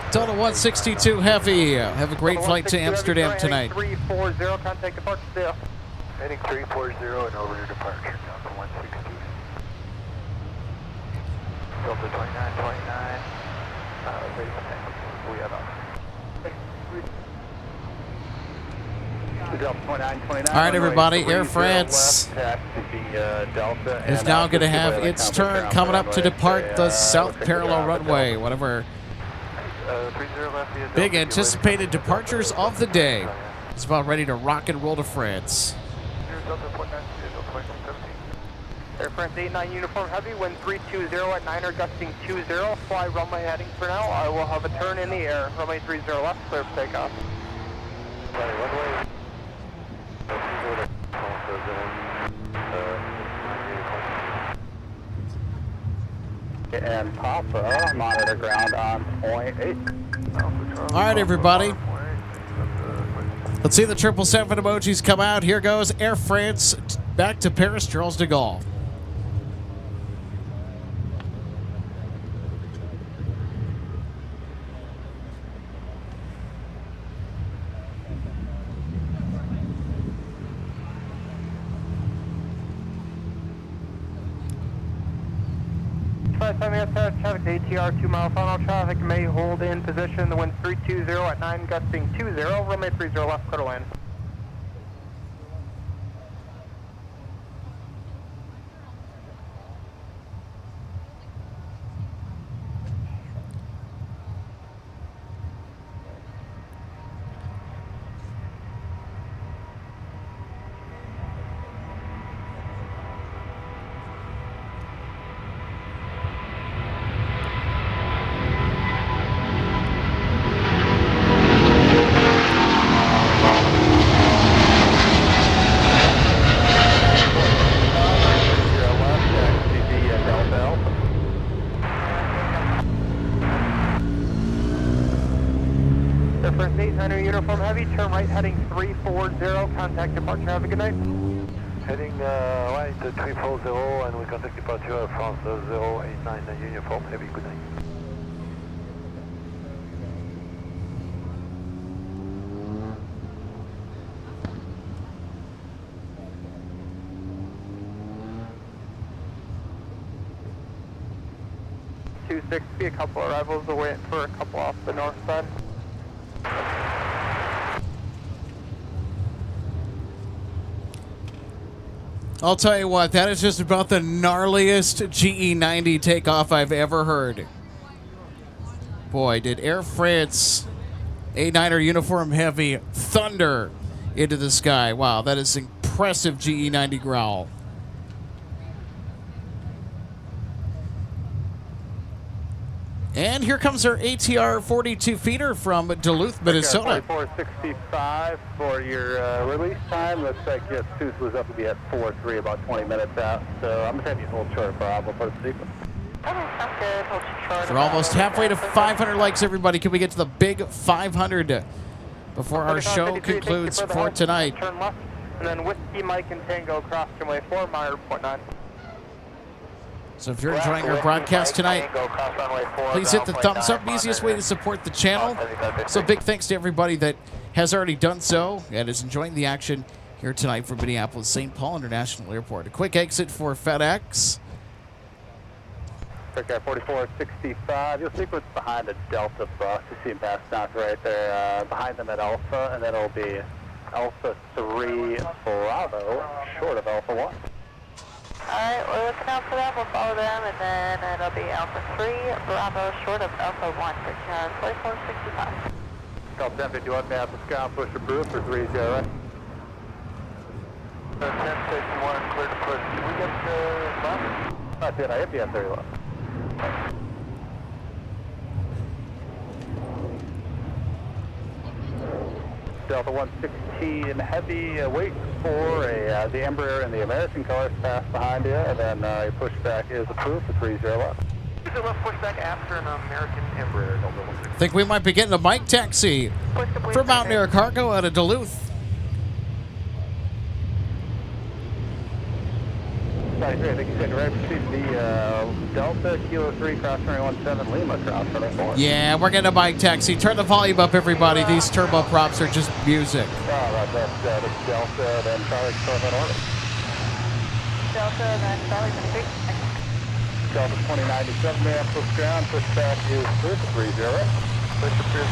Delta 162 Heavy. Have a great flight to Amsterdam tonight. 340, contact departure still. Heading 340 and over your departure. Delta 160. Delta 2929. Ready for taxi. We have up. Delta 2929. All right, everybody. Air France is now going to have its turn coming up to depart the south parallel runway. Whatever big anticipated departures of the day. It's about ready to rock and roll to France. Air France 89 uniform heavy, wind 320 at 9er, gusting 20. Fly runway heading for now. I will have a turn in the air. Runway 30 left, clear for takeoff. And Papa, monitor ground on point 8. All right, everybody. Let's see the 777 emojis come out. Here goes Air France back to Paris Charles de Gaulle. Traffic ATR 2 mile final traffic may hold in position. The wind 320 at 9, gusting 20. Runway 30 left, clear to land. Uniform heavy, turn right heading 340, contact departure, have a good night. Heading right 340 and we contact departure of France 089 uniform heavy, good night. A couple arrivals, we're waiting for a couple off the north side. I'll tell you what, that is just about the gnarliest GE90 takeoff I've ever heard. Boy, did Air France 89er uniform heavy thunder into the sky. Wow, that is impressive GE90 growl. And here comes our ATR 42 feeder from Duluth, Minnesota. 4465 for your release time. Looks like your tooth was up to be at 4-3, about 20 minutes out. So I'm going to have you hold short Bravo for the sequence. Sounds good. Hold short. We're almost halfway to 500 likes, everybody. Can we get to the big 500 before our show concludes for tonight? Turn left, and then Whiskey, Mike, and Tango cross runway 4, Meyer, point 9. So if you're enjoying our broadcast tonight, please hit the thumbs up. Easiest way to support the channel. So big thanks to everybody that has already done so and is enjoying the action here tonight from Minneapolis St. Paul International Airport. A quick exit for FedEx. Okay, 4465. You'll sequence behind the Delta bus. You see them pass down right there. Behind them at Alpha, and then it'll be Alpha 3 Bravo, short of Alpha 1. Alright, we're looking out for them, we'll follow them, and then it'll be Alpha 3, Bravo, short of Alpha 1, for 4465. Delta 1051, pass the scout, push approved for 30, right? 1051, clear to push. Did we get the left? That's it, I hit the F30 left. Delta 116 heavy, wait for the Embraer and the American cars pass behind you, and then your pushback is approved for 30 left. Left pushback after an American Embraer. I think we might be getting a bike taxi for Mountain Air Cargo out of Duluth. Sorry, great. Thank you. Good. Right, proceed the Delta Kilo 3 cross runway 17 Lima cross runway 4. Yeah, we're getting a bike taxi. Turn the volume up, everybody. These turboprops are just music. That's Delta, then Charlie, Northern order. Delta, then Charlie, Pacific. Delta 2097, Minneapolis ground, pushback is clear for 30. Push to clear 30.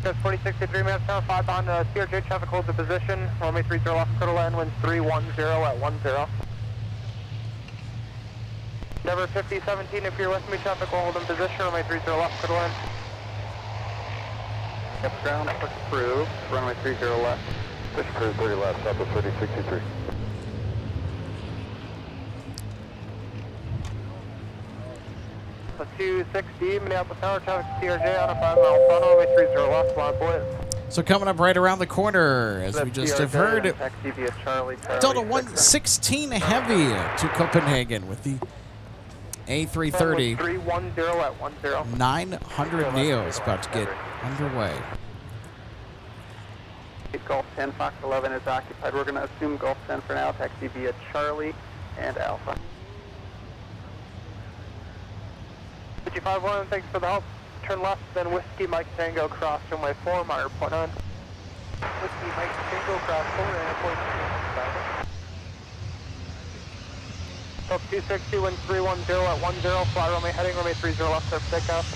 That's 4063 minutes now, 5 on CRJ traffic holds a position. Runway 30 left, clear to land, winds 310 at 10. Never 5017, if you're with me, traffic will hold in position. Runway 30 left, clear to land. Yep, ground, push approved. Runway 30 left. Push approved 30 left, up to 3063. A 260, Minneapolis Tower, traffic CRJ on a 5 mile front, runway 30 left, line blitz. So coming up right around the corner, as we just have heard, Delta 116 Heavy to Copenhagen with the A330. 310 at 10. 900 Neos about to get underway. Gulf 10, Fox 11 is occupied. We're going to assume Gulf 10 for now, taxi via Charlie and Alpha. 55-1, thanks for the help. Turn left, then Whiskey Mike Tango cross runway 4, Meyer point on. Whiskey Mike Tango cross 4, airport 260, wind 310 at 10, fly runway heading, runway 30 left, surf takeoff.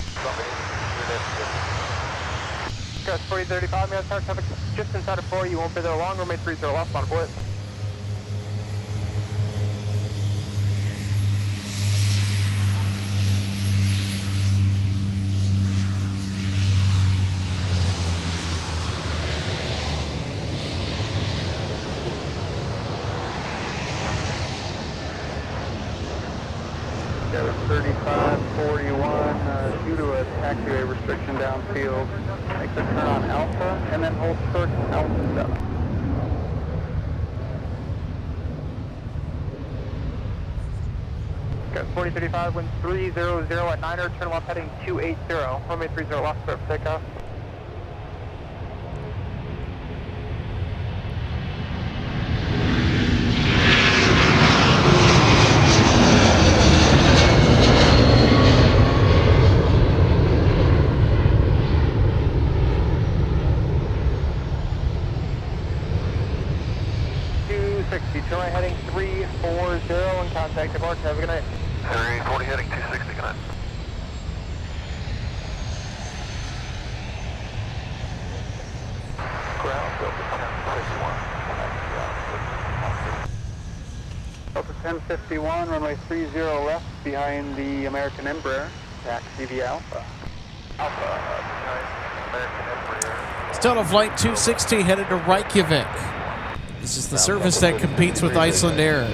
Gus 4035, minutes tower traffic just inside of 4, you won't be there long, runway 30 left, on blitz. Got a 3541 due to a taxiway restriction downfield. Make the turn on Alpha and then hold short Alpha 7. Got 4035, wind 300 at 9er, turn left heading 280, runway 30 left, surf takeoff. Turn right heading 340 and contact departure. Have a good night. 40 heading 260, good night. Ground, Delta 1051. Delta 1051, runway 30 left behind the American Embraer, taxi via Alpha. Alpha, behind American Embraer. It's Delta Flight 260 headed to Reykjavik. This is the service that competes with Iceland Air.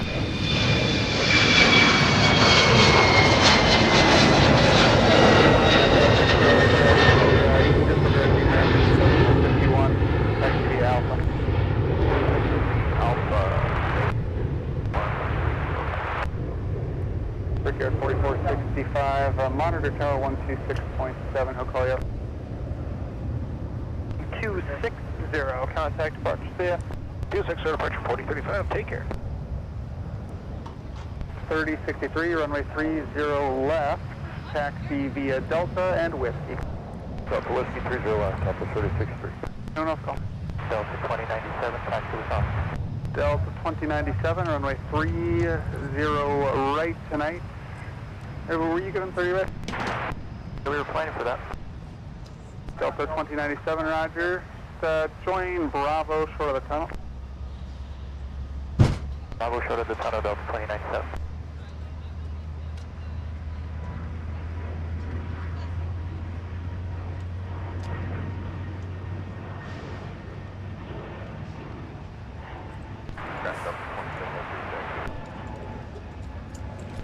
Brickyard 4465, monitor tower 126.7, he'll call you up. 260, contact departure. See ya. 260 departure 4035, take care. 3063, runway 30 left, taxi via Delta and Whiskey. Delta Whiskey 30 left, Delta 36-3. No enough call. Delta 2097, taxi was off. Delta 2097, runway 30 right tonight. Hey, were you giving 30 right? We were planning for that. Delta 2097, roger. Join Bravo short of the tunnel. Bravo short of the tunnel, Delta 2097. Delta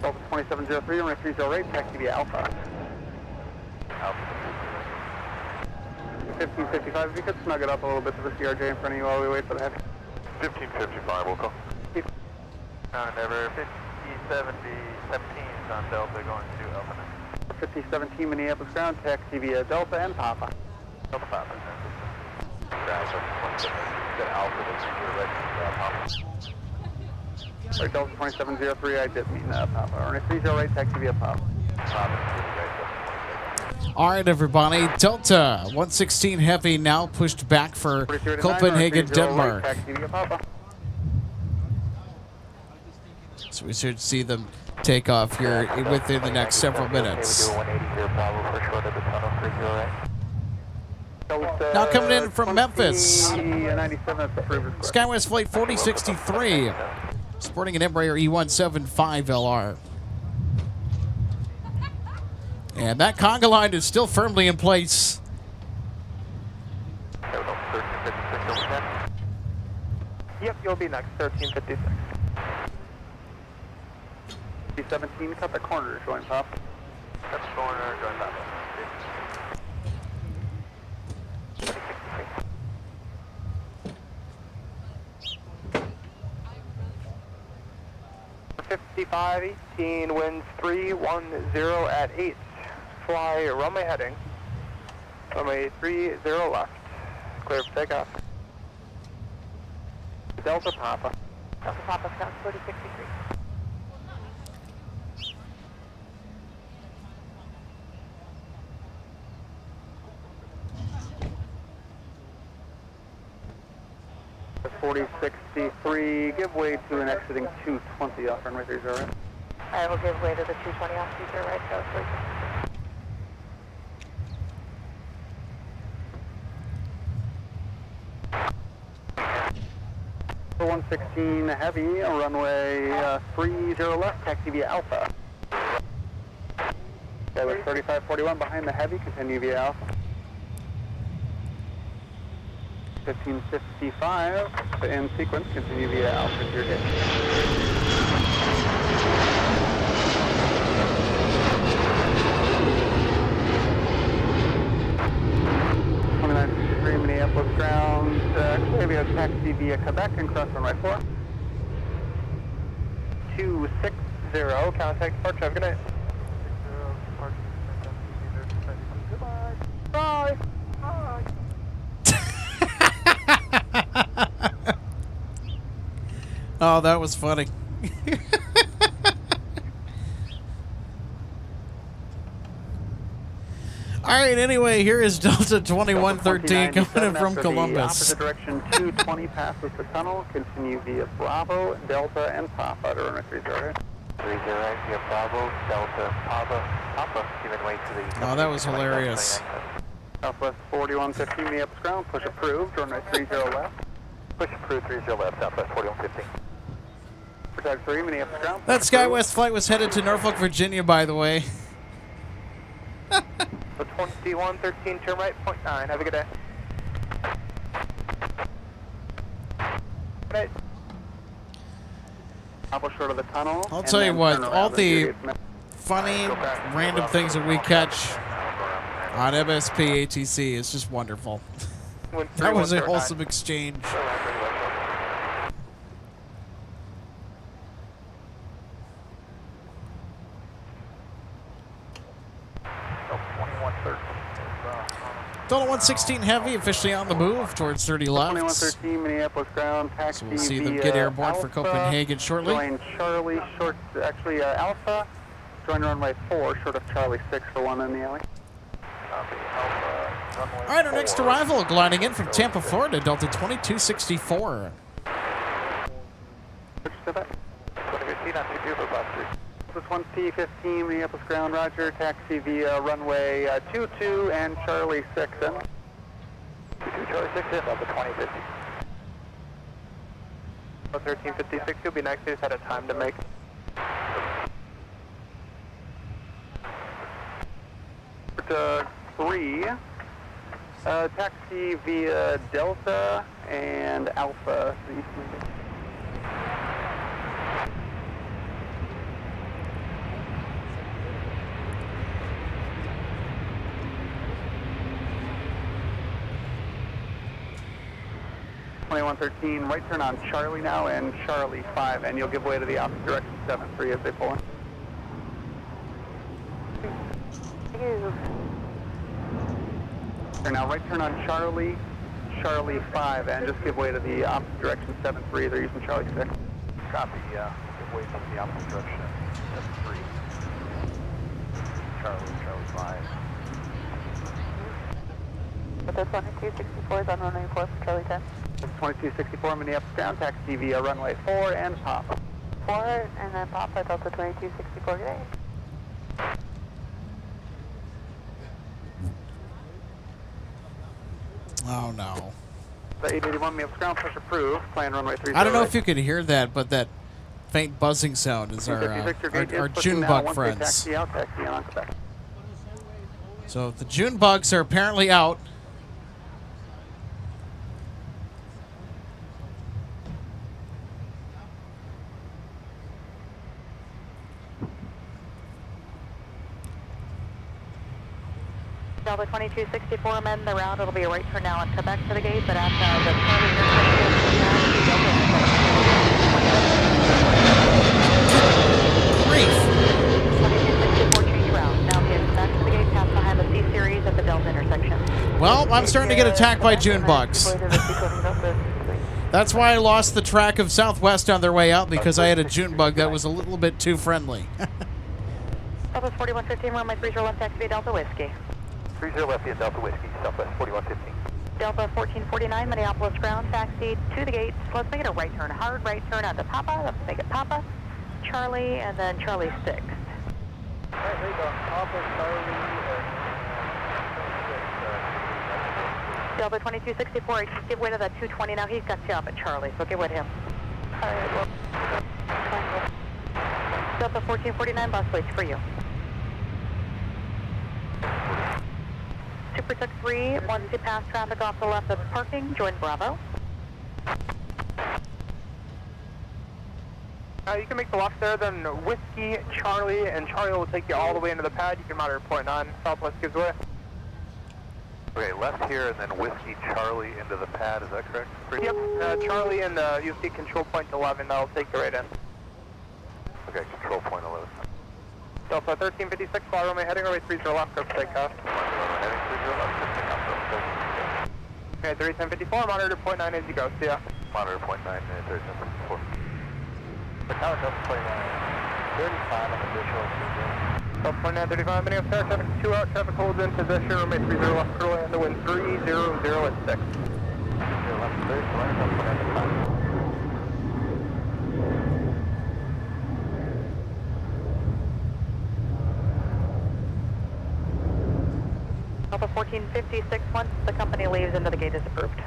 Delta 2703, runway 30 right, taxi via Alpha. Alpha. 1555, if you could snug it up a little bit to the CRJ in front of you while we wait for the heavy. 1555, we'll call. Endeavor 5070, 17 on Delta going to Alpha 9. 5017 Minneapolis ground, taxi via Delta and Papa. Delta Papa. Got Alpha to your right, Papa. Right, Delta 2703, I did mean Papa. Runway 30 right, taxi via Papa. All right, everybody. Delta 116 Heavy now pushed back for Copenhagen, Denmark. Taxi via Papa. So we should see them take off here within the next several minutes. Now coming in from Memphis, SkyWest Flight 4063, sporting an Embraer E175LR. And that conga line is still firmly in place. Yep, you'll be next, 1356. 17, cut the corner, join Pop. Cut the corner, join Papa. 5518, winds 310 at 8. Fly runway heading. Runway 30 left. Clear for takeoff. Delta Papa. Delta Papa, Scout 4063. 4063, give way to an exiting 220 off runway 30 right. I will give way to the 220 off 30 right, Scout 4063. 116 heavy, runway 30 left, taxi via Alpha. Okay, with 3541 behind the heavy, continue via Alpha. 1555, in sequence, continue via Alpha to your gate. 2963 Minneapolis ground, Avio taxi via Quebec and cross runway 4. 260, contact departure, have a good night. Goodbye. Bye. Bye. Oh, that was funny. All right, anyway, here is Delta 2113 coming in from Columbus. Opposite direction, 220 passes the tunnel, continue via Bravo, Delta, and Papa to runway 30 right. 30 right via Bravo, Delta, Papa, giving way to the... Oh, that was hilarious. Southwest 4115 Minneapolis ground, push approved, runway 30 left. Push approved 30 left, Southwest 4115. Protect 3, Minneapolis ground. That SkyWest flight was headed to Norfolk, Virginia, by the way. So 2113, turn right, 0.9. Have a good day. Good night. Papa short of the tunnel. I'll tell you what, all the funny, random things that we catch on MSP ATC is just wonderful. That was a wholesome exchange. Delta 116 Heavy officially on the move towards 30 left. 2113 Minneapolis ground, taxi So we'll see them get airborne for Copenhagen shortly. Join Charlie, short, actually Alpha, join runway 4, short of Charlie 6 for 1 in the alley. All right, our next arrival gliding in from Tampa, Florida, Delta 2264. This is 1P15 Minneapolis ground, roger, taxi via runway 22 and Charlie 6 in. 22 Charlie 6 in, Delta 2050. 1356, you'll be next, they just had a time to make. To 3, taxi via Delta and Alpha. 2113, right turn on Charlie now and Charlie 5, and you'll give way to the opposite direction 73 as they pull in. Now right turn on Charlie 5, and just give way to the opposite direction 73. They're using Charlie 6. Copy, give way from the opposite direction 73. Charlie 5. But that's 2264 is on runway 4 for Charlie 10. It's 2264 Minneapolis ground, taxi via runway 4 and Papa. 4 and then Papa, Delta 2264, good day. Oh, no. The 881 Minneapolis ground, push approved, plan runway 30. I don't know if you could hear that, but that faint buzzing sound is our June bug friends. Taxi out, taxi in on Quebec. So the June bugs are apparently out. Delta 2264, amend the route. It'll be a right turn now on Quebec to the gate, but at the Grief. 2264 change route. Now heading back to the gate, pass behind the C series at the Delta intersection. Well, I'm starting to get attacked by June bugs. That's why I lost the track of Southwest on their way out, because I had a June bug that was a little bit too friendly. Delta 4115, runway 30 left, taxi Delta Whiskey. 30 left via Delta Whiskey, Southwest 4115. Delta 1449, Minneapolis ground, taxi to the gates. Let's make it a right turn, hard right turn onto Papa. Let's make it Papa, Charlie, and then Charlie 6. Alright, there you go. Papa, Charlie, Delta 2264, just give way to that 220 now. He's got you up at Charlie, so give way to him. Alright, well. Delta 1449, bus waits for you. Super 3, once you pass traffic off the left of parking, join Bravo. You can make the left there, then Whiskey, Charlie, and Charlie will take you all the way into the pad. You can monitor point on. Southwest gives way. Okay, left here and then Whiskey, Charlie into the pad, is that correct? Yep, Charlie and you'll see control point 11, that'll take you right in. Okay, control point 11. Delta 1356, fly runway heading runway 30 left, go for takeoff. Heading 30 left, go for takeoff. Okay, 3754, monitor point 9 as you go, see ya. Monitor point 9, 3754. The tower Delta 35 on the visual. Delta 2935, Minneapolis Tower, traffic 2 out, traffic holds in position, runway 30 left, curl and the wind 300 at 6. 0 left, 30, Delta 2935. Delta 1456, once the company leaves into the gate is approved.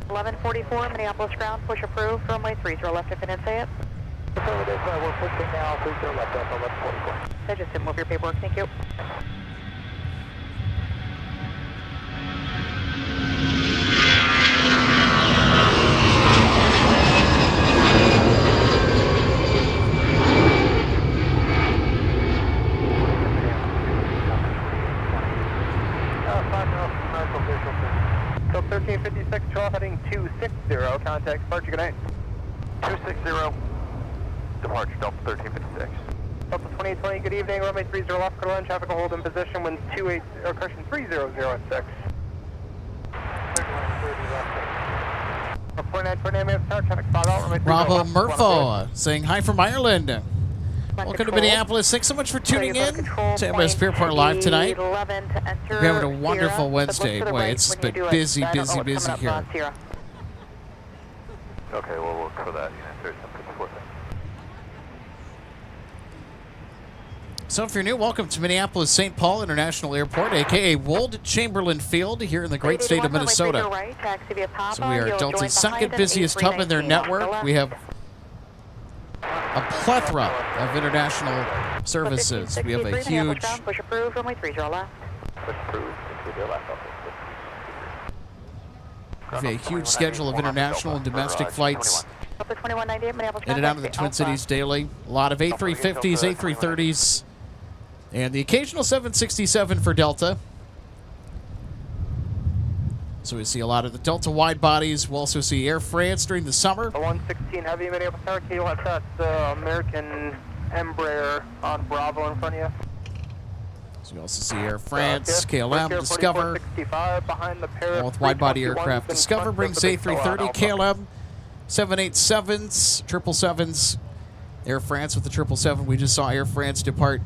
1144, Minneapolis ground, push approved, runway 30 left if I didn't say it. Affirmative, we're pushing now, 30 left, Delta 1144. I just didn't move your paperwork, thank you. So 1356, 12 heading 260, contact departure, good night. 260, departure, Delta 1356. Delta 2820, good evening, runway 30 left, curl in, traffic will hold in position, wind 28, or correction 300 at 6. 4929 minutes, tower traffic spot out, runway 30 Bravo left. Murpho saying hi from Ireland. Welcome to Minneapolis. Thanks so much for tuning in to MSP Airport Live tonight. We're having a wonderful Wednesday. Boy, it's been busy, busy, busy here. Okay, we'll look for that. There's something before that. So if you're new, welcome to Minneapolis St. Paul International Airport, a.k.a. Wold Chamberlain Field here in the great state of Minnesota. So we are Delta's second busiest hub in their network. We have a plethora of international services. We have a huge schedule of international and domestic flights in and out of the Twin Cities daily. A lot of A350s, A330s, and the occasional 767 for Delta. So we see a lot of the Delta wide bodies. We'll also see Air France during the summer. The 116 Heavy Minneapolis Tower, KLS, that's American Embraer on Bravo in front of you. So we also see Air France, KLM, Discover. Behind the pair All with wide-body aircraft. Discover brings A330, KLM, 787s, 777s. Air France with the 777. We just saw Air France depart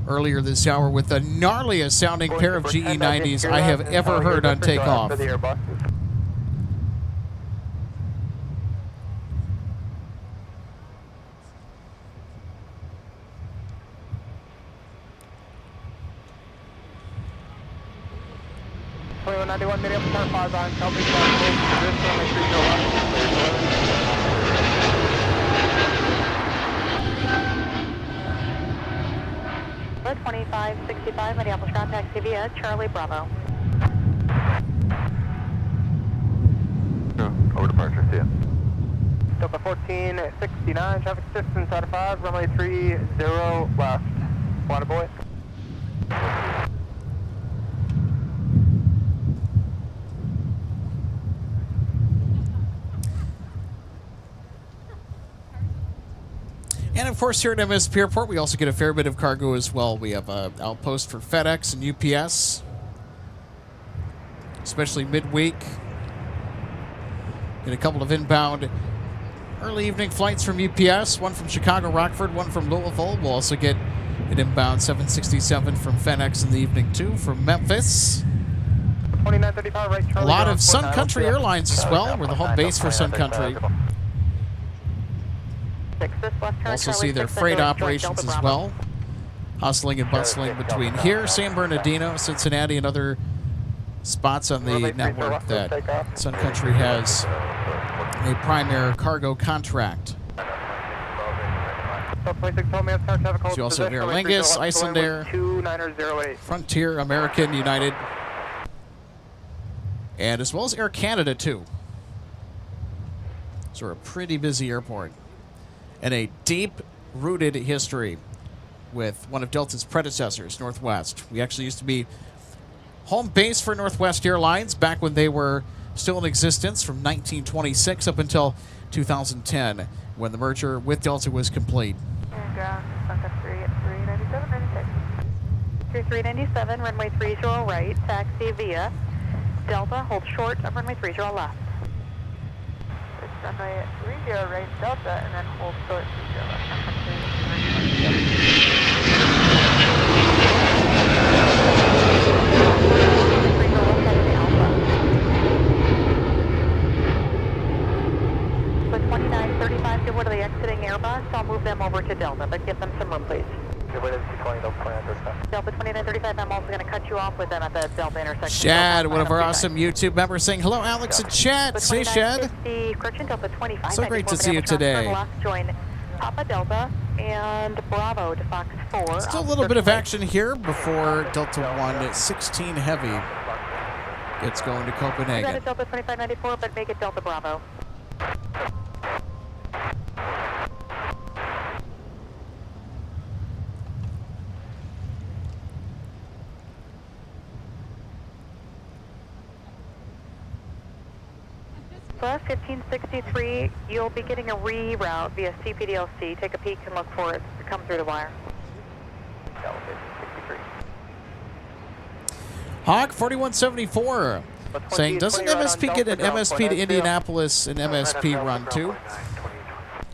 earlier this hour with the gnarliest sounding pair of GE90s I have ever heard on takeoff. Minneapolis Tower 5 on Calgary, position, make sure you go The 2565 Minneapolis contact via Charlie Bravo. Over departure, see ya. Delta 1469, traffic distance out of 5, runway 30 left. Water boy. And of course, here at MSP Airport, we also get a fair bit of cargo as well. We have an outpost for FedEx and UPS, especially midweek. Get a couple of inbound early evening flights from UPS, one from Chicago, Rockford, one from Louisville. We'll also get an inbound 767 from FedEx in the evening, too, from Memphis. 2935 right, Charlie. A lot of Sun Country Airlines as well. We're the home base for Sun Country. Also see their freight operations as well. Hustling and bustling between here, San Bernardino, Cincinnati, and other spots on the network that Sun Country has a primary cargo contract. So you also have Aer Lingus, Icelandair, Frontier, American, United, and as well as Air Canada too. So we're a pretty busy airport. And a deep-rooted history with one of Delta's predecessors, Northwest. We actually used to be home base for Northwest Airlines back when they were still in existence from 1926 up until 2010 when the merger with Delta was complete. Ground, Sun Country at 397, 397, runway 30 right, taxi via Delta, hold short of runway 30 left. Runway 30 right Delta, and then hold short 30 left. The 2935, give way to the exiting Airbus. I'll move them over to Delta, but give them some room, please. Delta 2935, I'm also going to cut you off with them at the Delta intersection. Shad, one of our awesome YouTube members, saying hello, Alex in chat. Say, Shad. So great to see you today. Join Papa Delta and Bravo to Fox 4. Still a little bit of action here before Delta 116 Heavy gets going to Copenhagen. You got it, Delta 2594, but make it Delta Bravo. Bus 1563, you'll be getting a reroute via CPDLC. Take a peek and look for it to come through the wire. Hawk 4174 saying, doesn't MSP get an MSP to Indianapolis and MSP run too?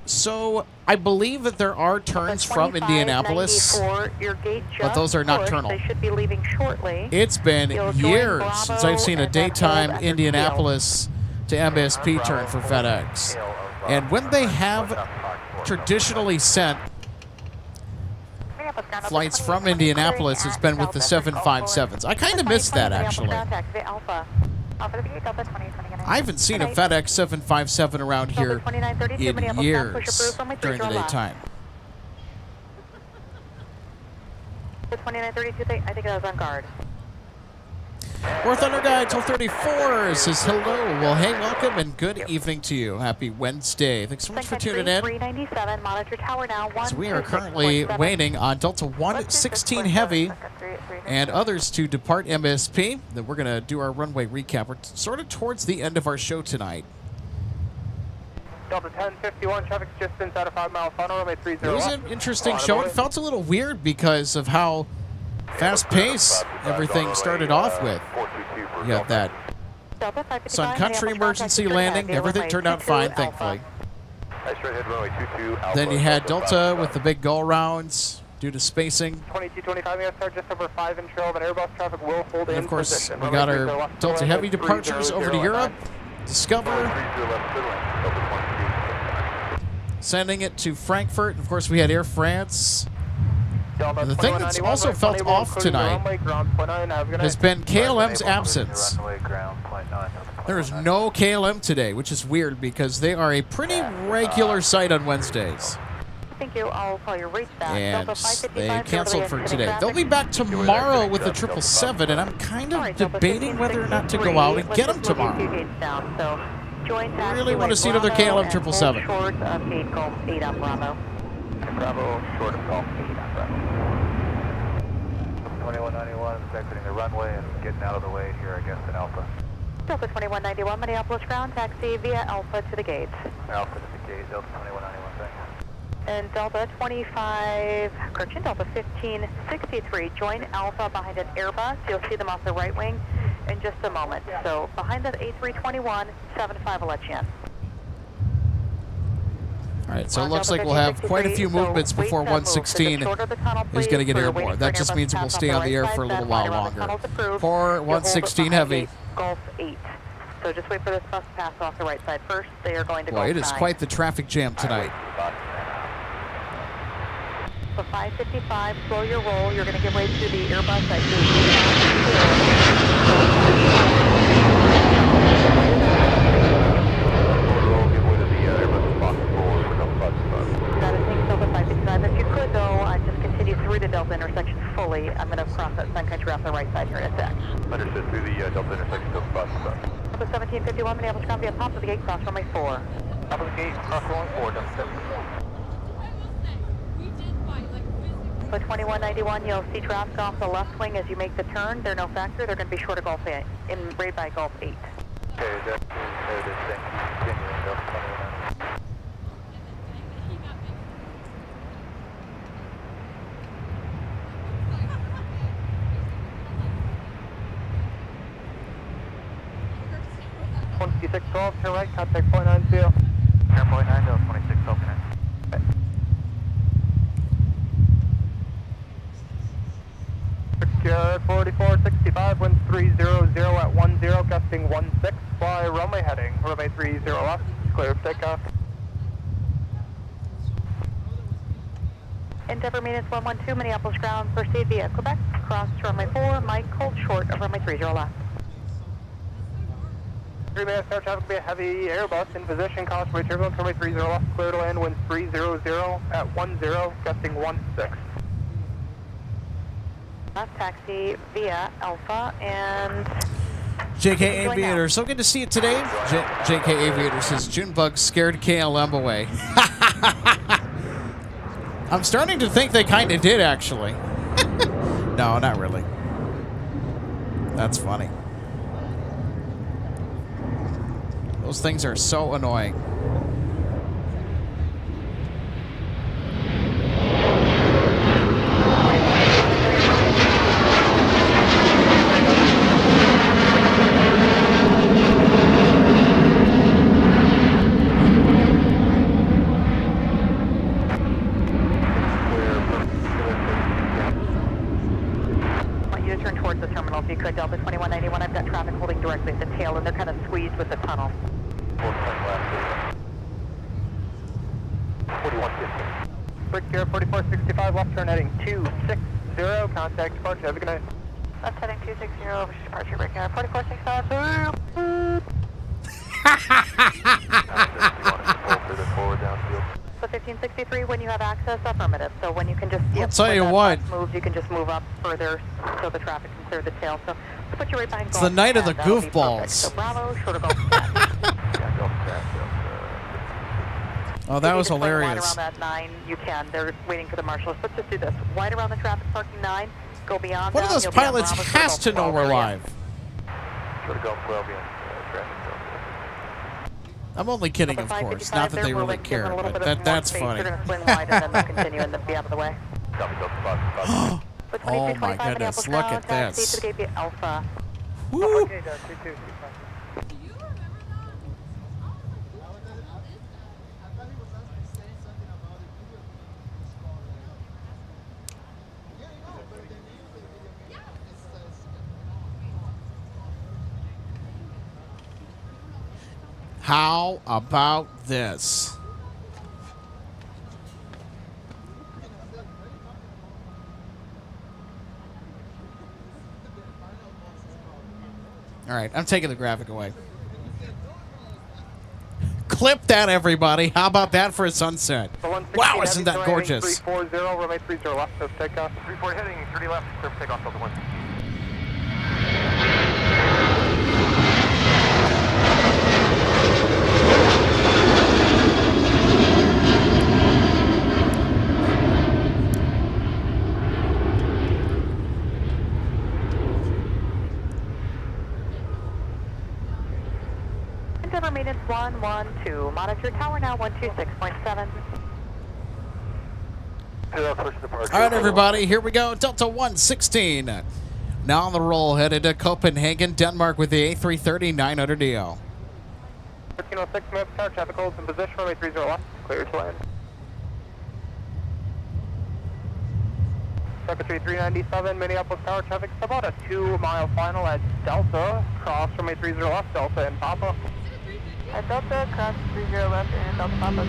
So I believe that there are turns from Indianapolis, but those are nocturnal. They should be leaving shortly. It's been years since I've seen a daytime Indianapolis to MSP turn for FedEx. And when they have traditionally sent flights from Indianapolis, it's been with the 757s. I kind of miss that, actually. I haven't seen a FedEx 757 around here in years during the daytime. The 2932, I think I was on guard. War Thunder Guy 1234 says hello. Well, hey, welcome and good evening to you. Happy Wednesday. Thanks so much for tuning in. 397, monitor tower now. So we are currently waiting on Delta 116 Heavy and others to depart MSP. Then we're going to do our runway recap. We're sort of towards the end of our show tonight. Delta 1051, traffic's just inside a 5-mile funnel, runway 30. It was an interesting show. It felt a little weird because of how fast-paced everything started off with. You got that Sun Country emergency landing. Everything turned out fine, thankfully. Then you had Delta with the big go-arounds due to spacing. 2225, yes, sir, just over 5-inch trail of an Airbus. Traffic will hold in. And of course, we got our Delta Heavy departures over to Europe. Discover. Sending it to Frankfurt. Of course, we had Air France. And the thing that's also felt off tonight has been KLM's absence. There is no KLM today, which is weird because they are a pretty regular sight on Wednesdays. Thank you. I'll call your reach back. And they canceled for today. They'll be back tomorrow with the 777, and I'm kind of debating whether or not to go out and get them tomorrow. I really want to see another KLM 777. Short of gate Gulf 8 up Bravo. Bravo, short of Gulf 8 up Bravo. 2191 is exiting the runway and getting out of the way here, I guess, in Alpha. Delta 2191, Minneapolis ground, taxi via Alpha to the gate. Alpha to the gate, Delta 2191, thanks. And Delta 25, correction, Delta 1563, join Alpha behind an Airbus. You'll see them off the right wing in just a moment. So behind that A321, 75 will let you in. All right, so it looks like we'll have quite a few movements before 116 is going to get airborne. That just means it will stay on the air for a little while longer. For 116 Heavy. Gulf 8. So just wait for this bus to pass off the right side first. They are going to Boy, it is quite the traffic jam tonight. So 555, slow your roll. You're going to give way to the Airbus at If you could, though, just continue through the Delta intersection fully. I'm going to cross that Sun Country off the right side here in a sec. Understood, through the Delta intersection, Delta bus. Delta 1751, Minneapolis ground via top of the gate, cross runway 4. Top of the gate, cross runway 4, Delta 1751. So 2191, you'll see traffic off the left wing as you make the turn. They're no factor. They're going to be short of Gulf 8, right by Gulf 8. Okay, that's noted. Thank you. Continuing, Delta 2191. turn right, contact point 90. Turn point 90, 2612 connect. Secure 4465, wind 300 at 10, gusting 16, fly runway heading, runway 30 left, clear of takeoff. Endeavour maintenance 112, Minneapolis ground, proceed via Quebec, cross runway 4, Mike, hold short of runway 30 left. 3 minutes, air traffic will be a heavy Airbus in position, caution turbulence, runway 30 left, clear to land, wind 300 at 10, gusting 16. Left taxi via Alpha and... JK Aviator, so good to see you today. JK Aviator says, Junebug scared KLM away. I'm starting to think they kind of did, actually. No, not really. That's funny. Those things are so annoying. Delta 2191, I've got traffic holding directly at the tail, and they're kind of squeezed with the tunnel. 4150. Brickyard 4465, left turn heading 260, contact departure, have a good night. Left heading 260, over to departure, Brickyard 4465. So 1563, when you have access, affirmative. So when you can just I'll tell you what. Moves, you can just move up further so the traffic can clear the tail. So let's put you right behind. It's the night of the goofballs. So Bravo, short of Golf. Oh, that was Wide hilarious. around that 9, you can. They're waiting for the marshals. Let's just do this. Wide around the traffic parking 9. Go beyond. One of those pilots has to know we're live. Short of Golf 12, yeah. Traffic. I'm only kidding, of course. Not that they really care, but that's funny. They're going to swing wide and then they'll continue and then be out of the way. Oh my goodness, look at this. Woo. How about this? All right, I'm taking the graphic away. Clip that, everybody. How about that for a sunset? Wow, isn't that gorgeous? 340, runway 30 left, surf takeoff. 34 heading, 30 left, surf takeoff, Delta 1. Endeavor maintenance 112. Monitor tower now 126.7. All right, everybody, here we go. Delta 116. Now on the roll, headed to Copenhagen, Denmark with the A330-900EO. 1306, Minneapolis Tower, traffic holds in position, runway 30 left, clear to land. Secretary 397, Minneapolis Tower, traffic about a 2-mile final at Delta, cross runway 30 left, Delta and Papa. At Delta, cross 30 left and Delta Papa.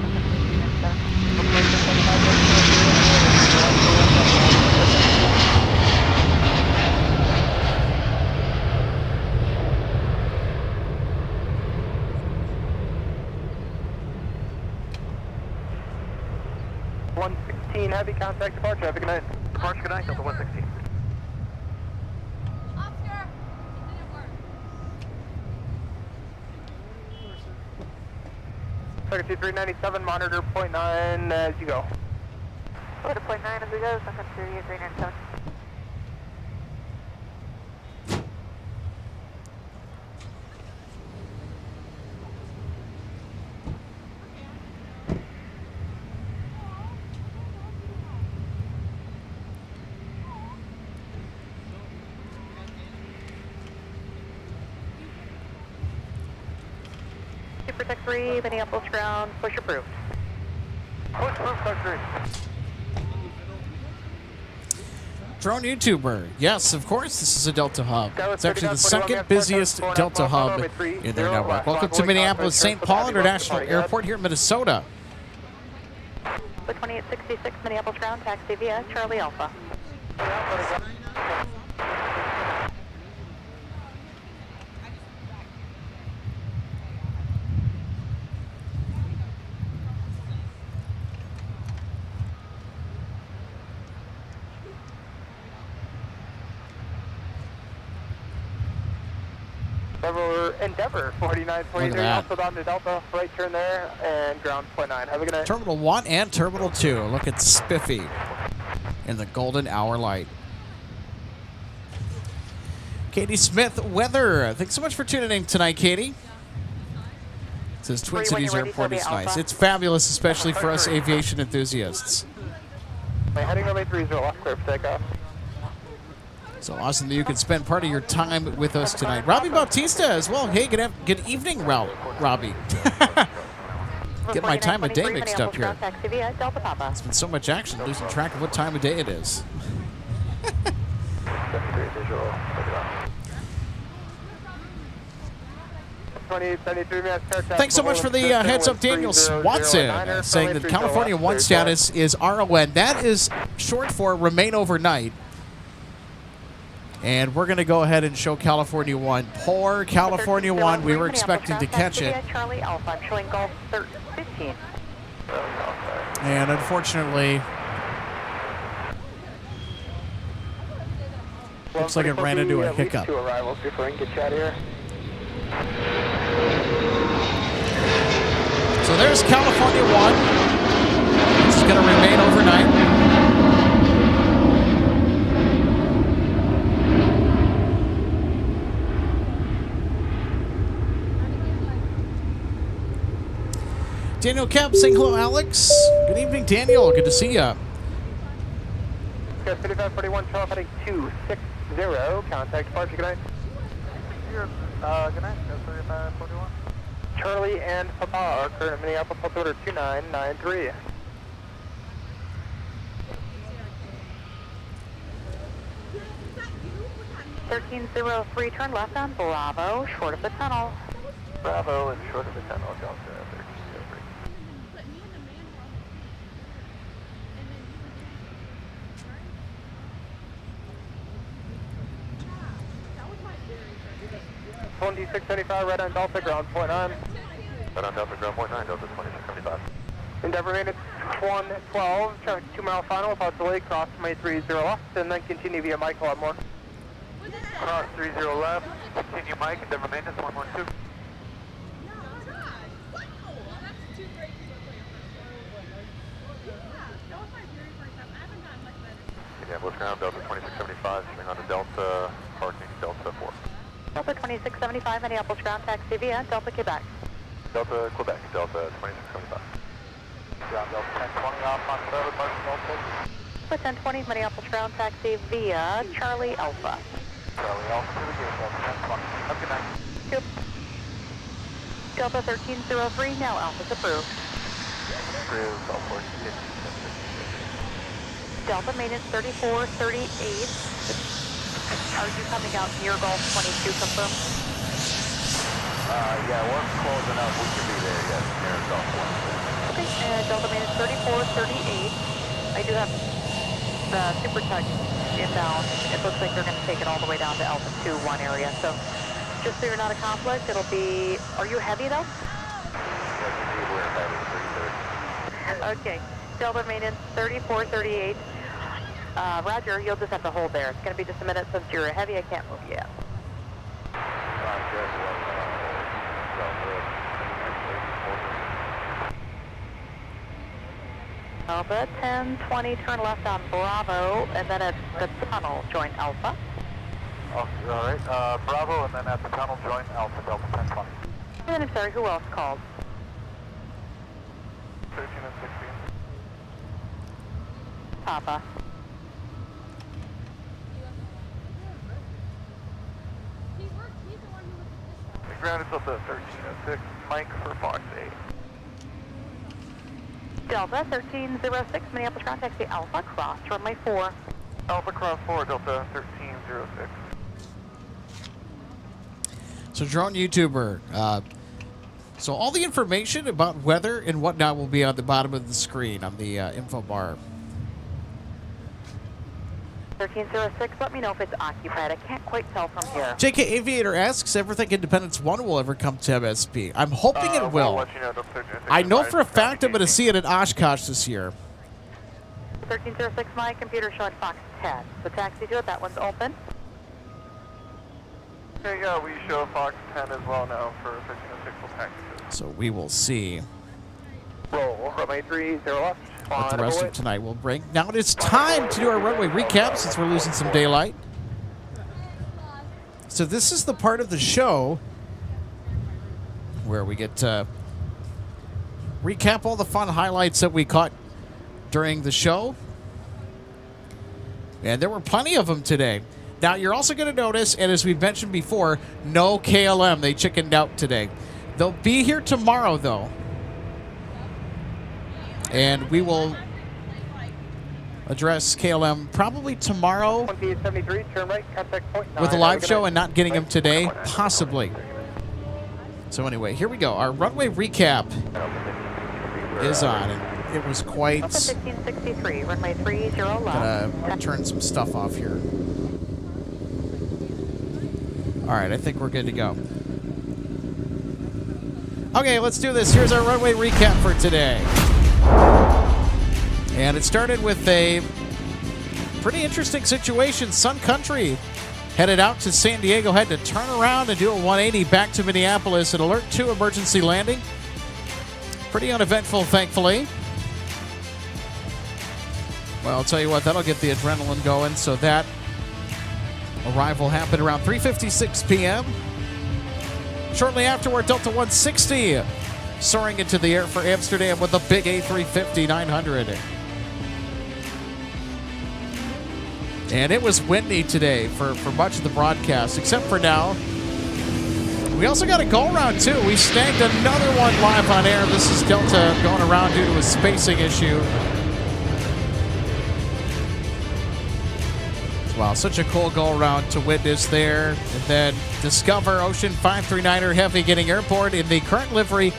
116, heavy contact departure, have a good night. Departure, good night, Delta 116. Oscar, it didn't work. Secretary 397, monitor .9 as you go. Go to point 9 as we go, Sun Country 397. Protect 3, Minneapolis ground, push approved. Push approved, Secretary. Drone YouTuber. Yes, of course, this is a Delta hub. It's actually the second busiest Delta hub in their network. Welcome to Minneapolis St. Paul International Airport here in Minnesota. The 2866 Minneapolis ground, taxi via Charlie Alpha. Endeavor 4923, also down to Delta, right turn there, and ground .9. Have a good night. Terminal 1 and Terminal 2. Look at Spiffy in the golden hour light. Katie Smith, weather. Thanks so much for tuning in tonight, Katie. It says Twin Cities Airport is nice. It's fabulous, especially for us aviation enthusiasts. Heading runway 30 left, clear for takeoff. So awesome that you can spend part of your time with us tonight. Robbie Bautista as well. Hey, good evening, Robbie. Get my time of day mixed up here. There's been so much action, losing track of what time of day it is. Thanks so much for the heads up, Daniel Swanson, saying that California 1 status is RON. That is short for remain overnight. And we're going to go ahead and show California 1. Poor California 1. We were expecting to catch it. Charlie Alpha, I'm showing Golf 15. And unfortunately, looks like it ran into a hiccup. 2 arrivals before we can get you out of here. So there's California 1. This is going to remain overnight. Daniel Kemp saying hello, Alex. Good evening, Daniel. Good to see you. 5541, Charles heading 260. Contact departure, good night. Good night, 3541. Charlie and Papa are current at Minneapolis, altimeter 2993. .1303, turn left on Bravo, short of the tunnel. Bravo and short of the tunnel, Delta 1303. Right on Delta, ground point on. Right on Delta, ground point 9, Delta 2675. Endeavor minutes 112, traffic 2 mile final without delay, cross 30 left, and then continue via Michael at more. Cross 30 left, continue Mike, Endeavor maintenance 112. Minneapolis ground, Delta 2675, swing on to Delta, parking Delta 4. Delta 2675, Minneapolis ground, taxi via Delta, Quebec. Delta, Quebec, Delta 2675. Ground Delta 1020 off on Delta, parking Delta. With 1020, Minneapolis ground, taxi via Charlie Alpha. Charlie Alpha to the gate, Delta 1020. Have a good night. Yep. Delta 1303, now Alpha's approved. Approved, Delta 14. Delta maintenance 3438. Are you coming out near Gulf 22, confirm? Yeah, we're closing up. We can be there, yes, near Gulf 1. Okay, and Delta maintenance 3438. I do have the super tug inbound. It looks like they're going to take it all the way down to Alpha 2-1 area. So just so you're not a conflict, it'll be, are you heavy though? Yes, indeed, we're heavy, 330. Okay, Delta maintenance 3438. Roger, you'll just have to hold there. It's going to be just a minute since you're heavy. I can't move you yet. Alpha 1020, turn left on Bravo, and then at the tunnel, join Alpha. Oh, all right. Bravo, and then at the tunnel, join Alpha, Delta 1020. And then I'm sorry, who else called? 13 and 16. Papa. The ground is Delta 1306, Mike for Fox 8. Delta 1306, Minneapolis ground, taxi Alpha, cross runway 4. Alpha cross 4, Delta 1306. So drone YouTuber, so all the information about weather and whatnot will be on the bottom of the screen on the info bar. 1306, let me know if it's occupied. I can't quite tell from here. JK Aviator asks, ever think Independence 1 will ever come to MSP? I'm hoping it will. We'll let you know, Delta 1306. I know for a fact I'm going to see it at Oshkosh this year. 1306, my computer showing Fox 10. So taxi to it, that one's open. Okay, yeah, we show Fox 10 as well now for 1306 will taxi. So we will see Roll, runway 30 left. what the rest of tonight will bring. Now it is time to do our runway recap since we're losing some daylight. So this is the part of the show where we get to recap all the fun highlights that we caught during the show. And there were plenty of them today. Now you're also going to notice, and as we've mentioned before, no KLM. They chickened out today. They'll be here tomorrow, though. And we will address KLM probably tomorrow 2873, turn right, contact point 9. with a live show, and not getting them today, possibly. So anyway, here we go. Our runway recap is on, and it was quite... 1563, runway 30 left. Gonna turn some stuff off here. All right, I think we're good to go. Okay, let's do this. Here's our runway recap for today. And it started with a pretty interesting situation. Sun Country headed out to San Diego, had to turn around and do a 180 back to Minneapolis and alert 2 emergency landing. Pretty uneventful, thankfully. Well, I'll tell you what, that'll get the adrenaline going. So that arrival happened around 3:56 p.m. Shortly afterward, Delta 160 soaring into the air for Amsterdam with a big A350-900. And it was windy today for much of the broadcast, except for now. We also got a go-around, too. We snagged another one live on air. This is Delta going around due to a spacing issue. Wow, such a cool go-around to witness there. And then Discover Ocean 539er Heavy getting airborne in the current livery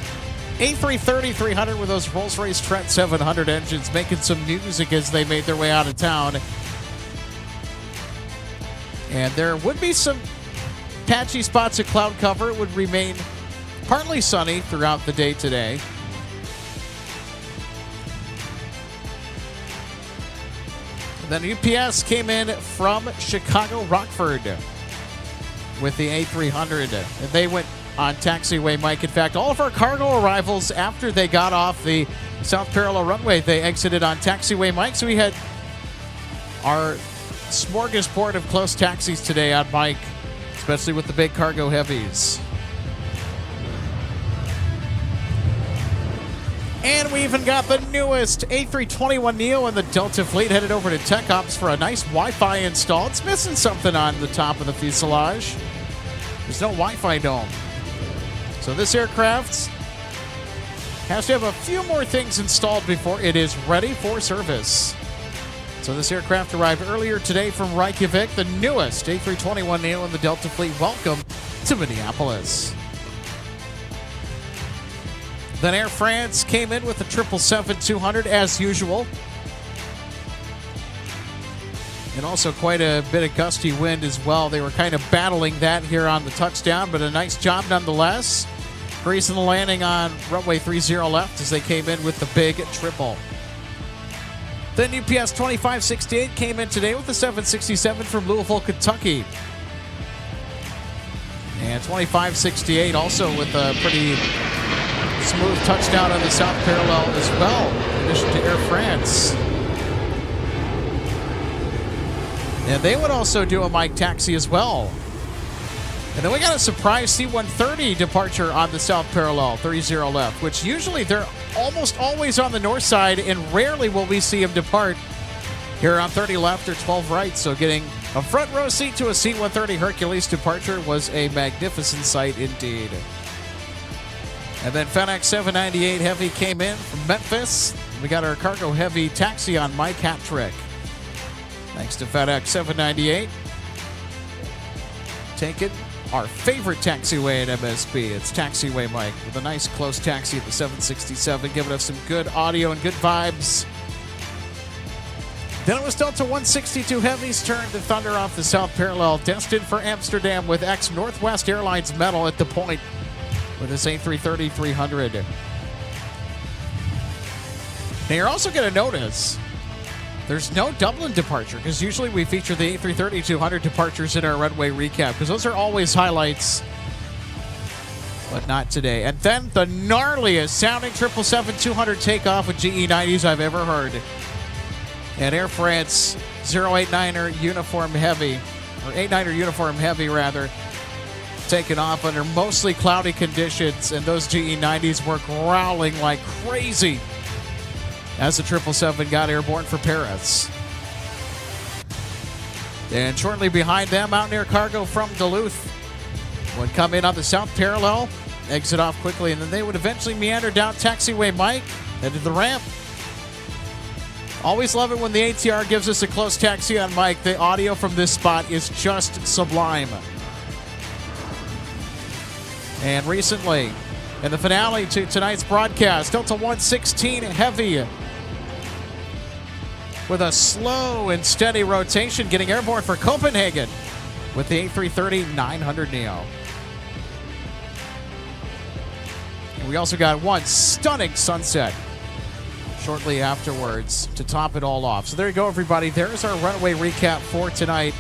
A330-300 with those Rolls-Royce Trent 700 engines, making some music as they made their way out of town. And there would be some patchy spots of cloud cover. It would remain partly sunny throughout the day today. Then UPS came in from Chicago Rockford with the A300. And they went on taxiway, Mike. In fact, all of our cargo arrivals after they got off the South Parallel runway, they exited on taxiway, Mike. So we had our smorgasbord of close taxis today on Mike, especially with the big cargo heavies. And we even got the newest A321neo in the Delta fleet headed over to Tech Ops for a nice Wi-Fi install. It's missing something on the top of the fuselage. There's no Wi-Fi dome. So this aircraft has to have a few more things installed before it is ready for service. So this aircraft arrived earlier today from Reykjavik, the newest A321neo in the Delta fleet. Welcome to Minneapolis. Then Air France came in with the 777-200 as usual. And also quite a bit of gusty wind as well. They were kind of battling that here on the touchdown, but a nice job nonetheless. Greasing the landing on runway 30 left as they came in with the big triple. Then UPS 2568 came in today with the 767 from Louisville, Kentucky. And 2568 also with a pretty smooth touchdown on the South Parallel as well, in addition to Air France. And they would also do a Mike taxi as well. And then we got a surprise C-130 departure on the South Parallel, 30 left, which usually they're almost always on the north side, and rarely will we see them depart here on 30 left or 12 right. So getting a front row seat to a C-130 Hercules departure was a magnificent sight indeed. And then FedEx 798 Heavy came in from Memphis. We got our cargo heavy taxi on Mike hat trick. Thanks to FedEx 798. Taking our favorite taxiway at MSP. It's Taxiway Mike with a nice close taxi at the 767, giving us some good audio and good vibes. Then it was Delta 162 Heavy's turn to thunder off the South Parallel, destined for Amsterdam with ex-Northwest Airlines metal at the point with this A330-300. Now you're also going to notice there's no Dublin departure, because usually we feature the A330-200 departures in our runway recap, because those are always highlights, but not today. And then the gnarliest sounding 777-200 takeoff with GE90s I've ever heard. And Air France 089er Uniform Heavy, or 89er Uniform Heavy rather, taken off under mostly cloudy conditions, and those GE90s were growling like crazy as the 777 got airborne for Paris. And shortly behind them, Mountaineer Cargo from Duluth would come in on the South Parallel, exit off quickly, and then they would eventually meander down Taxiway Mike, head to the ramp. Always love it when the ATR gives us a close taxi on Mike. The audio from this spot is just sublime. And recently, in the finale to tonight's broadcast, Delta 116 Heavy with a slow and steady rotation, getting airborne for Copenhagen with the A330-900neo. And we also got one stunning sunset shortly afterwards to top it all off. So there you go, everybody. There's our runway recap for tonight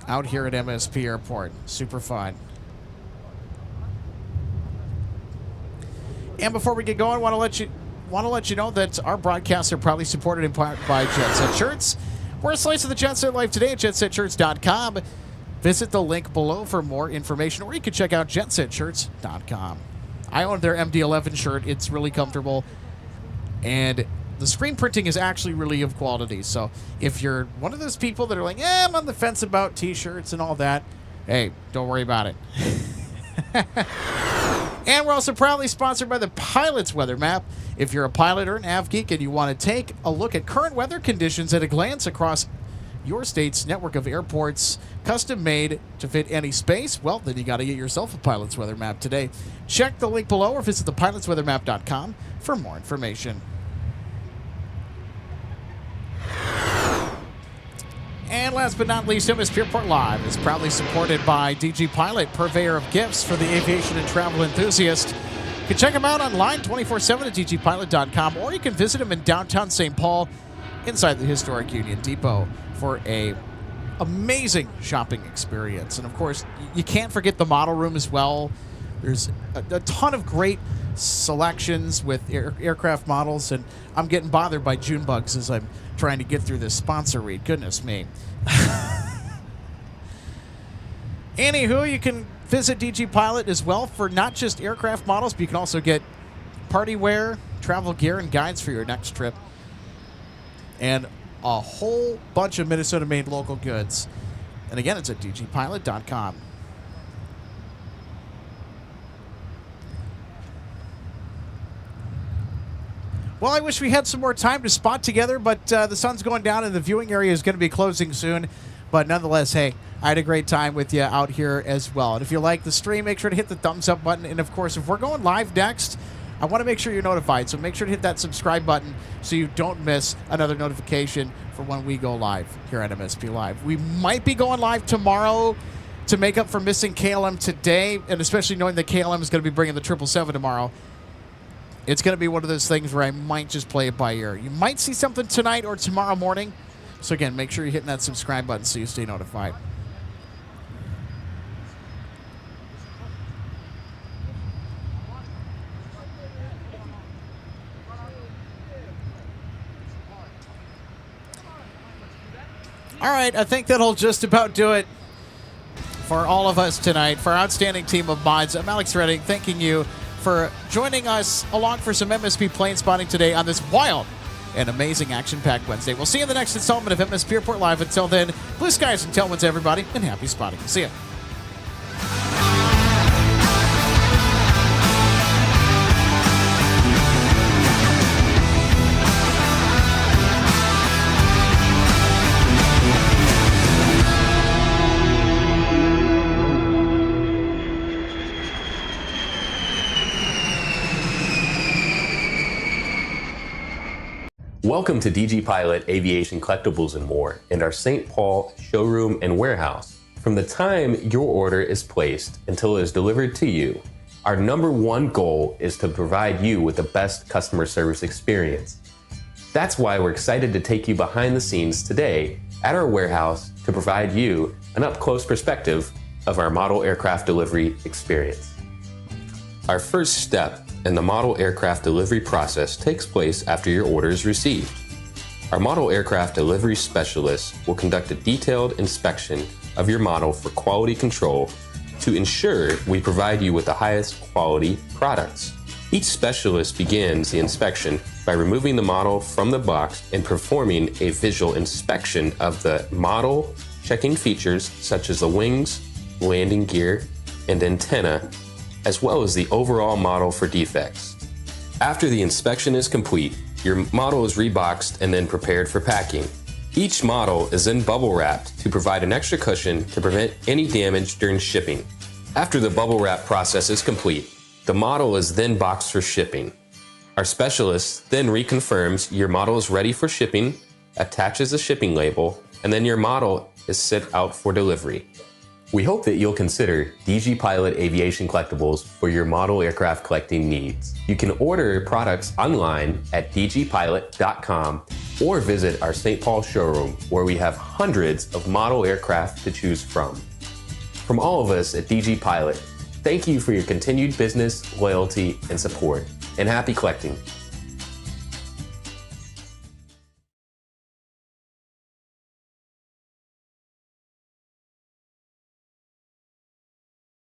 out here at MSP Airport. Super fun. And before we get going, want to let you know that our broadcasts are proudly supported in part by Jet Set Shirts. We're a slice of the Jet Set life today at jetsetshirts.com. Visit the link below for more information, or you can check out jetsetshirts.com. I own their MD-11 shirt. It's really comfortable, and the screen printing is actually really of quality. So if you're one of those people that are like, I'm on the fence about T-shirts and all that, hey, don't worry about it. And we're also proudly sponsored by the Pilot's Weather Map. If you're a pilot or an av geek and you want to take a look at current weather conditions at a glance across your state's network of airports, custom made to fit any space, well, then you got to get yourself a Pilot's Weather Map today. Check the link below or visit thepilotsweathermap.com for more information. And last but not least, MSP Airport Live is proudly supported by DG Pilot, purveyor of gifts for the aviation and travel enthusiast. You can check them out online 24/7 at dgpilot.com, or you can visit them in downtown St. Paul inside the historic Union Depot for a amazing shopping experience. And of course, you can't forget the model room as well. There's a ton of great selections with aircraft models, and I'm getting bothered by June bugs as I'm trying to get through this sponsor read. Goodness me. Anywho, you can visit DG Pilot as well for not just aircraft models, but you can also get party wear, travel gear, and guides for your next trip, and a whole bunch of Minnesota-made local goods. And again, it's at dgpilot.com. Well, I wish we had some more time to spot together, but the sun's going down and the viewing area is going to be closing soon. But nonetheless, hey, I had a great time with you out here as well. And if you like the stream, make sure to hit the thumbs up button. And of course, if we're going live next, I want to make sure you're notified. So make sure to hit that subscribe button so you don't miss another notification for when we go live here at MSP Live. We might be going live tomorrow to make up for missing KLM today, and especially knowing that KLM is going to be bringing the 777 tomorrow. It's going to be one of those things where I might just play it by ear. You might see something tonight or tomorrow morning. So again, make sure you're hitting that subscribe button so you stay notified. All right, I think that'll just about do it for all of us tonight. For our outstanding team of mods, I'm Alex Redding, thanking you for joining us along for some MSP plane spotting today on this wild and amazing action-packed Wednesday. We'll see you in the next installment of MSP Airport Live. Until then, blue skies and tailwinds, everybody, and happy spotting. See ya. Welcome to DG Pilot Aviation Collectibles and More and our St. Paul showroom and warehouse. From the time your order is placed until it is delivered to you, our #1 goal is to provide you with the best customer service experience. That's why we're excited to take you behind the scenes today at our warehouse to provide you an up-close perspective of our model aircraft delivery experience. Our first step in the model aircraft delivery process takes place after your order is received. Our model aircraft delivery specialist will conduct a detailed inspection of your model for quality control to ensure we provide you with the highest quality products. Each specialist begins the inspection by removing the model from the box and performing a visual inspection of the model, checking features such as the wings, landing gear, and antenna, as well as the overall model for defects. After the inspection is complete, your model is reboxed and then prepared for packing. Each model is then bubble wrapped to provide an extra cushion to prevent any damage during shipping. After the bubble wrap process is complete, the model is then boxed for shipping. Our specialist then reconfirms your model is ready for shipping, attaches a shipping label, and then your model is sent out for delivery. We hope that you'll consider DG Pilot Aviation Collectibles for your model aircraft collecting needs. You can order products online at dgpilot.com or visit our St. Paul showroom where we have hundreds of model aircraft to choose from. From all of us at DG Pilot, thank you for your continued business, loyalty, and support, and happy collecting.